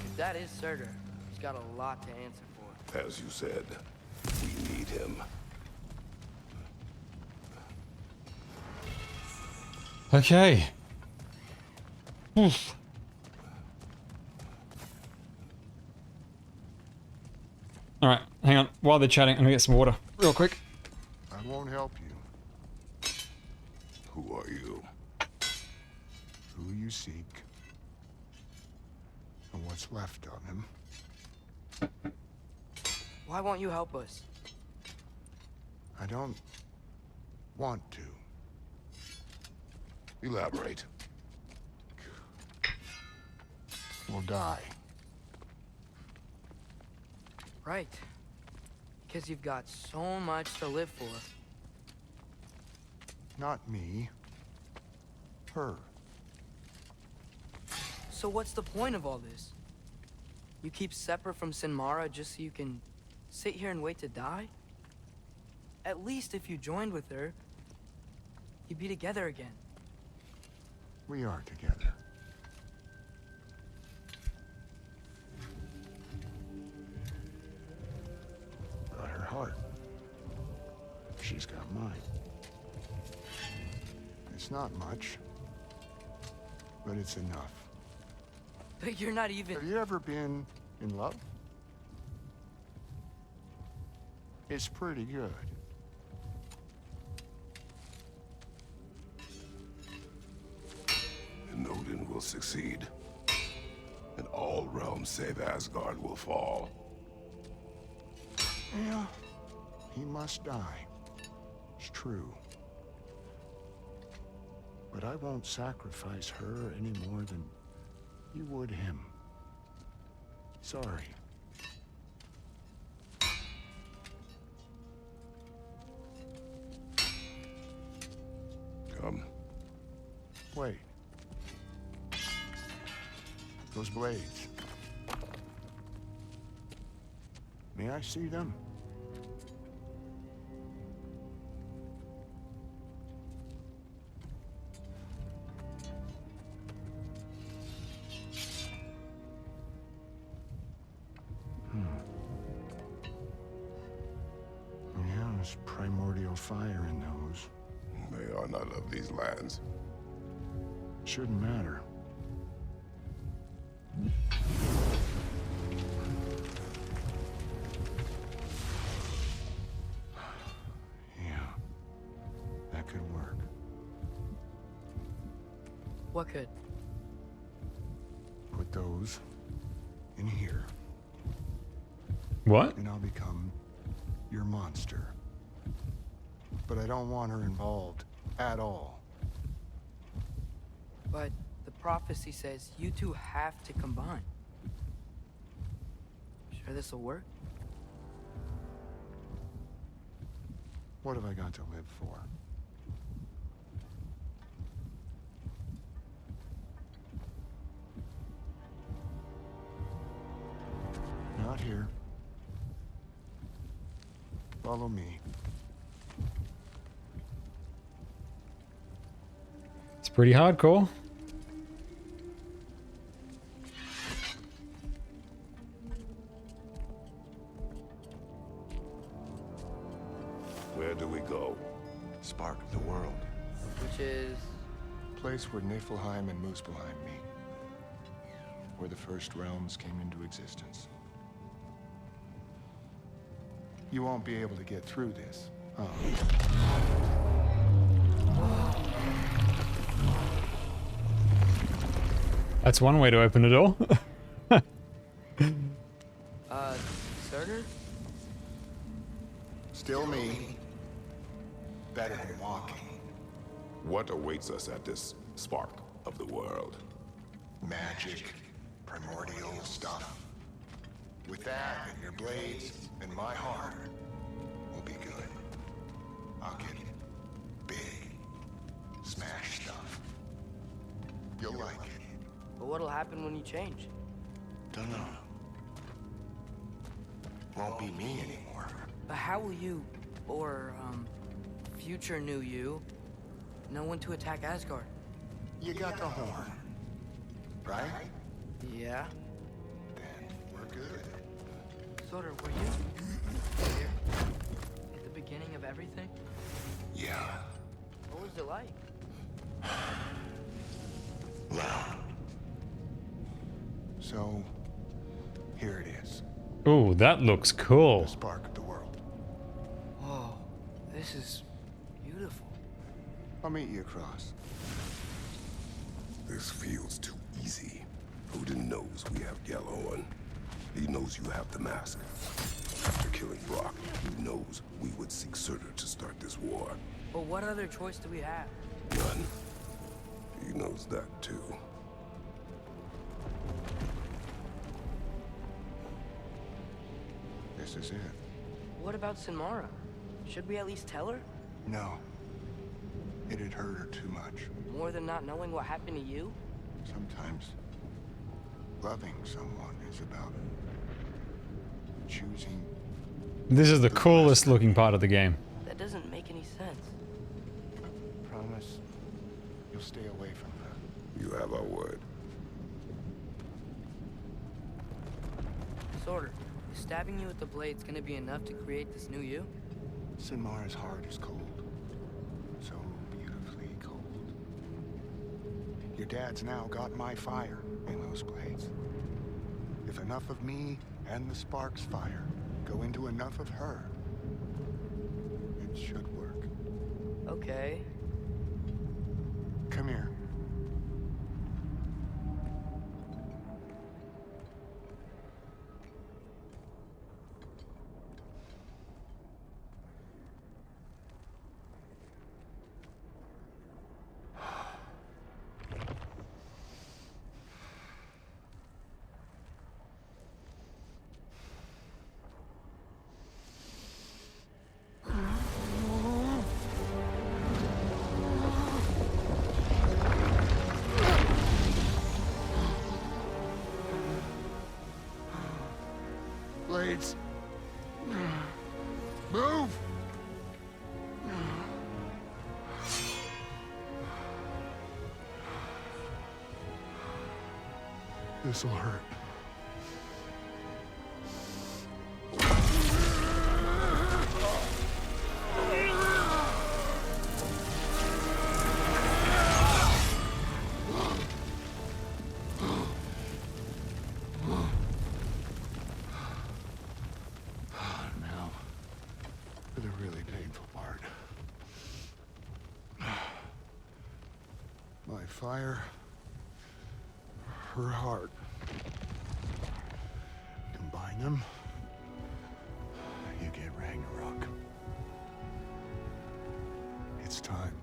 if that is Surtur, he's got a lot to answer for. As you said, we need him. Okay. Oof. Alright, hang on. While they're chatting, I'm gonna get some water real quick. I won't help you. Who are you? Who you seek. And what's left of him. Why won't you help us? I don't want to. Elaborate. We'll die. Right. Because you've got so much to live for. Not me. Her. So what's the point of all this? You keep separate from Sinmara just so you can sit here and wait to die? At least if you joined with her, you'd be together again. We are together. Got her heart. She's got mine. It's not much, but it's enough. But you're not even... Have you ever been in love? It's pretty good. And Odin will succeed. And all realms save Asgard will fall. Yeah, he must die. It's true. But I won't sacrifice her any more than you would him. Sorry. Come. Wait. Those blades. May I see them? Yeah, there's primordial fire in those. They are not of these lands. Shouldn't matter. Yeah, that could work. What could? Put those goes in here. What? And I'll become your monster. But I don't want her involved at all. But the prophecy says you two have to combine. Sure this'll work? What have I got to live for? Not here. Follow me. It's pretty hardcore. Where do we go? Spark of the world. Which is... Place where Niflheim and Muspelheim meet. Where the first realms came into existence. You won't be able to get through this, huh? That's one way to open a door. Surtur? Still me. Better than walking. What awaits us at this spark of the world? Magic, primordial stuff. With that and your blades and my heart, we'll be good. I'll get big, smash stuff. You'll like it. But what'll happen when you change? Dunno. Won't be me anymore. But how will you, or, future new you, know when to attack Asgard? You got the horn, right? Yeah. Then we're good. Surtur, were you here at the beginning of everything? Yeah. What was it like? Loud. So, here it is. Ooh, that looks cool. The spark of the world. Whoa, this is beautiful. I'll meet you across. This feels too easy. Odin knows we have Gjallarhorn. He knows you have the mask. After killing Brock, he knows we would seek Surtur to start this war. But what other choice do we have? None. He knows that too. This is it. What about Sinmara? Should we at least tell her? No. It'd hurt her too much. More than not knowing what happened to you? Sometimes loving someone is about choosing. This is the coolest looking part of the game. That doesn't make any sense. Promise you'll stay away from her. You have our word. Surtur, is stabbing you with the blades gonna be enough to create this new you? Sinmara's heart is cold. So beautifully cold. Your dad's now got my fire in those blades. If enough of me and the spark's fire go into enough of her, it should work. Okay. Come here. Blades. Move! This'll hurt. Now, for the really painful part. My fire, her heart. him, you get Ragnarök. It's time.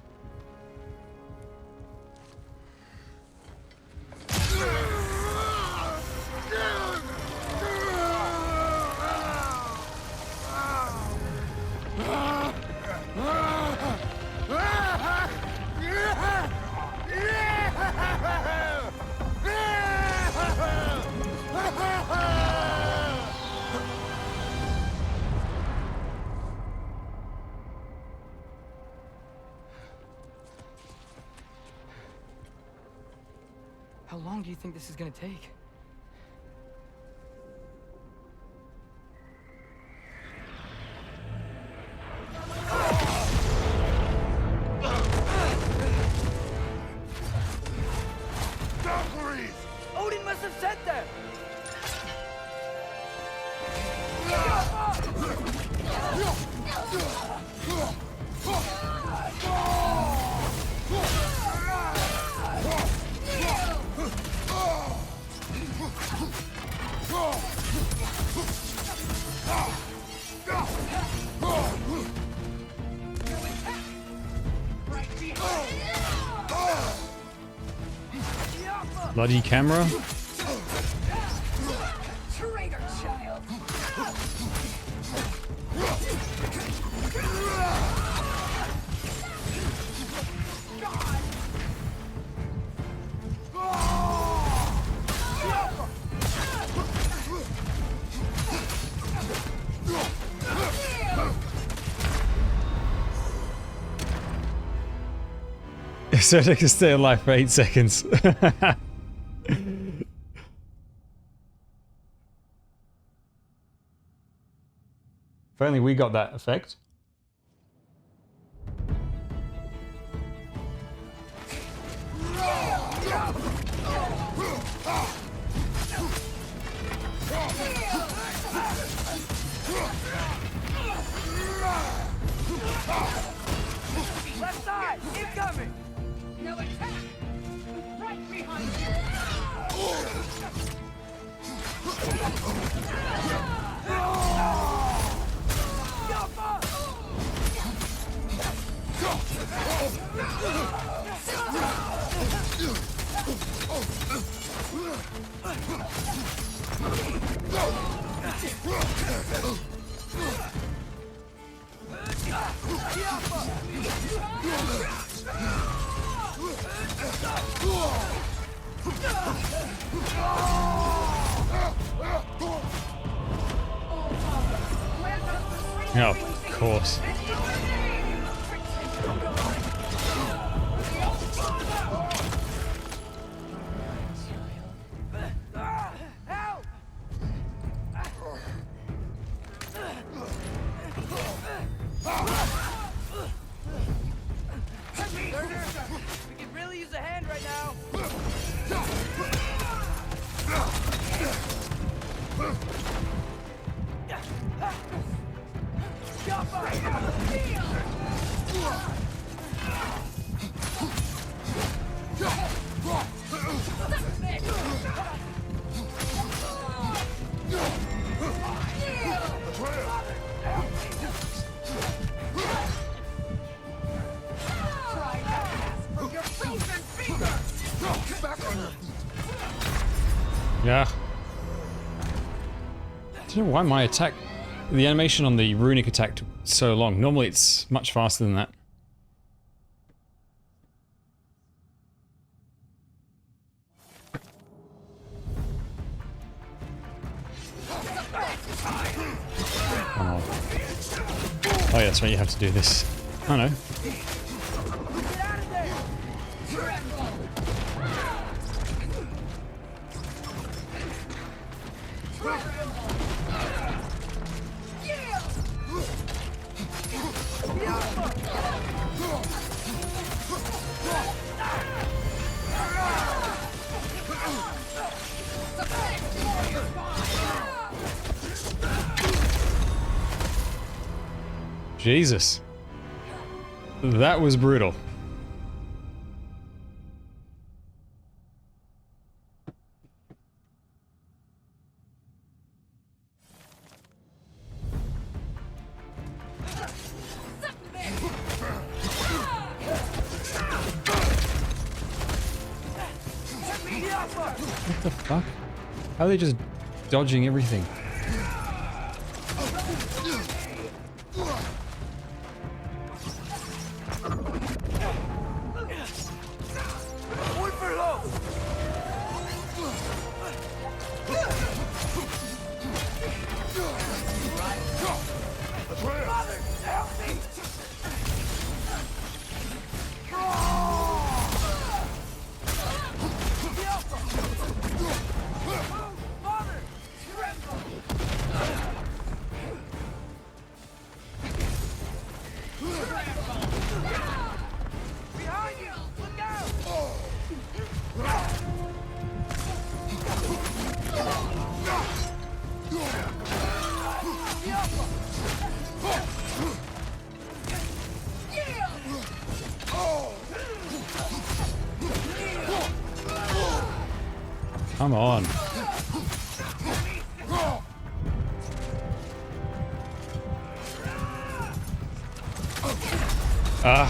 How long do you think this is gonna take? Odin must have sent them! Bloody camera. Traitor child! So they can stay alive for 8 seconds. If only we got that effect. Left side! Incoming! No attack! Right behind Oh, of course. We could really use a hand right now. Yeah. I don't know why my attack, the animation on the runic attack took so long. Normally it's much faster than that. Oh yeah, that's right, you have to do this. I know. Jesus. That was brutal. How are they just dodging everything? Come on. Ah.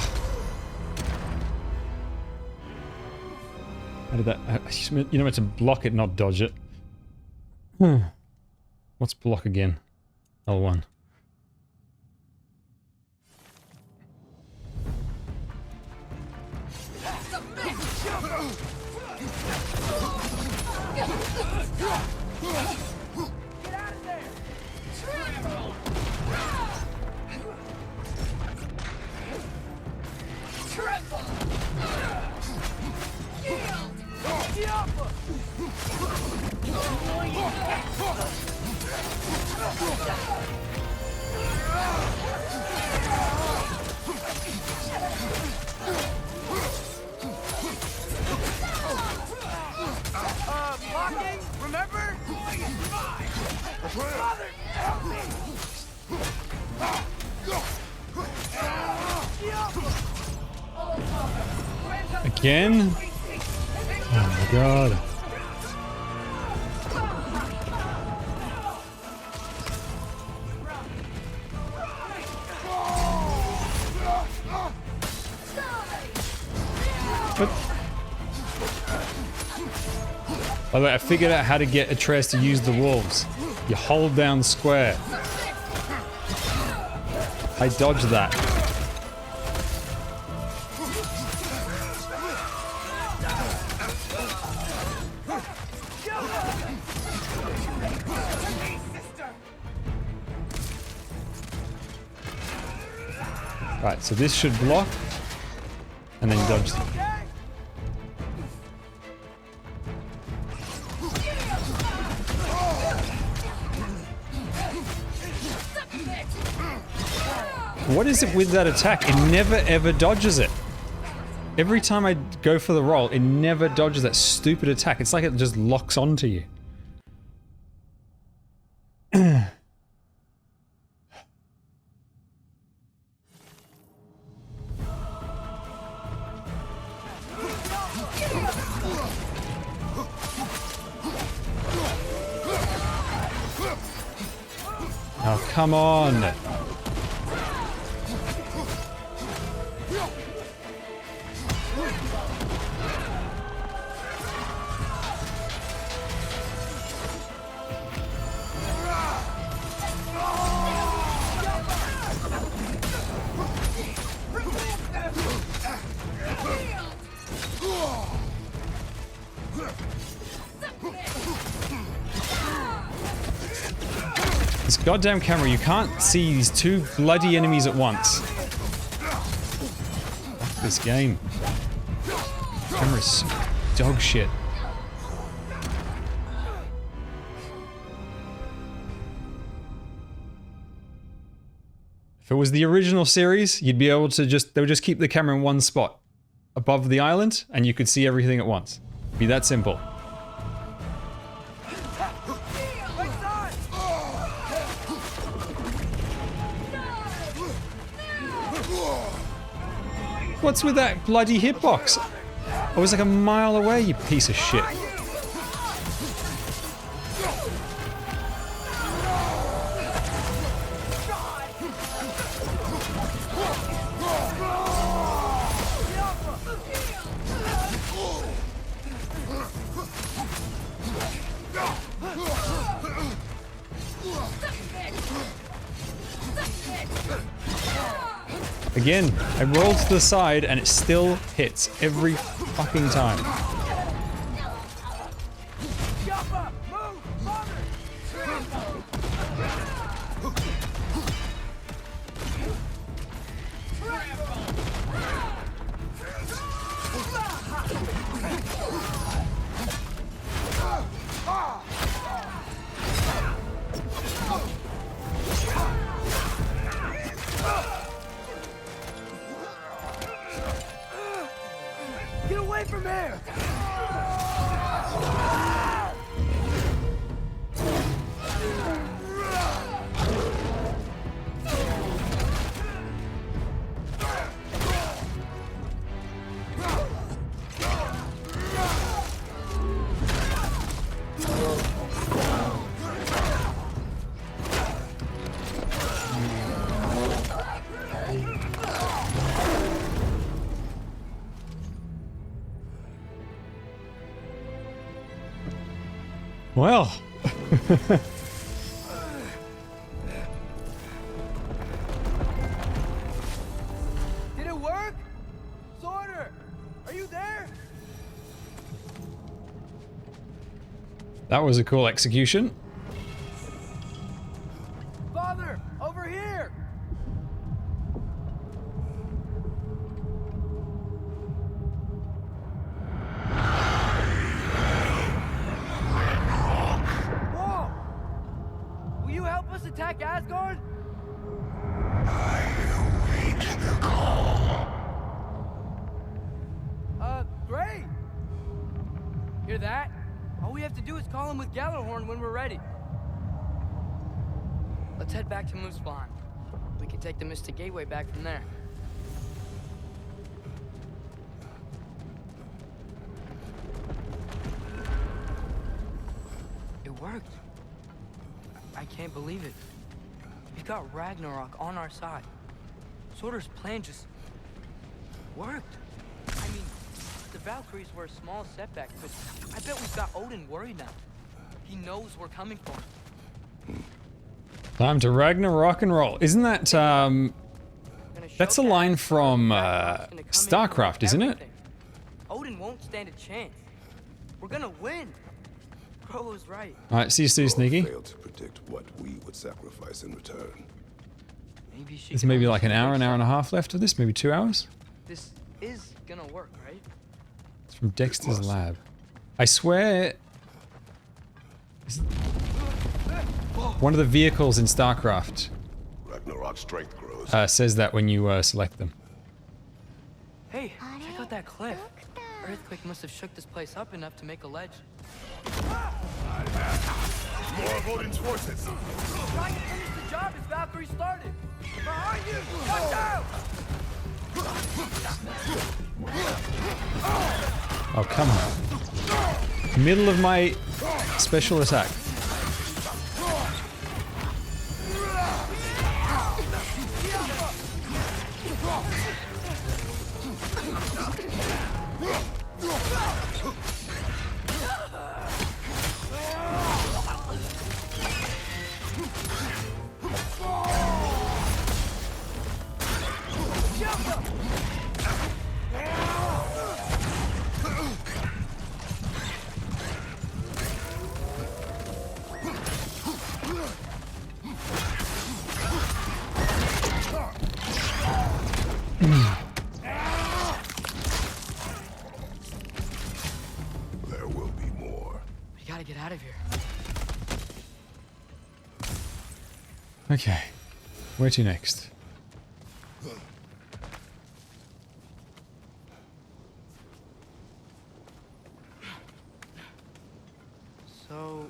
How did that... You know, it's to block it, not dodge it. What's block again? L1. Blocking, remember? Father, help me! Again? Oh my god. What? By the way, I figured out how to get Atreus to use the wolves. You hold down square. I dodged that. Right, so this should block, and then dodge. What is it with that attack? It never ever dodges it. Every time I go for the roll, it never dodges that stupid attack. It's like it just locks onto you. Oh, come on. This goddamn camera, you can't see these two bloody enemies at once. Fuck this game. Camera's dog shit. If it was the original series, you'd be able to they would just keep the camera in one spot above the island and you could see everything at once. It'd be that simple. What's with that bloody hitbox? I was like a mile away, you piece of shit. Again, I roll to the side and it still hits every fucking time. Get away from here! Well. Did it work? Sorter! Are you there? That was a cool execution. Father! Over here! Whoa! Will you help us attack Asgard? Great! Hear that? All we have to do is call him with Gjallarhorn when we're ready. Let's head back to Moosebond. We can take the Mystic Gateway back from there. It worked. I can't believe it. We've got Ragnarok on our side. Sorter's plan just worked. I mean, the Valkyries were a small setback, but I bet we've got Odin worried now. He knows we're coming for him. Time to Ragnarok and roll. Isn't that, that's a line from, StarCraft, isn't it? Odin won't stand a chance. We're gonna win. Crow's right. Alright, see you soon, Sneaky. Failed to predict what we would sacrifice in return. There's maybe like an hour and a half left of this, maybe 2 hours? This is gonna work, right? It's from Dexter's lab. I swear... One of the vehicles in StarCraft Ragnarok strength grows. says that when you select them. Hey, check out that cliff. Earthquake must have shook this place up enough to make a ledge. More of Odin's forces. Trying to finish the job as Valkyrie started. Behind you! Watch out! Oh, come on. Middle of my special attack. There will be more. We gotta get out of here. Okay. Where to next? So,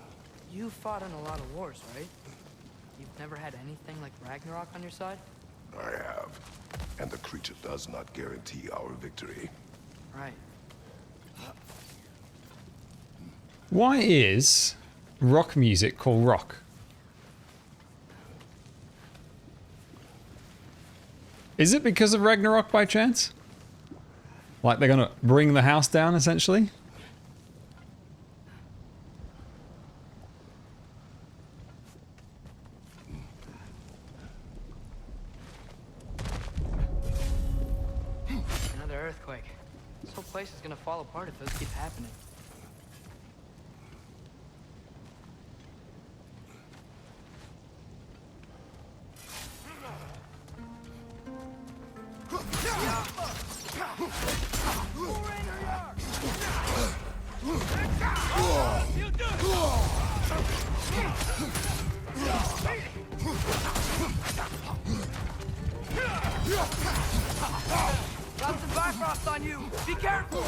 you fought in a lot of wars, right? You've never had anything like Ragnarok on your side? I have. And the creature does not guarantee our victory. Right. Why is rock music called rock? Is it because of Ragnarok by chance? Like they're gonna bring the house down, essentially? earthquake. This whole place is gonna fall apart if those keep happening. Got some Bifrost on you! Be careful!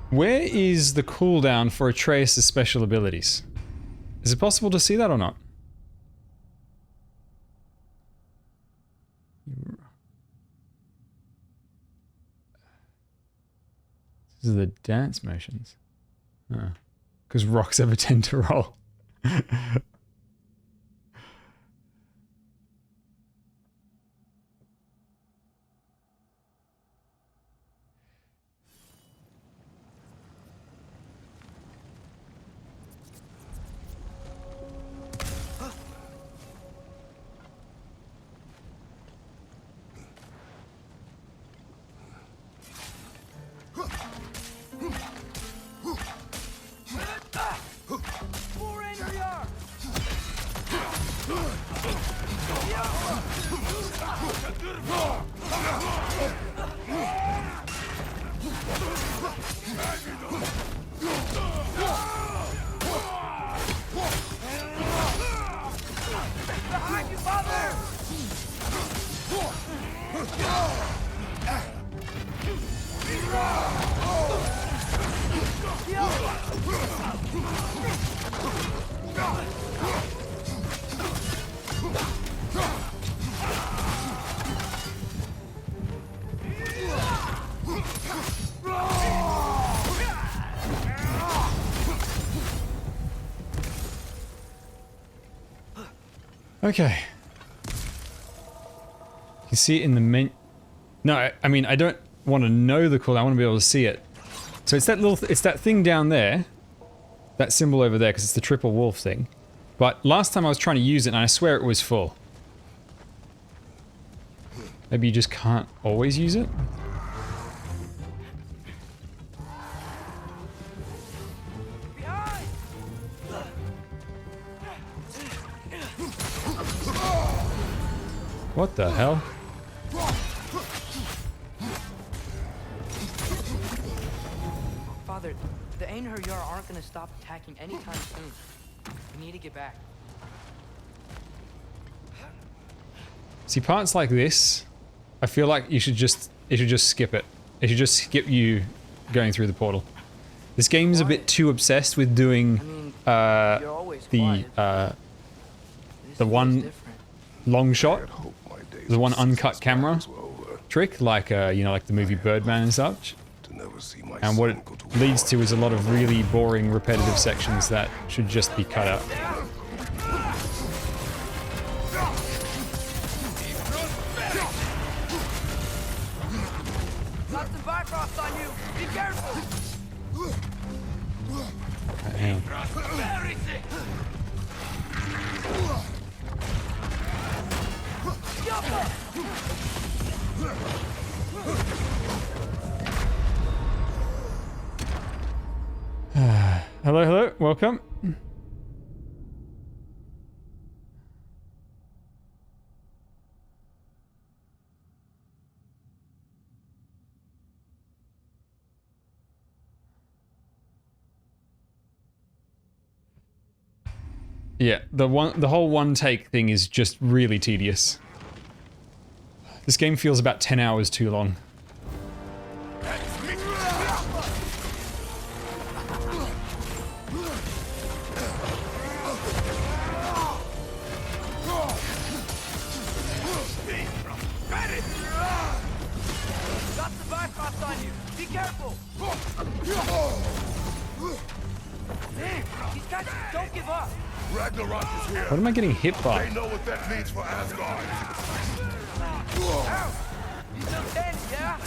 Where is the cooldown for Atreus' special abilities? Is it possible to see that or not? This is the dance motions. Because rocks ever tend to roll. Behind you, father! Okay. You can see it in the menu. No, I mean, I don't want to know the cooldown, I want to be able to see it. So it's that little, it's that thing down there. That symbol over there, because it's the triple wolf thing. But last time I was trying to use it, and I swear it was full. Maybe you just can't always use it? What the hell? Father, the Einherjar aren't gonna stop attacking anytime soon. We need to get back. See, parts like this, I feel like you should just skip it. It should just skip you going through the portal. This game's a bit too obsessed with doing the one long shot, the one uncut camera trick, like you know, like the movie Birdman and such. And what it leads to is a lot of really boring, repetitive sections that should just be cut out. Got some Bifrost on you! Be careful! Hang on. Hello, hello, welcome. Yeah, the whole one take thing is just really tedious. This game feels about 10 hours too long. Got some Bifrost on you! Be careful! These guys don't give up! Ragnarök is here. What am I getting hit by? They know what that means for Asgard. Ow! You still standing, yeah?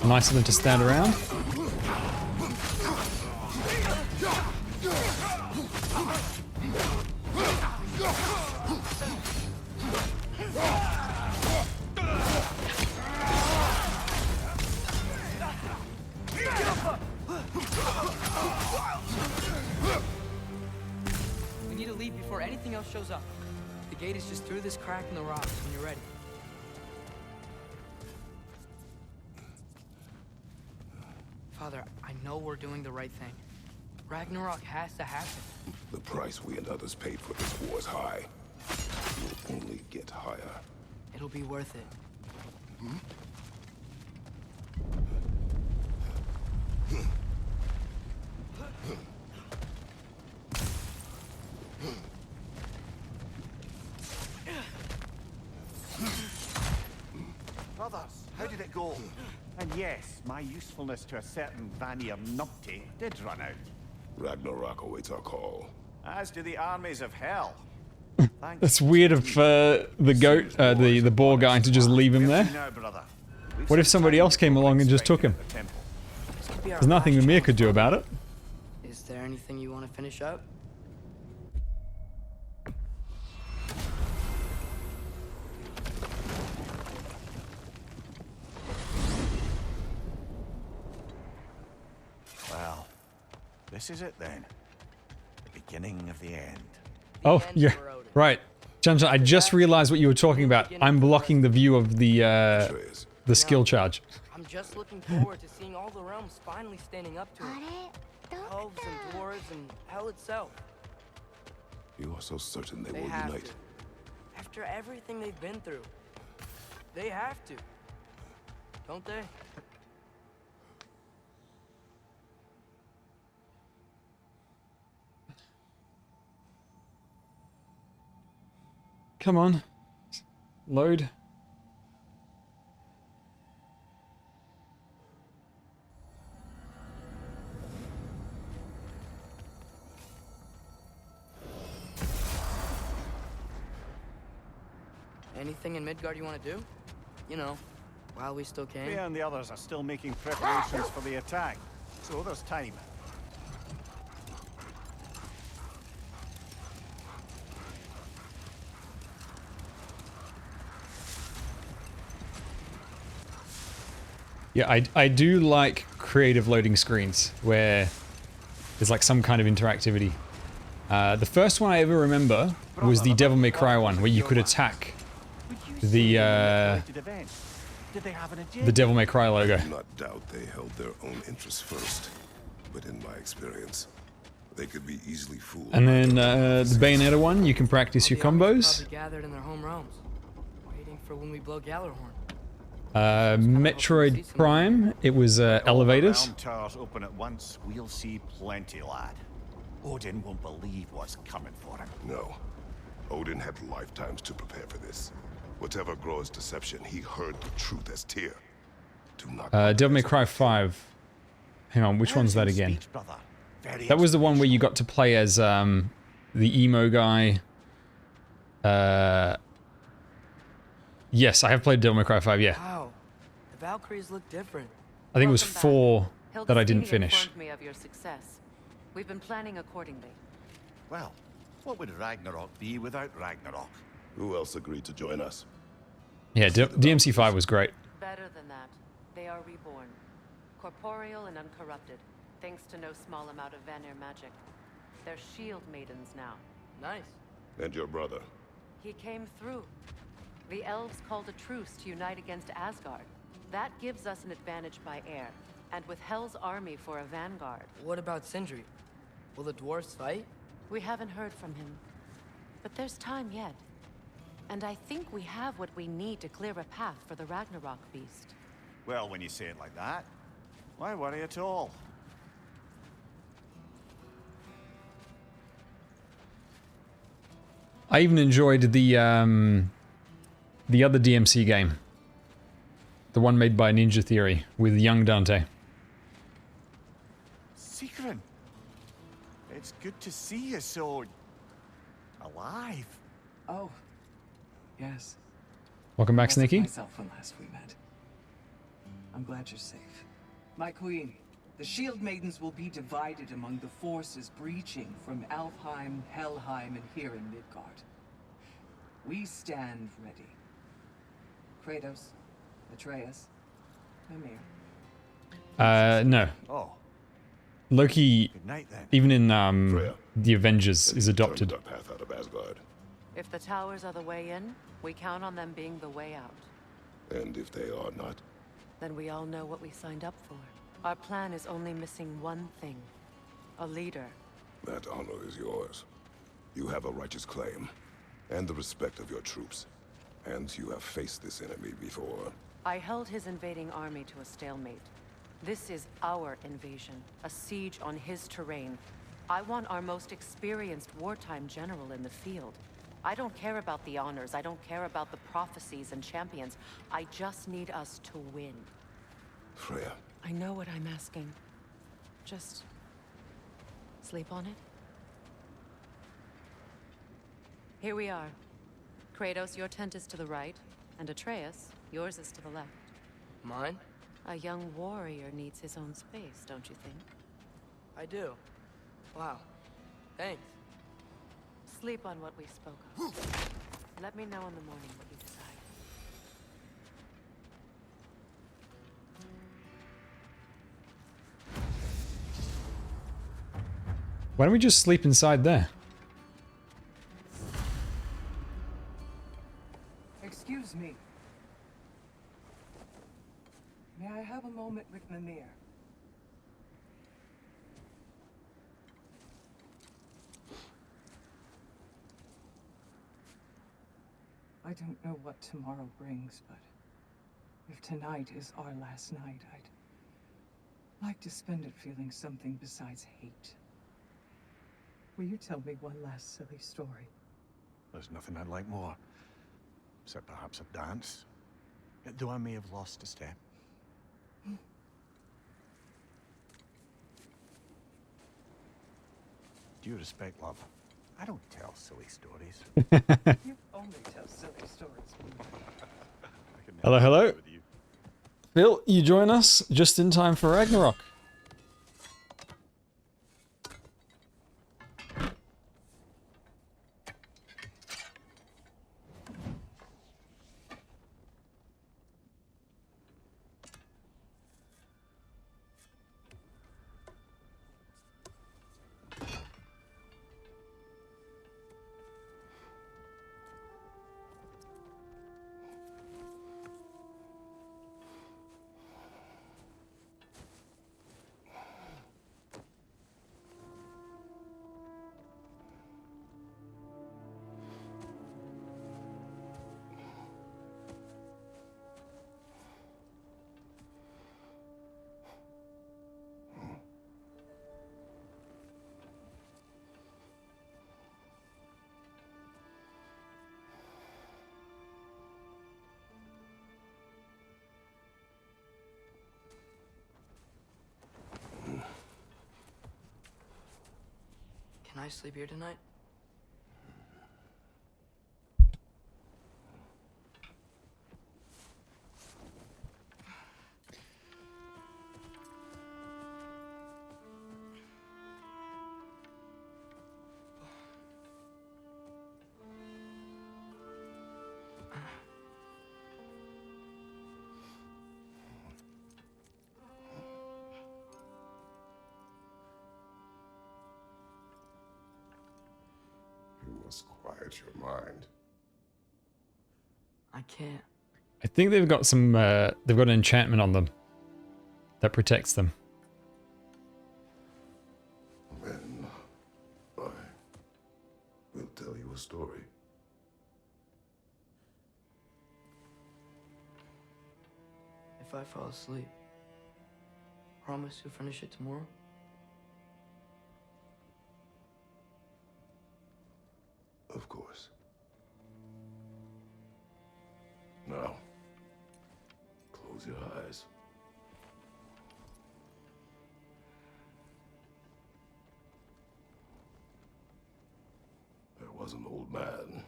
Nice of them to stand around. We need to leave before anything else shows up. The gate is just through this crack in the rocks when you're ready. Father, I know we're doing the right thing. Ragnarok has to happen. The price we and others paid for this war is high. It will only get higher. It'll be worth it. Brothers, how did it go? And yes, my usefulness to a certain Vanir numpty did run out. Ragnarok awaits our call. As do the armies of hell. That's weird of the goat, the boar guy to just leave him there. What if somebody else came along and just took him? There's nothing Mimir could do about it. Is there anything you want to finish up? Well, this is it then. The beginning of the end. Oh, yeah, right. Jamja, I just realized what you were talking about. I'm blocking the view of the skill charge. I'm just looking forward to seeing all the realms finally standing up to it. Elves and dwarves and hell itself. You are so certain they will have unite. to. After everything they've been through. They have to. Don't they? Come on. Load. Anything in Midgard you want to do? You know, while we still can. We and the others are still making preparations for the attack, so there's time. Yeah, I do like creative loading screens where there's like some kind of interactivity. The first one I ever remember was the Devil May Cry one, where you could attack the Devil May Cry logo. I do not doubt they held their own interests first, but in my experience, they could be easily fooled. And then the Bayonetta one, you can practice your combos. Probably gathered in their home realms, waiting for when we blow Gjallarhorn. Metroid Prime, it was elevators. Realm towers open at once, we'll see plenty, lad. Odin won't believe what's coming for him. No. Odin had lifetimes to prepare for this. Whatever Groa's deception, he heard the truth as Tyr. Do not Devil May Cry 5. Hang on, which one's that again? That was the one where you got to play as the emo guy. Yes, I have played Devil May Cry 5, yeah. Wow, the Valkyries look different. I think it was 4 that I didn't finish. Me of your success. We've been planning accordingly. Well, what would Ragnarok be without Ragnarok? Who else agreed to join us? Yeah, DMC 5 was great. Better than that. They are reborn. Corporeal and uncorrupted, thanks to no small amount of Vanir magic. They're shield maidens now. Nice. And your brother? He came through. The elves called a truce to unite against Asgard. That gives us an advantage by air, and with Hell's army for a vanguard. What about Sindri? Will the dwarves fight? We haven't heard from him. But there's time yet. And I think we have what we need to clear a path for the Ragnarok beast. Well, when you say it like that, why worry at all? I even enjoyed the other DMC game. The one made by Ninja Theory with young Dante. Secret, it's good to see you so alive. Oh, yes. Welcome back, Sneaky. Myself when last we met. I'm glad you're safe. My queen, the Shield Maidens will be divided among the forces breaching from Alfheim, Helheim, and here in Midgard. We stand ready. Kratos, Atreus, Mimir. No. Oh. Loki, Good night, then. even in the Avengers, is adopted. Our path out of Asgard. If the towers are the way in, we count on them being the way out. And if they are not? Then we all know what we signed up for. Our plan is only missing one thing. A leader. That honor is yours. You have a righteous claim, and the respect of your troops. And you have faced this enemy before. I held his invading army to a stalemate. This is our invasion, a siege on his terrain. I want our most experienced wartime general in the field. I don't care about the honors, I don't care about the prophecies and champions. I just need us to win. Freya. I know what I'm asking. Just sleep on it. Here we are. Kratos, your tent is to the right, and Atreus, yours is to the left. Mine? A young warrior needs his own space, don't you think? I do. Wow. Thanks. Sleep on what we spoke of. Let me know in the morning what you decide. Why don't we just sleep inside there? Excuse me. May I have a moment with Mimir? I don't know what tomorrow brings, but if tonight is our last night, I'd like to spend it feeling something besides hate. Will you tell me one last silly story? There's nothing I'd like more. Except perhaps a dance. Though I may have lost a step. Due respect, love. I don't tell silly stories. You only tell silly stories. Hello, hello. Phil, you join us just in time for Ragnarok. Can I sleep here tonight? You must quiet your mind. I can't. I think they've got some, they've got an enchantment on them that protects them. Then I will tell you a story. If I fall asleep, promise you'll finish it tomorrow? Of course. Now, close your eyes. There was an old man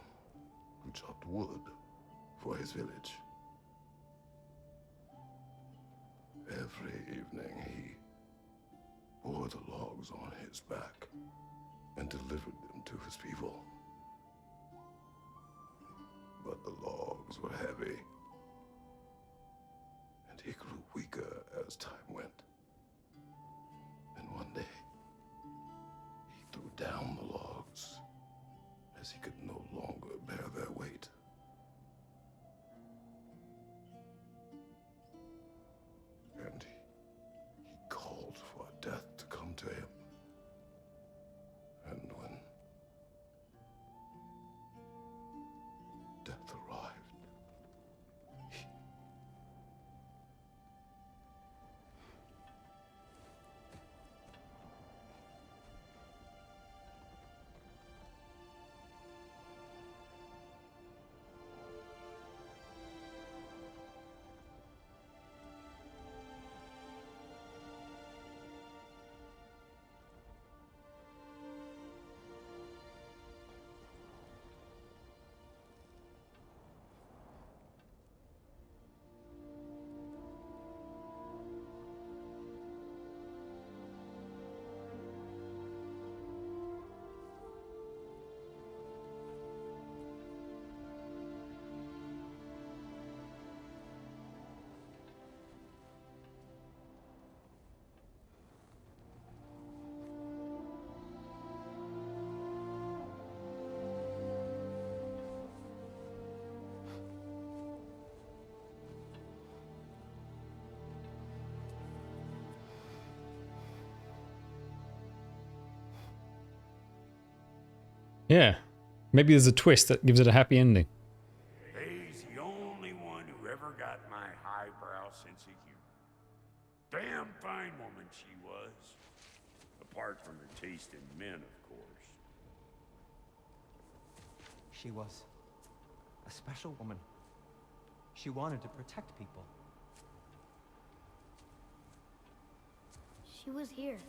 who chopped wood for his village. Every evening he bore the logs on his back and delivered them to his people. But the logs were heavy, and he grew weaker as time went. And one day, he threw down the logs as he could no longer bear their weight. And he called for death to come to him. And when death arrived, Yeah. Maybe there's a twist that gives it a happy ending. He's the only one who ever got my highbrow sense of humor. Damn fine woman she was. Apart from her taste in men, of course. She was a special woman. She wanted to protect people. She was here.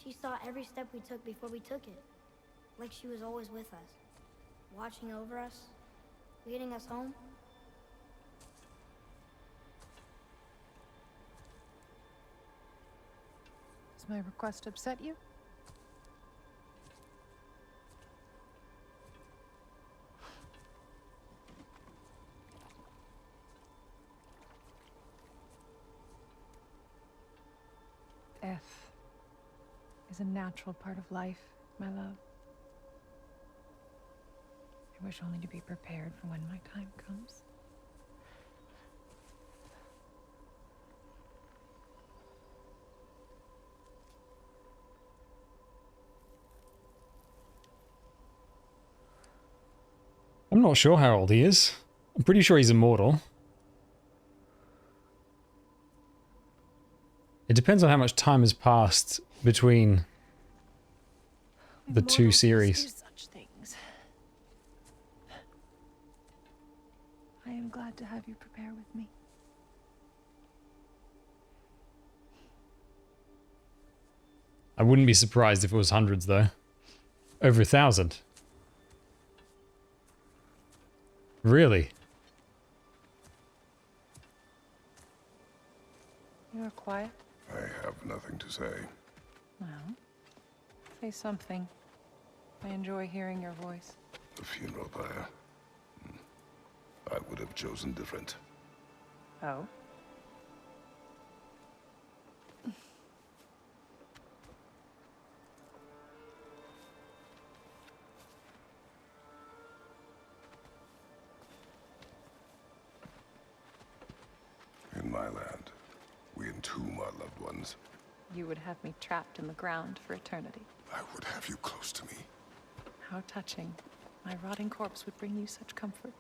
She saw every step we took before we took it. Like she was always with us. Watching over us. Leading us home. Does my request upset you? Death is a natural part of life, my love. I wish only to be prepared for when my time comes. I'm not sure how old he is. I'm pretty sure he's immortal. It depends on how much time has passed between the two series. Do such things. I am glad to have you prepare with me. I wouldn't be surprised if it was hundreds, though. Over 1,000. Really? You are quiet. I have nothing to say. Well, say something. I enjoy hearing your voice. The funeral pyre. I would have chosen different. Oh? In my land, we entomb our loved ones. You would have me trapped in the ground for eternity. I would have you close to me. How touching. My rotting corpse would bring you such comfort.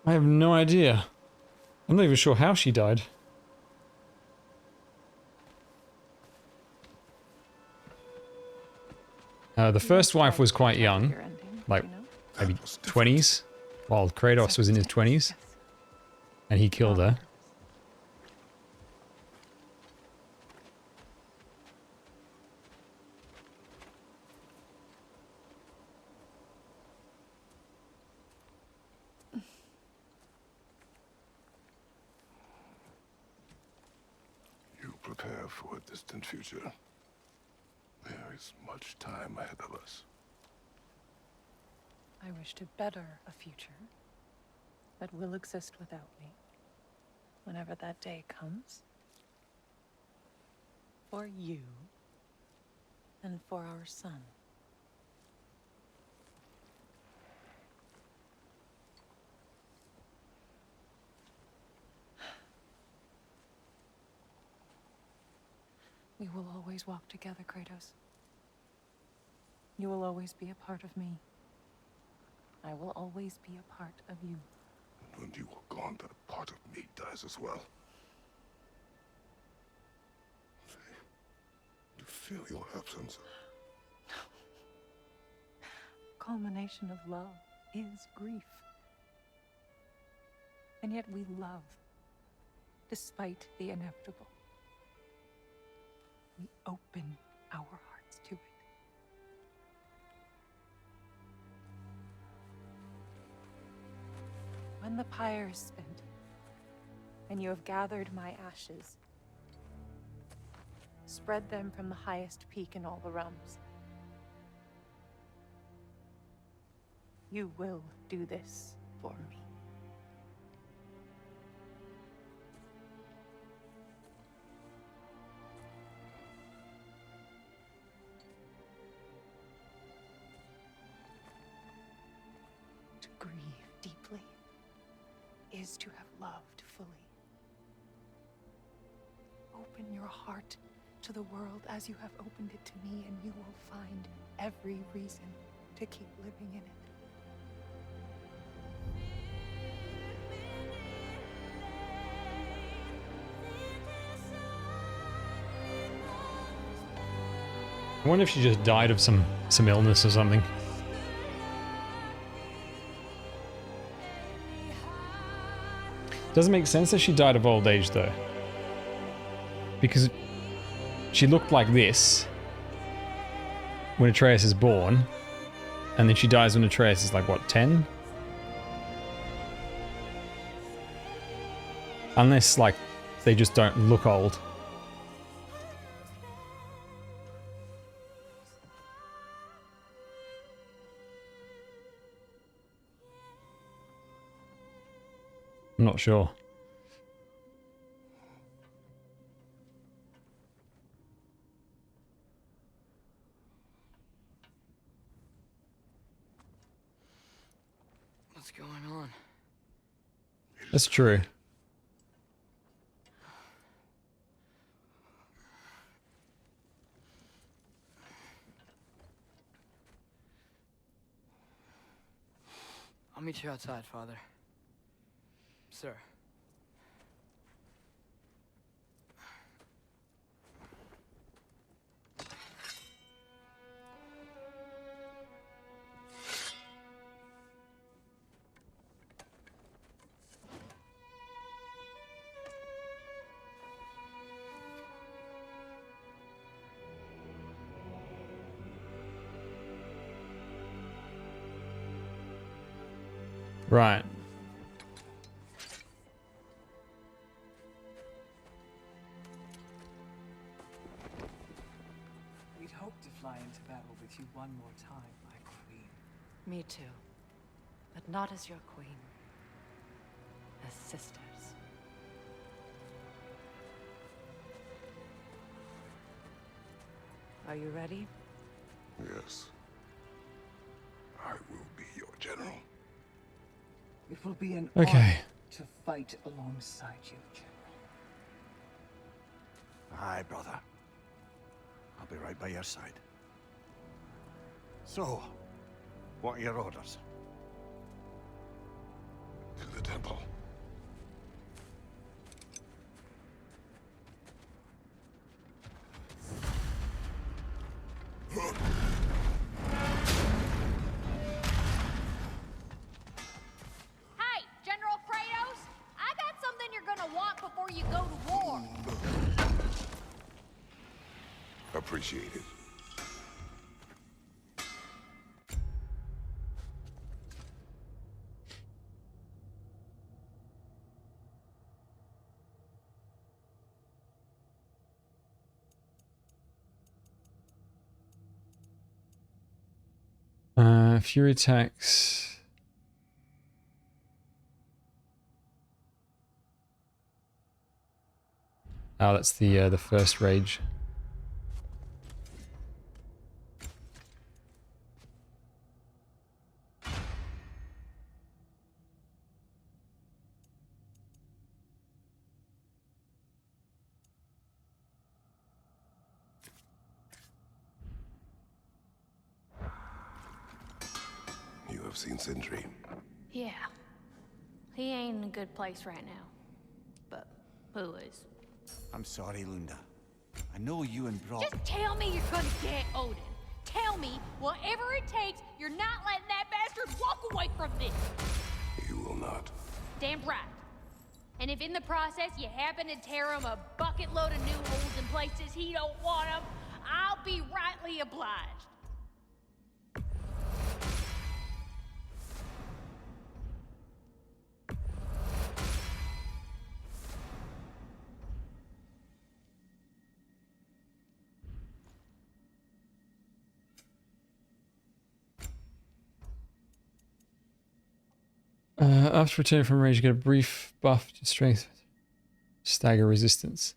I have no idea. I'm not even sure how she died. The first wife was quite young, like maybe 20s, while Kratos was in his 20s, and he killed her. have for a distant future. There is much time ahead of us. I wish to better a future that will exist without me, whenever that day comes. For you, and for our son. We will always walk together, Kratos. You will always be a part of me. I will always be a part of you. And when you are gone, that part of me dies as well. You feel your absence. Culmination of love is grief. And yet we love, despite the inevitable. We open our hearts to it. When the pyre is spent, and you have gathered my ashes, spread them from the highest peak in all the realms. You will do this for me. To grieve deeply is to have loved fully. Open your heart to the world as you have opened it to me, and you will find every reason to keep living in it. I wonder if she just died of some illness or something. Doesn't make sense that she died of old age though. Because she looked like this when Atreus is born, and then she dies when Atreus is like, what, 10? Unless, like, they just don't look old. I'm not sure. What's going on? That's true. I'll meet you outside, Father. Sir. Right. We'd hoped to fly into battle with you one more time, my queen. Me too. But not as your queen. As sisters. Are you ready? Yes. I will be your general. It will be an Okay. honor to fight alongside you, General. Aye, brother. I'll be right by your side. So, what are your orders? To the temple. Hey, General Kratos! I got something you're gonna want before you go to war! Appreciate it. Fury attacks. Oh, that's the first rage. You have seen Sindri. Yeah. He ain't in a good place right now. But who is? I'm sorry, Lunda. I know you and Brock... Just tell me you're gonna get Odin. Tell me, whatever it takes, you're not letting that bastard walk away from this. You will not. Damn right. And if in the process you happen to tear him a bucket load of new holes in places he don't want them, I'll be rightly obliged. After returning from rage, you get a brief buff to strength, stagger resistance.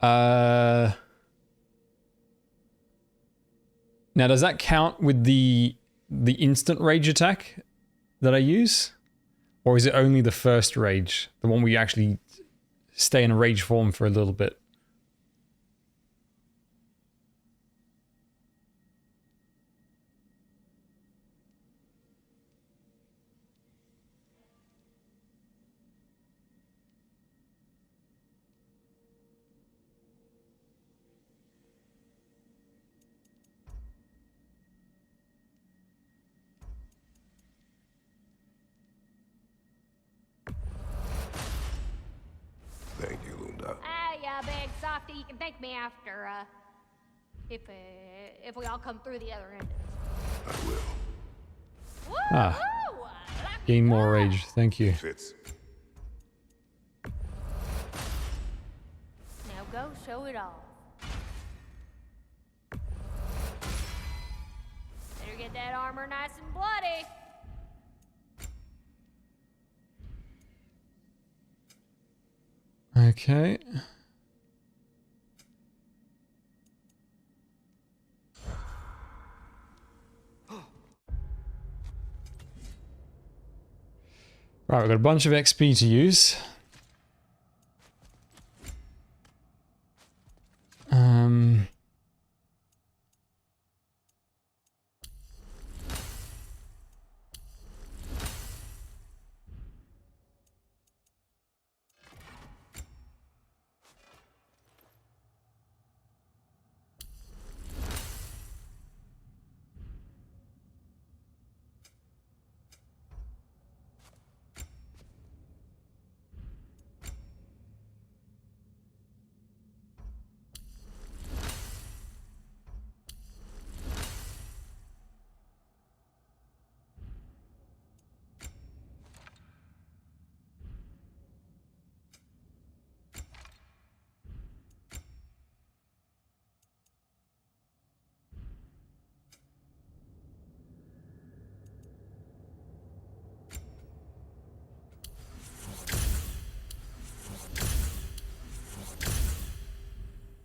Now, does that count with the instant rage attack that I use, or is it only the first rage, the one where you actually stay in a rage form for a little bit? Thank you, Lunda. Ah, yeah, big softy. You can thank me after, if we all come through the other end of this. I will. Ah, gain more rage. Thank you. Fits. Now go show it all. Better get that armor nice and bloody. Okay. Right, we've got a bunch of XP to use.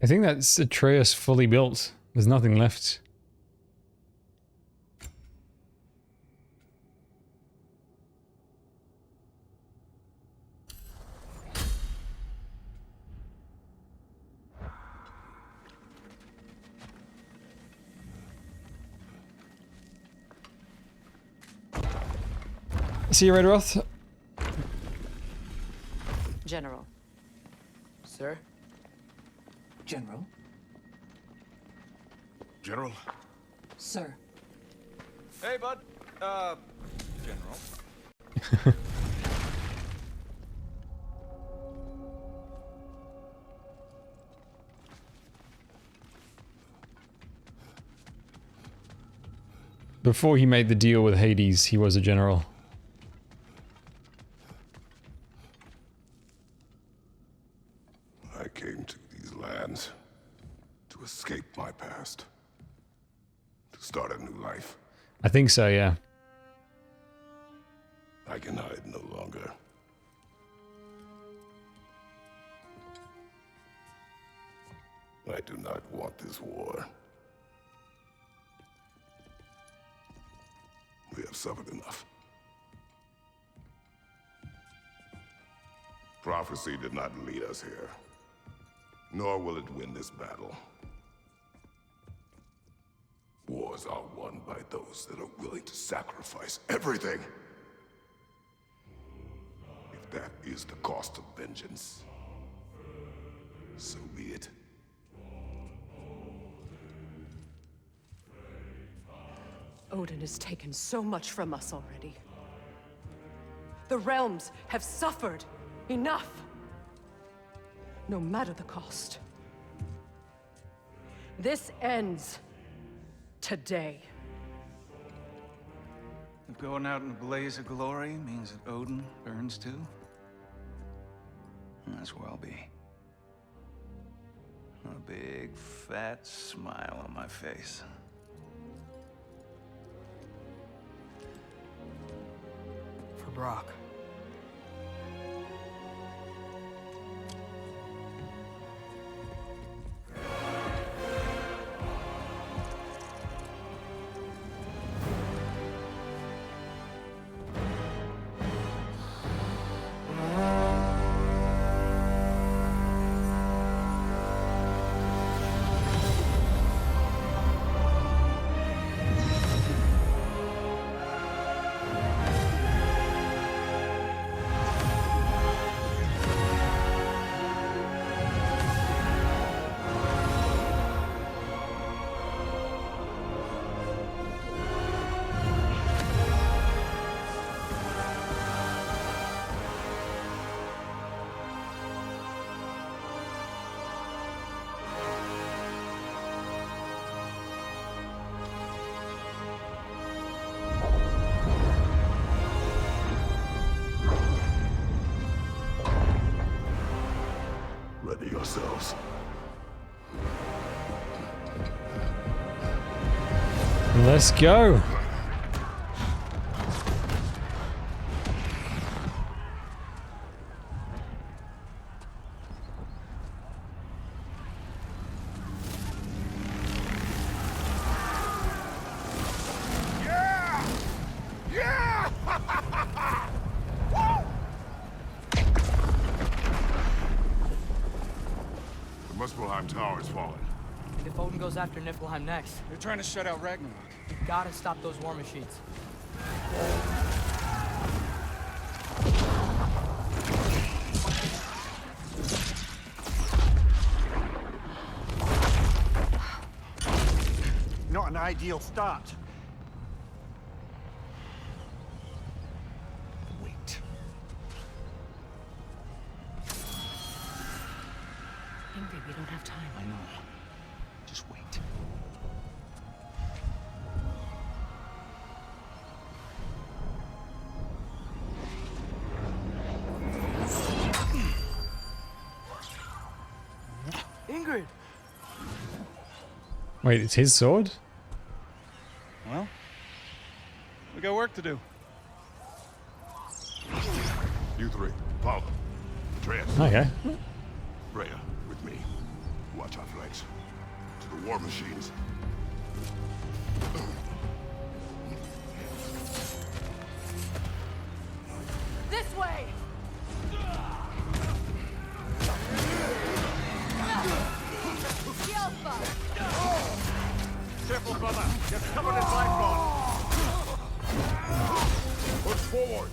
I think that's Atreus fully built. There's nothing left. See you, Redroth. General. Sir? General? General? Sir. Hey, bud. General. Before he made the deal with Hades, he was a general. I came to these lands to escape my past, to start a new life. I think so, yeah. I can hide no longer. I do not want this war. We have suffered enough. Prophecy did not lead us here, nor will it win this battle. Wars are won by those that are willing to sacrifice everything. If that is the cost of vengeance, so be it. Odin has taken so much from us already. The realms have suffered enough. No matter the cost. This ends today. If going out in a blaze of glory means that Odin burns too, that's where I'll be. A big, fat smile on my face. For Brock. Ready yourselves. Let's go. The Muspelheim Tower has fallen. And if Odin goes after Niflheim next, They're trying to shut out Ragnarök. you gotta stop those war machines. Not an ideal start. Wait. Ingrid, we don't have time. I know. Just wait. Ingrid! Wait, it's his sword? Well, we got work to do. You three, follow. Atreus. Okay. Freya, with me. Watch our flanks. To the war machines. This way! Careful, brother. You're covered in life Push forward.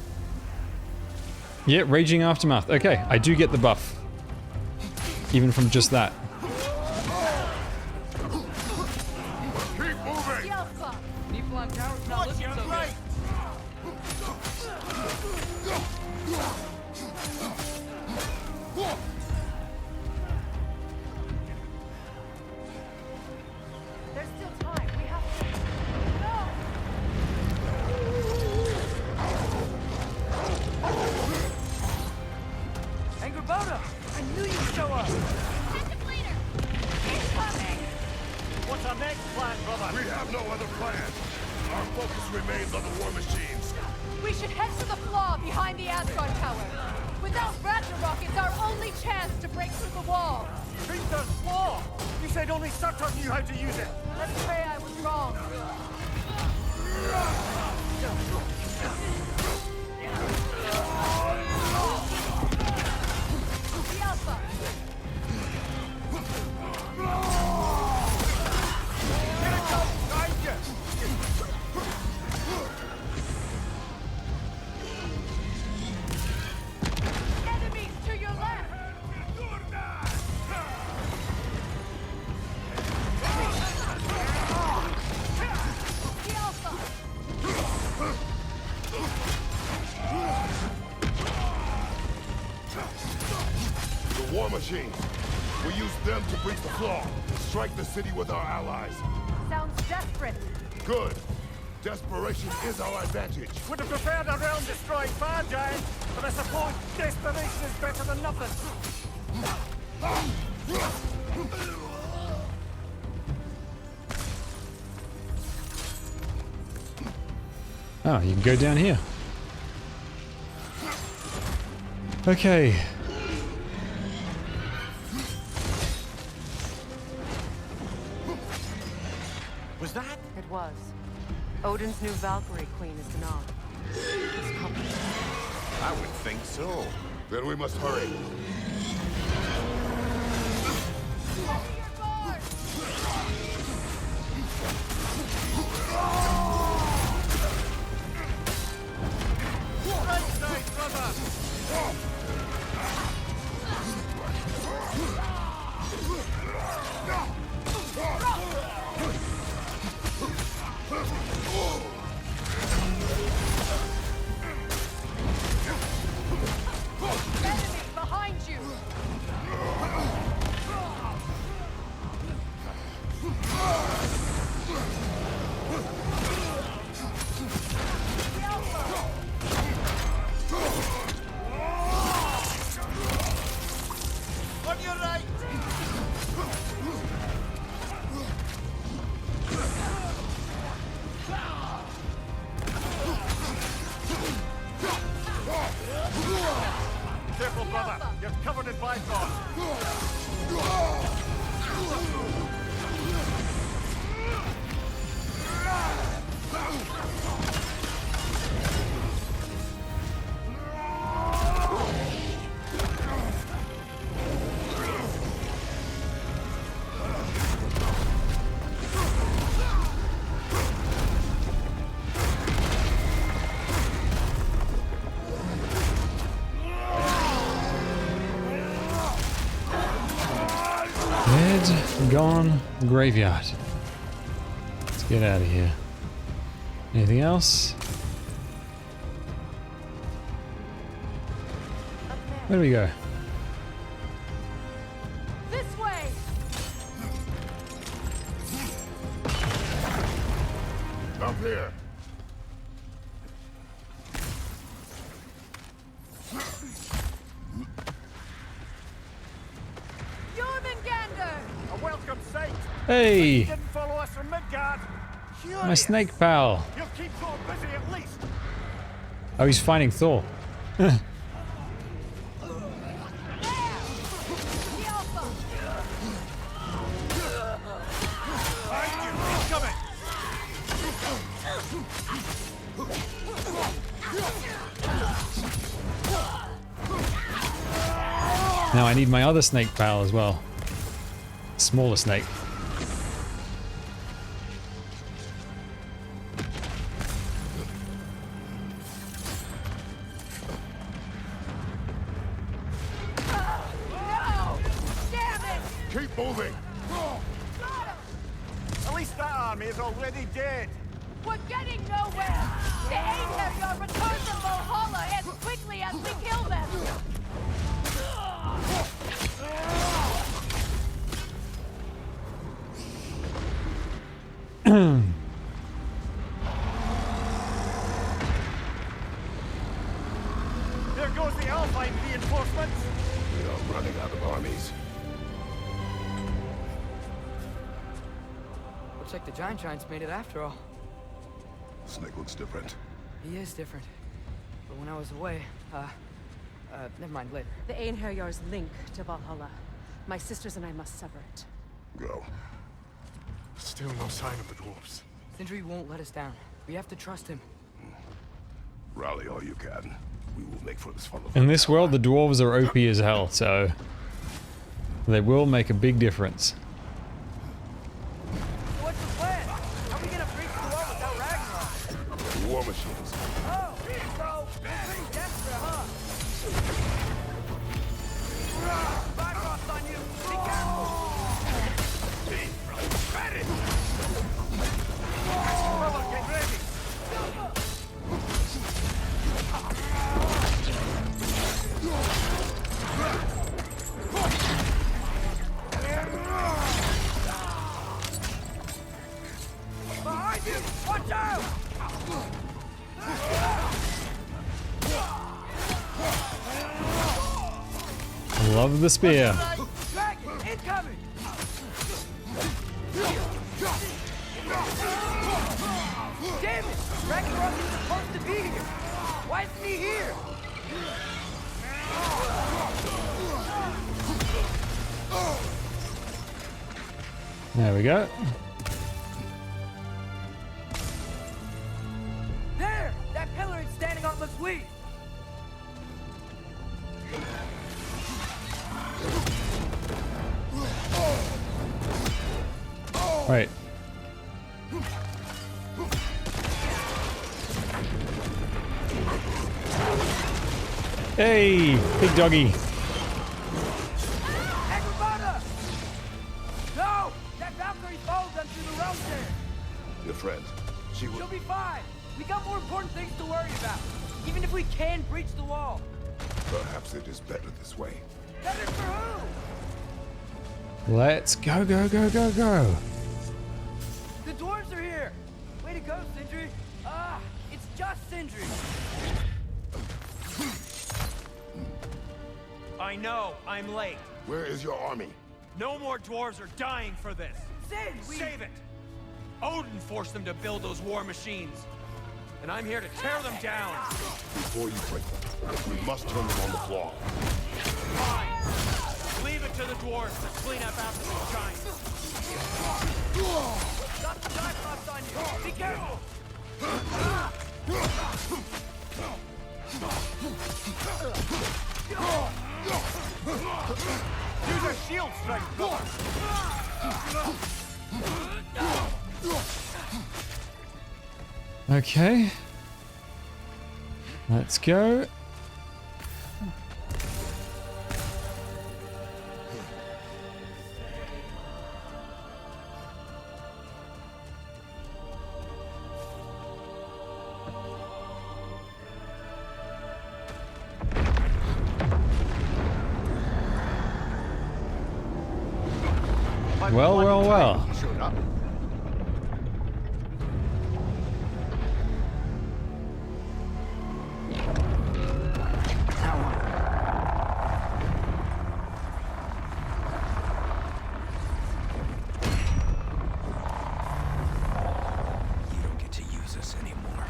Yeah, Raging Aftermath. Okay, I do get the buff. Even from just that. Keep moving. Niflheim Tower's not looking so good. There's still time. We have to... No! Angrboda! I knew you'd show up! What's our next plan, brother? We have no other plan. Our focus remains on the war machines. We should head for the flaw behind the Asgard tower. Without Ragnarök, it's our only chance to break through the wall. Victor's flaw! You said only Surtur knew how to use it! Let's say I was wrong. The Alpha! Here it comes! Behind you! Enemies to your left! The Alpha! The war machines. We use them to breach the flaw. Strike the city with our allies. Sounds desperate. Good. Desperation is our advantage. Would have preferred a realm-destroying fire giant, but I suppose desperation is better than nothing. Oh, you can go down here. Okay. Was that? It was. Odin's new Valkyrie queen is Gná. It's complicated. I would think so. Then we must hurry. Right side, brother! Enemy behind you! The Alpha! On your right! Careful, brother. You're covered in Bifrost. Dead, gone, graveyard. Let's get out of here. Anything else? Where do we go? This way! Up here. Jormungandr! A welcome sight. Hey! You didn't follow us from Midgard. My Curious. snake pal. You'll keep Thor busy at least. Oh, he's finding Thor. The Alpha! Behind you. Incoming. Now I need my other snake pal as well. Smaller snake. No! Damn it! Keep moving. At least that army is already dead. We're getting nowhere! The Einherjar return from Valhalla as quickly as we kill them! There goes the Alpine reinforcements. We are running out of armies. Looks like the Giants made it after all. Snake looks different. He is different. But when I was away, never mind, later. The Einherjar's link to Valhalla. My sisters and I must sever it. Go. Still no sign of the dwarves. Sindri won't let us down. We have to trust him. Rally all you can. We will make for this funnel. In this world, the dwarves are OP as hell, so they will make a big difference. What's the plan? How are we gonna breach the wall without Ragnarok? War machines. Oh, so we're pretty desperate, huh? Bifrost on you! Be careful! Brother, get ready! Behind you! Watch out! Love the spear. Dragon, incoming! Damn it! Ragnarok is supposed to be here! Why isn't he here? There we go. There! That pillar is standing on looks weak! Right. Hey, big doggy. Agrabah! No! That Valkyrie followed them through the realms there! Your friend. She will. She'll be fine! We got more important things to worry about! Even if we can breach the wall! Perhaps it is better this way. Better for who? Let's go, go, go, go, go. The dwarves are here! Way to go, Sindri! Ah, it's just Sindri! I know, I'm late. Where is your army? No more dwarves are dying for this. Sin, Save it! Odin forced them to build those war machines. And I'm here to tear them down. Before you break them, we must turn them on the floor. Fine. Leave it to the dwarves to clean up after the giants. Got the Bifrost on you! Be careful! Use a shield strike, brother! Okay. Let's go. Well, well, well. Showed up. You don't get to use us anymore.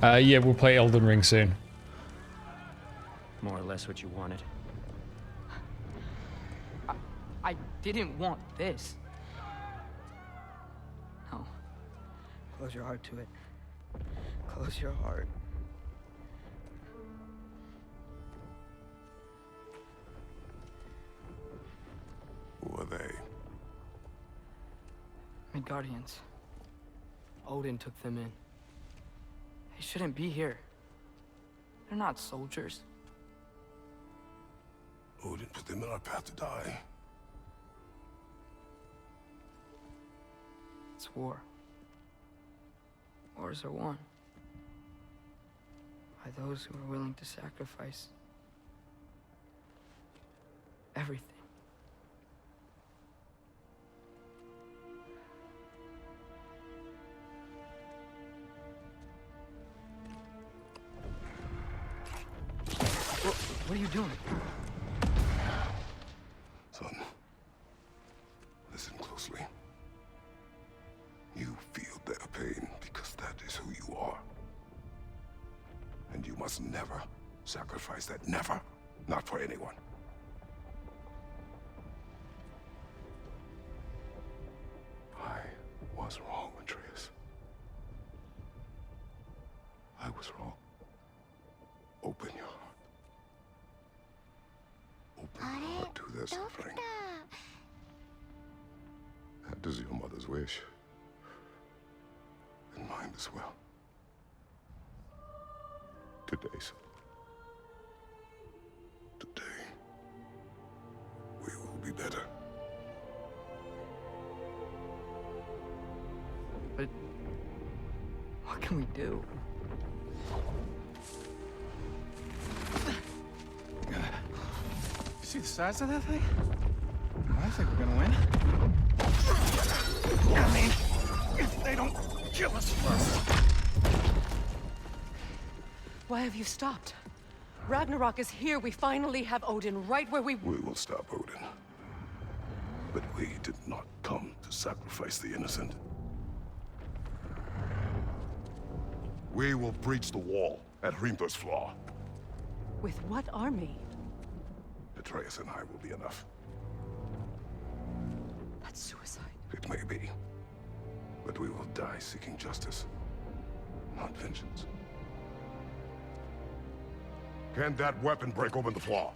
Yeah, we'll play Elden Ring soon. More or less what you wanted. I didn't want this. No. Close your heart to it. Close your heart. Who are they? Midgardians. Odin took them in. They shouldn't be here. They're not soldiers. Odin put them in our path to die. It's war. Wars are won by those who are willing to sacrifice everything. What are you doing? Son, must never sacrifice that. Never. Not for anyone. I was wrong, Atreus. I was wrong. Open your heart. Open your heart to their suffering. That is your mother's wish. And mine as well. Today, son. Today, we will be better. But what can we do? See the size of that thing? I think we're gonna win. I mean, if they don't kill us first. Why have you stopped? Ragnarok is here. We finally have Odin right where we... We will stop Odin. But we did not come to sacrifice the innocent. We will breach the wall at Hrimthur's Flaw. With what army? Atreus and I will be enough. That's suicide. It may be. But we will die seeking justice, not vengeance. Can that weapon break open the flaw?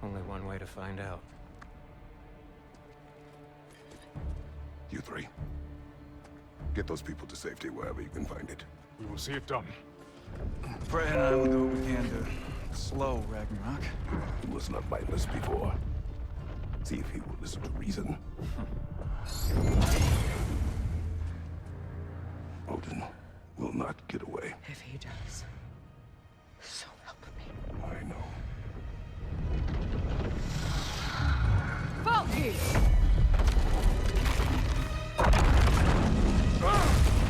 Only one way to find out. You three. Get those people to safety wherever you can find it. We will see it done. Fred and I will do what we can to slow Ragnarok. He was not mindless before. See if he will listen to reason. Odin will not get away. If he does, so help me. I know. Valky!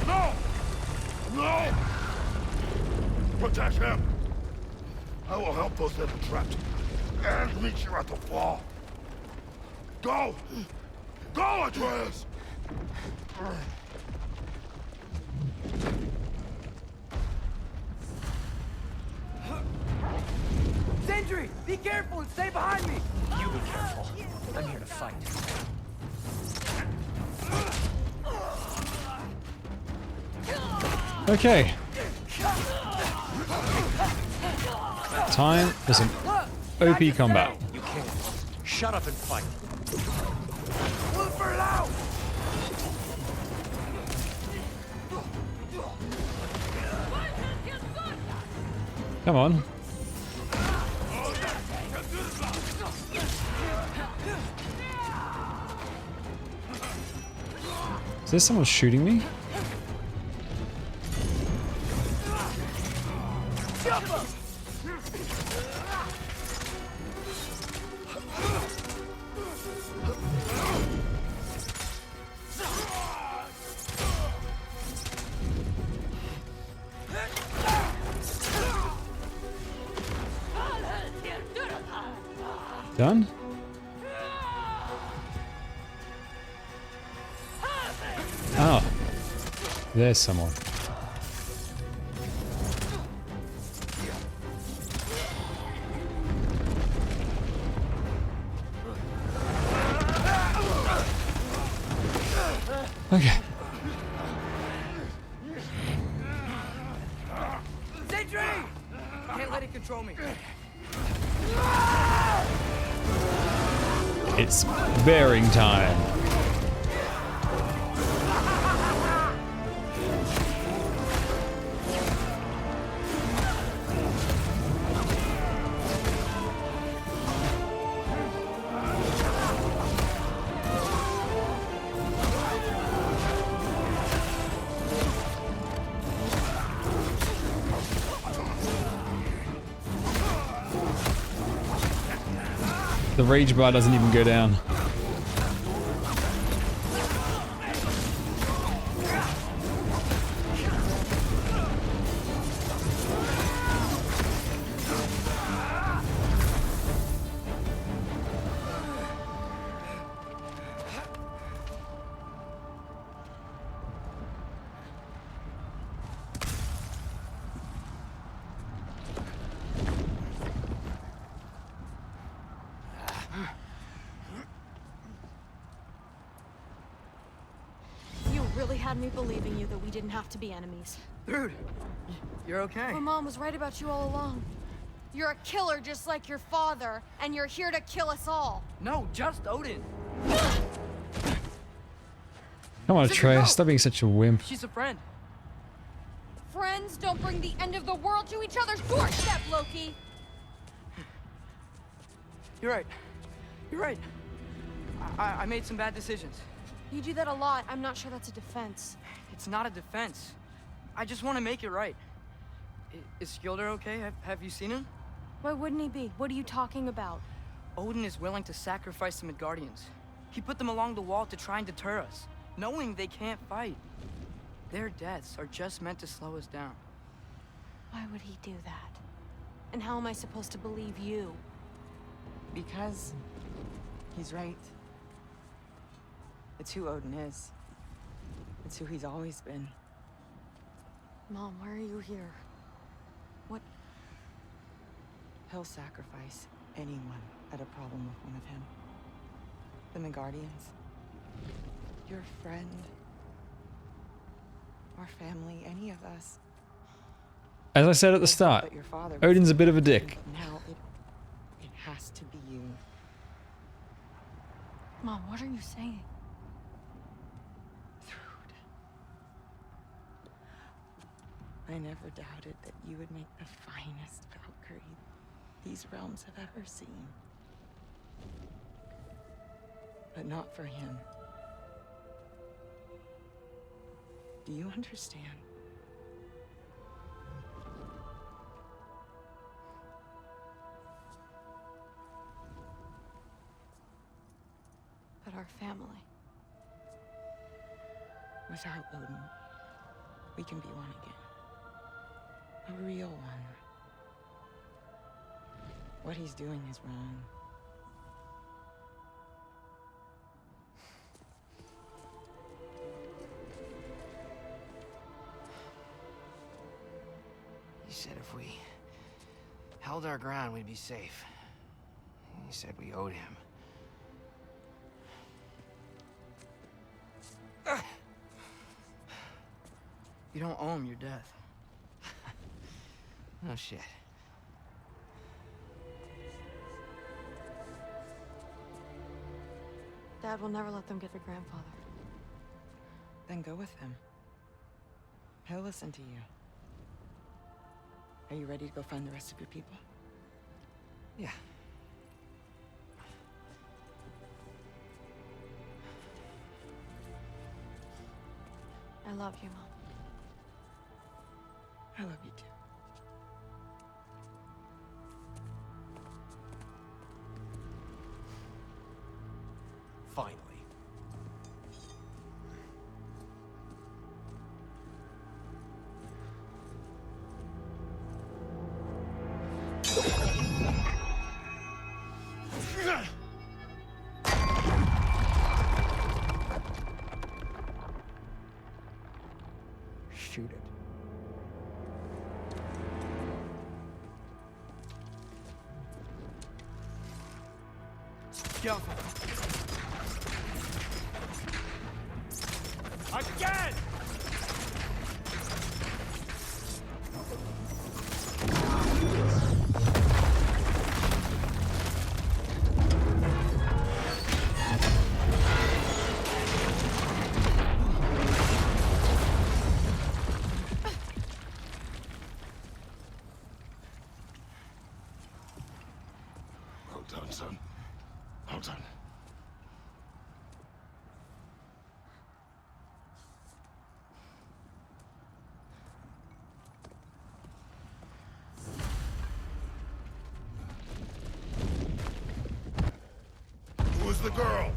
No! No! Protect him! I will help those that are trapped. And meet you at the flaw. Go! Go, Atreus! Sentry, be careful and stay behind me! You be careful. I'm here to fight. Okay. Time for some OP combat. You can't. Shut up and fight. Wolfer loud! Come on. Is there someone shooting me? Done? Oh. There's someone. Okay. Sentry! Can't let it control me. It's bearing time. The rage bar doesn't even go down. had me believing you that we didn't have to be enemies. Dude, you're okay. My mom was right about you all along. You're a killer just like your father, and you're here to kill us all. No, just Odin. Come on, Atreus, stop being such a wimp. She's a friend. Friends don't bring the end of the world to each other's doorstep, Loki! You're right. You're right. I made some bad decisions. You do that a lot. I'm not sure that's a defense. It's not a defense. I just want to make it right. Is Skilder okay? Have you seen him? Why wouldn't he be? What are you talking about? Odin is willing to sacrifice the Midgardians. He put them along the wall to try and deter us, knowing they can't fight. Their deaths are just meant to slow us down. Why would he do that? And how am I supposed to believe you? Because he's right. It's who Odin is. It's who he's always been. Mom, why are you here? What? He'll sacrifice anyone at a problem with one of him. The Midgardians. Your friend. Our family, any of us. As I said at the start, But your father Odin's a bit of a dick. Now it has to be you. Mom, what are you saying? I never doubted that you would make the finest Valkyrie these realms have ever seen. But not for him. Do you understand? But our family. Without Odin, we can be one again. A real one. What he's doing is wrong. He said if we held our ground, we'd be safe. He said we owed him. You don't owe him your death. No shit. Dad will never let them get their grandfather. Then go with him. He'll listen to you. Are you ready to go find the rest of your people? Yeah. I love you, Mom. I love you too. Finally. Shoot it. Go. Again! Well done, son. Well done. Who is the girl?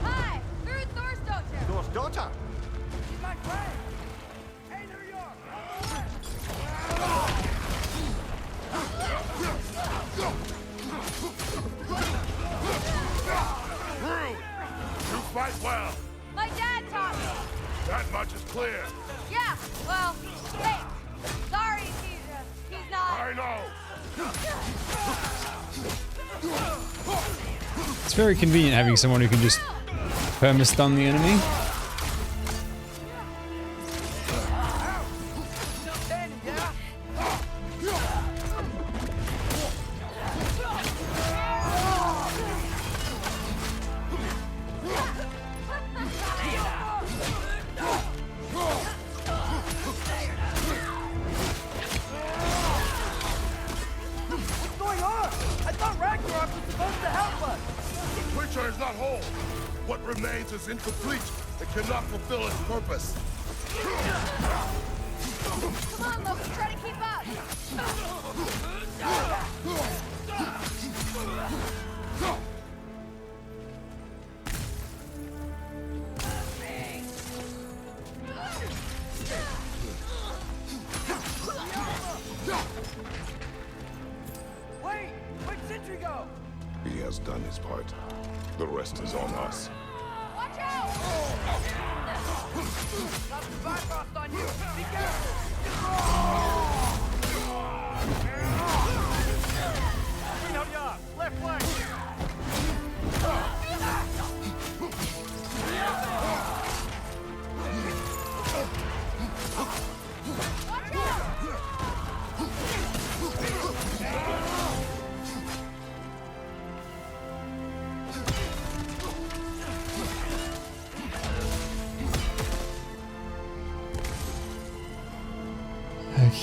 Hi, we're Thor's daughter. Thor's daughter? She's my friend. Hey, there you are. Rude! You fight well. My dad taught me. That much is clear. Yeah, well, hey, sorry he's not. I know. It's very convenient having someone who can just perma-stun the enemy. Ragnarök was supposed to help us! The creature is not whole. What remains is incomplete. It cannot fulfill its purpose. Come on, Loki, try to keep up! Wait! Where'd Sentry go? He has done his part. The rest is on us. Watch out! Got some Bifrost on you! Be careful! Green, help you up! Left flank!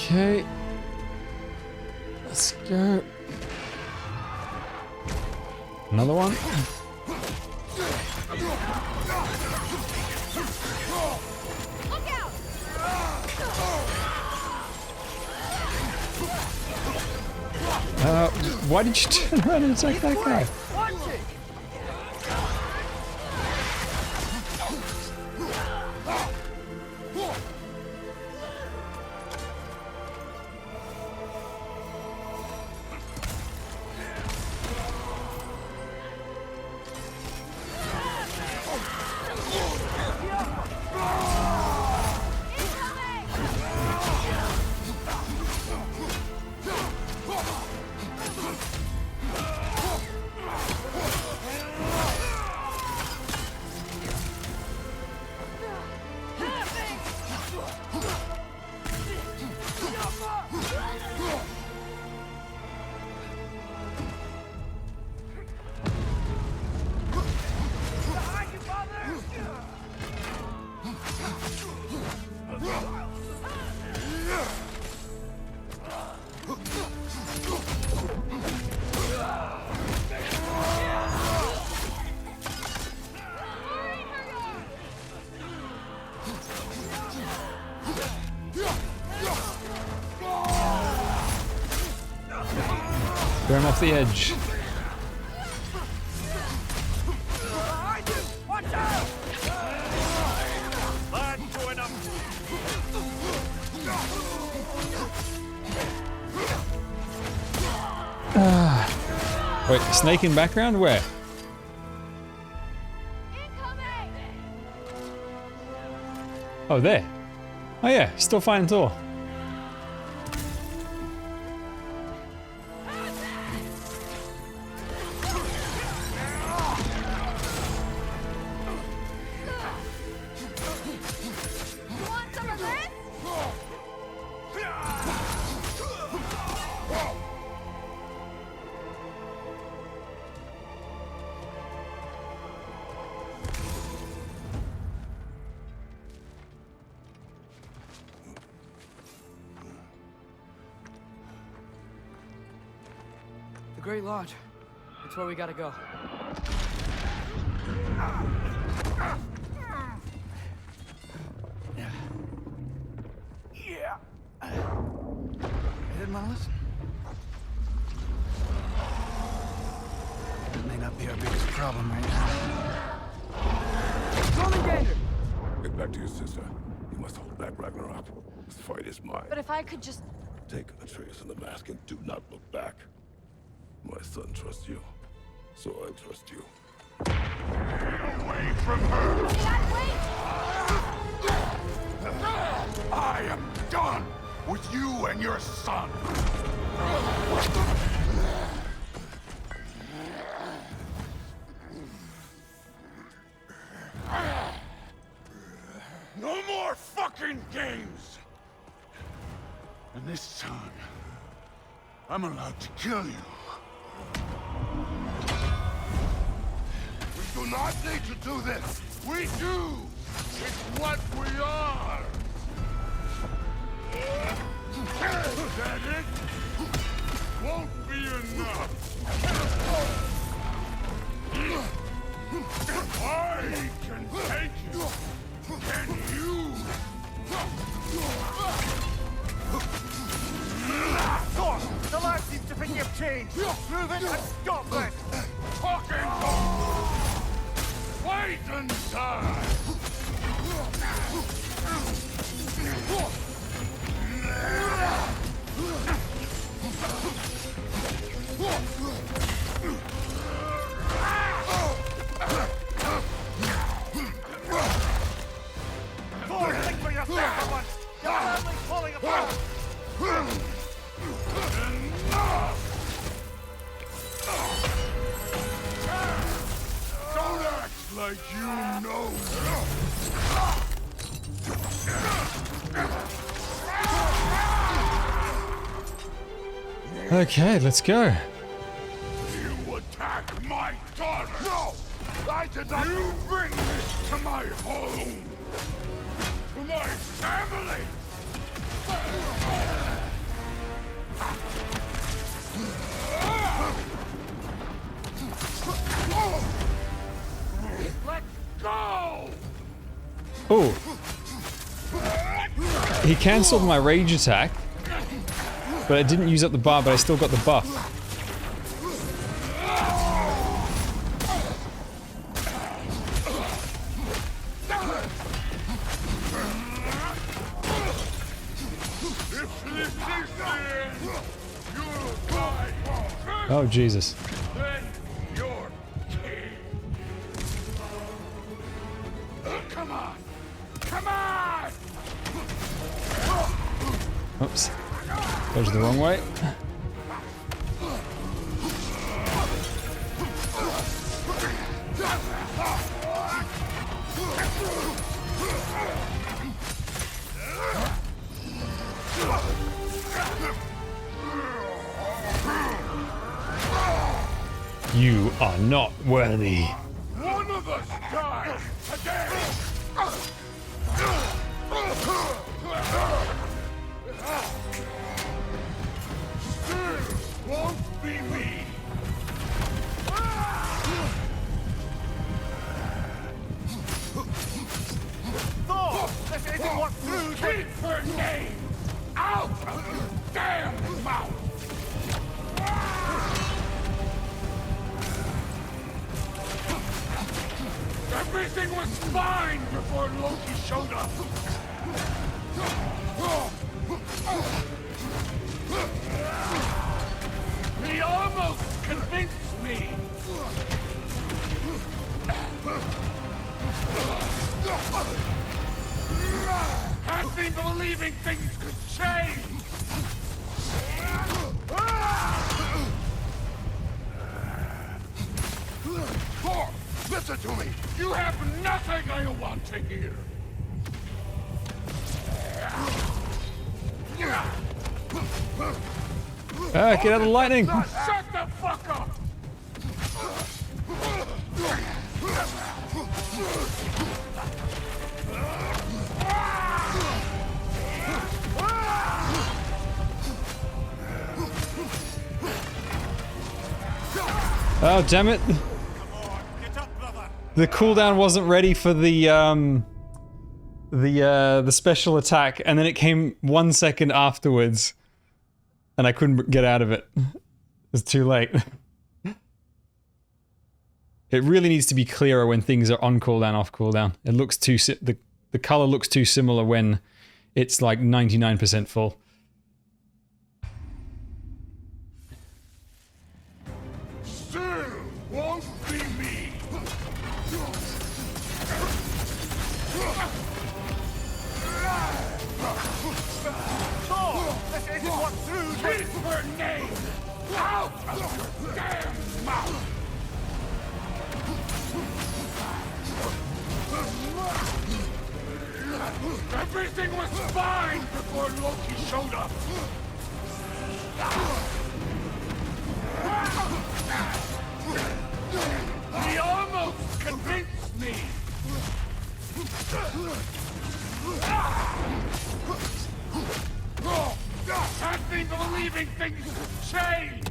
Okay. Let's go. Another one. Look out! Why did you turn around and attack that guy? Watch it! Throw him off the edge. Wait, snake in background? Where? Oh, there. Oh yeah, still fine Thor. The Great Lodge. It's where we gotta go. Yeah. They didn't want to listen. That may not be our biggest problem right now. Jormungandr! Get back to your sister. You must hold back Ragnarok. This fight is mine. But if I could just... Take Atreus and the mask and do not look back. My son trusts you, so I trust you. Away from her! I am done with you and your son! No more fucking games! And this time, I'm allowed to kill you. We do not need to do this. We do. It's what we are. That it won't be enough. I can take you. Can you? Thor, the lad seems to think you've changed. Move it and stop it. Fucking go! Wait inside! Thor, think for yourself for once. Your family's falling apart. Don't act like you know. Okay, let's go. You attack my daughter! No! I did not! You bring this to my home! To my family! Let's go! Oh. He cancelled my rage attack, but I didn't use up the bar, but I still got the buff. Oh, Jesus. Then you're king. Come on! Come on! Oops. Goes the wrong way. You are not worthy. One of us dies today! Still won't be me! Thor, this isn't what through. Keep her name out of your damn mouth! Everything was fine before Loki showed up. He almost convinced me. Had me believing things could change. Thor, listen to me. You have nothing I want to hear. Ah, get out of the lightning! Shut the fuck up! Oh, damn it. The cooldown wasn't ready for the special attack, and then it came 1 second afterwards, and I couldn't get out of it. It was too late. It really needs to be clearer when things are on cooldown, off cooldown. It looks too the color looks too similar when it's like 99% full. Still won't be me. Thor, this isn't what through. Keep her name out of your damn mouth. Everything was fine before Loki showed up. He almost convinced me. Had me believing things could change.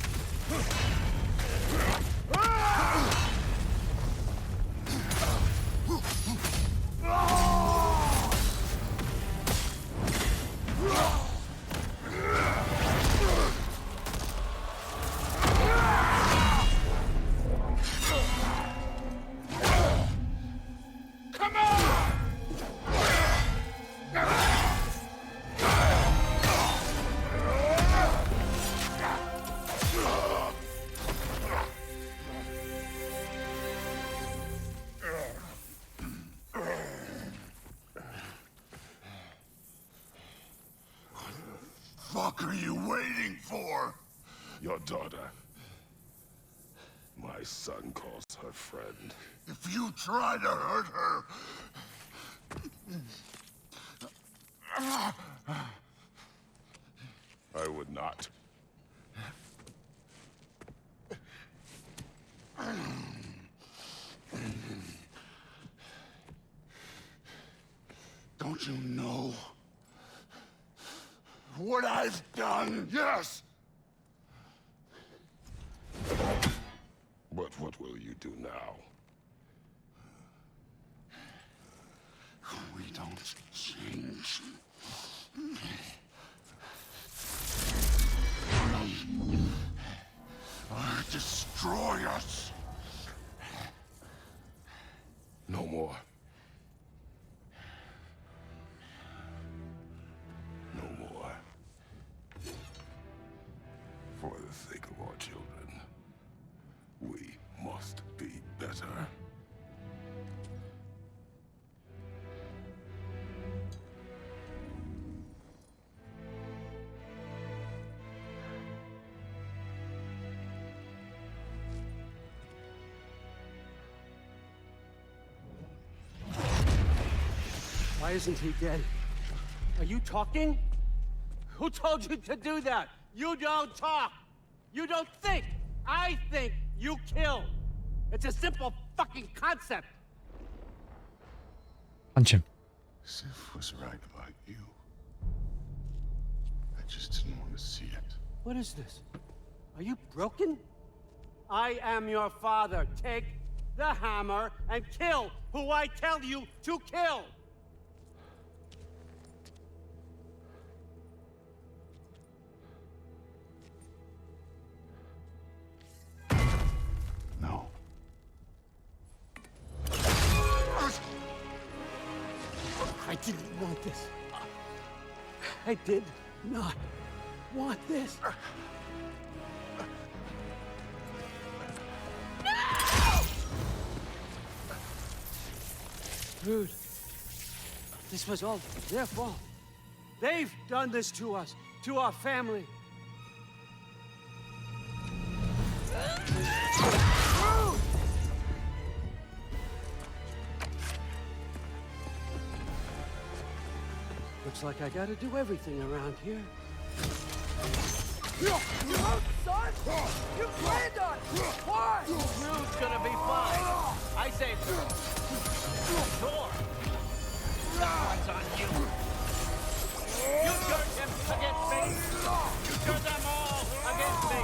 fuck are you waiting for? Your daughter. My son calls her friend. If you try to hurt her... I would not. Don't you know what I've done? Yes! But what will you do now? We don't change. Or destroy us. No more. No more. For the sake of our children, we must be better. Why isn't he dead? Are you talking? Who told you to do that? You don't talk. You don't think. I think, you kill. It's a simple fucking concept. Punch him. Sif was right about you. I just didn't want to see it. What is this? Are you broken? I am your father. Take the hammer and kill who I tell you to kill. No. I didn't want this. I did not want this. Dude, this was all their fault. They've done this to us, to our family. Looks like I gotta do everything around here. You out, son? You planned on it! Why? Rude's gonna be fine. I saved her. Sure. One's on you. You turned him against me. You turned them all against me.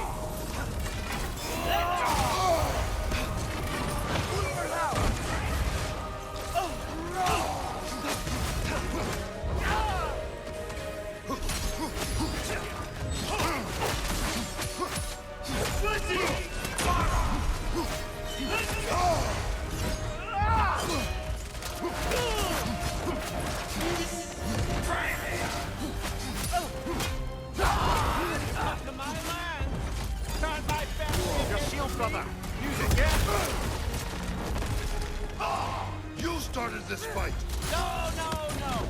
Brother, use it, yeah? You started this fight. No, no, no.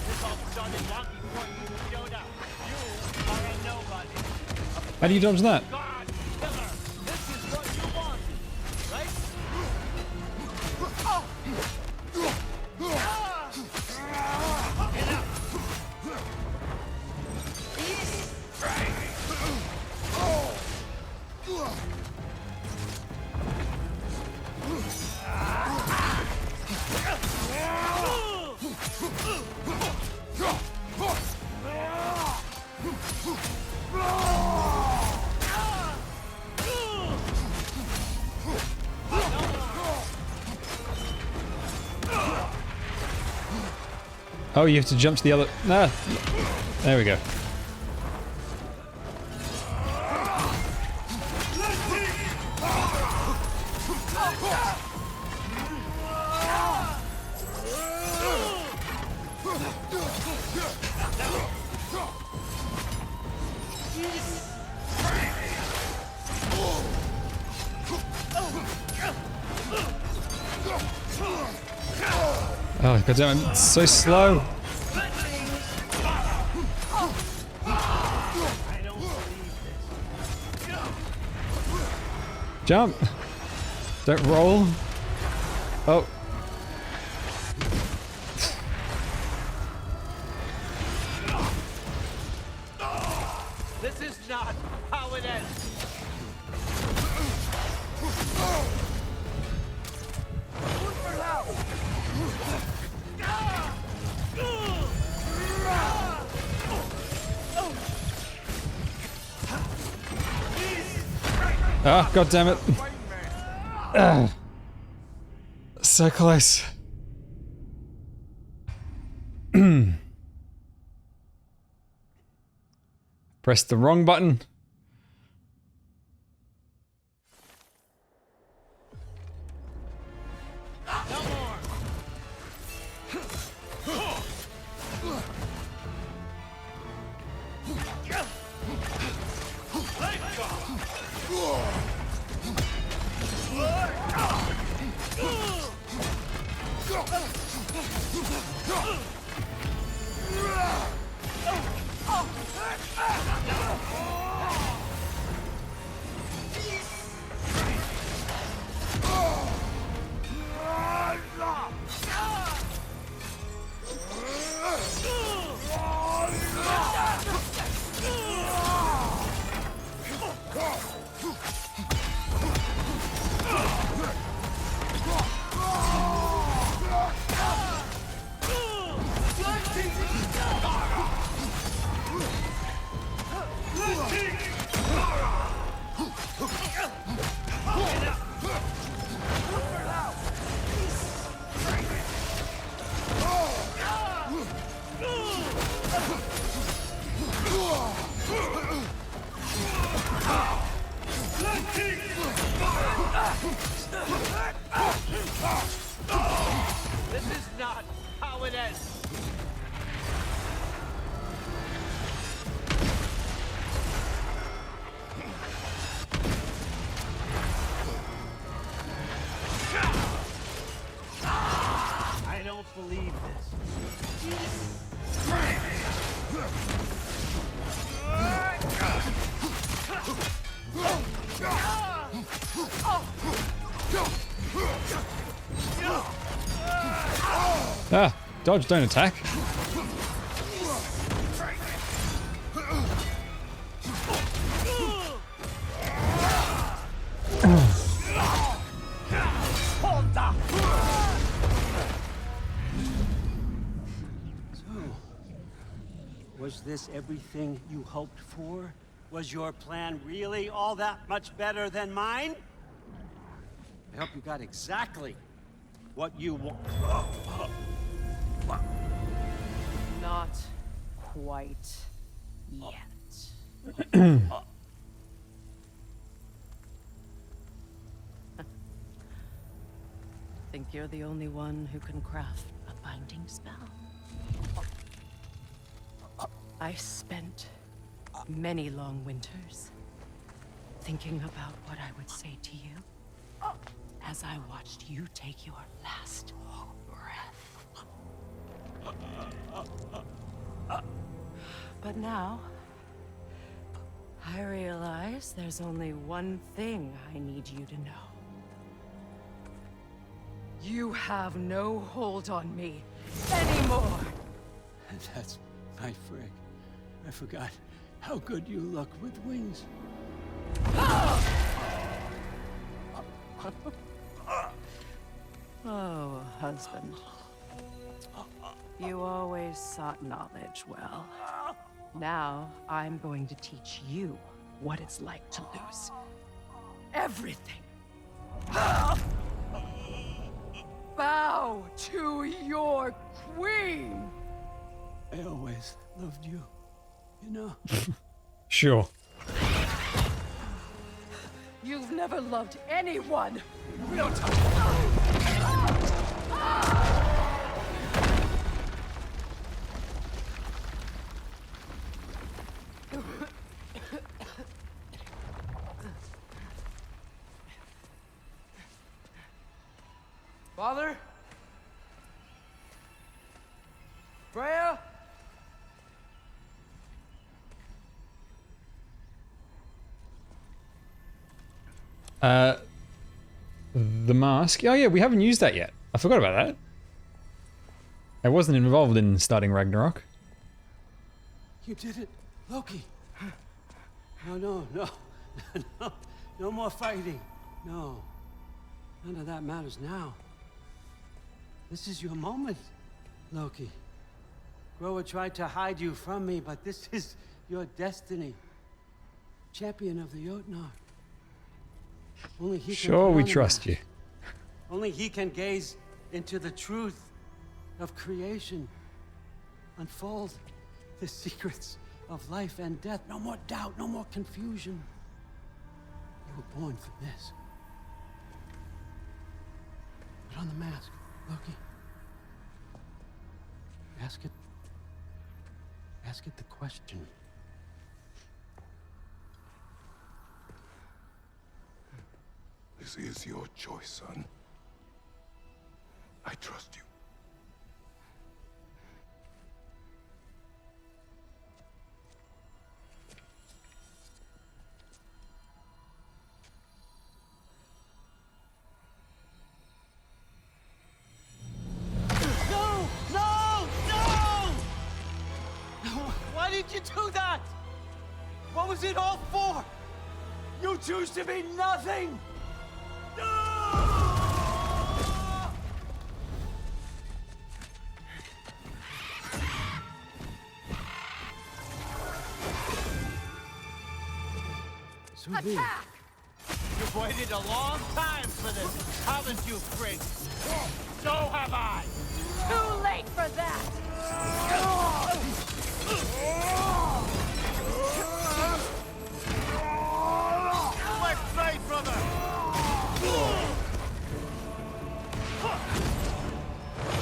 This all started long before you showed up. You are a nobody. How do you dodge that? God, killer. This is what you want, right? Oh, you have to jump to the other... Nah. There we go. Oh, goddamn, it's so slow. Jump! Don't roll. Oh. This is not how it ends. Ah, god damn it. Ugh. So close. Press the wrong button. This is not how it ends. I don't believe Ah, dodge, don't attack. Was this everything you hoped for? Was your plan really all that much better than mine? I hope you got exactly what you want. Not quite yet. Think you're the only one who can craft a binding spell? I spent many long winters thinking about what I would say to you as I watched you take your last breath. But now, I realize there's only one thing I need you to know. You have no hold on me anymore. That's my frig. I forgot how good you look with wings. Oh, husband. You always sought knowledge well. Now, I'm going to teach you what it's like to lose everything. Bow to your queen! I always loved you, you know? Sure. You've never loved anyone! No time! Father? Freya? The mask. Oh yeah, we haven't used that yet. I forgot about that. I wasn't involved in starting Ragnarok. You did it, Loki. No. No more fighting. No. None of that matters now. This is your moment, Loki. Groa tried to hide you from me, but this is your destiny. Champion of the Jotnar. Only he can Sure, put we on the trust mask. you. Only he can gaze into the truth of creation. Unfold the secrets of life and death. No more doubt, no more confusion. You were born for this. Put on the mask, Loki. Ask it the question. This is your choice, son. I trust you. No! Why did you do that? What was it all for? You choose to be nothing! Attack! You've waited a long time for this, haven't you, Prince? So have I! Too late for that! Let's fight, brother!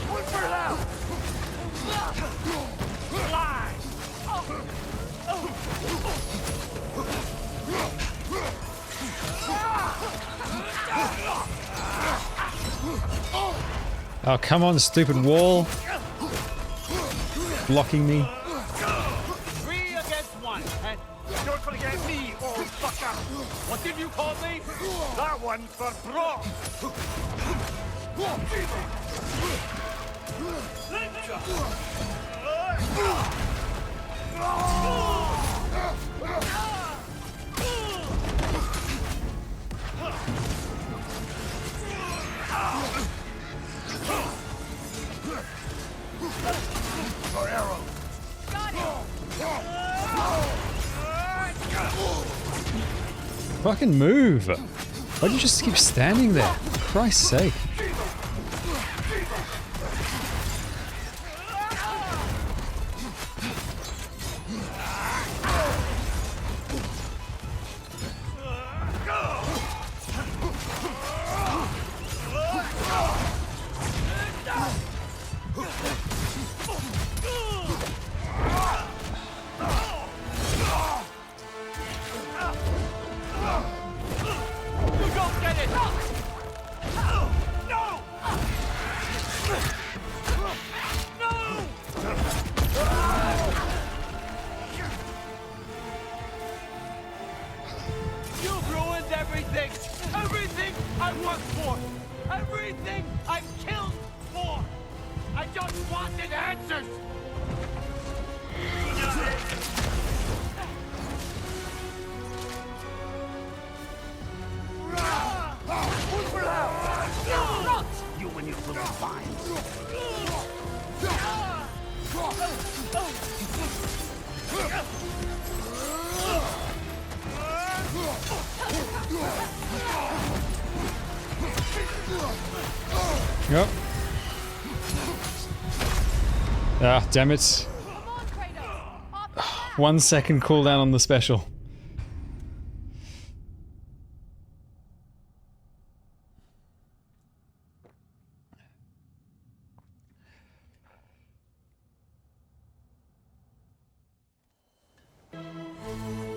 One for now! Fly! Oh, come on, stupid wall. Blocking me. 3 against 1, and you're gonna get me, old fucker! What did you call me? That one's for Brock! Your arrow. Fucking move. Why'd you just keep standing there? For Christ's sake. You've ruined everything! Everything I worked for! Everything I've killed for! I just wanted answers! You and your little vines. Yep. Ah, damn it. 1 second cooldown on the special.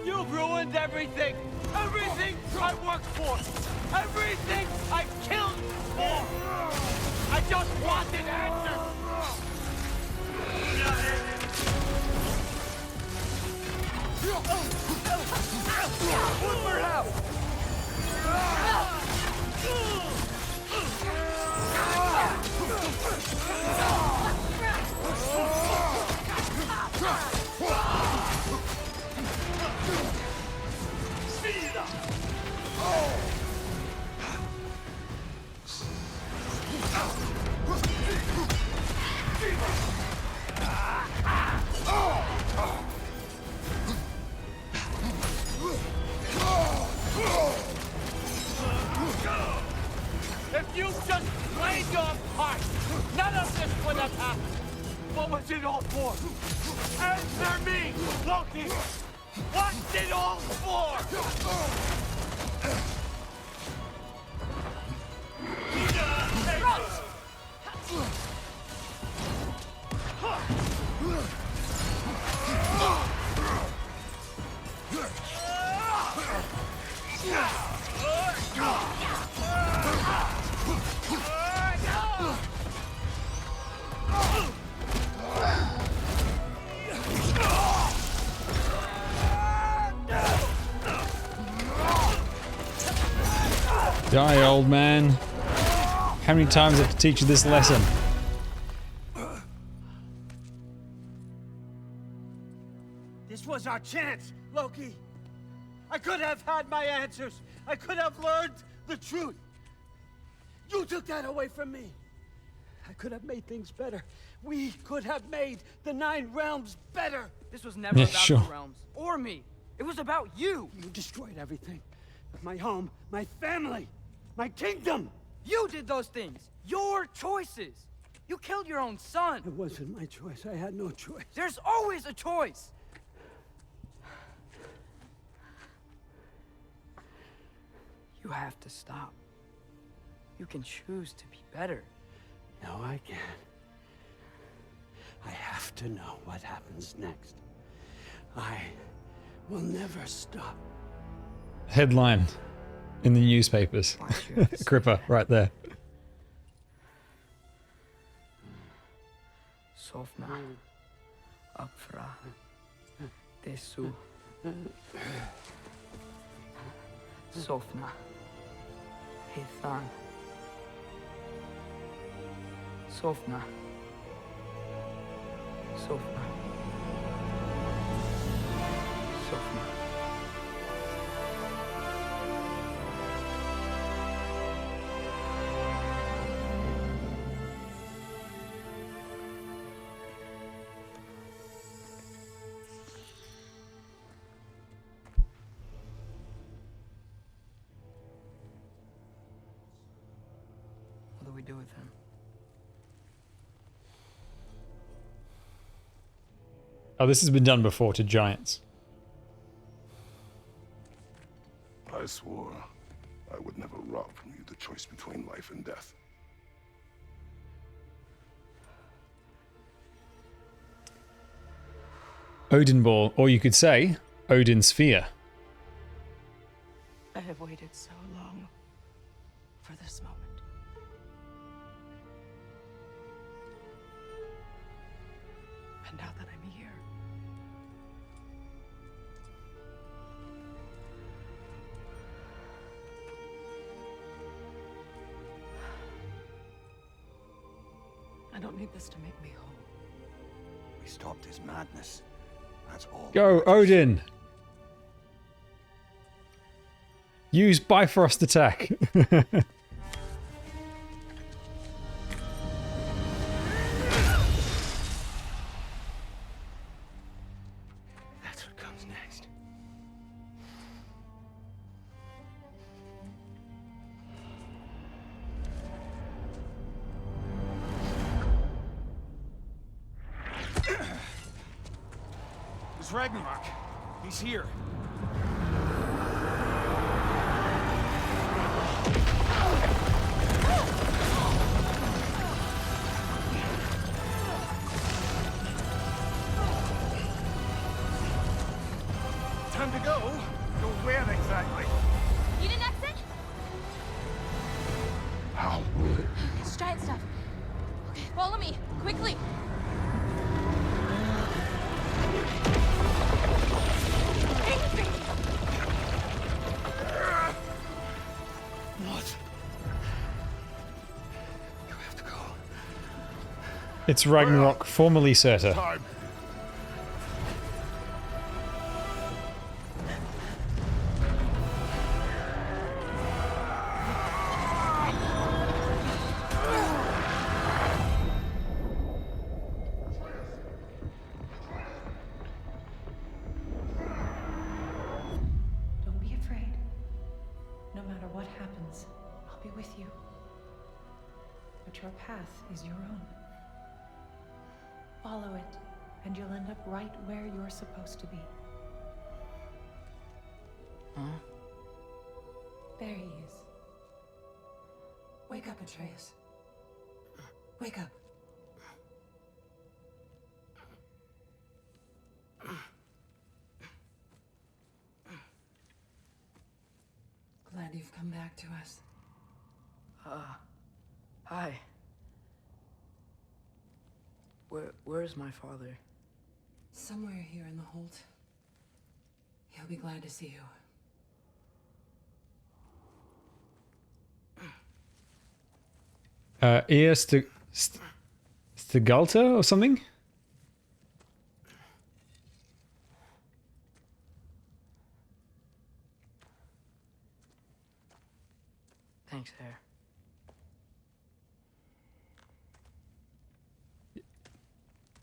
You've ruined everything! Everything I worked for! Everything I killed for! I just wanted answers! One for now! If you just played your part, none of this would have happened. What was it all for? Answer me, Loki! What's it all for? Die, old man. How many times do I have to teach you this lesson? This was our chance, Loki. I could have had my answers. I could have learned the truth. You took that away from me. I could have made things better. We could have made the 9 realms better. This was never about the realms or me. It was about you. You destroyed everything. My home, my family, my kingdom. You did those things. Your choices. You killed your own son. It wasn't my choice. I had no choice. There's always a choice. You have to stop. You can choose to be better. No, I can't. I have to know what happens next. I will never stop. Headline in the newspapers. Cripper, right there. Sofna. Apfra. Desu. Sofna. Hithan. Sofna. Sofna. Sofna. What do we do with him? Oh, this has been done before to giants. I swore I would never rob from you the choice between life and death. Odin Ball, or you could say Odin Sphere. I have waited so long for this moment. And now that I'm here, I don't need this to make me whole. We stopped his madness. That's all. Go, Odin! Use Bifrost attack. That's what comes next. It's Ragnarök. He's here. Time to go. Go where exactly? Need an exit? How? It's giant stuff. Okay, follow me, quickly. What? It's Ragnarök, formerly Surtur. Time. Don't be afraid. No matter what happens, I'll be with you. But your path is your own. Follow it, and you'll end up right where you're supposed to be. Huh? There he is. Wake up, Atreus. Wake up. Glad you've come back to us. Hi. Where's my father? Somewhere here in the hold. He'll be glad to see you. Ear Stigalta or something? Thanks, Hare.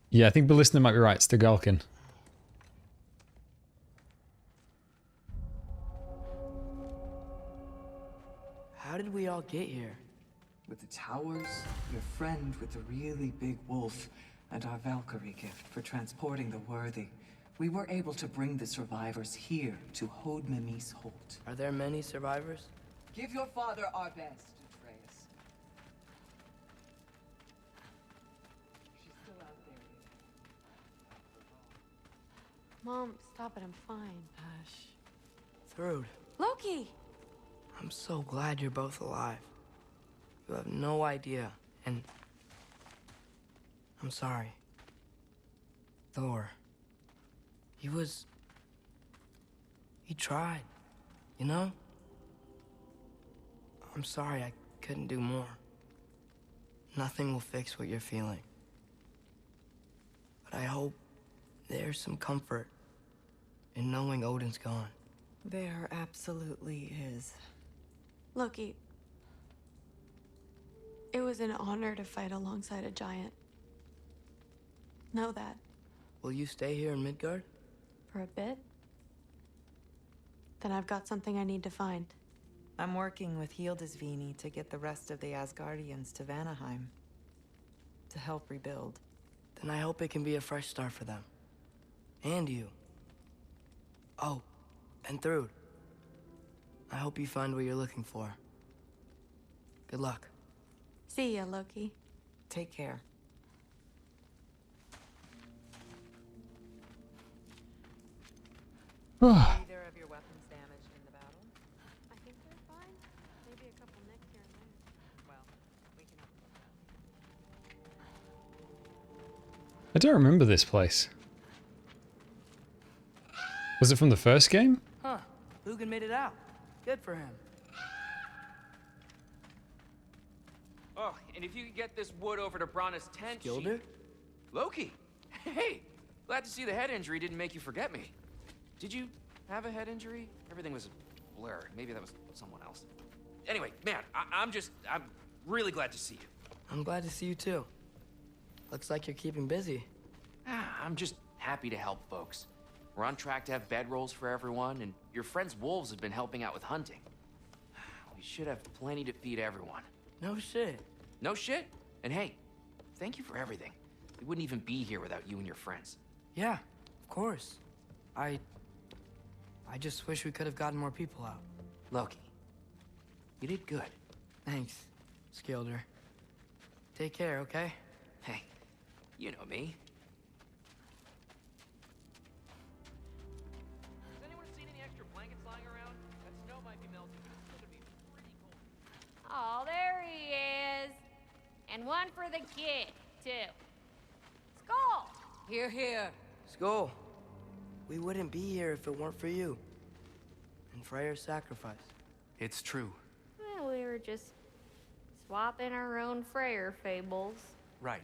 Yeah, I think the listener might be right. Stigalkin. How did we all get here? With the towers, your friend with the really big wolf, and our Valkyrie gift for transporting the worthy, we were able to bring the survivors here to Hod Mimis Holt. Are there many survivors? Give your father our best, Atreus. She's still out there. Mom, stop it. I'm fine. Hush. Thrud, Loki! I'm so glad you're both alive. You have no idea, and I'm sorry. Thor. He tried, you know? I'm sorry I couldn't do more. Nothing will fix what you're feeling. But I hope there's some comfort in knowing Odin's gone. There absolutely is. Loki, it was an honor to fight alongside a giant. Know that. Will you stay here in Midgard? For a bit? Then I've got something I need to find. I'm working with Hildisvini to get the rest of the Asgardians to Vanaheim. To help rebuild. Then I hope it can be a fresh start for them. And you. Oh, and Thrud. I hope you find what you're looking for. Good luck. See ya, Loki. Take care. Either of your weapons damaged in the battle? I think they're fine. Maybe a couple nicks here and there. Well, we can have a look at I don't remember this place. Was it from the first game? Huh. Lugan made it out. Good for him. Oh, and if you could get this wood over to Brana's tent, Skilder? Loki! Hey! Glad to see the head injury didn't make you forget me. Did you have a head injury? Everything was a blur. Maybe that was someone else. Anyway, man, I'm really glad to see you. I'm glad to see you too. Looks like you're keeping busy. I'm just happy to help folks. We're on track to have bedrolls for everyone, and your friend's wolves have been helping out with hunting. We should have plenty to feed everyone. No shit. No shit? And hey, thank you for everything. We wouldn't even be here without you and your friends. Yeah, of course. I just wish we could have gotten more people out. Loki, you did good. Thanks, Skilder. Take care, okay? Hey, you know me. Has anyone seen any extra blankets lying around? That snow might be melting, but it's still gonna be pretty cold. Oh, there he is. And one for the kid, too. Skull! Here, here. Skull, we wouldn't be here if it weren't for you. And Freyr's sacrifice. It's true. Well, just swapping our own Freyr fables. Right.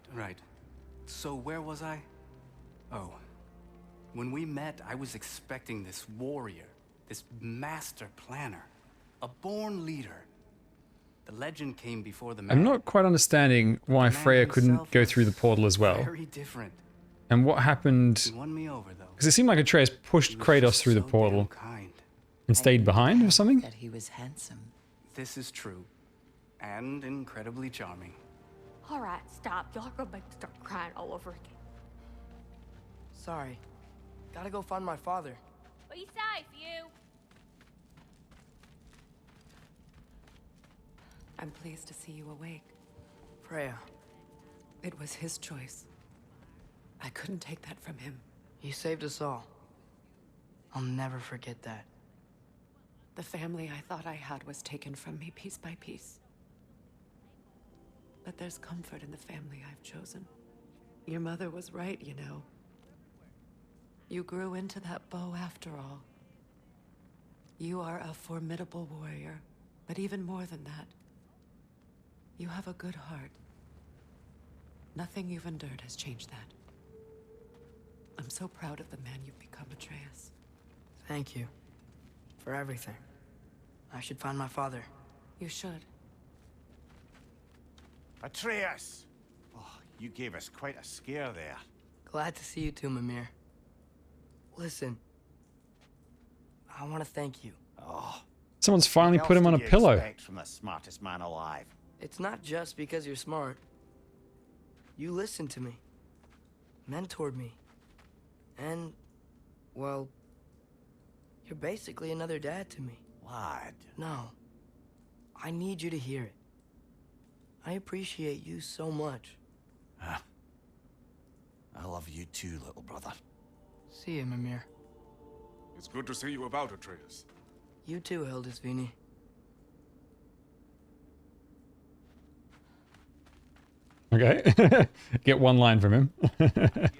So where was I? Oh. When we met, I was expecting this warrior, this master planner, a born leader. The legend came before the man. I'm not quite understanding why Freya couldn't go through the portal as well. Very different. And what happened? He won me over, though. Because it seemed like Atreus pushed Kratos through the portal and stayed behind or something. That he was handsome. This is true. And incredibly charming. Alright, stop. Y'all are gonna make me start crying all over again. Sorry. Gotta go find my father. Be safe, you! I'm pleased to see you awake. Freya. It was his choice. I couldn't take that from him. He saved us all. I'll never forget that. The family I thought I had was taken from me piece by piece. But there's comfort in the family I've chosen. Your mother was right, you know. You grew into that bow after all. You are a formidable warrior, but even more than that, you have a good heart. Nothing you've endured has changed that. I'm so proud of the man you've become, Atreus. Thank you. For everything. I should find my father. You should. Atreus! Oh, you gave us quite a scare there. Glad to see you too, Mimir. Listen. I want to thank you. Oh. Someone's finally What put him else on a do you pillow. expect from the smartest man alive? It's not just because you're smart. You listened to me. Mentored me. And, well, you're basically another dad to me. Lad. No. I need you to hear it. I appreciate you so much. I love you too, little brother. See you, Mimir. It's good to see you about, Atreus. You too, Hildisvini. Okay. Get one line from him. And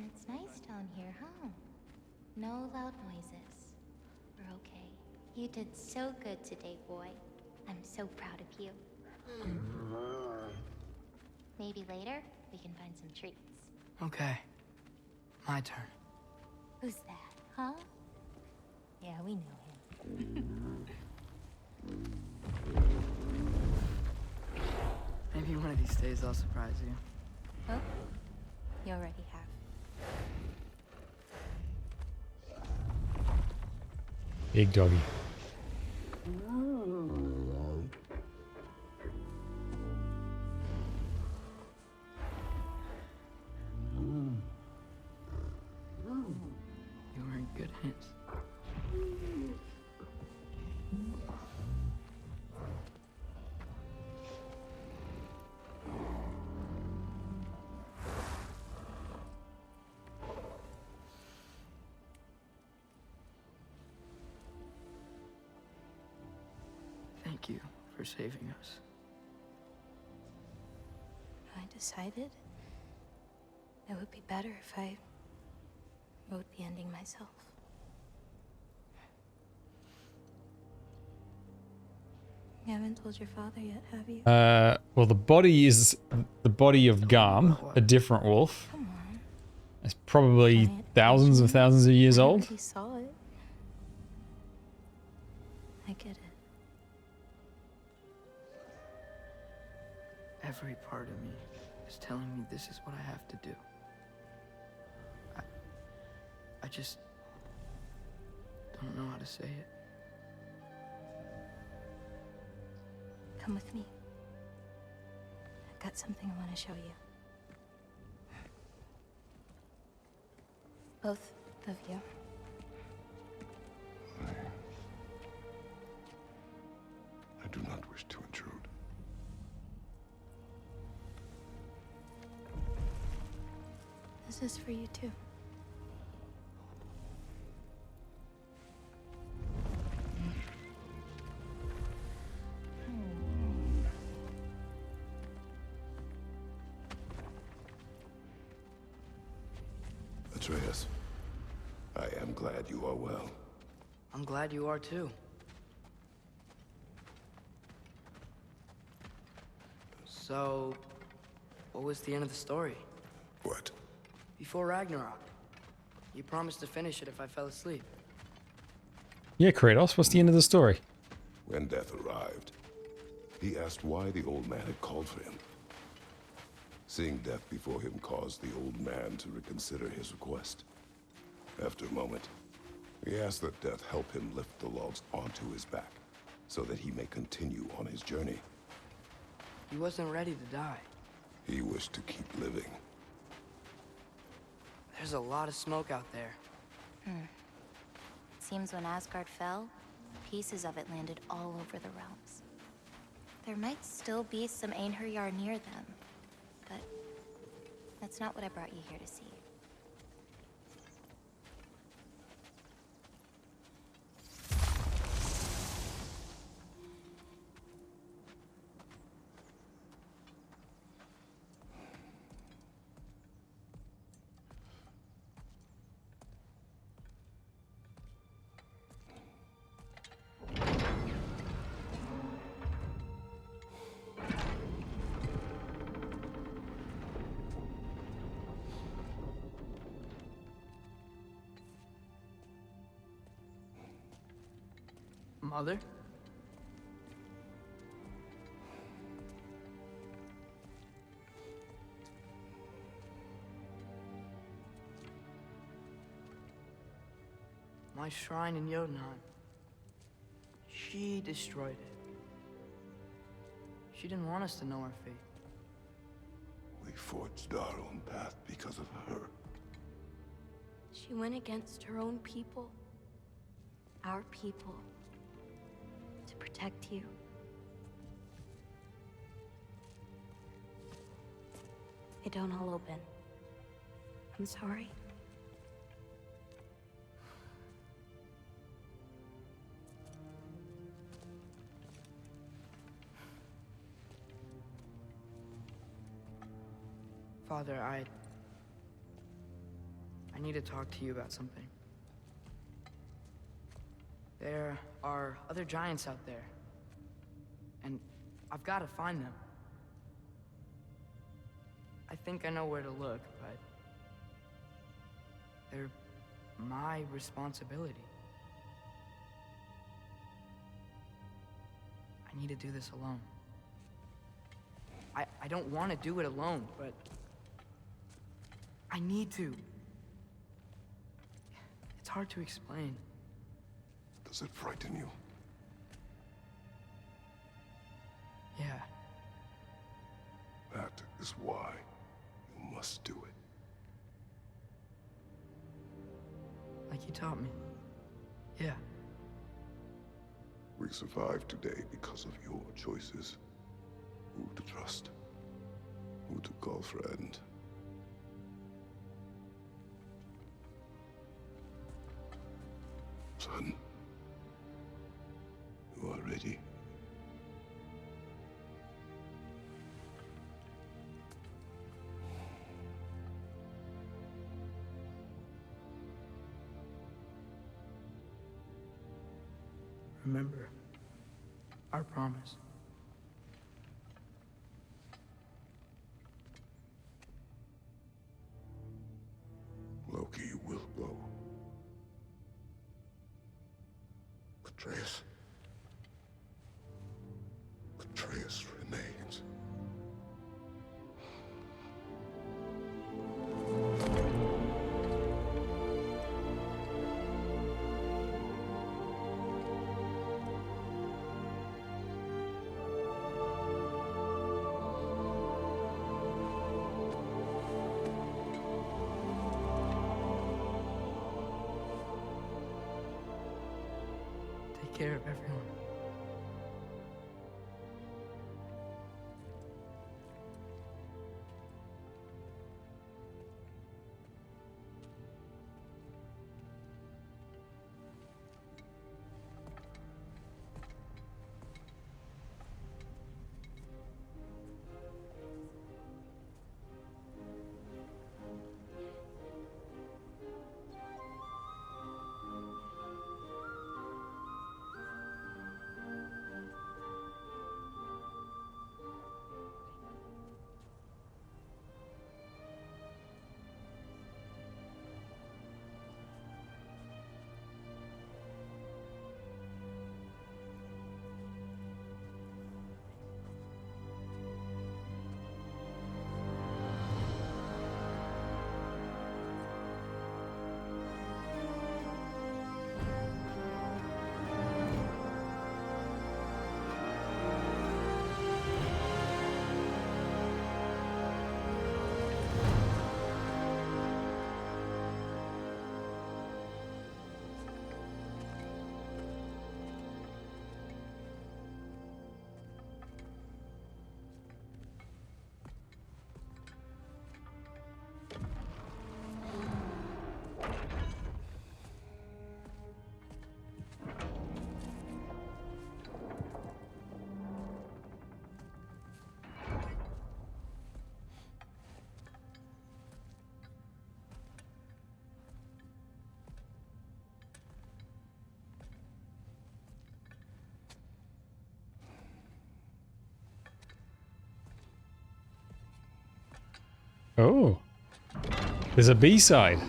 it's nice down here, huh? No loud noises. We're okay. You did so good today, boy. I'm so proud of you. Maybe later, we can find some treats. Okay. My turn. Who's that, huh? Yeah, we know him. Maybe one of these days I'll surprise you. Oh, you already have. Big doggy. You were in good hands. Thank you for saving us. I decided it would be better if I wrote the ending myself. You haven't told your father yet, have you? Well, the body is the body of Garm, a different wolf. Come on. It's probably thousands of years I old. already saw it. I get it. Every part of me is telling me this is what I have to do. I just don't know how to say it. Come with me. I've got something I want to show you. Both of you. I do not wish to intrude. This is for you too. Atreus, I am glad you are well. I'm glad you are too. So, what was the end of the story? What? Before Ragnarok, you promised to finish it if I fell asleep. Yeah, Kratos, what's the end of the story? When death arrived, he asked why the old man had called for him. Seeing death before him caused the old man to reconsider his request. After a moment, he asked that death help him lift the logs onto his back, so that he may continue on his journey. He wasn't ready to die. He wished to keep living. There's a lot of smoke out there. Seems when Asgard fell, pieces of it landed all over the realms. There might still be some Einherjar near them, but that's not what I brought you here to see. Mother? My shrine in Jotunheim. She destroyed it. She didn't want us to know our fate. We forged our own path because of her. She went against her own people. Our people. To protect you. It don't all open. I'm sorry. Father, I need to talk to you about something. There are other giants out there, and I've got to find them. I think I know where to look, but they're my responsibility. I need to do this alone. I don't want to do it alone, but I need to. It's hard to explain. Does it frighten you? Yeah. That is why you must do it. Like you taught me. Yeah. We survive today because of your choices. Who to trust, who to call friend. Son, you are ready. Remember our promise. Loki will go. Atreus. Atreus remains. Take care of everyone. Oh. There's a B-side.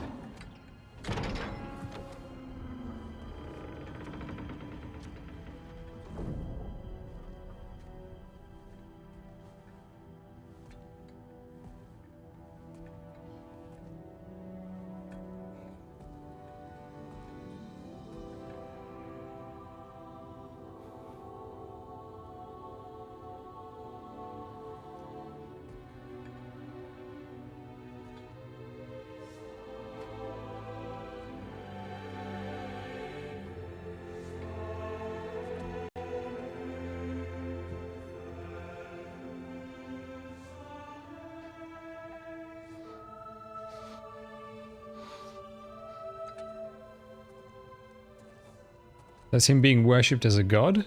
That's him being worshipped as a god?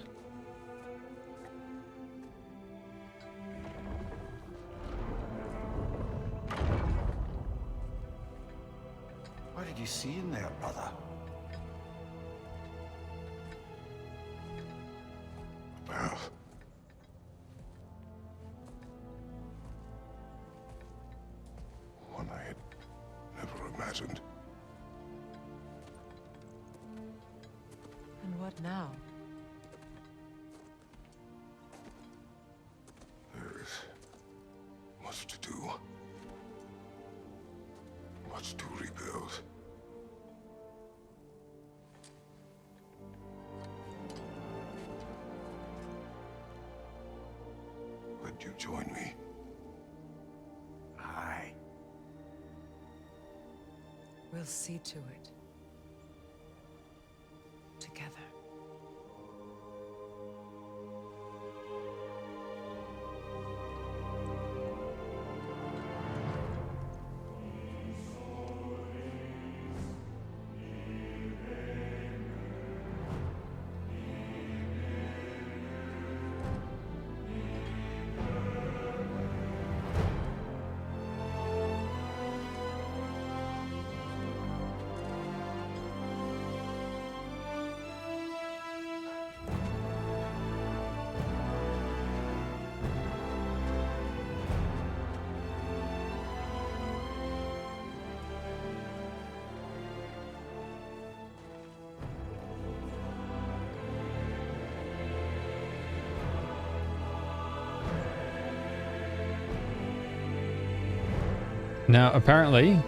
What did you see in there, brother? Well, one I had never imagined. And what now? There is much to do. Much to rebuild. Would you join me? Aye. We'll see to it. Together. Now, apparently,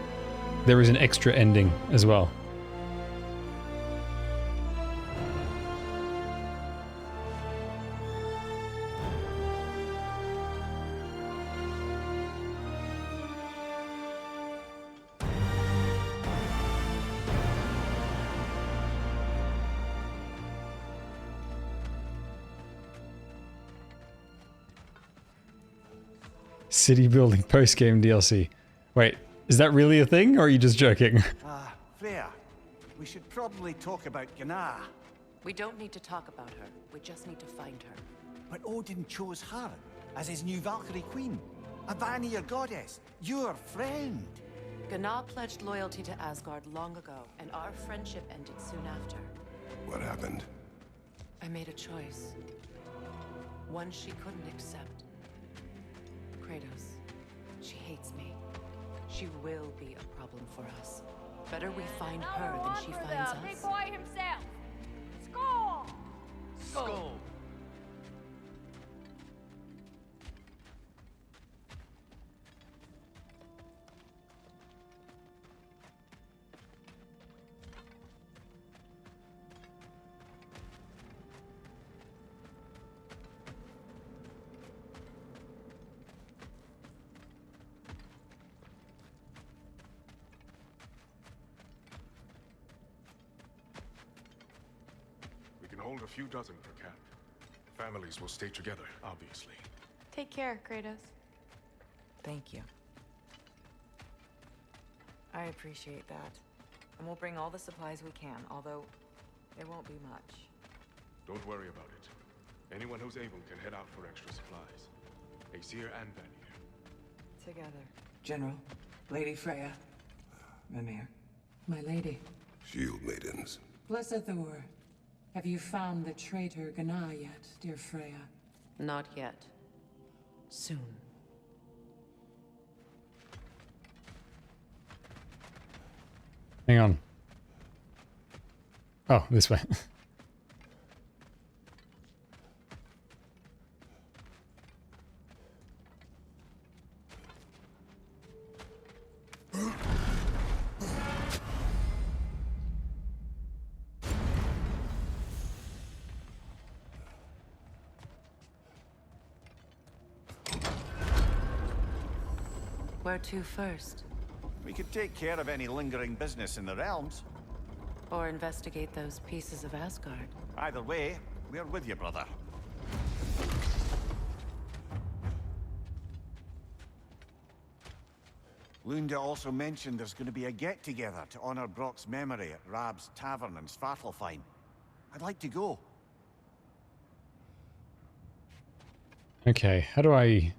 there is an extra ending as well. City building post-game DLC. Wait, is that really a thing, or are you just joking? Freya, we should probably talk about Gná. We don't need to talk about her. We just need to find her. But Odin chose her as his new Valkyrie queen. A Vanir goddess, your friend. Gná pledged loyalty to Asgard long ago, and our friendship ended soon after. What happened? I made a choice. One she couldn't accept. Kratos. She hates me. She will be a problem for us. Better we find her than she finds us. Big boy himself. Skull. Skull. We can hold a few dozen per camp. Families will stay together, obviously. Take care, Kratos. Thank you. I appreciate that. And we'll bring all the supplies we can, although there won't be much. Don't worry about it. Anyone who's able can head out for extra supplies. Aesir and Vanir. Together. General, Lady Freya, Mimir, my lady. Shield maidens. Blessed Thor, have you found the traitor Gná yet, dear Freya? Not yet. Soon. Hang on. Oh, this way. Where to first? We could take care of any lingering business in the realms. Or investigate those pieces of Asgard? Either way, we're with you, brother. Lunda also mentioned there's going to be a get-together to honor Brock's memory at Rab's Tavern in Svartalfheim. I'd like to go. Okay, how do I...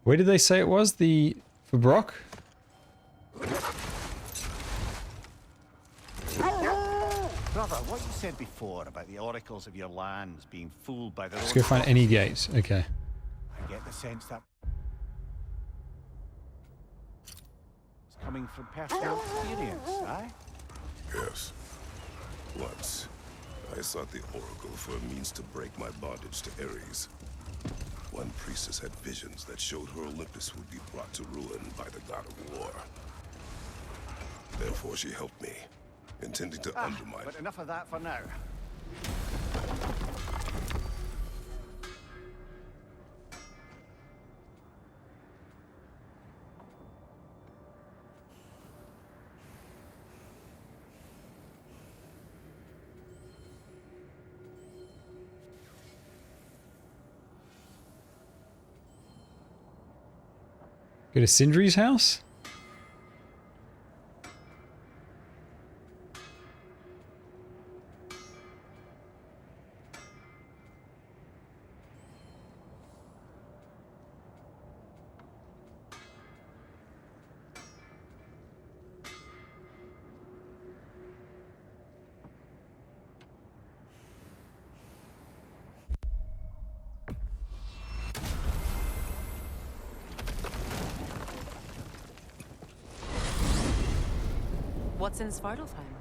Where did they say it was? For Brock? Brother, what you said before about the oracles of your lands being fooled by their Let's own go find any prophecies, gate. Okay. I get the sense that it's coming from personal experience, eh? Yes. Once, I sought the Oracle for a means to break my bondage to Ares. One priestess had visions that showed her Olympus would be brought to ruin by the god of war. Therefore, she helped me, intending to undermine... But enough of that for now. Go to Sindri's house? What's in Svartalfheim?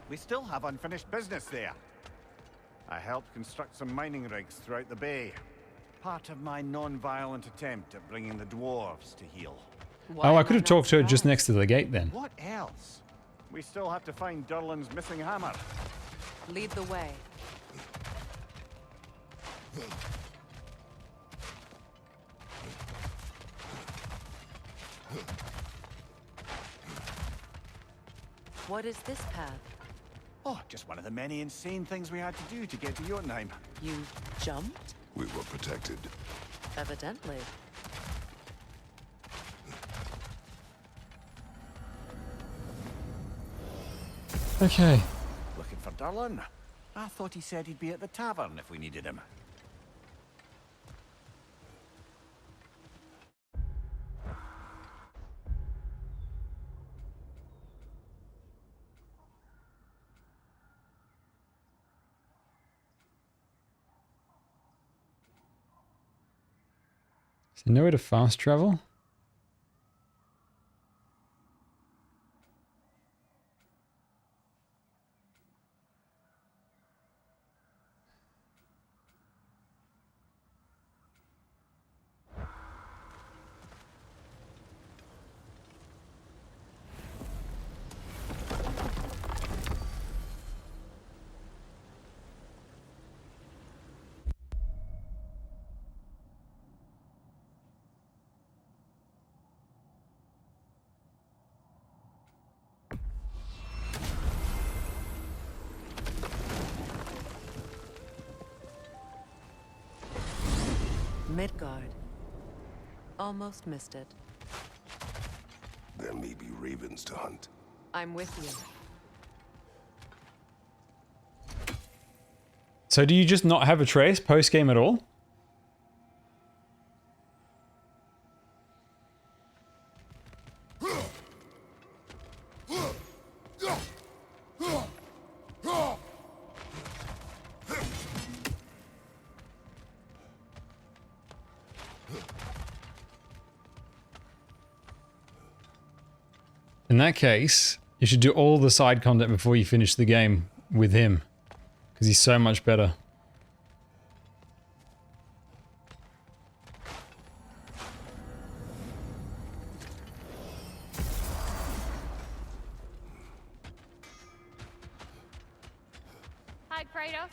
We still have unfinished business there. I helped construct some mining rigs throughout the bay. Part of my non-violent attempt at bringing the dwarves to heel. Oh, I could have talked to her just next to the gate then. What else? We still have to find Durlin's missing hammer. Lead the way. What is this path? Oh, just one of the many insane things we had to do to get to Jotunheim. You jumped? We were protected. Evidently. Okay. Looking for Durlin? I thought he said he'd be at the tavern if we needed him. Is there nowhere to fast travel? Midgard. Almost missed it. There may be ravens to hunt. I'm with you. So do you just not have a trace post-game at all? In that case, you should do all the side content before you finish the game with him. Because he's so much better. Hi, Kratos.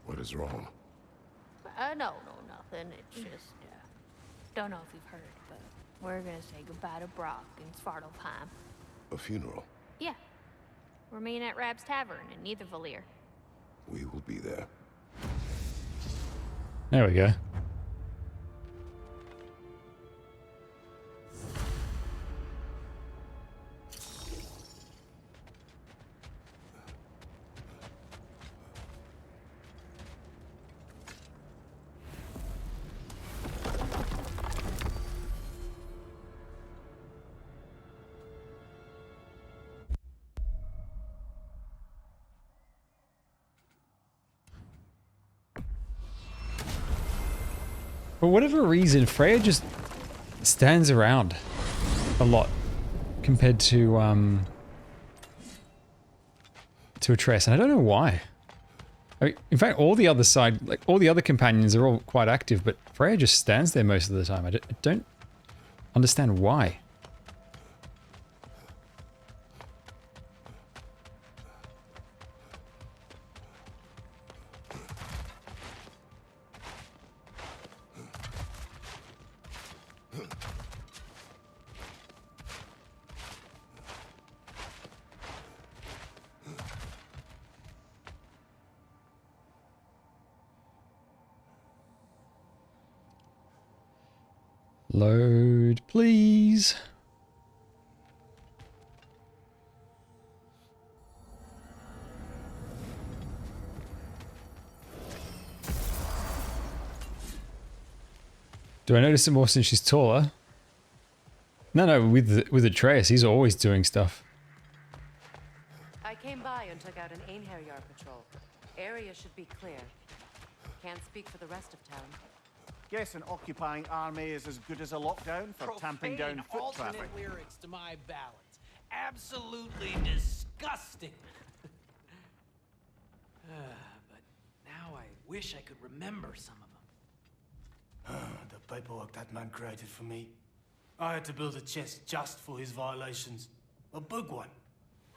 What is wrong? No, nothing. It's just, don't know if you've heard, but we're gonna say goodbye to Brock in Svartalfheim. A funeral. Yeah. We're meeting at Rab's Tavern in Niedervalier. We will be there. There we go. For whatever reason, Freya just stands around a lot compared to Atreus, and I don't know why. I mean, in fact, all the other side, like all the other companions are all quite active, but Freya just stands there most of the time. I don't understand why. Load, please. Do I notice it more since she's taller? No, with Atreus, he's always doing stuff. I came by and took out an Einherjar patrol. Area should be clear. Can't speak for the rest of town. Guess an occupying army is as good as a lockdown for tamping down foot alternate traffic. lyrics to my ballads. Absolutely disgusting. But now I wish I could remember some of them. The paperwork that man created for me. I had to build a chest just for his violations. A big one.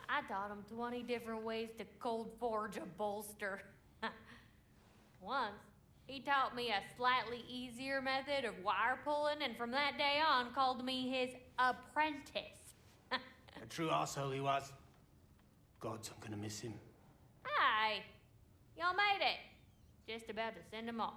I taught him 20 different ways to cold forge a bolster. Once, he taught me a slightly easier method of wire pulling, and from that day on called me his apprentice. A true asshole he was. Gods, I'm gonna miss him. Hi, y'all made it. Just about to send him off.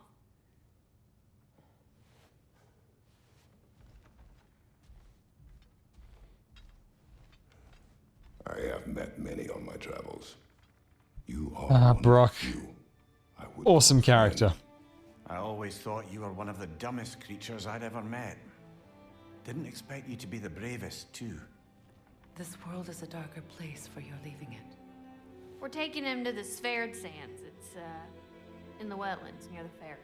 I have met many on my travels. You are Brock. Awesome character. I always thought you were one of the dumbest creatures I'd ever met. Didn't expect you to be the bravest, too. This world is a darker place for your leaving it. We're taking him to the Sverd Sands. It's, in the wetlands near the ferry.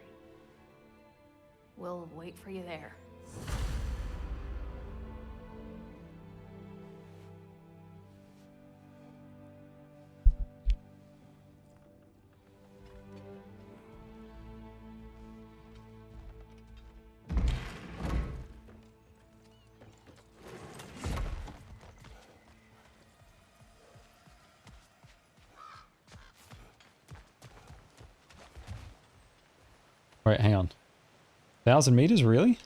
We'll wait for you there. Wait, hang on. 1,000 meters, really?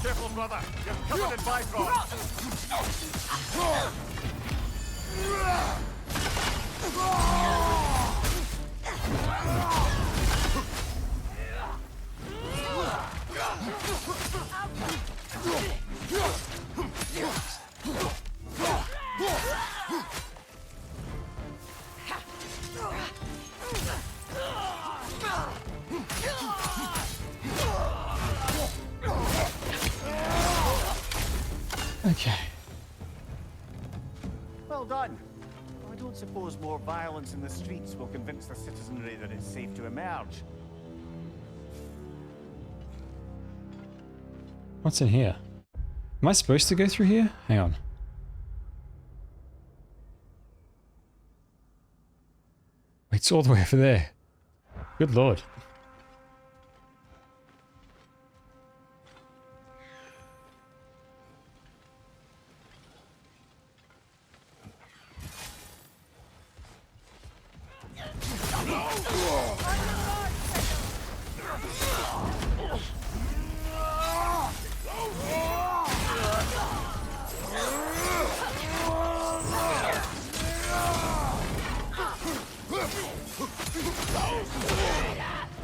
Careful, careful, brother. You're covered in Bifrost. Okay. Well done. I don't suppose more violence in the streets will convince the citizenry that it's safe to emerge. What's in here? Am I supposed to go through here? Hang on. Wait, it's all the way over there. Good lord.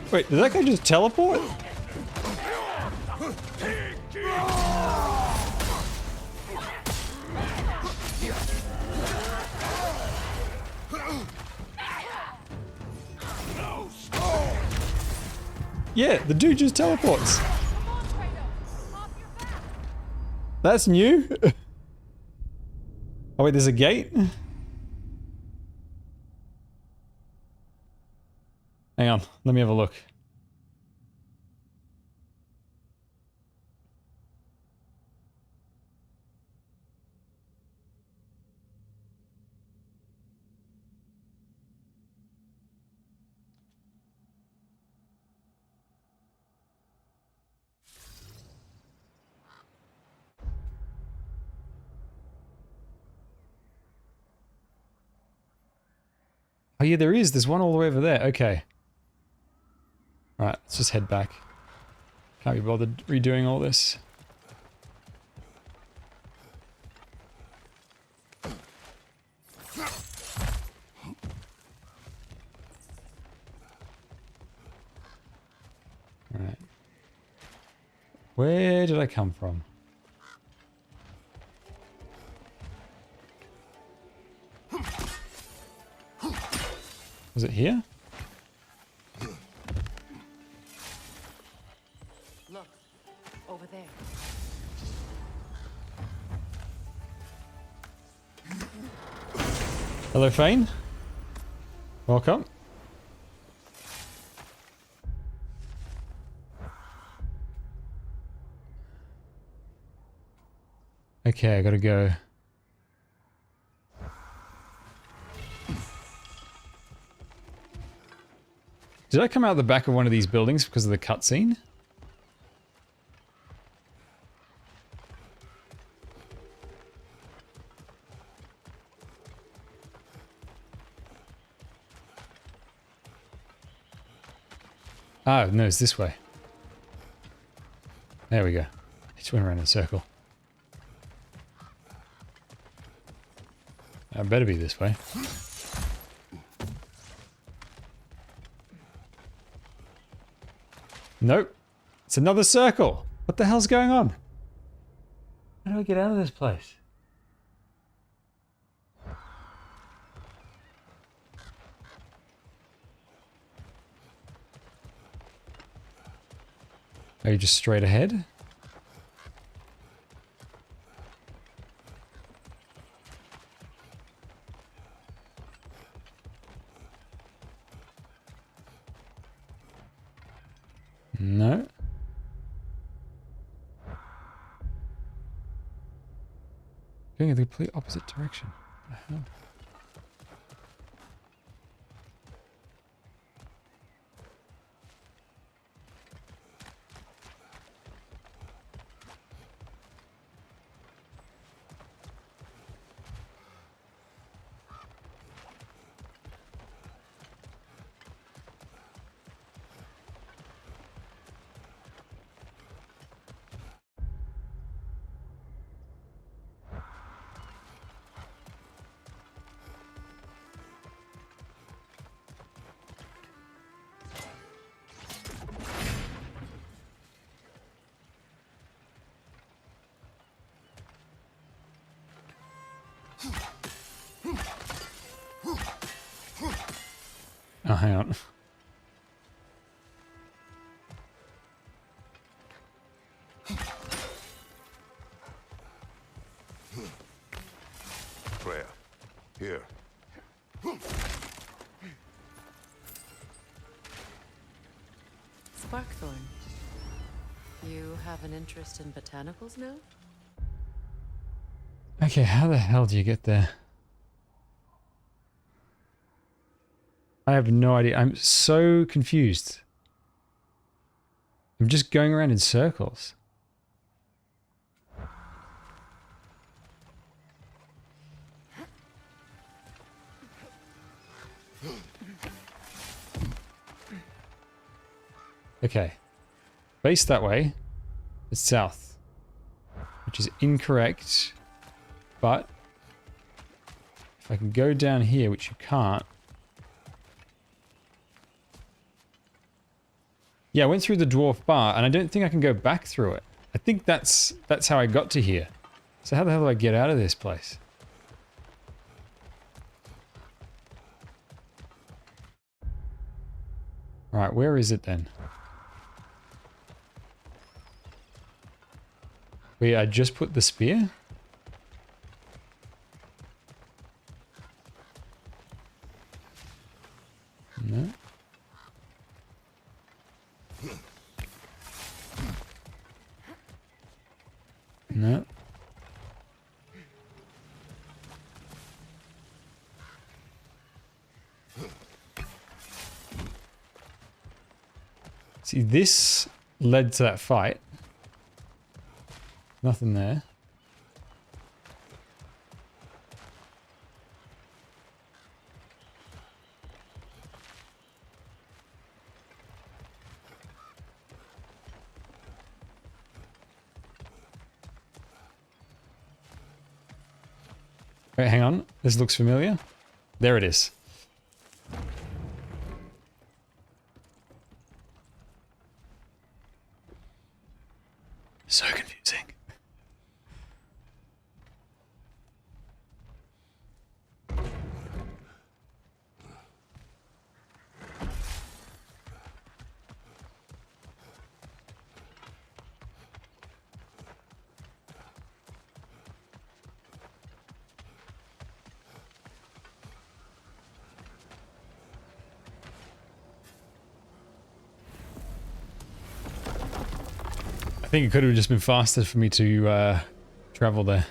Wait, did that guy just teleport? Yeah, the dude just teleports. That's new? Oh wait, there's a gate? Hang on, let me have a look. Oh yeah, there is. There's one all the way over there. Okay. Alright, let's just head back. Can't be bothered redoing all this. Alright. Where did I come from? Was it here? Look, over there. Hello, Fane. Welcome. Okay, I gotta go. Did I come out the back of one of these buildings because of the cutscene? Oh, no, it's this way. There we go. It just went around in a circle. It better be this way. Nope. It's another circle. What the hell's going on? How do I get out of this place? Are you just straight ahead? No. Going in the complete opposite direction. What the hell? Oh, hang on. Freya, here. Sparkthorn, you have an interest in botanicals now? Okay, how the hell do you get there? I have no idea. I'm so confused. I'm just going around in circles. Okay. Face that way. It's south. Which is incorrect. But if I can go down here, which you can't. Yeah, I went through the dwarf bar, and I don't think I can go back through it. I think that's how I got to here. So how the hell do I get out of this place? Right, where is it then? Wait, I just put the spear? No. No. See, this led to that fight. Nothing there. Wait, hang on. This looks familiar. There it is. So confusing. I think it could have just been faster for me to travel there.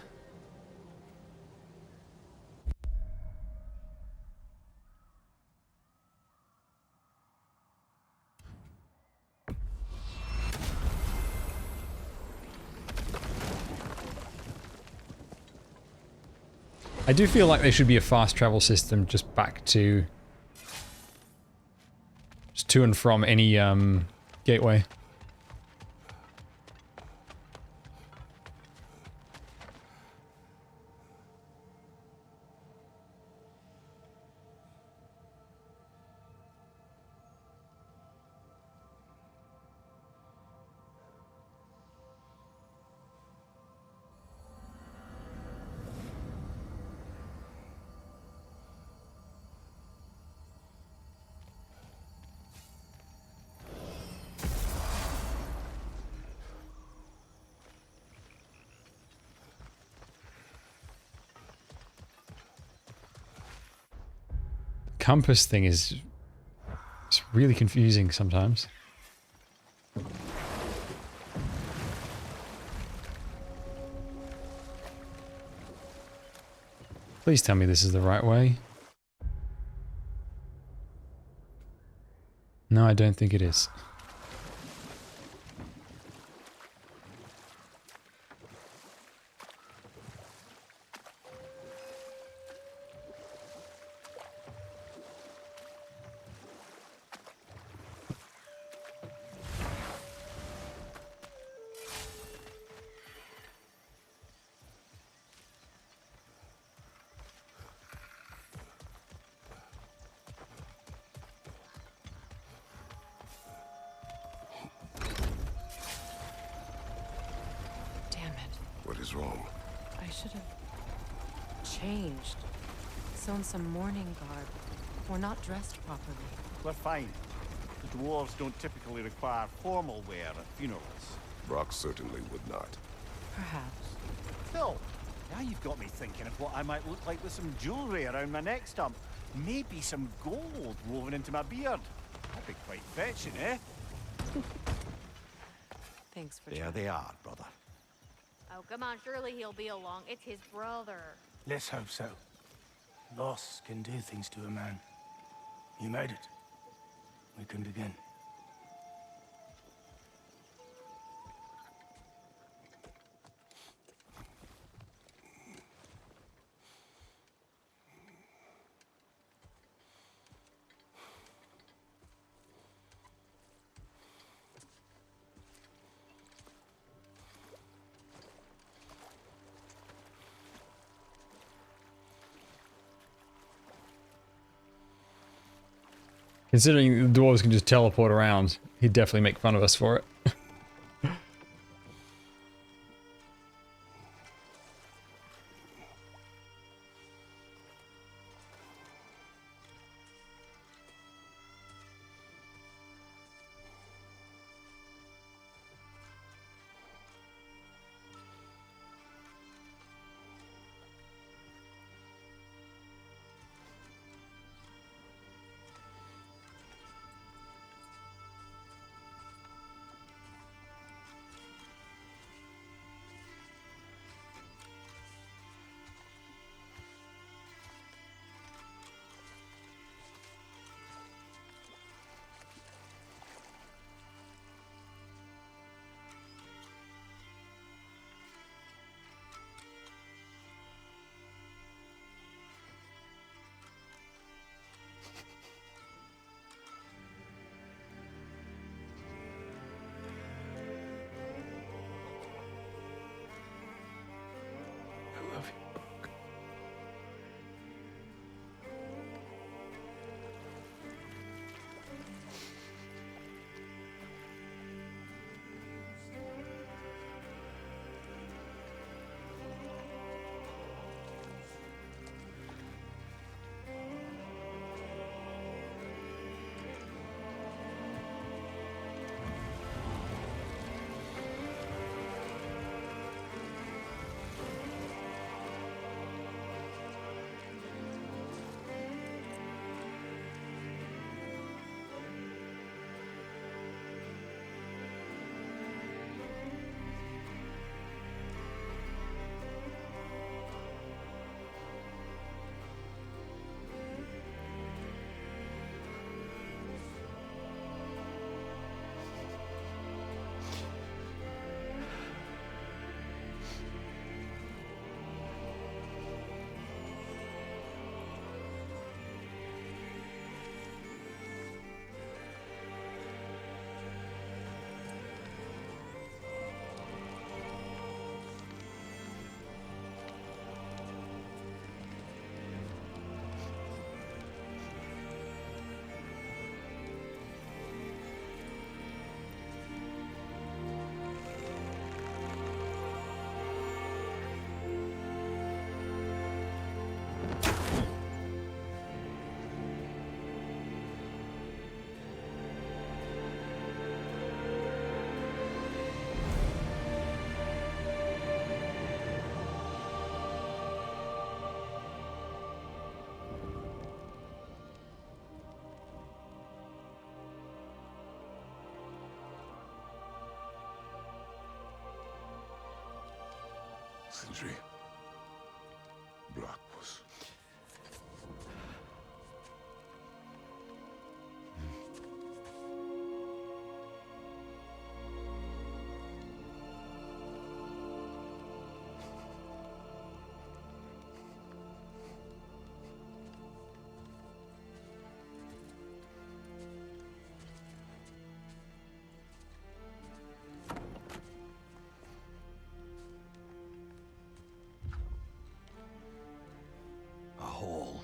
I do feel like there should be a fast travel system just back to... just to and from any gateway. Compass thing is it's really confusing sometimes. Please tell me this is the right way. No, I don't think it is. What is wrong? I should have changed. Sewn some mourning garb. We're not dressed properly. We're fine. The dwarves don't typically require formal wear at funerals. Brock certainly would not. Perhaps. Phil, now you've got me thinking of what I might look like with some jewelry around my neck stump. Maybe some gold woven into my beard. That'd be quite fetching, eh? Thanks for There trying. they are, brother. Oh, come on, surely he'll be along. It's his brother. Let's hope so. Loss can do things to a man. You made it. We can begin. Considering the dwarves can just teleport around, he'd definitely make fun of us for it. Sindri. Blackpuss. A hole.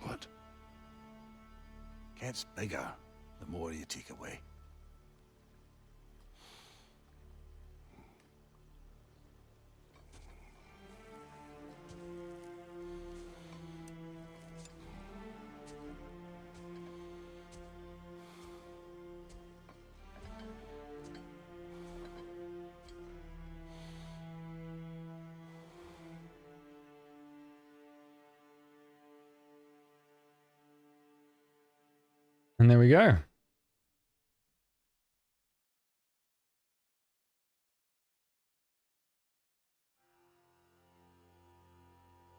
What? Gets bigger the more you take away. And there we go.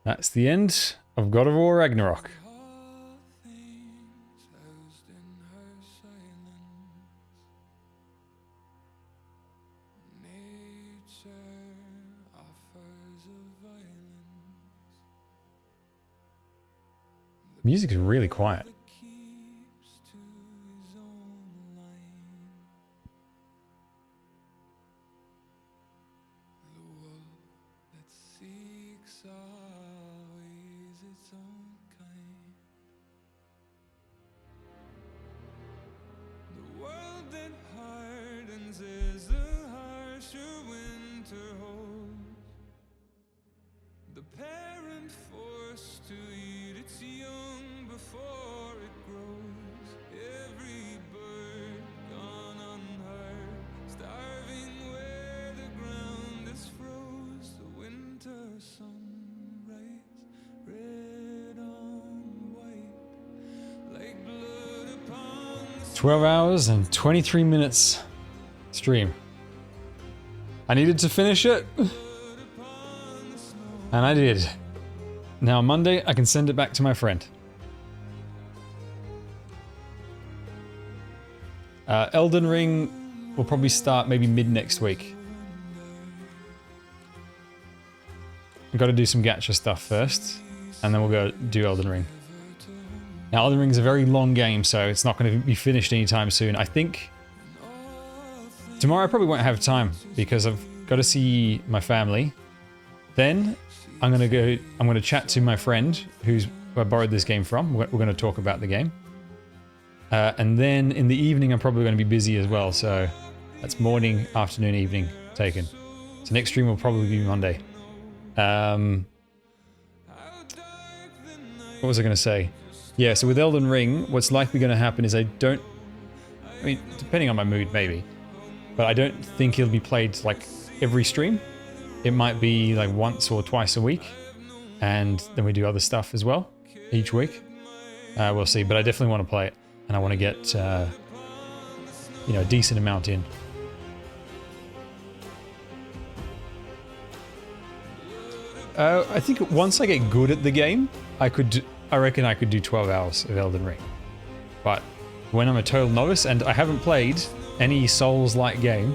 That's the end of God of War Ragnarok. Music is really quiet. "12 hours and 23 minutes stream. I needed to finish it, and I did. Now Monday, I can send it back to my friend. Elden Ring will probably start maybe mid next week. I've got to do some gacha stuff first, and then we'll go do Elden Ring. Now, Elden Ring is a very long game, so it's not going to be finished anytime soon. I think tomorrow I probably won't have time because I've got to see my family. Then I'm going to chat to my friend who I borrowed this game from. We're going to talk about the game. And then in the evening, I'm probably going to be busy as well. So that's morning, afternoon, evening taken. So next stream will probably be Monday. What was I going to say? Yeah, so with Elden Ring, what's likely going to happen is I mean, depending on my mood, maybe. But I don't think it'll be played like every stream. It might be like once or twice a week. And then we do other stuff as well each week. We'll see, but I definitely want to play it. And I want to get, you know, a decent amount in. I think once I get good at the game, I reckon I could do 12 hours of Elden Ring. But when I'm a total novice, and I haven't played any Souls-like game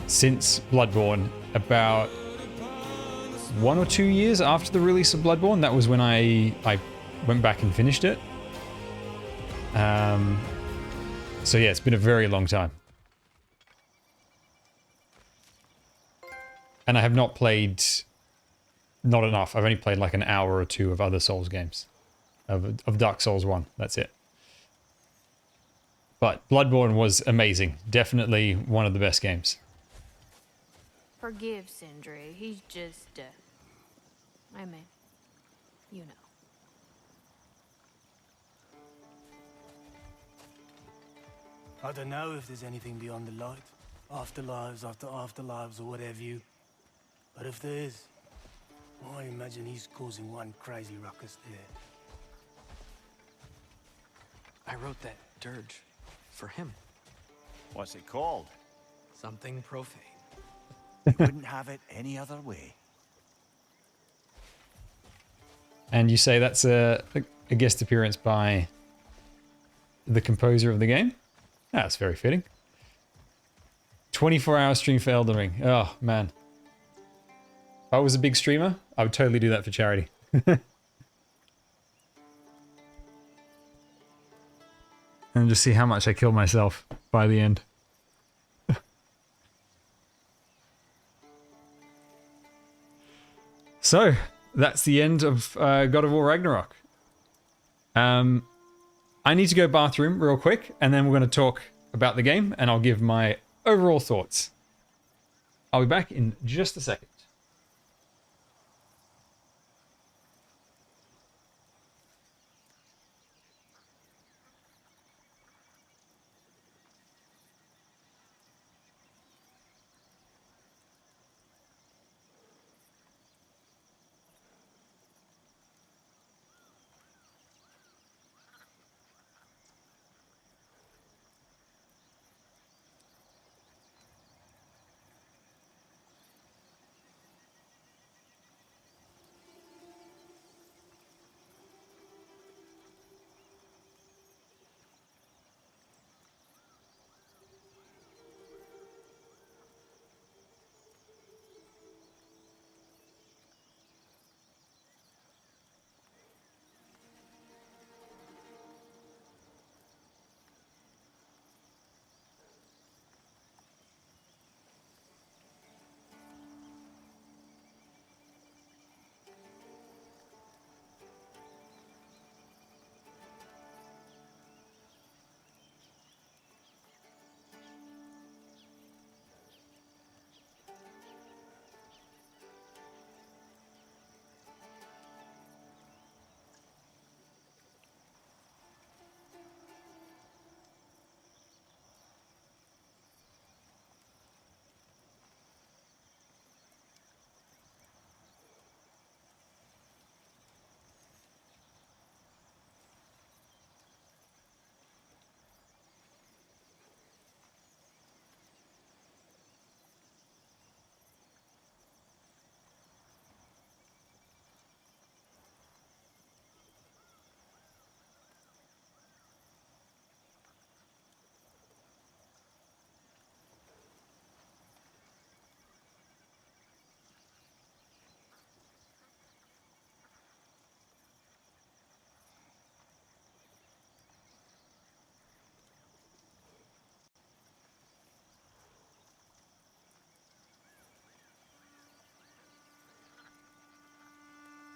since Bloodborne, about 1 or 2 years after the release of Bloodborne, that was when I went back and finished it. So yeah, it's been a very long time. And I have not played... Not enough. I've only played like an hour or two of other Souls games. Of Dark Souls 1. That's it. But Bloodborne was amazing. Definitely one of the best games. Forgive Sindri. He's just, I mean, you know. I don't know if there's anything beyond the light. Afterlives after afterlives or whatever you. But if there is, I imagine he's causing one crazy ruckus there. I wrote that dirge for him. What's it called? Something profane. You wouldn't have it any other way. And you say that's a guest appearance by the composer of the game? That's very fitting. 24-hour stream for Elden Ring. Oh, man. If I was a big streamer, I would totally do that for charity. And just see how much I kill myself by the end. So, that's the end of God of War Ragnarok. I need to go bathroom real quick, and then we're going to talk about the game, and I'll give my overall thoughts. I'll be back in just a second.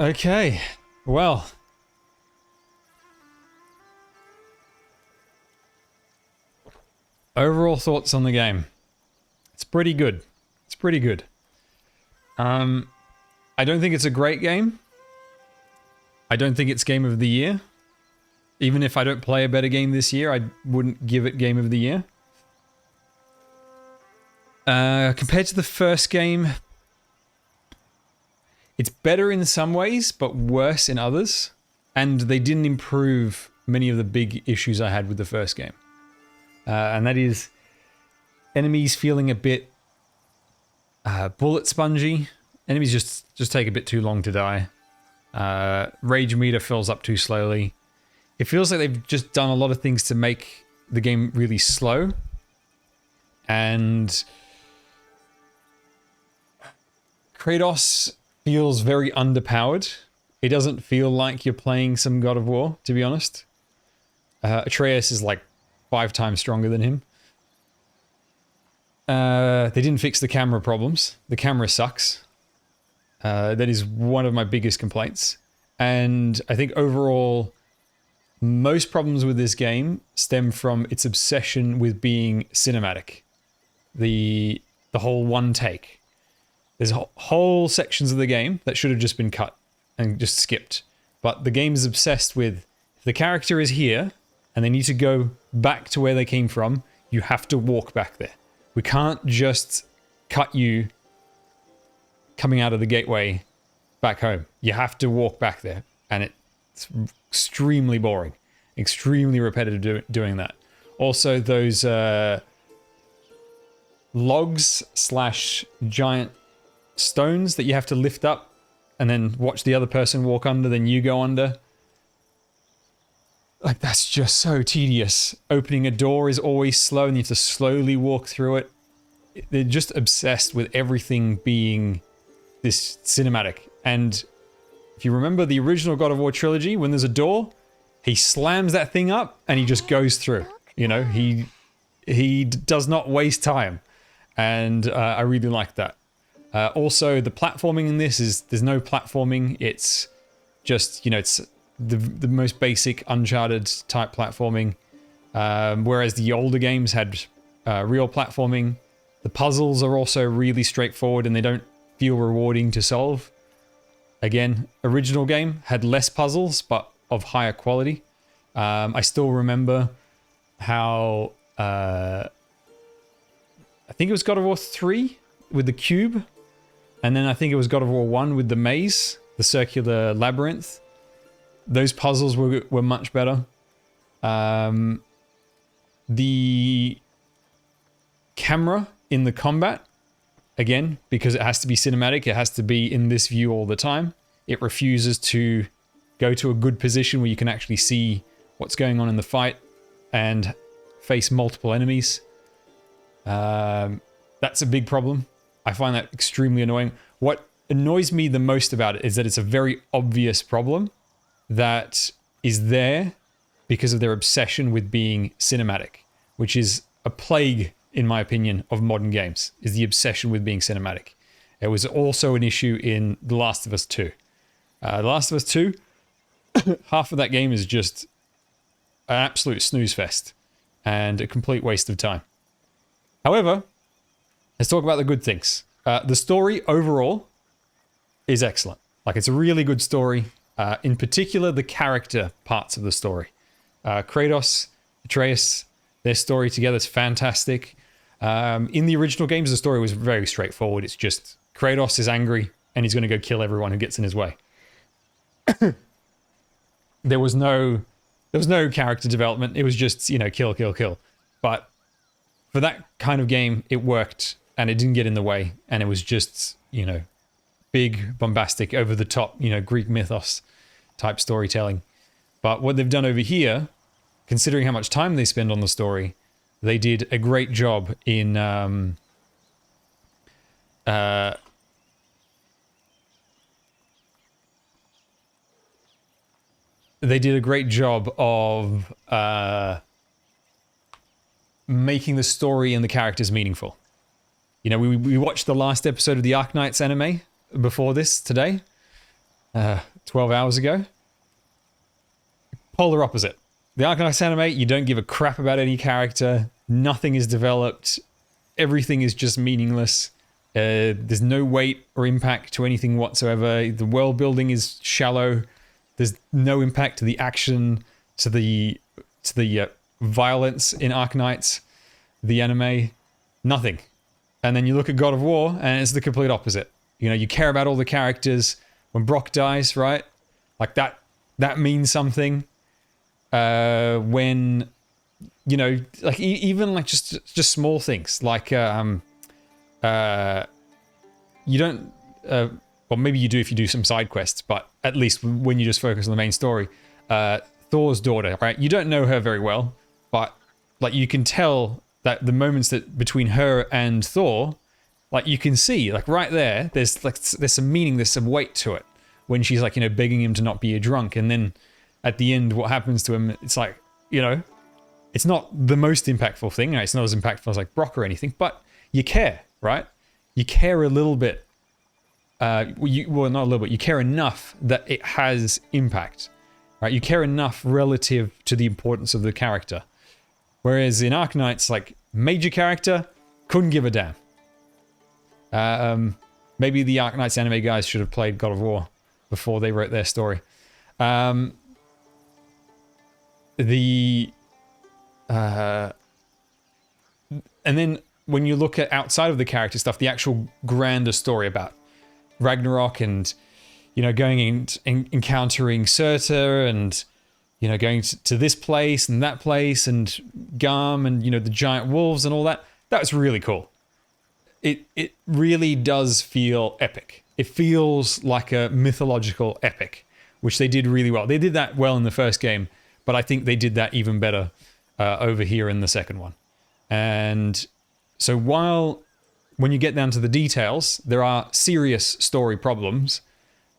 Okay, well. Overall thoughts on the game. It's pretty good. It's pretty good. I don't think it's a great game. I don't think it's Game of the Year. Even if I don't play a better game this year, I wouldn't give it Game of the Year. Compared to the first game, it's better in some ways, but worse in others. And they didn't improve many of the big issues I had with the first game. And that is enemies feeling a bit bullet spongy. Enemies just take a bit too long to die. Rage meter fills up too slowly. It feels like they've just done a lot of things to make the game really slow. And Kratos feels very underpowered. It doesn't feel like you're playing some God of War, to be honest. Atreus is like 5 times stronger than him. They didn't fix the camera problems. The camera sucks. That is one of my biggest complaints. And I think overall, most problems with this game stem from its obsession with being cinematic. The whole one take. There's whole sections of the game that should have just been cut and just skipped. But the game is obsessed with, if the character is here and they need to go back to where they came from, you have to walk back there. We can't just cut you coming out of the gateway back home. You have to walk back there. And it's extremely boring. Extremely repetitive doing that. Also, those logs / giant stones that you have to lift up and then watch the other person walk under, then you go under. Like, that's just so tedious. Opening a door is always slow and you have to slowly walk through it. They're just obsessed with everything being this cinematic. And if you remember the original God of War trilogy, when there's a door, he slams that thing up and he just goes through. You know, he does not waste time. And I really like that. Also, the platforming in this is, there's no platforming. It's just, you know, it's the most basic Uncharted type platforming. Whereas the older games had real platforming. The puzzles are also really straightforward and they don't feel rewarding to solve. Again, original game had less puzzles, but of higher quality. I still remember how I think it was God of War 3 with the cube, and then I think it was God of War 1 with the maze, the circular labyrinth. Those puzzles were much better. The camera in the combat, again, because it has to be cinematic, it has to be in this view all the time. It refuses to go to a good position where you can actually see what's going on in the fight and face multiple enemies. That's a big problem. I find that extremely annoying. What annoys me the most about it is that it's a very obvious problem that is there because of their obsession with being cinematic, which is a plague, in my opinion, of modern games, is the obsession with being cinematic. It was also an issue in The Last of Us 2. The Last of Us 2, half of that game is just an absolute snooze fest and a complete waste of time. However, let's talk about the good things. The story overall is excellent. Like, it's a really good story. In particular, the character parts of the story. Kratos, Atreus, their story together is fantastic. In the original games, the story was very straightforward. It's just Kratos is angry and he's going to go kill everyone who gets in his way. There was no character development. It was just, you know, kill, kill, kill. But for that kind of game, it worked and it didn't get in the way. And it was just, you know, big, bombastic, over the top, you know, Greek mythos type storytelling. But what they've done over here, considering how much time they spend on the story, they did a great job in they did a great job of making the story and the characters meaningful. You know, we watched the last episode of the Arknights anime before this today, 12 hours ago. Polar opposite. The Arknights anime, you don't give a crap about any character. Nothing is developed. Everything is just meaningless. There's no weight or impact to anything whatsoever. The world building is shallow. There's no impact to the action, to the violence in Arknights, the anime. Nothing. And then you look at God of War, and it's the complete opposite. You know, you care about all the characters. When Brock dies, right? Like that means something. When, you know, like even like just small things like you don't well, maybe you do if you do some side quests, but at least when you just focus on the main story, Thor's daughter, right? You don't know her very well, but like you can tell that the moments that between her and Thor, like you can see like right there's some meaning, there's some weight to it when she's like, you know, begging him to not be a drunk, and then at the end, what happens to him, it's like, you know, it's not the most impactful thing. It's not as impactful as like Brock or anything, but you care, right? You care a little bit. Well, not a little bit. You care enough that it has impact, right? You care enough relative to the importance of the character. Whereas in Arknights, like, major character, couldn't give a damn. Maybe the Arknights anime guys should have played God of War before they wrote their story. And then when you look at outside of the character stuff, the actual grander story about Ragnarok and, you know, going and encountering Surtur and, you know, going to this place and that place and Garm and, you know, the giant wolves and all that, that's really cool. It really does feel epic. It feels like a mythological epic, which they did really well. They did that well in the first game, but I think they did that even better over here in the second one. And so when you get down to the details, there are serious story problems.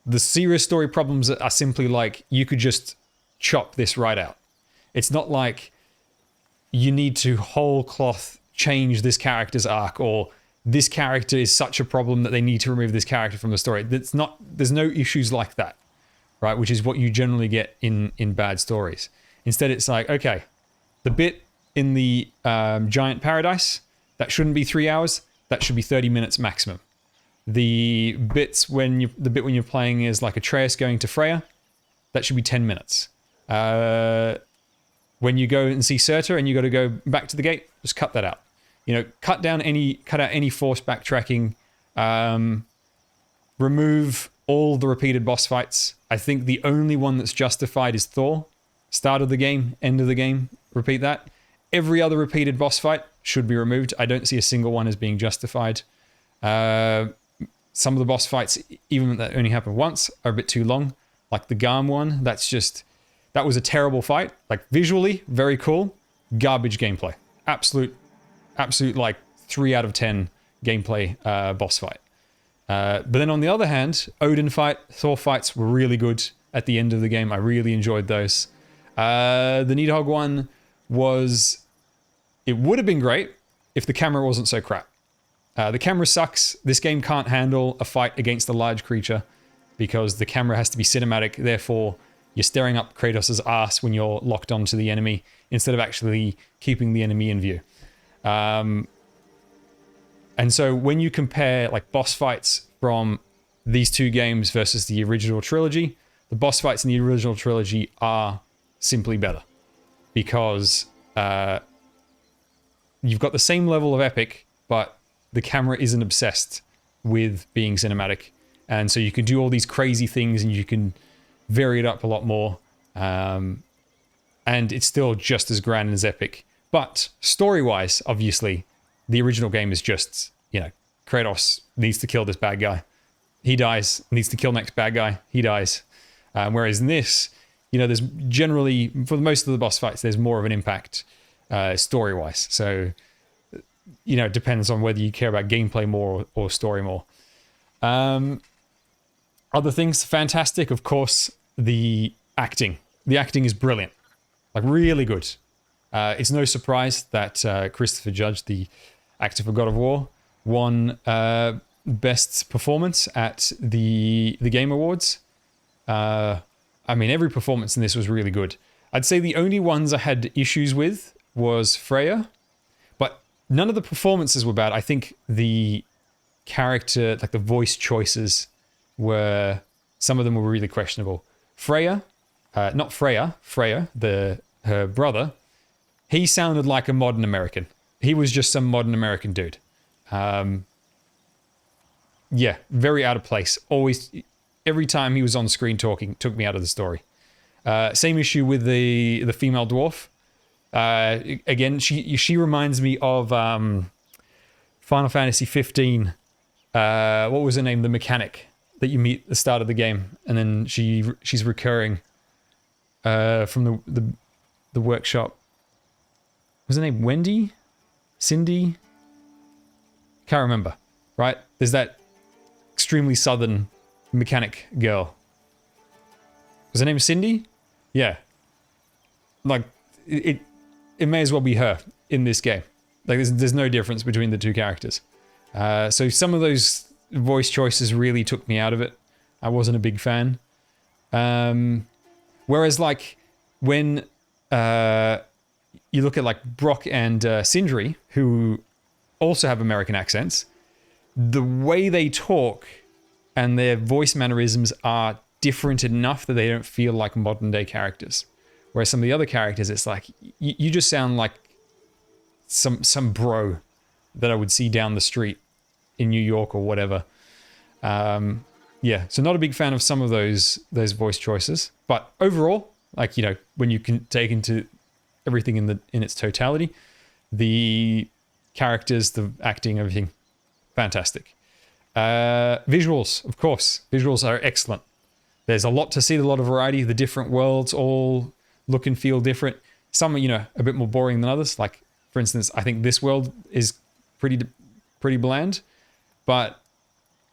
The serious story problems are simply like, you could just chop this right out. It's not like you need to whole cloth change this character's arc, or this character is such a problem that they need to remove this character from the story. There's no issues like that, right? Which is what you generally get in bad stories. Instead, it's like, okay, the bit in the giant paradise, that shouldn't be 3 hours. That should be 30 minutes maximum. The bit when you're playing is like Atreus going to Freya, that should be 10 minutes. When you go and see Surtur and you got to go back to the gate, just cut that out. You know, cut out any forced backtracking. Remove all the repeated boss fights. I think the only one that's justified is Thor. Start of the game, end of the game, repeat that. Every other repeated boss fight should be removed. I don't see a single one as being justified. Some of the boss fights, even that only happen once, are a bit too long. Like the Garm one, that was a terrible fight. Like visually, very cool. Garbage gameplay. Absolute like 3 out of 10 gameplay boss fight. But then on the other hand, Odin fight, Thor fights were really good at the end of the game. I really enjoyed those. The Nidhogg one it would have been great if the camera wasn't so crap. The camera sucks. This game can't handle a fight against a large creature because the camera has to be cinematic. Therefore, you're staring up Kratos' ass when you're locked onto the enemy instead of actually keeping the enemy in view. And so when you compare like boss fights from these two games versus the original trilogy, the boss fights in the original trilogy are simply better because you've got the same level of epic, but the camera isn't obsessed with being cinematic. And so you can do all these crazy things and you can vary it up a lot more. And it's still just as grand and as epic. But story-wise, obviously, the original game is just, you know, Kratos needs to kill this bad guy. He dies, needs to kill next bad guy. He dies. Whereas in this, you know, there's generally, for most of the boss fights, there's more of an impact story-wise. So, you know, it depends on whether you care about gameplay more or story more. Other things, fantastic, of course, the acting. The acting is brilliant. Like, really good. It's no surprise that Christopher Judge, the actor for God of War, won Best Performance at the Game Awards. I mean, every performance in this was really good. I'd say the only ones I had issues with was Freya, but none of the performances were bad. I think the character, like the voice choices, some of them were really questionable. Freya, not Freya, Freya, her brother, he sounded like a modern American. He was just some modern American dude. Yeah, very out of place. Always, every time he was on screen talking, took me out of the story. Same issue with the female dwarf. Again, she reminds me of Final Fantasy 15. What was her name? The mechanic that you meet at the start of the game, and then she's recurring from the workshop. Was her name Wendy? Cindy? Can't remember. Right? There's that extremely southern mechanic girl. Was her name Cindy? Yeah. Like, it may as well be her in this game. Like, there's no difference between the two characters. So some of those voice choices really took me out of it. I wasn't a big fan. Whereas, like, when you look at, like, Brock and Sindri, who also have American accents, the way they talk and their voice mannerisms are different enough that they don't feel like modern day characters. Whereas some of the other characters, it's like, you just sound like some bro that I would see down the street in New York or whatever. Yeah, so not a big fan of some of those voice choices. But overall, like, you know, when you can take into everything in its totality, the characters, the acting, everything, fantastic. Visuals, of course. Visuals are excellent. There's a lot to see, a lot of variety. The different worlds all look and feel different. Some are, you know, a bit more boring than others. Like, for instance, I think this world is pretty bland. But,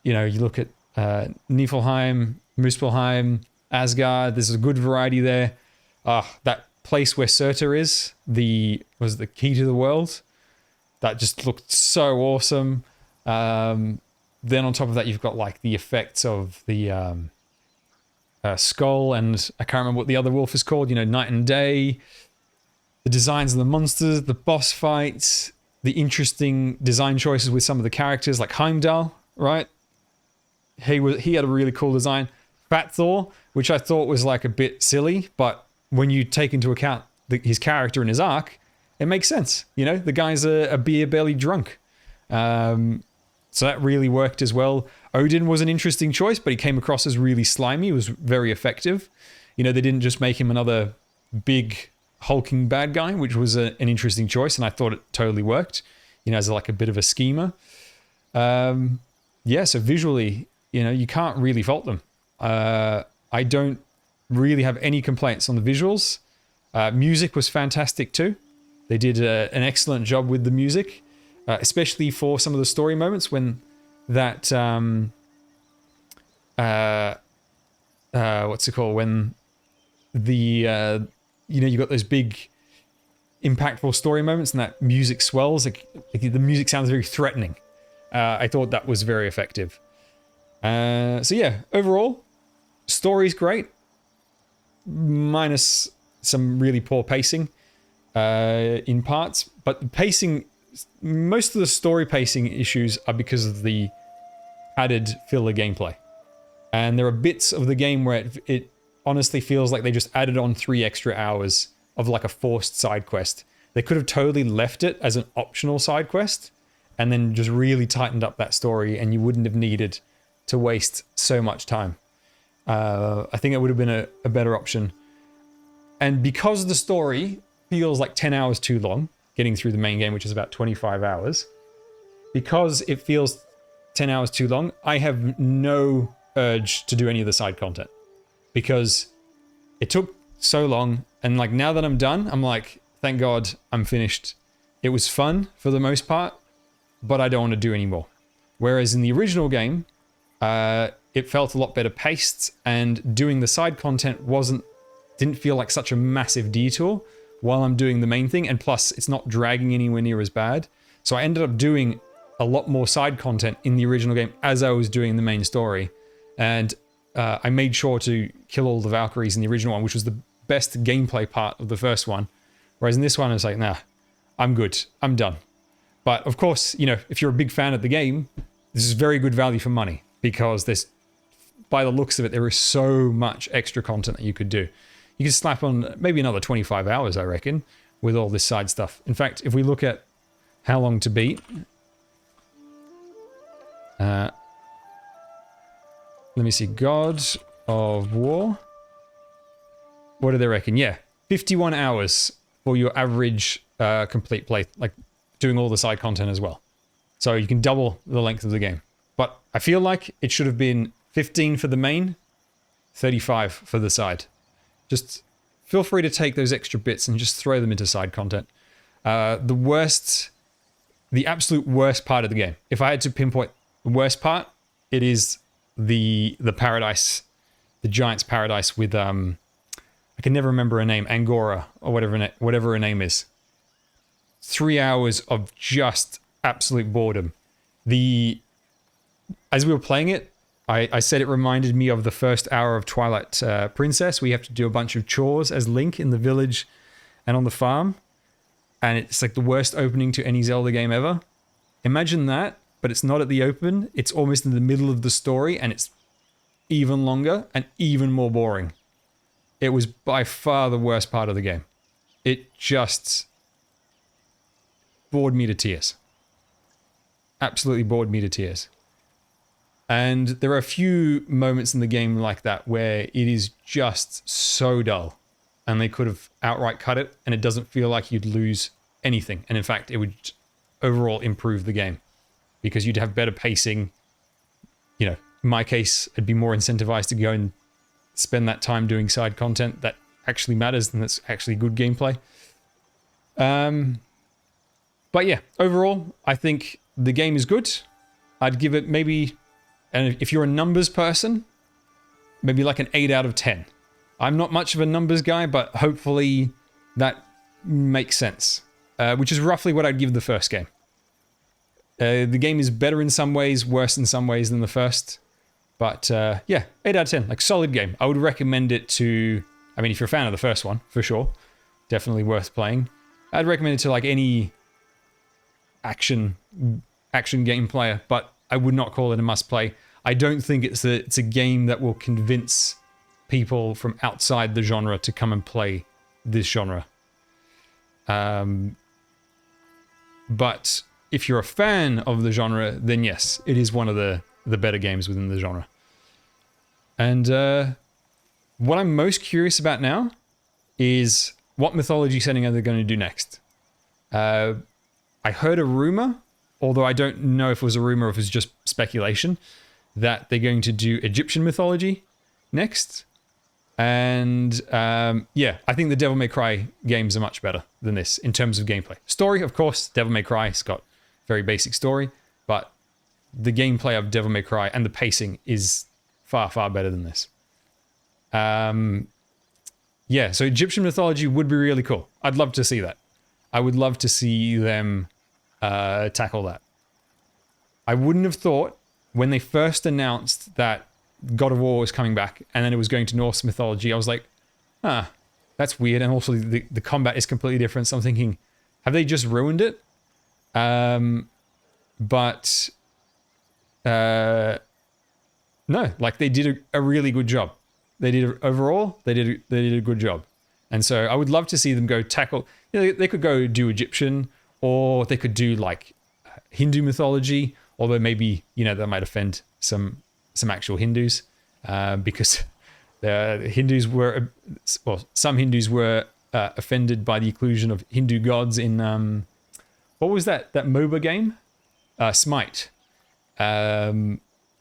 you know, you look at Niflheim, Muspelheim, Asgard. There's a good variety there. That place where Surtur is, was the key to the world. That just looked so awesome. Then on top of that, you've got like the effects of the skull, and I can't remember what the other wolf is called. You know, night and day. The designs of the monsters, the boss fights, the interesting design choices with some of the characters, like Heimdall, right? He had a really cool design. Fat Thor, which I thought was like a bit silly, but when you take into account his character and his arc, it makes sense. You know, the guy's a beer belly drunk. So that really worked as well. Odin was an interesting choice, but he came across as really slimy. He was very effective. You know, they didn't just make him another big hulking bad guy, which was an interesting choice, and I thought it totally worked, you know, as like a bit of a schemer. Yeah, so visually, you know, you can't really fault them. I don't really have any complaints on the visuals. Music was fantastic too. They did an excellent job with the music, especially for some of the story moments when that what's it called, when the you know, you got those big impactful story moments and that music swells, like the music sounds very threatening. I thought that was very effective. So yeah, overall, story's great, minus some really poor pacing in parts, but the pacing, most of the story pacing issues are because of the added filler gameplay. And there are bits of the game where it honestly feels like they just added on 3 extra hours of like a forced side quest. They could have totally left it as an optional side quest and then just really tightened up that story, and you wouldn't have needed to waste so much time. I think it would have been a better option. And because the story feels like 10 hours too long, getting through the main game, which is about 25 hours, because it feels 10 hours too long, I have no urge to do any of the side content. Because it took so long, and like now that I'm done, I'm like, thank God I'm finished. It was fun for the most part, but I don't want to do any more. Whereas in the original game, it felt a lot better paced, and doing the side content didn't feel like such a massive detour while I'm doing the main thing, and plus it's not dragging anywhere near as bad. So I ended up doing a lot more side content in the original game as I was doing the main story, and I made sure to kill all the Valkyries in the original one, which was the best gameplay part of the first one. Whereas in this one, I was like, nah, I'm good. I'm done. But of course, you know, if you're a big fan of the game, this is very good value for money because there's, by the looks of it, there is so much extra content that you could do. You could slap on maybe another 25 hours, I reckon, with all this side stuff. In fact, if we look at how long to beat, let me see, God of War. What do they reckon? Yeah, 51 hours for your average complete play, like doing all the side content as well. So you can double the length of the game. But I feel like it should have been 15 for the main, 35 for the side. Just feel free to take those extra bits and just throw them into side content. The absolute worst part of the game, if I had to pinpoint the worst part, it is the paradise, the Giant's Paradise with, I can never remember her name, Angora, or whatever her name is. 3 hours of just absolute boredom. As we were playing it, I said it reminded me of the first hour of Twilight Princess. We have to do a bunch of chores as Link in the village and on the farm. And it's like the worst opening to any Zelda game ever. Imagine that, but it's not at the open. It's almost in the middle of the story, and it's even longer and even more boring. It was by far the worst part of the game. It just bored me to tears. Absolutely bored me to tears. And there are a few moments in the game like that where it is just so dull and they could have outright cut it and it doesn't feel like you'd lose anything. And in fact, it would overall improve the game because you'd have better pacing. You know, in my case, I'd be more incentivized to go and spend that time doing side content that actually matters and that's actually good gameplay. But yeah, overall, I think the game is good. I'd give it maybe, and if you're a numbers person, maybe like an 8 out of 10. I'm not much of a numbers guy, but hopefully that makes sense. Which is roughly what I'd give the first game. The game is better in some ways, worse in some ways than the first. But yeah, 8 out of 10, like solid game. I would recommend it to, I mean, if you're a fan of the first one, for sure, definitely worth playing. I'd recommend it to like any action game player, but I would not call it a must play. I don't think it's a game that will convince people from outside the genre to come and play this genre. But if you're a fan of the genre, then yes, it is one of the better games within the genre. And what I'm most curious about now is what mythology setting are they going to do next? I heard a rumor, although I don't know if it was a rumor or if it was just speculation, that they're going to do Egyptian mythology next. And yeah, I think the Devil May Cry games are much better than this in terms of gameplay. Story, of course, Devil May Cry's got very basic story, but the gameplay of Devil May Cry and the pacing is far, far better than this. Yeah, so Egyptian mythology would be really cool. I'd love to see that. I would love to see them tackle that. I wouldn't have thought when they first announced that God of War was coming back and then it was going to Norse mythology, I was like, that's weird. And also the combat is completely different. So I'm thinking, have they just ruined it? But no, like they did a really good job. They did overall, they did a good job. And so I would love to see them go tackle, you know, they could go do Egyptian or they could do like Hindu mythology, although maybe, you know, that might offend some actual Hindus because the Hindus were, well, some Hindus were offended by the inclusion of Hindu gods in, what was that MOBA game? Smite.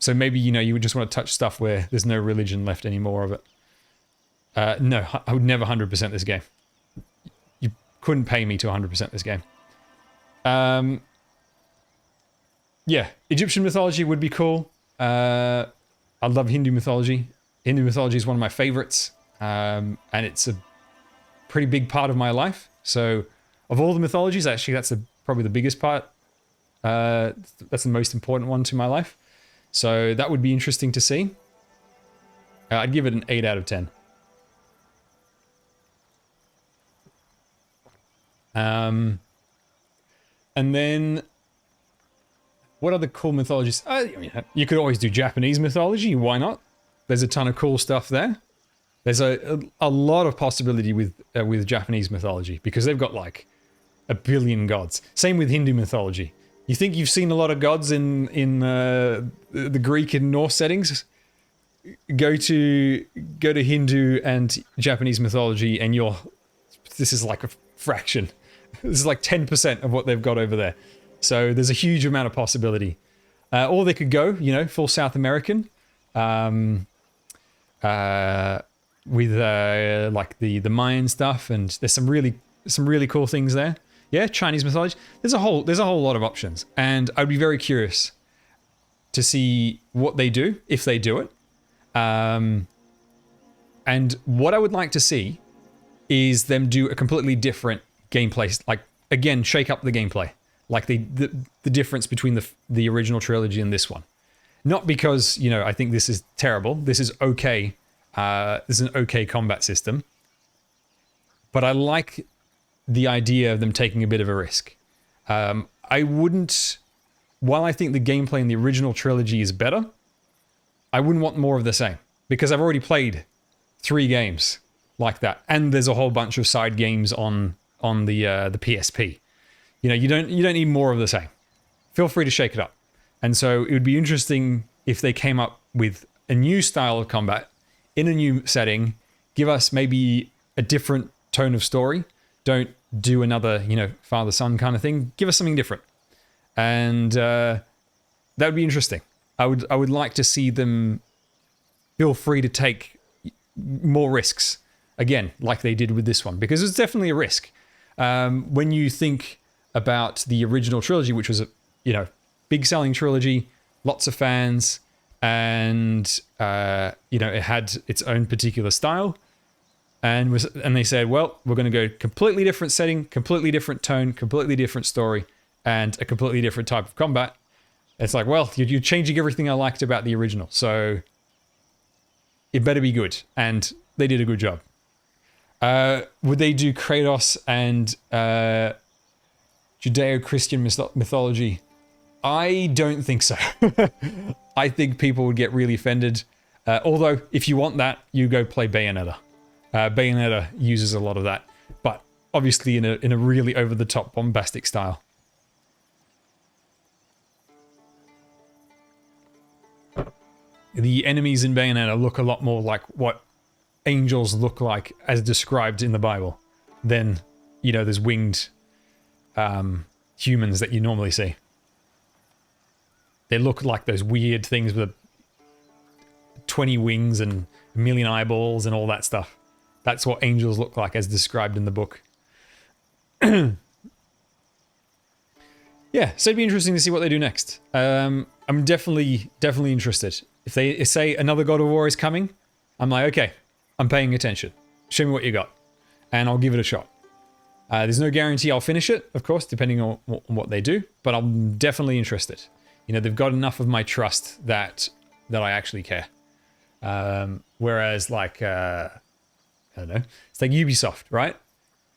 So maybe, you know, you would just want to touch stuff where there's no religion left anymore of it. No, I would never 100% this game. You couldn't pay me to 100% this game. Yeah, Egyptian mythology would be cool. I love Hindu mythology. Hindu mythology is one of my favorites. And it's a pretty big part of my life. So of all the mythologies, actually, that's probably the biggest part. That's the most important one to my life. So that would be interesting to see. I'd give it an 8 out of 10. And then, what other cool mythologies? You could always do Japanese mythology. Why not? There's a ton of cool stuff there. There's a lot of possibility with Japanese mythology because they've got like a billion gods. Same with Hindu mythology. You think you've seen a lot of gods in the Greek and Norse settings? Go to Hindu and Japanese mythology, and this is like a fraction. This is like 10% of what they've got over there. So there's a huge amount of possibility. Or they could go, full South American, with like the Mayan stuff, and there's some really cool things there. Yeah, Chinese mythology. There's a whole lot of options, and I'd be very curious to see what they do if they do it. And what I would like to see is them do a completely different gameplay, like again, shake up the gameplay, like the difference between the original trilogy and this one. Not because I think this is terrible. This is okay. This is an okay combat system, but I like the idea of them taking a bit of a risk. I wouldn't, while I think the gameplay in the original trilogy is better, I wouldn't want more of the same, because I've already played 3 games like that, and there's a whole bunch of side games on the PSP. You don't need more of the same. Feel free to shake it up. And so it would be interesting if they came up with a new style of combat in a new setting. Give us maybe a different tone of story. Don't do another, father-son kind of thing. Give us something different. And that would be interesting. I would like to see them feel free to take more risks. Again, like they did with this one. Because it's definitely a risk. When you think about the original trilogy, which was a, big selling trilogy, lots of fans, and, it had its own particular style. And they said, well, we're going to go completely different setting, completely different tone, completely different story, and a completely different type of combat. It's like, well, you're changing everything I liked about the original, so it better be good. And they did a good job. Would they do Kratos and Judeo-Christian mythology? I don't think so. I think people would get really offended. Although, if you want that, you go play Bayonetta. Bayonetta uses a lot of that, but obviously in a really over-the-top bombastic style. The enemies in Bayonetta look a lot more like what angels look like as described in the Bible than, there's winged humans that you normally see. They look like those weird things with 20 wings and a million eyeballs and all that stuff. That's what angels look like as described in the book. Yeah, so it'd be interesting to see what they do next. I'm definitely interested. If they say another God of War is coming, I'm like, okay, I'm paying attention. Show me what you got, and I'll give it a shot. There's no guarantee I'll finish it, of course, depending on what they do, but I'm definitely interested. They've got enough of my trust that I actually care. Whereas, like, I don't know, it's like Ubisoft, right?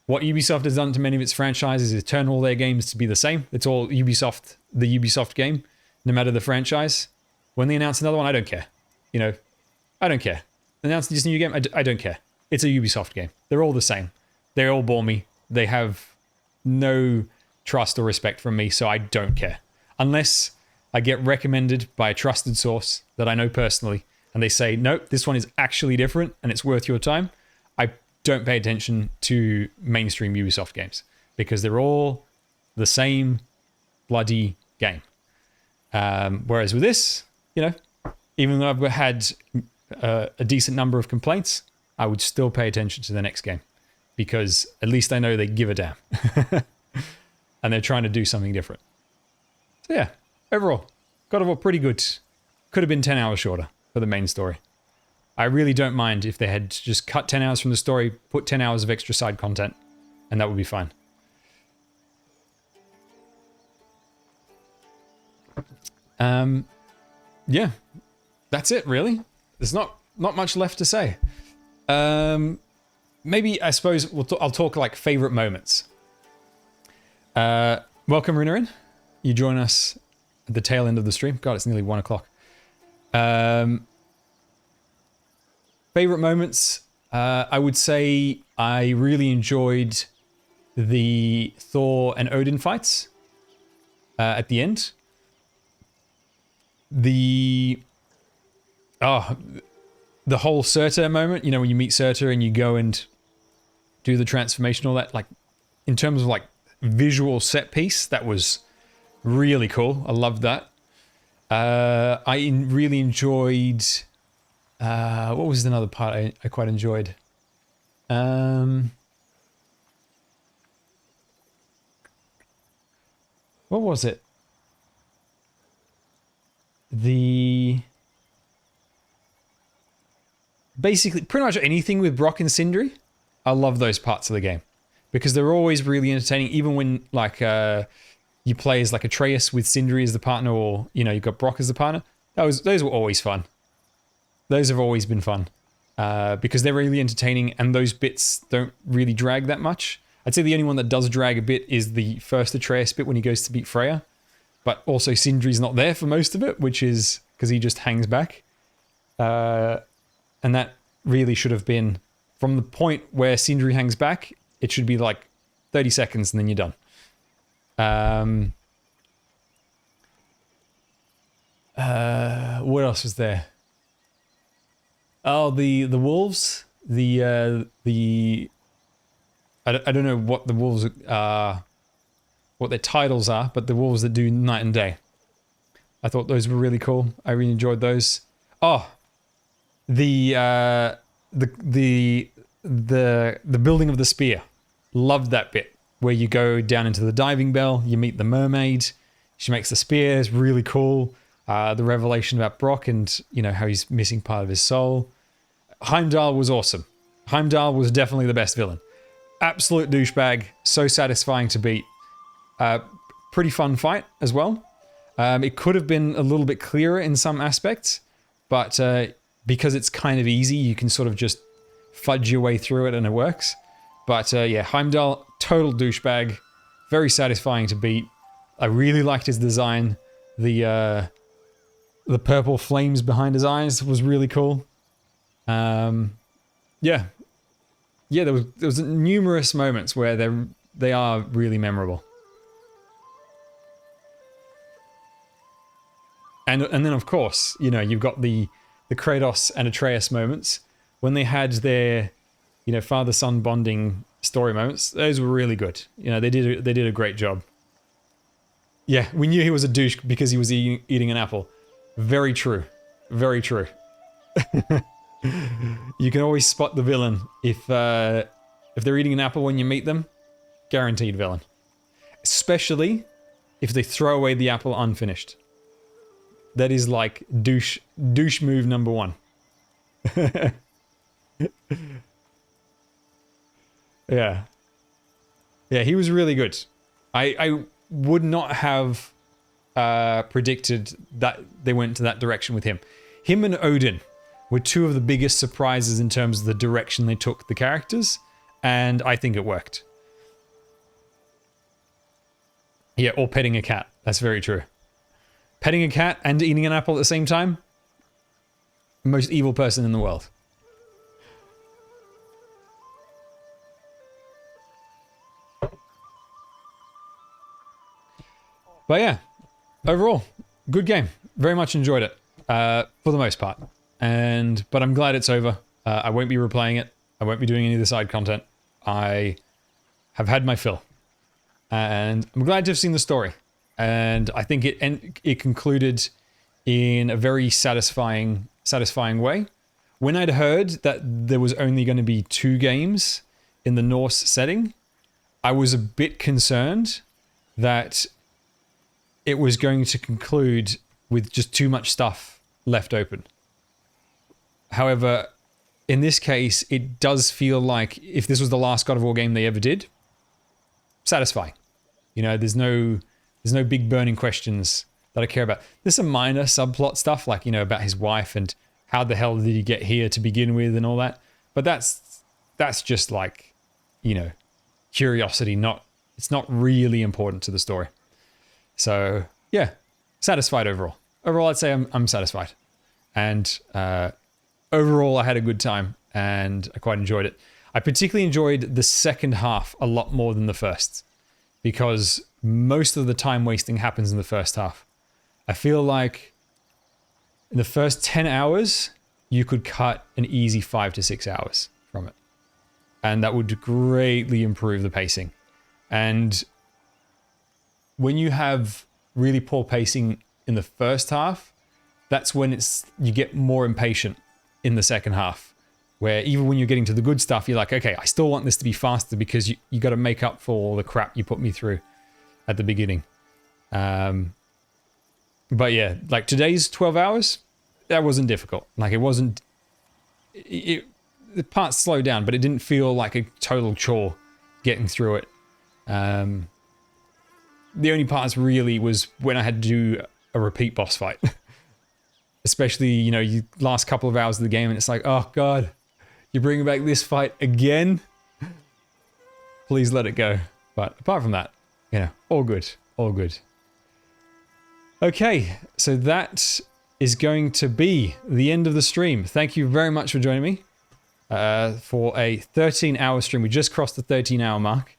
What Ubisoft has done to many of its franchises is turn all their games to be the same. It's all Ubisoft, the Ubisoft game, no matter the franchise. When they announce another one, I don't care. I don't care. Announce this new game, I don't care. It's a Ubisoft game. They're all the same. They all bore me. They have no trust or respect from me, so I don't care. Unless I get recommended by a trusted source that I know personally, and they say, nope, this one is actually different and it's worth your time, I don't pay attention to mainstream Ubisoft games because they're all the same bloody game. Whereas with this, even though I've had a decent number of complaints, I would still pay attention to the next game because at least I know they give a damn and they're trying to do something different. So yeah, overall, God of War pretty good. Could have been 10 hours shorter for the main story. I really don't mind if they had just cut 10 hours from the story, put 10 hours of extra side content, and that would be fine. Yeah, that's it really. There's not not much left to say. Maybe, I suppose, I'll talk like favorite moments. Welcome, Runarin. You join us at the tail end of the stream. God, it's nearly 1 o'clock. Favorite moments, I would say I really enjoyed the Thor and Odin fights at the end. The whole Surtur moment, you know, when you meet Surtur and you go and do the transformation, all that, like, in terms of like visual set piece, that was really cool. I loved that. I really enjoyed, what was another part I quite enjoyed? What was it? Basically, pretty much anything with Brock and Sindri. I love those parts of the game because they're always really entertaining. Even when like you play as like Atreus with Sindri as the partner, or you know you've got Brock as the partner. Those were always fun. Those have always been fun because they're really entertaining, and those bits don't really drag that much. I'd say the only one that does drag a bit is the first Atreus bit when he goes to beat Freya, but also Sindri's not there for most of it, which is because he just hangs back, and that really should have been. From the point where Sindri hangs back, it should be like 30 seconds and then you're done. What else was there? Oh, the wolves. I don't know what the wolves are, what their titles are, but the wolves that do night and day. I thought those were really cool. I really enjoyed those. Oh, the building of the spear. Loved that bit where you go down into the diving bell, you meet the mermaid, she makes the spear. It's really cool. The revelation about Brock and you know how he's missing part of his soul. Heimdall was awesome. Heimdall was definitely the best villain. Absolute douchebag, so satisfying to beat. Pretty fun fight as well. It could have been a little bit clearer in some aspects, but because it's kind of easy, you can sort of just fudge your way through it and it works. But yeah, Heimdall, total douchebag, very satisfying to beat. I really liked his design. The purple flames behind his eyes was really cool. Yeah, there was numerous moments where they are really memorable. And then of course, you know, you've got the Kratos and Atreus moments when they had their, you know, father-son bonding story moments. Those were really good. You know, they did a great job. Yeah, we knew he was a douche because he was eating an apple. Very true. Very true. You can always spot the villain if they're eating an apple when you meet them. Guaranteed villain. Especially if they throw away the apple unfinished. That is like douche move number 1. Yeah. Yeah, he was really good. I would not have predicted that they went to that direction with him. Him and Odin were two of the biggest surprises in terms of the direction they took the characters, and I think it worked. Yeah, or petting a cat. That's very true. Petting a cat and eating an apple at the same time? Most evil person in the world. But yeah, overall, good game. Very much enjoyed it, for the most part. But I'm glad it's over. I won't be replaying it. I won't be doing any of the side content. I have had my fill. And I'm glad to have seen the story. And I think it concluded in a very satisfying way. When I'd heard that there was only going to be 2 games in the Norse setting, I was a bit concerned that it was going to conclude with just too much stuff left open. However, in this case, it does feel like if this was the last God of War game they ever did, satisfying. You know, there's no big burning questions that I care about. There's some minor subplot stuff, like, you know, about his wife and how the hell did he get here to begin with and all that. But that's just like, you know, curiosity, it's not really important to the story. So yeah, satisfied overall. Overall, I'd say I'm satisfied. And overall, I had a good time and I quite enjoyed it. I particularly enjoyed the second half a lot more than the first, because most of the time wasting happens in the first half. I feel like in the first 10 hours, you could cut an easy 5 to 6 hours from it. And that would greatly improve the pacing. And when you have really poor pacing in the first half, that's when you get more impatient in the second half, where even when you're getting to the good stuff, you're like, okay, I still want this to be faster because you got to make up for all the crap you put me through at the beginning. But yeah, like today's 12 hours, that wasn't difficult. Like the parts slowed down, but it didn't feel like a total chore getting through it. The only parts really was when I had to do a repeat boss fight. Especially, you know, you last couple of hours of the game and it's like, oh God, you're bringing back this fight again? Please let it go. But apart from that, you know, all good, all good. Okay, so that is going to be the end of the stream. Thank you very much for joining me for a 13-hour stream. We just crossed the 13-hour mark.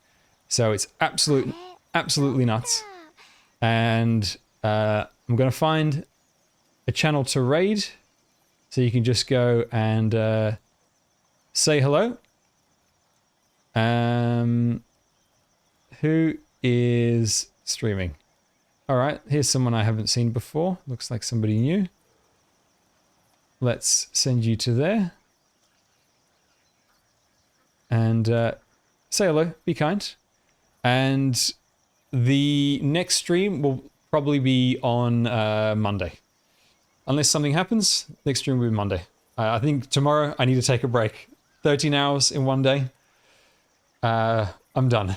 So it's absolutely nuts. And I'm going to find a channel to raid. So you can just go and say hello. Who is streaming? All right, here's someone I haven't seen before. Looks like somebody new. Let's send you to there. And say hello, be kind. And the next stream will probably be on Monday. Unless something happens, next stream will be Monday. I think tomorrow I need to take a break. 13 hours in one day. I'm done.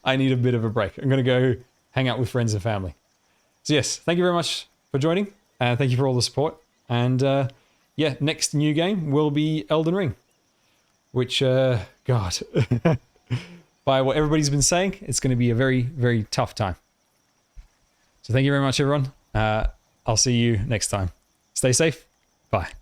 I need a bit of a break. I'm going to go hang out with friends and family. So yes, thank you very much for joining. Thank you for all the support. And yeah, next new game will be Elden Ring. Which, God, by what everybody's been saying, it's going to be a very, very tough time. So thank you very much, everyone. I'll see you next time. Stay safe. Bye.